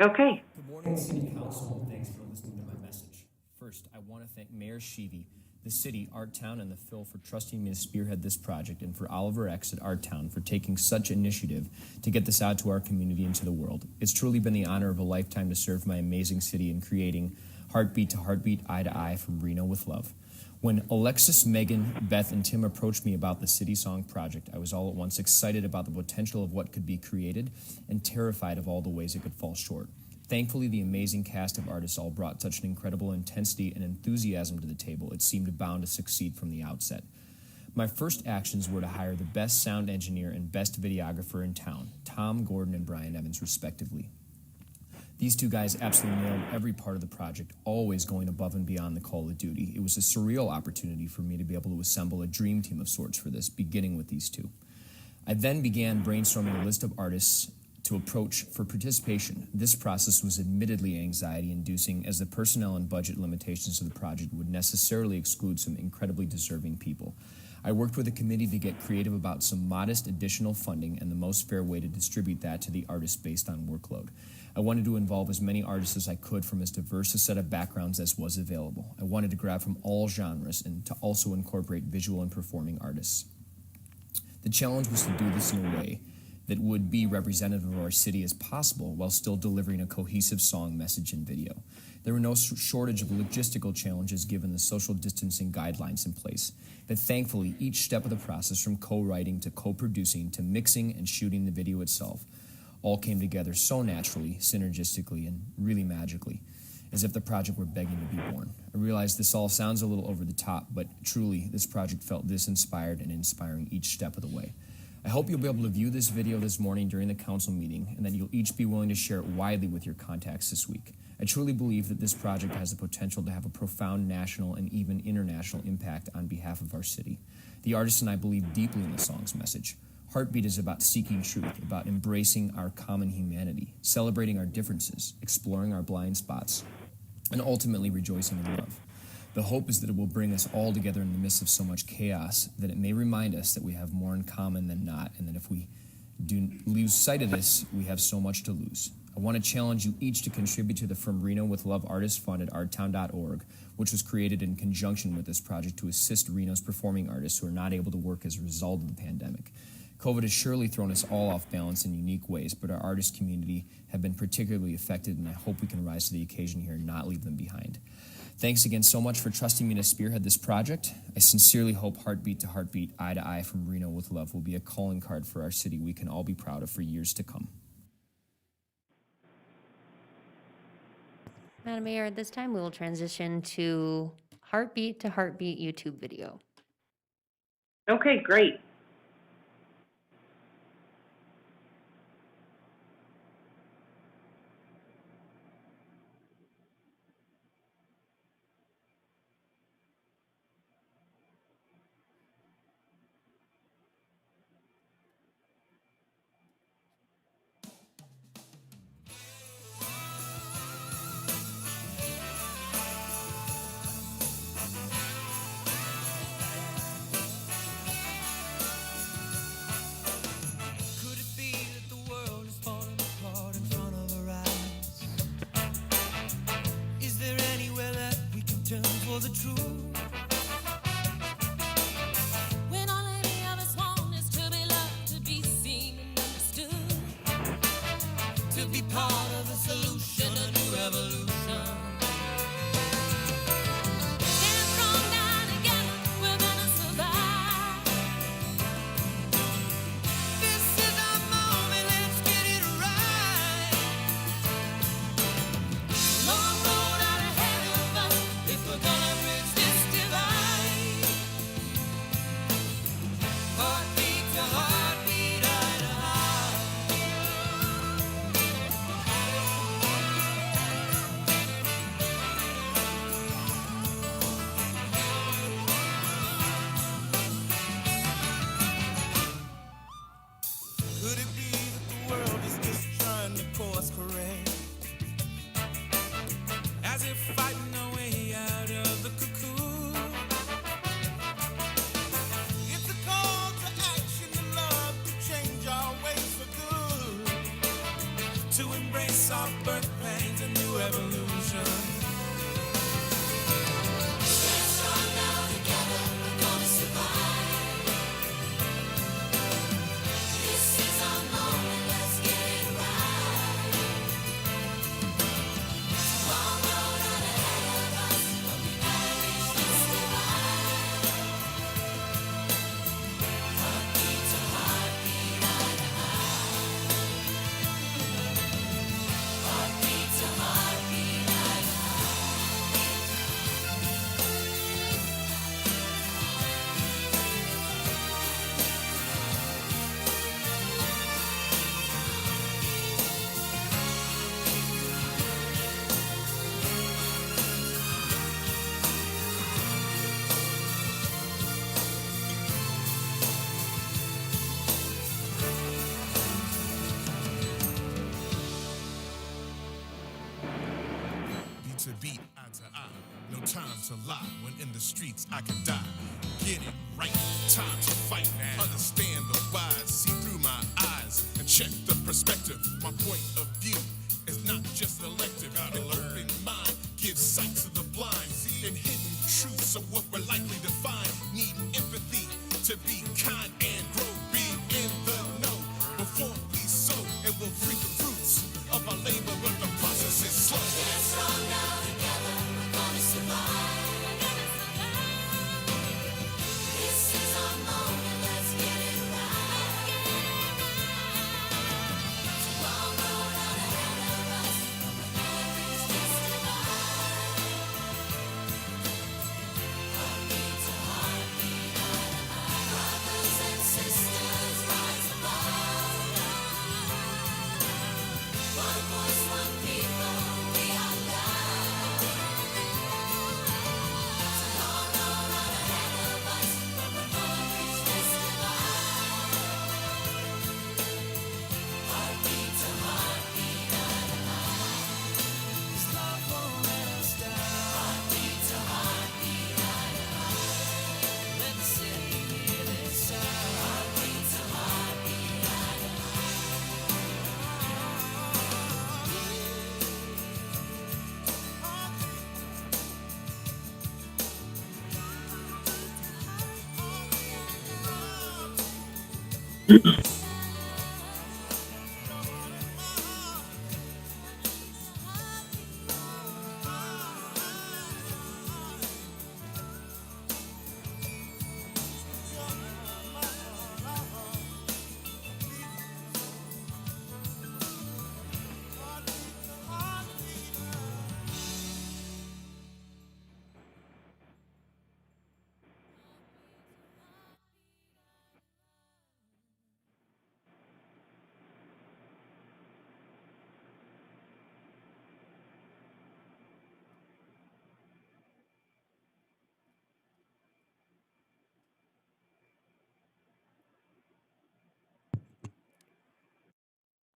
Okay. Good morning, City Council, and thanks for listening to my message. First, I want to thank Mayor Sheevy, the city, Art Town, and the Phil for trusting me to spearhead this project, and for Oliver X at Art Town for taking such initiative to get this out to our community and to the world. It's truly been the honor of a lifetime to serve my amazing city in creating Heartbeat to Heartbeat, Eye to Eye from Reno with Love. When Alexis, Megan, Beth, and Tim approached me about the City Song project, I was all at once excited about the potential of what could be created and terrified of all the ways it could fall short. Thankfully, the amazing cast of artists all brought such an incredible intensity and enthusiasm to the table, it seemed bound to succeed from the outset. My first actions were to hire the best sound engineer and best videographer in town, Tom Gordon and Brian Evans, respectively. These two guys absolutely nailed every part of the project, always going above and beyond the call of duty. It was a surreal opportunity for me to be able to assemble a dream team of sorts for this, beginning with these two. I then began brainstorming a list of artists to approach for participation. This process was admittedly anxiety-inducing, as the personnel and budget limitations of the project would necessarily exclude some incredibly deserving people. I worked with a committee to get creative about some modest additional funding and the most fair way to distribute that to the artists based on workload. I wanted to involve as many artists as I could from as diverse a set of backgrounds as was available. I wanted to grab from all genres and to also incorporate visual and performing artists. The challenge was to do this in a way that would be representative of our city as possible while still delivering a cohesive song, message, and video. There were no shortage of logistical challenges given the social distancing guidelines in place, but thankfully each step of the process, from co-writing to co-producing to mixing and shooting the video itself, all came together so naturally, synergistically, and really magically, as if the project were begging to be born. I realize this all sounds a little over the top, but truly this project felt this inspired and inspiring each step of the way. I hope you'll be able to view this video this morning during the council meeting, and that you'll each be willing to share it widely with your contacts this week. I truly believe that this project has the potential to have a profound national and even international impact on behalf of our city. The artist and I believe deeply in the song's message. Heartbeat is about seeking truth, about embracing our common humanity, celebrating our differences, exploring our blind spots, and ultimately rejoicing in love. The hope is that it will bring us all together in the midst of so much chaos, that it may remind us that we have more in common than not, and that if we do lose sight of this, we have so much to lose. I want to challenge you each to contribute to the From Reno with Love Artist Fund at arttown.org, which was created in conjunction with this project to assist Reno's performing artists who are not able to work as a result of the pandemic. COVID has surely thrown us all off balance in unique ways, but our artist community have been particularly affected, and I hope we can rise to the occasion here and not leave them behind. Thanks again so much for trusting me to spearhead this project. I sincerely hope Heartbeat to Heartbeat, Eye to Eye from Reno with Love will be a calling card for our city we can all be proud of for years to come. Madam Mayor, at this time, we will transition to Heartbeat YouTube video. Okay, great. The truth. When all any of us want is to be loved, to be seen and understood, to be part of a solution, a new revolution. Stand strong now together, we're gonna survive. This is our moment, to beat eye to eye. No time to lie. When in the streets, I can die. Get it right. Time to fight. Understand the whys. See through my eyes and check the perspective. My point of view is not just elective. An open mind gives sight to the blind and hidden truths of what we're likely to find. Need empathy to be kind and grow. Be in the know before we sow, and we'll reap the fruits of our labor, but the process is slow. Stand strong now together, we're gonna survive. This is our moment, let's get it right. Long road out ahead of us, but we're gonna reach this divide. Heartbeat to heartbeat, eye to eye. Brothers and sisters, rise above. One voice, one people, we are love. It's a long road out ahead of us, but we're gonna reach this divide. Heartbeat to heartbeat, eye to eye. This love won't let us down. Heartbeat to heartbeat, eye to eye. Let the city hear this sound. Heartbeat to heartbeat, eye to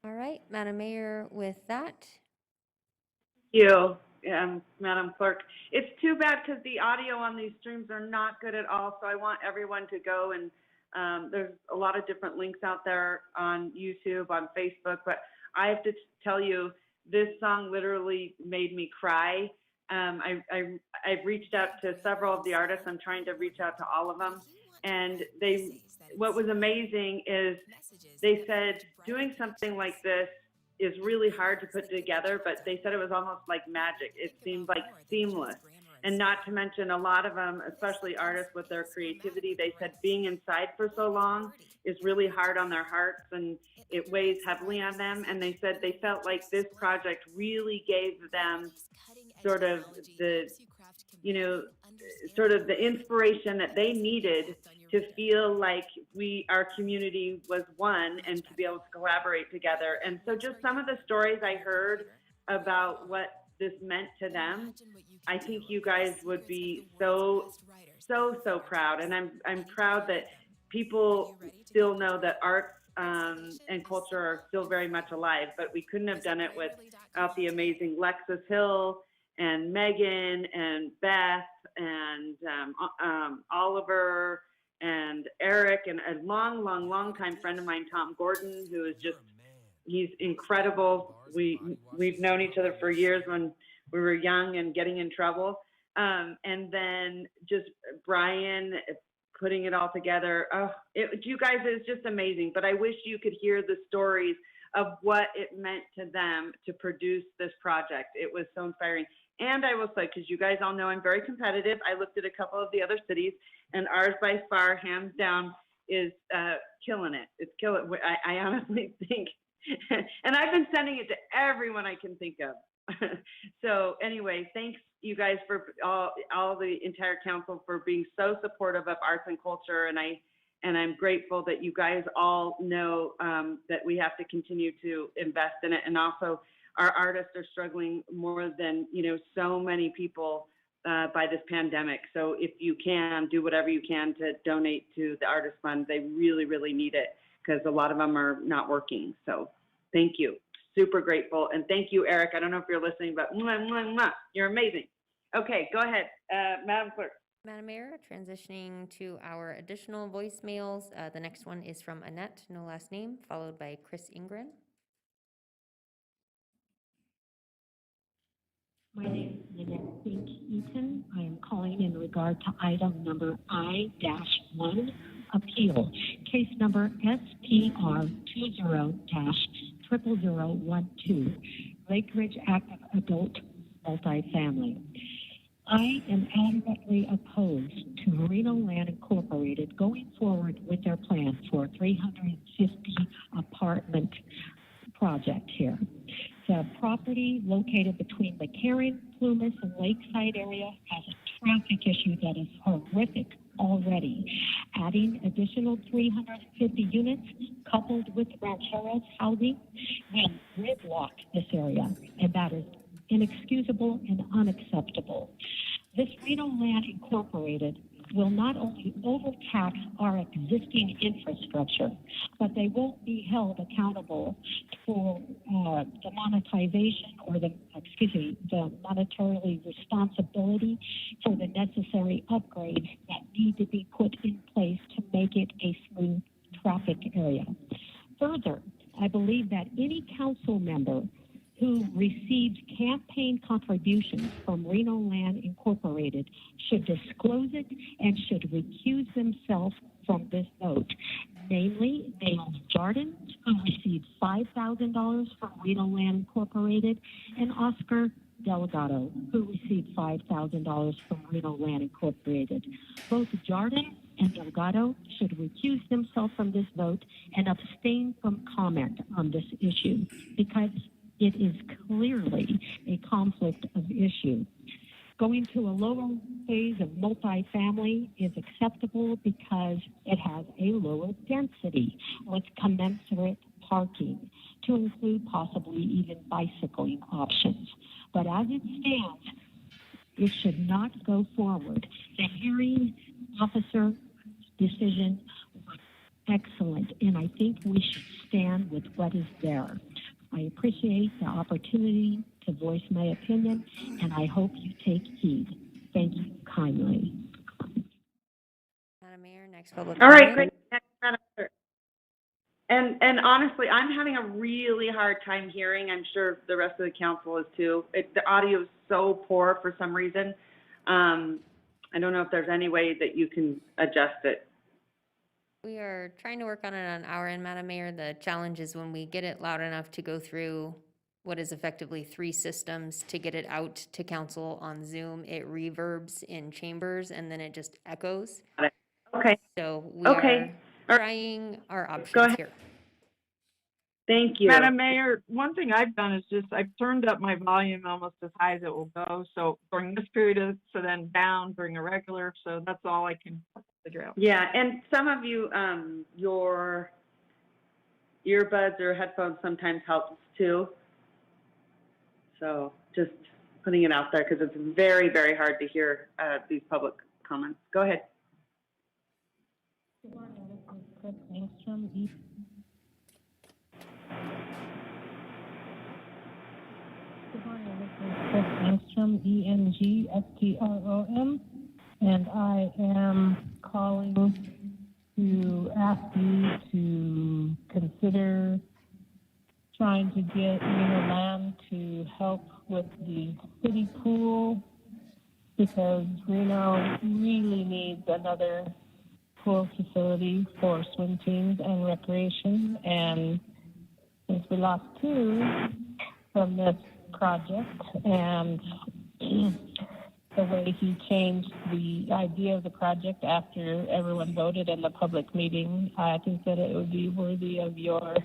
All right, Madam Mayor, with that, You, Madam Clerk. It's too bad because the audio on these streams are not good at all. So I want everyone to go and there's a lot of different links out there on YouTube, on Facebook. But I have to tell you, this song literally made me cry. I've reached out to several of the artists. I'm trying to reach out to all of them. And what was amazing is they said doing something like this is really hard to put together, but they said it was almost like magic. It seemed like seamless. And not to mention a lot of them, especially artists with their creativity, they said being inside for so long is really hard on their hearts and it weighs heavily on them. And they said they felt like this project really gave them sort of the, sort of the inspiration that they needed to feel like our community was one and to be able to collaborate together. And so just some of the stories I heard about what this meant to them, I think you guys would be so proud. And I'm proud that people still know that arts and culture are still very much alive, but we couldn't have done it without the amazing Lexus Hill and Megan and Beth and Oliver and Eric and a long time friend of mine, Tom Gordon, who is just, he's incredible. We've known each other for years when we were young and getting in trouble. And then just Brian putting it all together. You guys, it's just amazing. But I wish you could hear the stories of what it meant to them to produce this project. It was so inspiring. And I will say, because you guys all know I'm very competitive, I looked at a couple of the other cities, and ours by far, hands down, is killing it. It's killing it. I honestly think, and I've been sending it to everyone I can think of. So anyway, thanks you guys for all the entire council for being so supportive of arts and culture, and I'm grateful that you guys all know that we have to continue to invest in it, and also our artists are struggling more than so many people by this pandemic. So if you can, do whatever you can to donate to the Artist Fund. They really need it because a lot of them are not working. So thank you. super grateful. And thank you, Eric. I don't know if you're listening, but mwah, mwah, mwah. You're amazing. Okay, go ahead, Madam Clerk. Madam Mayor, transitioning to our additional voicemails. The next one is from Annette, no last name, followed by Chris Ingren. My name is Nanette Pink Eaton. I am calling in regard to item number I-1, appeal, case number SPR 20-00012, Lake Ridge Active Adult Multifamily. I am adamantly opposed to Reno Land Incorporated going forward with their plan for a 350 apartment project here. The property located between the Karen, Plumas, and Lakeside area has a traffic issue that is horrific already. Adding additional 350 units coupled with rancheros housing will gridlock this area, and that is inexcusable and unacceptable. This Reno Land Incorporated will not only overtax our existing infrastructure, but they won't be held accountable for the monetization or the monetarily responsibility for the necessary upgrades that need to be put in place to make it a smooth traffic area. Further, I believe that any council member who received campaign contributions from Reno Land Incorporated should disclose it and should recuse themselves from this vote. Namely, Naomi Jordan, who received $5,000 from Reno Land Incorporated, and Oscar Delgado, who received $5,000 from Reno Land Incorporated. Both Jordan and Delgado should recuse themselves from this vote and abstain from comment on this issue because it is clearly a conflict of issue. Going to a lower phase of multifamily is acceptable because it has a lower density with commensurate parking to include possibly even bicycling options. But as it stands, it should not go forward. The hearing officer decision was excellent, and I think we should stand with what is there. I appreciate the opportunity to voice my opinion, and I hope you take heed. Thank you kindly. Madam Mayor, next public All right, comment. great. Next, Madam Clerk. And honestly, I'm having a really hard time hearing. I'm sure the rest of the council is too. The audio is so poor for some reason. I don't know if there's any way that you can adjust it. We are trying to work on it on our end, Madam Mayor. The challenge is when we get it loud enough to go through what is effectively 3 systems to get it out to council on Zoom, it reverbs in chambers and then it just echoes. Okay. So we Okay. are trying our Go options ahead. here. Thank you. Madam Mayor, one thing I've done is just, I've turned up my volume almost as high as it will go. So during this period, so then down during a regular, so that's all I can figure out. Yeah, and some of you, your earbuds or headphones sometimes helps too. So just putting it out there because it's very, very hard to hear these public comments. Go ahead. Good morning, this is Chris Engstrom, ENGSTROM, and I am calling to ask you to consider trying to get Reno Land to help with the city pool because Reno really needs another pool facility for swim teams and recreation. And since we lost 2 from this project and the way he changed the idea of the project after everyone voted in the public meeting, I think that it would be worthy of your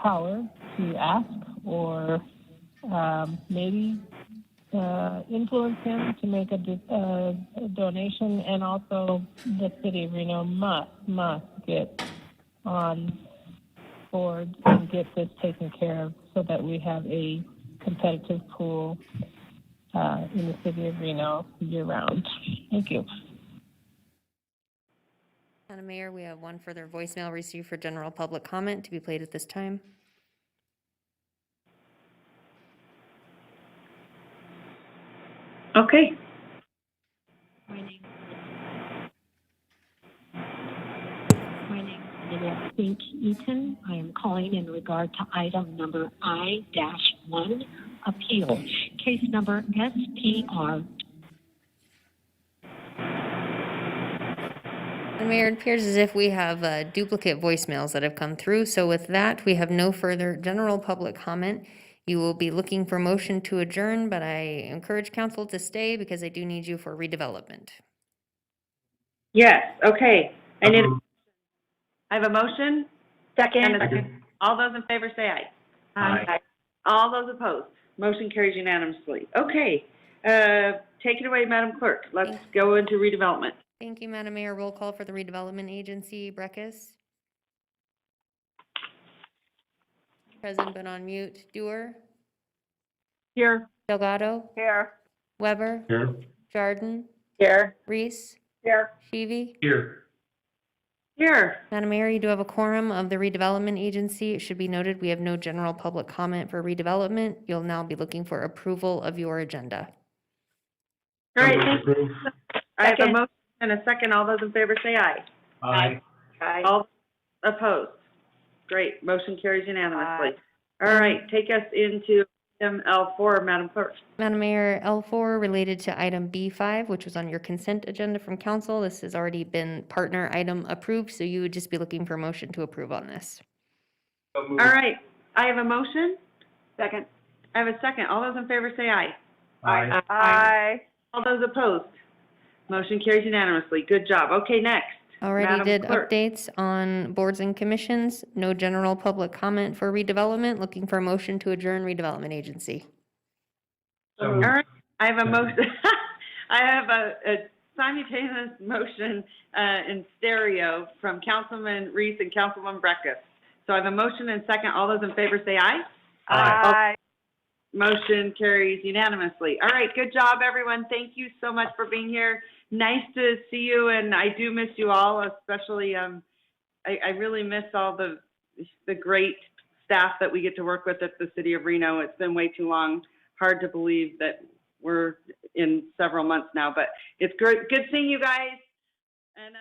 power to ask or maybe influence him to make a donation. And also the city of Reno must get on board and get this taken care of so that we have a competitive pool in the city of Reno year-round. Thank you. Madam Mayor, we have one further voicemail received for general public comment to be played at this time. Okay. My name is Lynette Pink Eaton. I am calling in regard to item number I-1, appeal, case number SPR. And Mayor, it appears as if we have duplicate voicemails that have come through. So with that, we have no further general public comment. You will be looking for motion to adjourn, but I encourage council to stay because I do need you for redevelopment. Yes, okay. I have a motion. Second. And a second. All those in favor say aye. Aye. All those opposed. Motion carries unanimously. Okay, take it away, Madam Clerk. Let's go into redevelopment. Thank you, Madam Mayor. Roll call for the redevelopment agency. Breckus? Present but on mute. Dewar? Here. Delgado? Here. Weber? Here. Jordan? Here. Reese? Here. Sheevy? Here. Here. Madam Mayor, you do have a quorum of the redevelopment agency. It should be noted we have no general public comment for redevelopment. You'll now be looking for approval of your agenda. All right, thank you. I have a motion and a second. All those in favor say aye. Aye. All opposed. Great, motion carries unanimously. All right, take us into item L4, Madam Clerk. Madam Mayor, L4 related to item B5, which was on your consent agenda from council. This has already been partner item approved, so you would just be looking for a motion to approve on this. All right, I have a motion. Second. I have a second. All those in favor say aye. Aye. Aye. All those opposed. Motion carries unanimously. Good job. Okay, next. Already Madam did Clerk. updates on boards and commissions. No general public comment for redevelopment. Looking for a motion to adjourn redevelopment agency. So All right, I have a motion. I have a simultaneous motion in stereo from Councilman Reese and Councilman Breckus. So I have a motion and second. All those in favor say aye. Aye. Motion carries unanimously. All right, good job, everyone. Thank you so much for being here. Nice to see you, and I do miss you all, especially I really miss all the great staff that we get to work with at the City of Reno. It's been way too long. Hard to believe that we're in several months now, but it's good seeing you guys. And